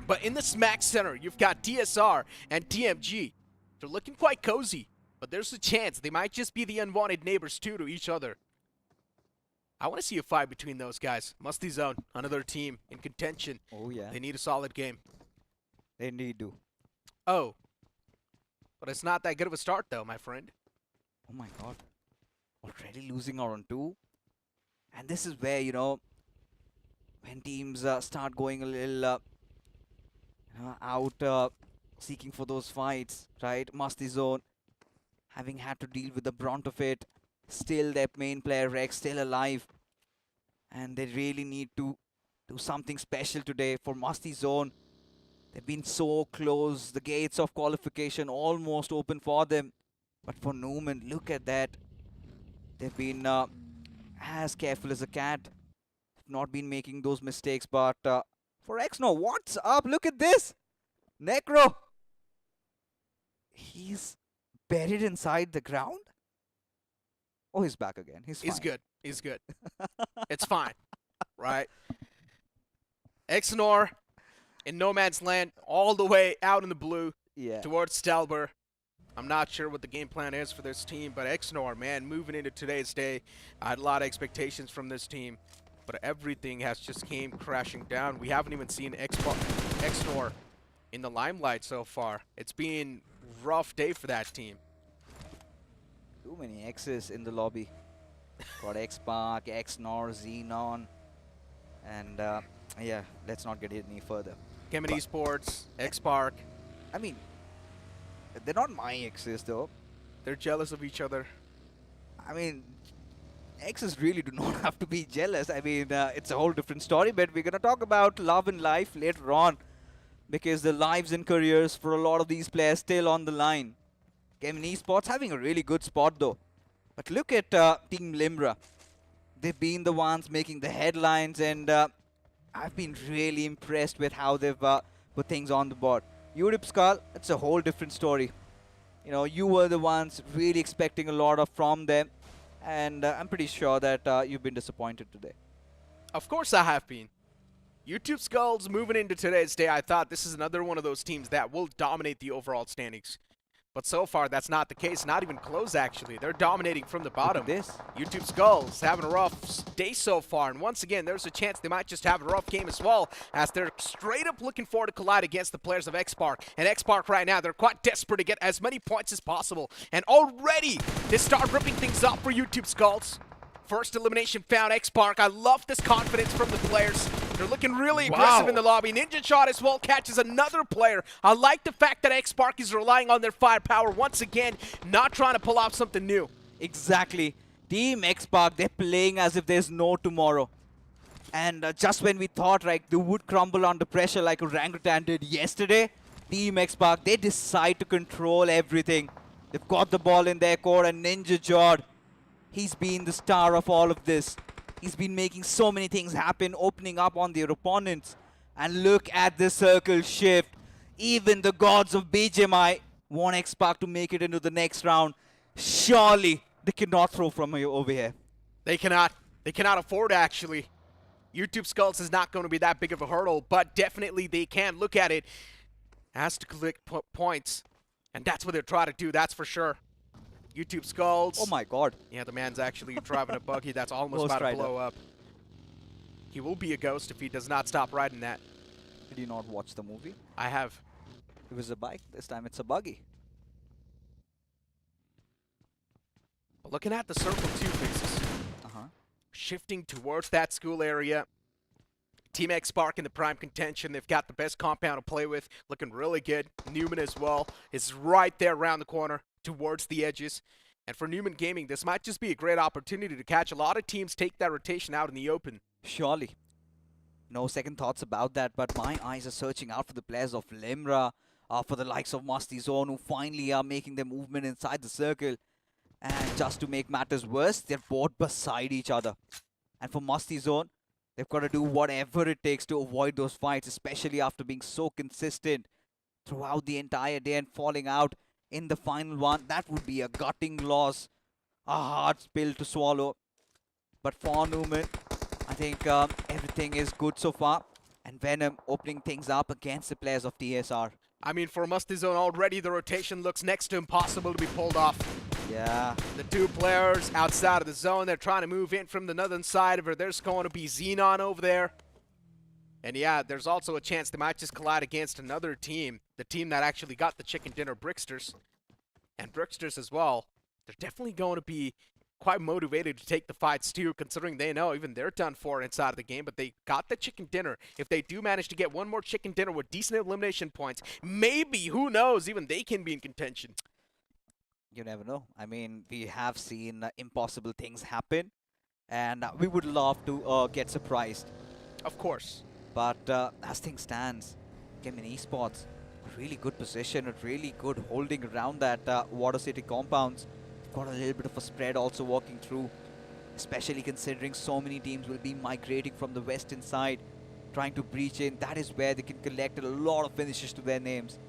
But in the smack center, you've got TSR and TMG. They're looking quite cozy, but there's a chance they might just be the unwanted neighbors too to each other. I want to see a fight between those guys. Musty Zone, another team in contention. Oh, yeah. They need a solid game. They indeed do. Oh. But it's not that good of a start, though, my friend. Oh, my God. Already losing out on 2. And this is where, you know, when teams start going a little out seeking for those fights, right? Musty Zone having had to deal with the brunt of it. Still, their main player, Rex, still alive. And they really need to do something special today for Musty Zone. They've been so close. The gates of qualification almost open for them. But for Newman, look at that. They've been as careful as a cat. Not been making those mistakes. But for Exno, what's up? Look at this. Necro. He's buried inside the ground. Oh, he's back again. He's fine. He's good. He's good. It's fine. Right? Exnor in no man's land, all the way out in the blue towards Stelber. I'm not sure what the game plan is for this team, but Exnor, man, moving into today's day, I had a lot of expectations from this team, but everything has just came crashing down. We haven't even seen Exnor in the limelight so far. It's been a rough day for that team. Too many X's in the lobby. Got X-Park, Xnor, Xenon, and yeah, let's not get any further. Kemet Esports, X-Park. I mean, they're not my X's though. They're jealous of each other. I mean, X's really do not have to be jealous. I mean, it's a whole different story, but we're going to talk about love and life later on, because the lives and careers for a lot of these players still on the line. Kemet Esports having a really good spot though. But look at Team Limbra. They've been the ones making the headlines, and I've been really impressed with how they've put things on the board. Europe Skull, it's a whole different story. You know, you were the ones really expecting a lot of from them, and I'm pretty sure that you've been disappointed today. Of course I have been. YouTube Skulls moving into today's day, I thought this is another one of those teams that will dominate the overall standings. But so far, that's not the case. Not even close, actually. They're dominating from the bottom. Look at this. YouTube Skulls having a rough day so far. And once again, there's a chance they might just have a rough game as well, as they're straight up looking forward to collide against the players of X-Park. And X-Park right now, they're quite desperate to get as many points as possible. And already, they start ripping things up for YouTube Skulls. First elimination found X-Park. I love this confidence from the players. They're looking really aggressive in the lobby. Ninja Shot as well catches another player. I like the fact that X-Park is relying on their firepower once again, not trying to pull off something new. Exactly. Team X-Park, they're playing as if there's no tomorrow. And just when we thought like they would crumble under pressure like Orangutan did yesterday, Team X-Park, they decide to control everything. They've got the ball in their court, and Ninja Jod, he's been the star of all of this. He's been making so many things happen, opening up on their opponents. And look at the circle shift. Even the gods of BGMI want X-Park to make it into the next round. Surely they cannot throw from over here. They cannot. They cannot afford actually. YouTube Skulls is not going to be that big of a hurdle, but definitely they can look at it as to collect points. And that's what they're trying to do, that's for sure. YouTube Skulls. Oh my god. Yeah, the man's actually driving a buggy that's almost Ghost about to Rider. blow up. He will be a ghost if he does not stop riding that. Did you not watch the movie? I have. It was a bike. This time it's a buggy. But looking at the circle two faces. Shifting towards that school area. Team X Spark in the prime contention. They've got the best compound to play with. Looking really good. Newman as well is right there around the corner towards the edges. And for Newman Gaming, this might just be a great opportunity to catch a lot of teams take that rotation out in the open. Surely. No second thoughts about that, but my eyes are searching out for the players of Limra, for the likes of Musty Zone, who finally are making their movement inside the circle. And just to make matters worse, they're both beside each other. And for Musty Zone, they've got to do whatever it takes to avoid those fights, especially after being so consistent throughout the entire day and falling out in the final one. That would be a gutting loss, a hard pill to swallow. But for Newman, I think everything is good so far. And Venom opening things up against the players of TSR. I mean, for Musty Zone already, the rotation looks next to impossible to be pulled off. Yeah. The two players outside of the zone, they're trying to move in from the northern side of it. There's going to be Xenon over there. And yeah, there's also a chance they might just collide against another team. The team that actually got the chicken dinner, Bricksters. And Bricksters as well. They're definitely going to be quite motivated to take the fights too, considering they know even they're done for inside of the game, but they got the chicken dinner. If they do manage to get one more chicken dinner with decent elimination points, maybe, who knows, even they can be in contention. You never know. I mean, we have seen impossible things happen, and we would love to get surprised. Of course. But as things stands, Kemin Esports, a really good position, a really good holding around that Water City compounds. Got a little bit of a spread also walking through, especially considering so many teams will be migrating from the western side, trying to breach in. That is where they can collect a lot of finishes to their names.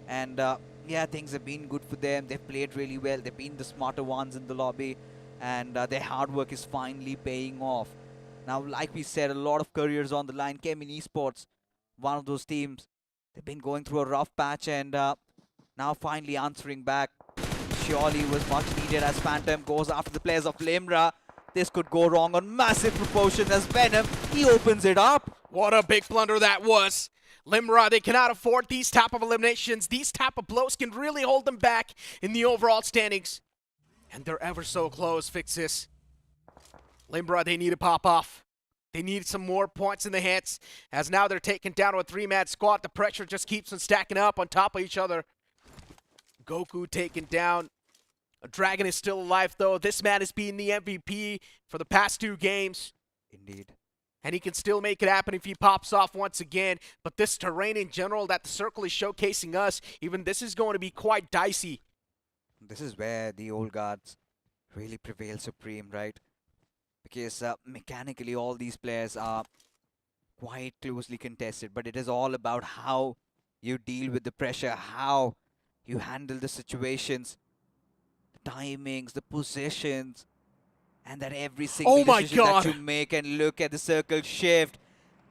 And yeah, things have been good for them. They've played really well. They've been the smarter ones in the lobby, and their hard work is finally paying off. Now, like we said, a lot of careers on the line. Kemin Esports, one of those teams. They've been going through a rough patch, and now finally answering back. Surely was much needed as Phantom goes after the players of Limra. This could go wrong on massive proportion as Venom, he opens it up. What a big blunder that was. Limra, they cannot afford these type of eliminations. These type of blows can really hold them back in the overall standings. And they're ever so close, Fixis. Limra, they need to pop off. They need some more points in the hits, as now they're taken down to a three-man squad. The pressure just keeps on stacking up on top of each other. Goku taken down. Dragon is still alive, though. This man has been the MVP for the past 2 games. Indeed. And he can still make it happen if he pops off once again. But this terrain in general that the circle is showcasing us, even this is going to be quite dicey. This is where the old guards really prevail supreme, right? Because mechanically all these players are quite closely contested, but it is all about how you deal with the pressure, how you handle the situations, the timings, the positions, and that every single decision that you make, and look at the circle shift.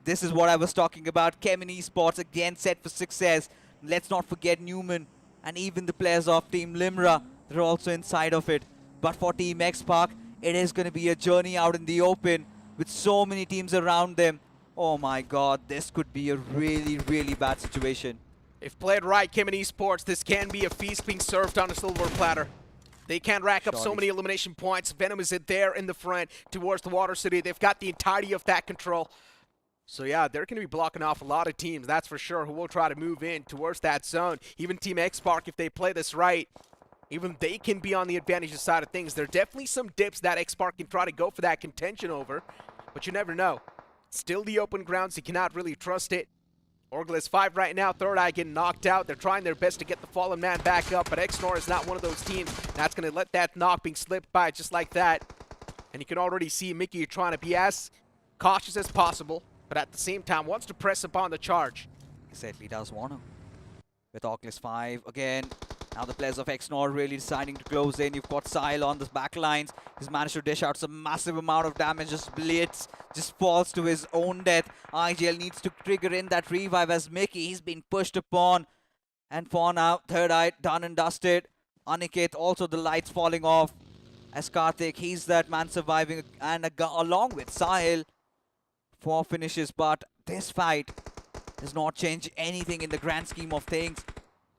This is what I was talking about. Kemin Esports again set for success. Let's not forget Newman and even the players of Team Limra. They're also inside of it. But for Team X Park, it is going to be a journey out in the open with so many teams around them. Oh my god, this could be a really, really bad situation. If played right, Kemin Esports, this can be a feast being served on a silver platter. They can rack up so many elimination points. Venom is there in the front towards the Water City. They've got the entirety of that control. So yeah, they're going to be blocking off a lot of teams, that's for sure, who will try to move in towards that zone. Even Team X-Spark, if they play this right, even they can be on the advantage side of things. There are definitely some dips that X-Spark can try to go for that contention over, but you never know. Still the open grounds, you cannot really trust it. Orglis 5 right now, Third Eye getting knocked out. They're trying their best to get the fallen man back up, but Xnor is not one of those teams that's going to let that knock being slipped by just like that. And you can already see Mickey trying to be as cautious as possible, but at the same time wants to press upon the charge. He certainly does want to. With Orglis 5, again, Now the players of XNOR really deciding to close in. You've got Sahil on the back lines. He's managed to dish out some massive amount of damage. Just Blitz just falls to his own death. IGL needs to trigger in that revive as Mickey. He's been pushed upon. And for now, Third Eye done and dusted. Aniket also the lights falling off. As Karthik, he's that man surviving. And along with Sahil, 4 finishes. But this fight does not change anything in the grand scheme of things.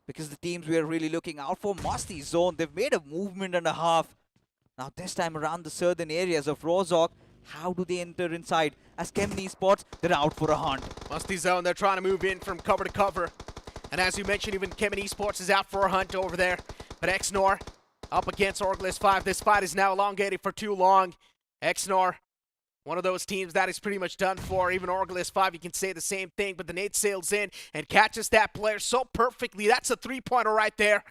Because the teams we are really looking out for, Musty Zone, they've made a movement and a half. Now this time around the southern areas of Rozhok, how do they enter inside? As Kemni Esports, they're out for a hunt. Musty Zone, they're trying to move in from cover to cover. And as you mentioned, even Kemni Esports is out for a hunt over there. But XNOR up against Orglis 5. This fight is now elongated for too long. XNOR, one of those teams that is pretty much done for. Even Orglis 5, you can say the same thing, but the nade sails in and catches that player so perfectly. That's a 3-pointer right there.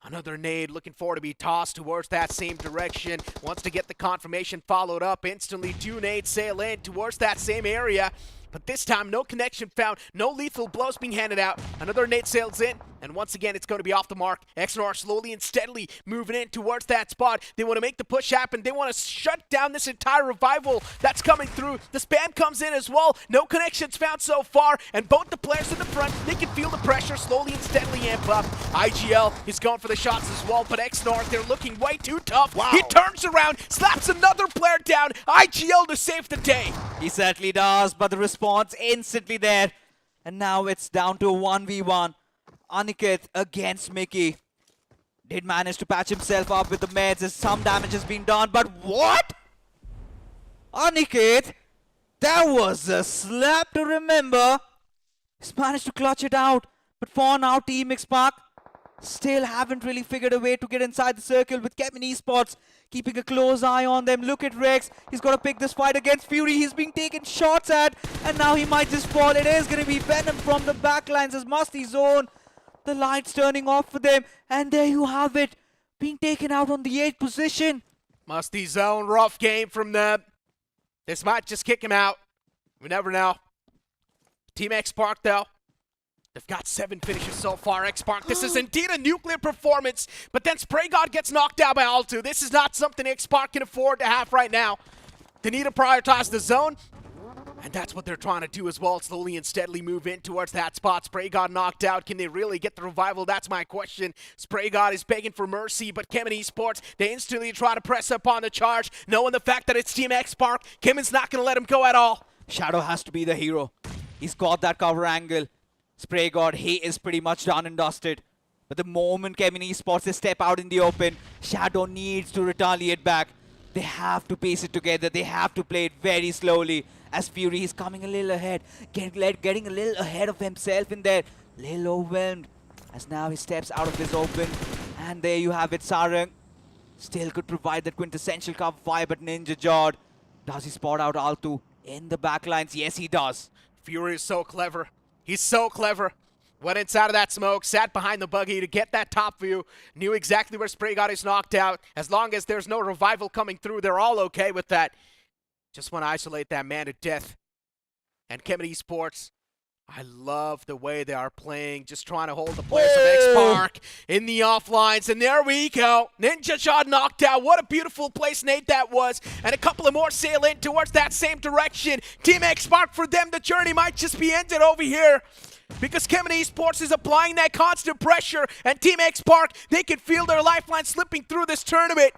Another nade looking for to be tossed towards that same direction. Wants to get the confirmation followed up. Instantly 2 nades sail in towards that same area. But this time, no connection found. No lethal blows being handed out. Another nade sails in. And once again, it's going to be off the mark. XNR slowly and steadily moving in towards that spot. They want to make the push happen. They want to shut down this entire revival that's coming through. The spam comes in as well. No connections found so far. And both the players in the front, they can feel the pressure slowly and steadily amp up. IGL is going for the shots as well. But XNR, they're looking way too tough. Wow. He turns around, slaps another player down. IGL to save the day. He certainly does, but the response instantly there. And now it's down to a 1v1. Aniket against Mickey. Did manage to patch himself up with the meds as some damage has been done, but what? Aniket, that was a slap to remember. He's managed to clutch it out, but for now Team Xpark still haven't really figured a way to get inside the circle with Kevin Esports keeping a close eye on them. Look at Rex. He's got to pick this fight against Fury. He's being taken shots at, and now he might just fall. It is going to be Venom from the backlines as Musty Zone. The lights turning off for them, and there you have it. Being taken out on the 8th position. Musty Zone, rough game from them. This might just kick him out. We never know. Team Xpark, though, they've got 7 finishes so far. Xpark, this is indeed a nuclear performance, but then Spray God gets knocked out by Altu. This is not something Xpark can afford to have right now. They need to prioritize the zone, and that's what they're trying to do as well. Slowly and steadily move in towards that spot. Spray God knocked out. Can they really get the revival? That's my question. Spray God is begging for mercy, but Kemen Esports, they instantly try to press up on the charge, knowing the fact that it's Team Xpark. Kemen's not going to let him go at all. Shadow has to be the hero. He's got that cover angle. Spray God, he is pretty much done and dusted. But the moment Kemen Esports they step out in the open, Shadow needs to retaliate back. They have to piece it together. They have to play it very slowly. As Fury is coming a little ahead, getting a little ahead of himself in there. Little overwhelmed. As now he steps out of this open. And there you have it, Sarang. Still could provide that quintessential cover fire, but Ninja Jawed. Does he spot out Altu in the backlines? Yes, he does. Fury is so clever. He's so clever. Went inside of that smoke, sat behind the buggy to get that top view, knew exactly where Spray God is knocked out. As long as there's no revival coming through, they're all okay with that. Just want to isolate that man to death. And Kemen Esports, I love the way they are playing, just trying to hold the players of Xpark in the offlines. And there we go. Ninja Shot knocked out. What a beautiful place, Nate, that was. And a couple of more sail in towards that same direction. Team Xpark, for them, the journey might just be ended over here. Because Kemen Esports is applying that constant pressure. And Team Xpark, they can feel their lifeline slipping through this tournament.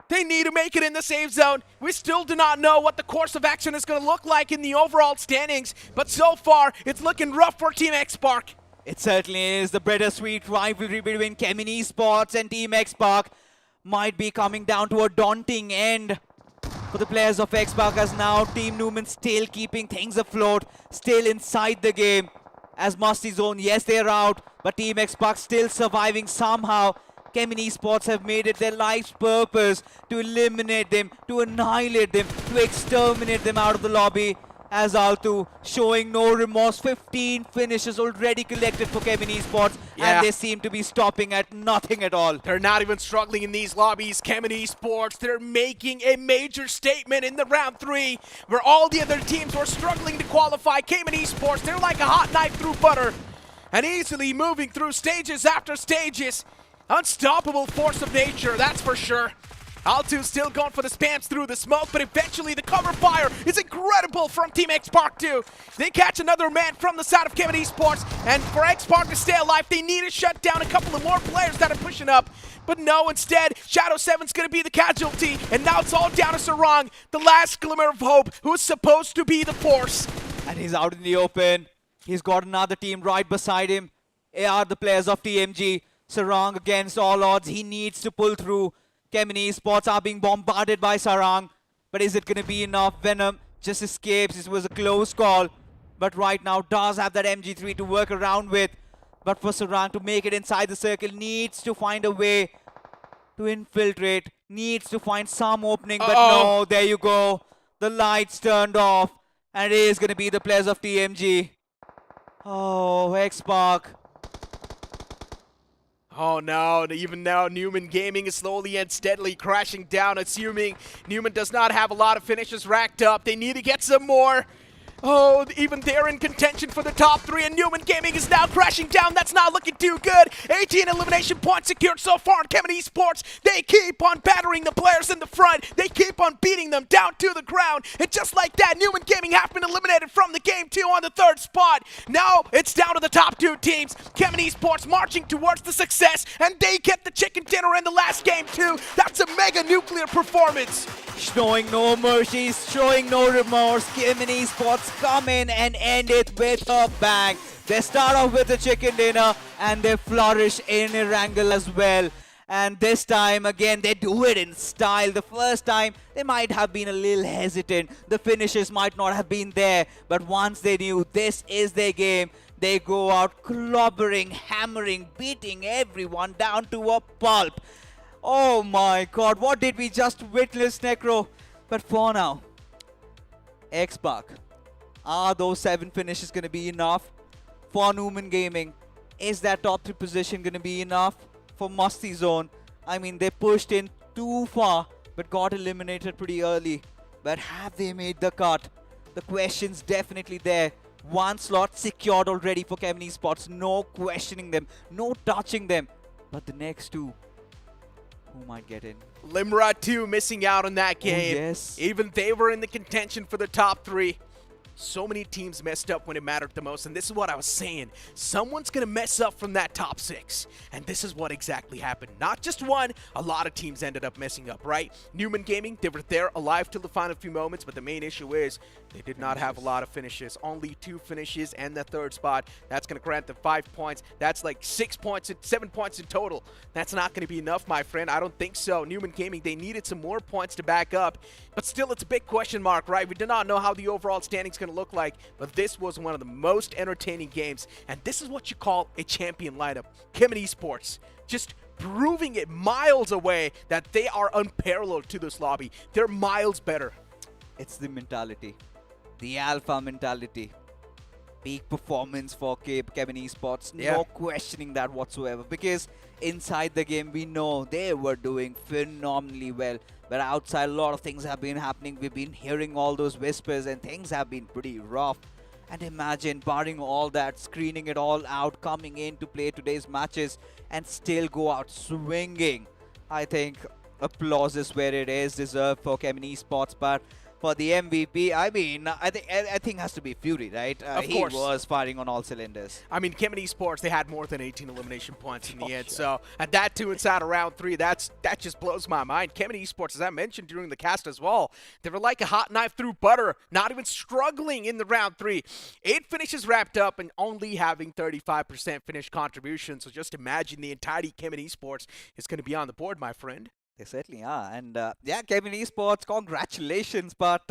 They need to make it in the safe zone. We still do not know what the course of action is going to look like in the overall standings, but so far, it's looking rough for Team Xpark. It certainly is. The bittersweet rivalry between Kemen Esports and Team Xpark might be coming down to a daunting end for the players of Xpark, as now Team Newman still keeping things afloat, still inside the game. As Musty Zone, yes, they're out, but Team Xpark still surviving somehow. Kemen Esports have made it their life's purpose to eliminate them, to annihilate them, to exterminate them out of the lobby. As Altu showing no remorse, 15 finishes already collected for Kemen Esports, and they seem to be stopping at nothing at all. They're not even struggling in these lobbies. Kemen Esports, they're making a major statement in the round 3, where all the other teams were struggling to qualify. Kemen Esports, they're like a hot knife through butter. and easily moving through stages after stages. Unstoppable force of nature, that's for sure. Altu still going for the spams through the smoke, but eventually the cover fire is incredible from Team X-Park 2. They catch another man from the side of Kevin Esports, and for X-Park to stay alive, they need to shut down a couple of more players that are pushing up. But no, instead, Shadow 7's going to be the casualty, and now it's all down to Sarang, the last glimmer of hope, who's supposed to be the force. And he's out in the open. He's got another team right beside him. They are the players of TMG. Sarang against all odds. He needs to pull through. Kemin Esports are being bombarded by Sarang. But is it going to be enough? Venom just escapes. This was a close call. But right now does have that MG3 to work around with. But for Sarang to make it inside the circle, needs to find a way to infiltrate. Needs to find some opening. But no, there you go. The lights turned off. And it is going to be the players of TMG. Oh, X-Park. Oh no, even now Newman Gaming is slowly and steadily crashing down, assuming Newman does not have a lot of finishes racked up. They need to get some more. Oh, even they're in contention for the top 3, and Newman Gaming is now crashing down. That's not looking too good. 18 elimination points secured so far on Kevin Esports. They keep on battering the players in the front. They keep on beating them down to the ground. And just like that, Newman Gaming have been eliminated from the game 2 on the 3rd spot. Now it's down to the top 2 teams. Kevin Esports marching towards the success, and they get the chicken dinner in the last game 2. That's a mega nuclear performance. Showing no mercy, showing no remorse. Kevin Esports come in and end it with a bang. They start off with the chicken dinner and they flourish in Erangel as well. And this time again they do it in style. The first time they might have been a little hesitant. The finishes might not have been there. But once they knew this is their game, they go out clobbering, hammering, beating everyone down to a pulp. Oh my god, what did we just witness, Necro? But for now, X-Park, are those 7 finishes going to be enough for Newman Gaming? Is that top 3 position going to be enough for Musty Zone? I mean, they pushed in too far, but got eliminated pretty early. But have they made the cut? The question's definitely there. 1 slot secured already for Kevin Esports. No questioning them, no touching them. But the next 2, who might get in? Limra 2 missing out on that game. Oh, yes. Even they were in the contention for the top 3. So many teams messed up when it mattered the most, and this is what I was saying. Someone's going to mess up from that top 6, and this is what exactly happened. Not just one, a lot of teams ended up messing up, right? Newman Gaming, they were there alive till the final few moments, but the main issue is they did not have a lot of finishes. Only 2 finishes and the 3rd spot. That's going to grant them 5 points. That's like 6 points, 7 points in total. That's not going to be enough, my friend. I don't think so. Newman Gaming, they needed some more points to back up, but still it's a big question mark, right? We do not know how the overall standings going to look like, but this was one of the most entertaining games, and this is what you call a champion lineup. Kevin Esports just proving it miles away that they are unparalleled to this lobby. They're miles better. It's the mentality, the alpha mentality. Peak performance for Kevin Esports, no questioning that whatsoever, because inside the game we know they were doing phenomenally well, but outside a lot of things have been happening. We've been hearing all those whispers and things have been pretty rough. And imagine barring all that, screening it all out, coming in to play today's matches and still go out swinging. I think applause is where it is deserved for Kevin Esports, but for the MVP, I mean, I think has to be Fury, right? Of course. He was firing on all cylinders. I mean, Kevin Esports, they had more than 18 elimination points in the end. So, and that too inside of round 3, that just blows my mind. Kevin Esports, as I mentioned during the cast as well, they were like a hot knife through butter, not even struggling in the round 3. 8 finishes wrapped up and only having 35% finish contribution. So just imagine the entirety Kevin Esports is going to be on the board, my friend. They certainly are. And yeah, Kevin Esports, congratulations. But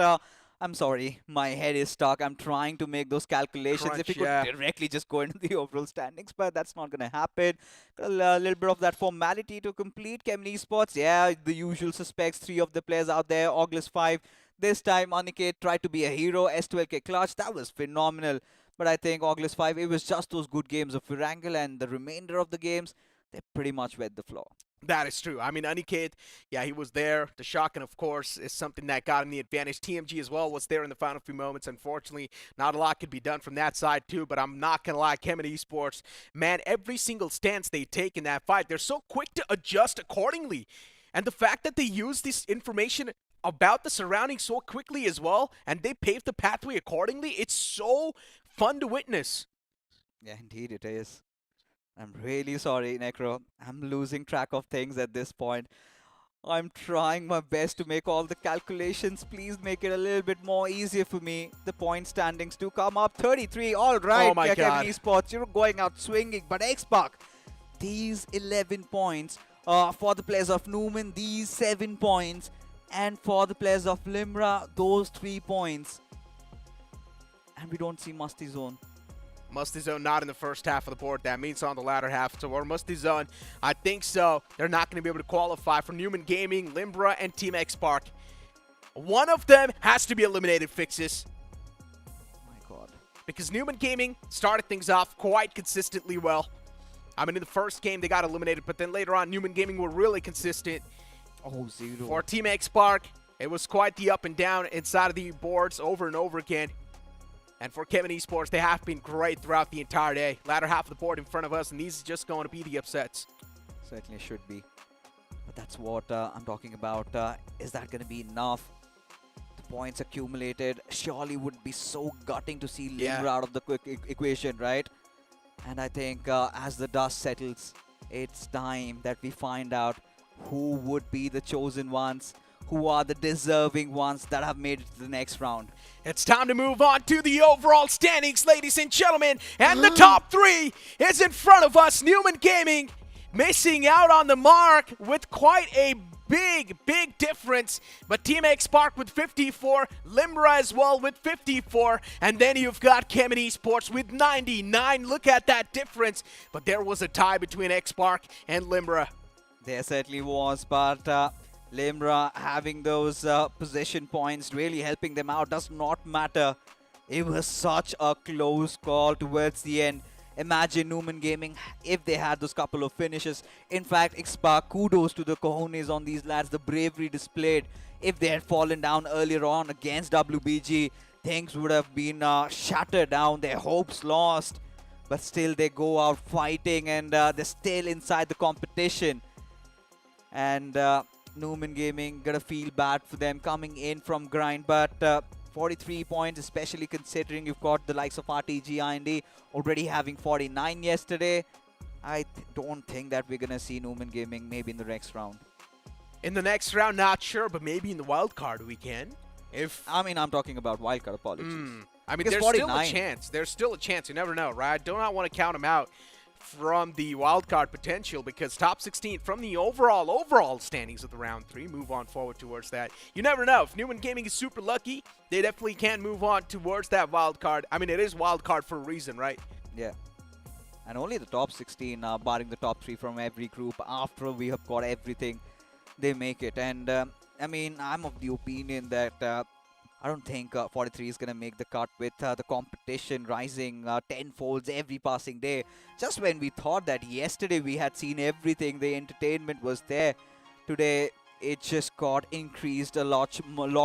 I'm sorry, my head is stuck. I'm trying to make those calculations. Crunch, if we could directly just go into the overall standings, but that's not going to happen. Got a little bit of that formality to complete. Kevin Esports, yeah, the usual suspects. 3 of the players out there. August 5. This time, Aniket tried to be a hero. S12K clutch. That was phenomenal. But I think August 5, it was just those good games of Erangel, and the remainder of the games, they pretty much wet the floor. That is true. I mean, Aniket, yeah, he was there. The shotgun, of course, is something that got him the advantage. TMG as well was there in the final few moments. Unfortunately, not a lot could be done from that side too, but I'm not going to lie, Kemet Esports, man, every single stance they take in that fight, they're so quick to adjust accordingly. And the fact that they use this information about the surroundings so quickly as well, and they pave the pathway accordingly, it's so fun to witness. Yeah, indeed it is. I'm really sorry, Necro. I'm losing track of things at this point. I'm trying my best to make all the calculations. Please make it a little bit more easier for me. The point standings do come up. 33. All right, Oh my God. Esports, you're going out swinging. But X-Buck, these 11 points for the players of Newman, these 7 points. And for the players of Limra, those 3 points. And we don't see Musty Zone. Musty Zone not in the first half of the board. That means on the latter half. So, or Musty Zone, I think so. They're not going to be able to qualify for Newman Gaming, Limbra, and Team X Spark. One of them has to be eliminated, Fixes. My God. Because Newman Gaming started things off quite consistently well. I mean, in the first game, they got eliminated, but then later on, Newman Gaming were really consistent. Oh, 0. For Team X Spark, it was quite the up and down inside of the boards over and over again. And for Kemet Esports, they have been great throughout the entire day. Latter half of the board in front of us, and these are just going to be the upsets. Certainly should be. But that's what I'm talking about. Is that going to be enough? The points accumulated surely would be so gutting to see Limra out of the equation, right? And I think as the dust settles, it's time that we find out who would be the chosen ones, who are the deserving ones that have made it to the next round. It's time to move on to the overall standings, ladies and gentlemen. And the top 3 is in front of us. Newman Gaming missing out on the mark with quite a big difference. But Team X Spark with 54, Limra as well with 54, and then you've got Kemet Esports with 99. Look at that difference. But there was a tie between X Spark and Limra. There certainly was, but Limra having those possession points really helping them out does not matter. It was such a close call towards the end. Imagine Newman Gaming if they had those couple of finishes. In fact, Xpark, kudos to the cojones on these lads, the bravery displayed. If they had fallen down earlier on against WBG, things would have been shattered down, their hopes lost. But still they go out fighting, and they're still inside the competition. And Newman Gaming, gonna feel bad for them coming in from grind, but 43 points, especially considering you've got the likes of RTG IND already having 49 yesterday. I don't think that we're gonna see Newman Gaming maybe in the next round. In the next round, not sure, but maybe in the wild card we can. I mean, I'm talking about wildcard, apologies. I mean, Because there's 49. still a chance. There's still a chance. You never know, right? I do not want to count them out from the wildcard potential, because top 16 from the overall standings of the round 3 move on forward towards that. You never know. If Newman Gaming is super lucky, they definitely can move on towards that wildcard. I mean, it is wildcard for a reason, right? Yeah. And only the top 16, barring the top 3 from every group, after we have got everything, they make it. And I mean, I'm of the opinion that I don't think 43 is going to make the cut with the competition rising tenfolds every passing day. Just when we thought that yesterday we had seen everything, the entertainment was there, today it just got increased a lot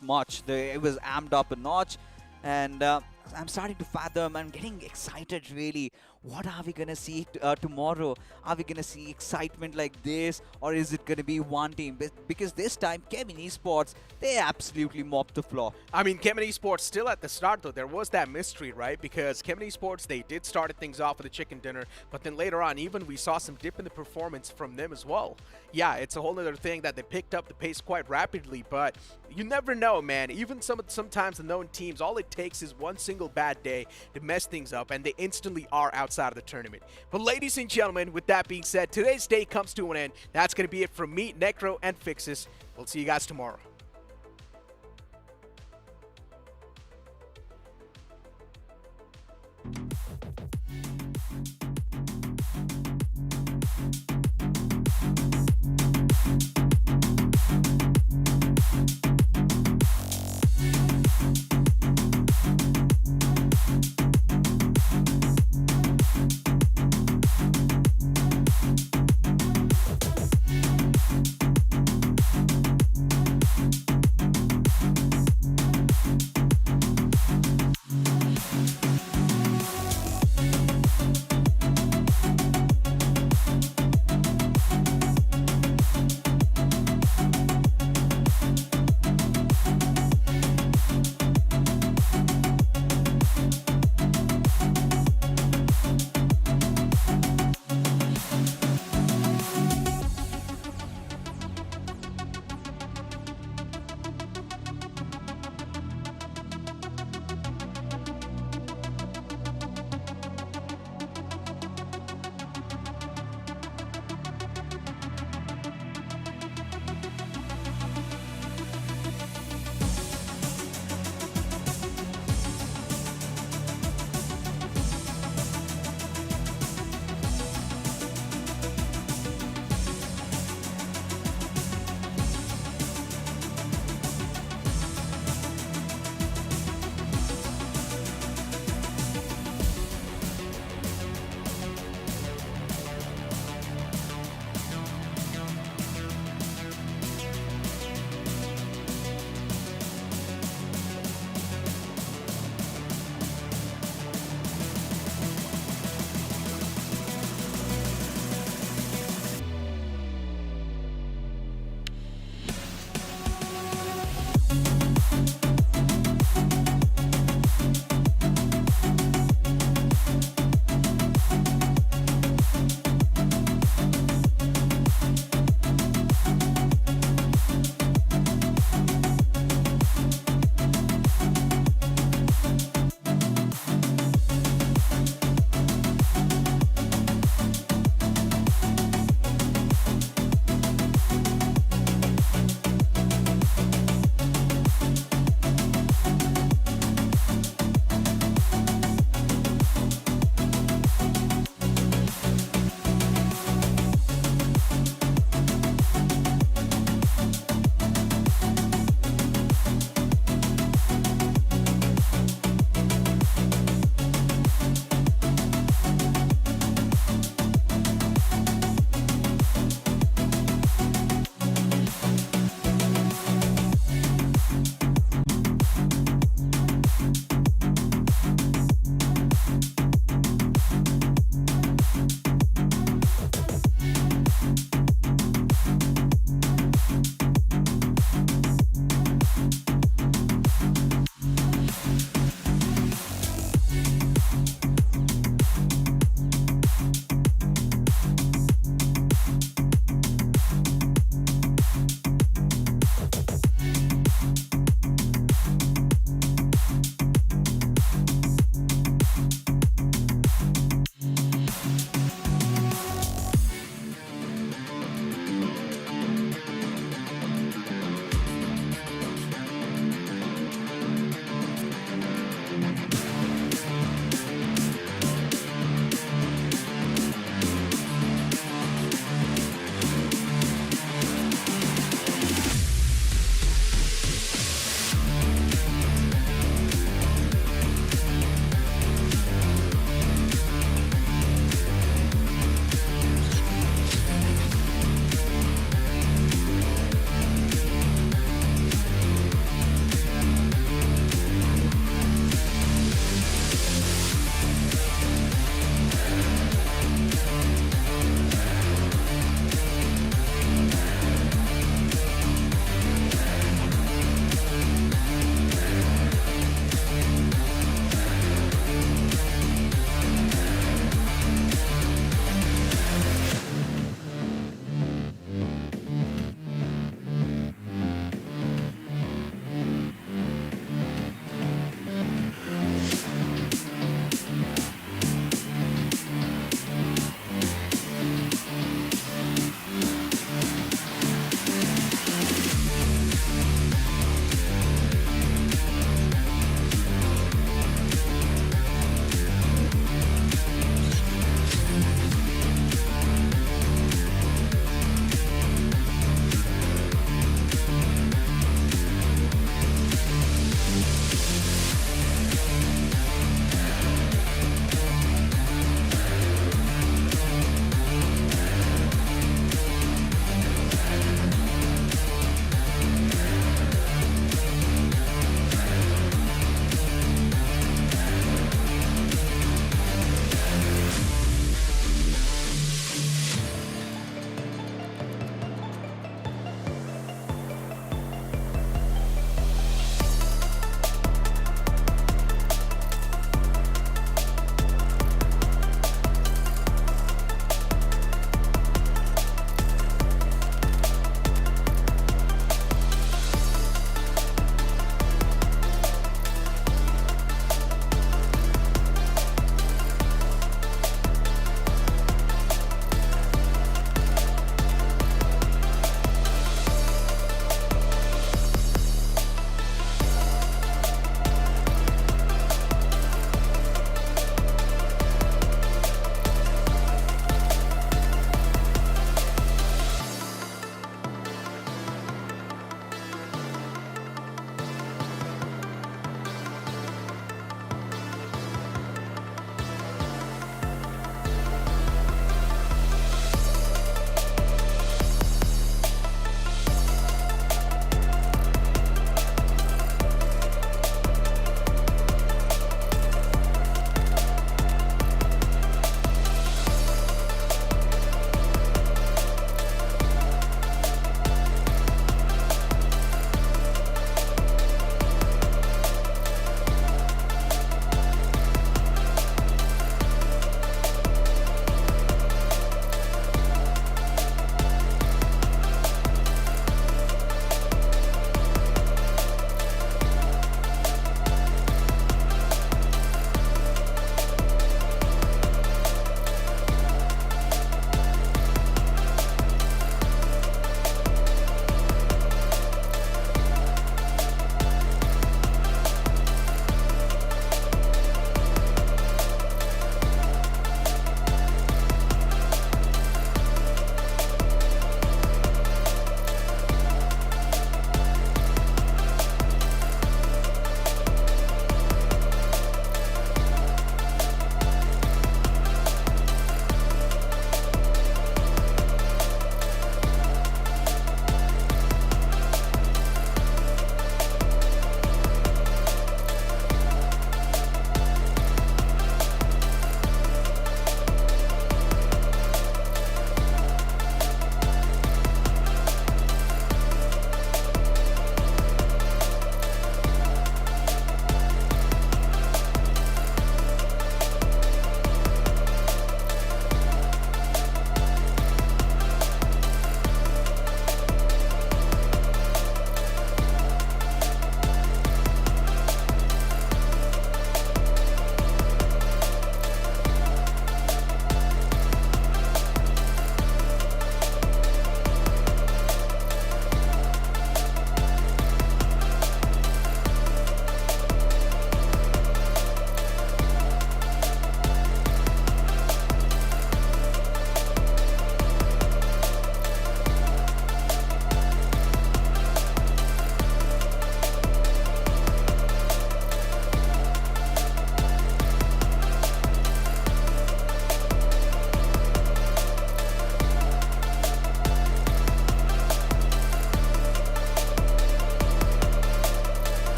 much. It was amped up a notch, and I'm starting to fathom, I'm getting excited really. What are we going to see tomorrow? Are we going to see excitement like this, or is it going to be one team? Because this time, Kemet Esports, they absolutely mopped the floor. I mean, Kemet Esports still at the start, though. There was that mystery, right? Because Kemet Esports, they did start things off with a chicken dinner, but then later on, even we saw some dip in the performance from them as well. Yeah, it's a whole other thing that they picked up the pace quite rapidly, but you never know, man. Even sometimes the known teams, all it takes is one single bad day to mess things up, and they instantly are outside of the tournament. But ladies and gentlemen, with that being said, today's day comes to an end. That's going to be it from me, Necro, and Fixes. We'll see you guys tomorrow.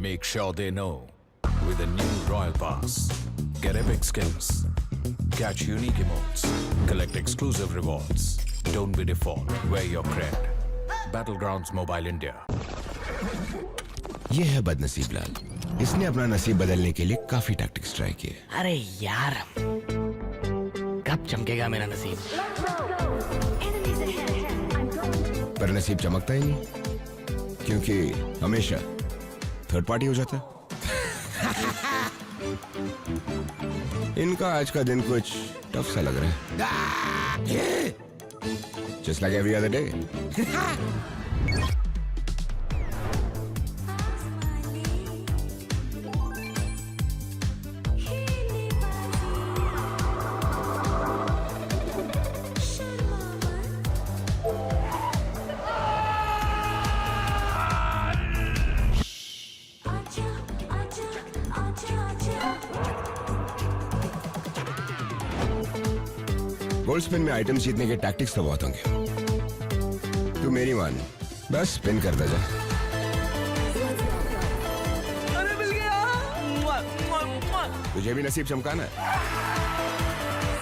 Make sure they know with a new Royal Pass. Get epic skills. Catch unique emotes. Collect exclusive rewards. Don't be default. Wear your cred. Battlegrounds Mobile India. ये है बदनसीब लाल। इसने अपना नसीब बदलने के लिए काफी टैक्टिक्स ट्राई किए। अरे यार, कब चमकेगा मेरा नसीब? पर नसीब चमकता ही नहीं, क्योंकि हमेशा थर्ड पार्टी हो जाता है। इनका आज का दिन कुछ टफ सा लग रहा है। Just like every other day. Gold spin में आइटम्स जीतने के टैक्टिक्स तो बहुत होंगे। तू मेरी मान, बस स्पिन करता जा। अरे मिल गया। तुझे भी नसीब चमकाना है,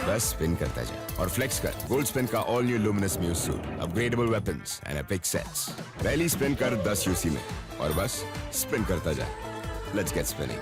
बस स्पिन करता जा और फ्लेक्स कर गोल्ड स्पिन का all new luminous muse suit, upgradeable weapons and epic sets. पहली स्पिन कर 10 यूसी में और बस स्पिन करता जा। Let's get spinning.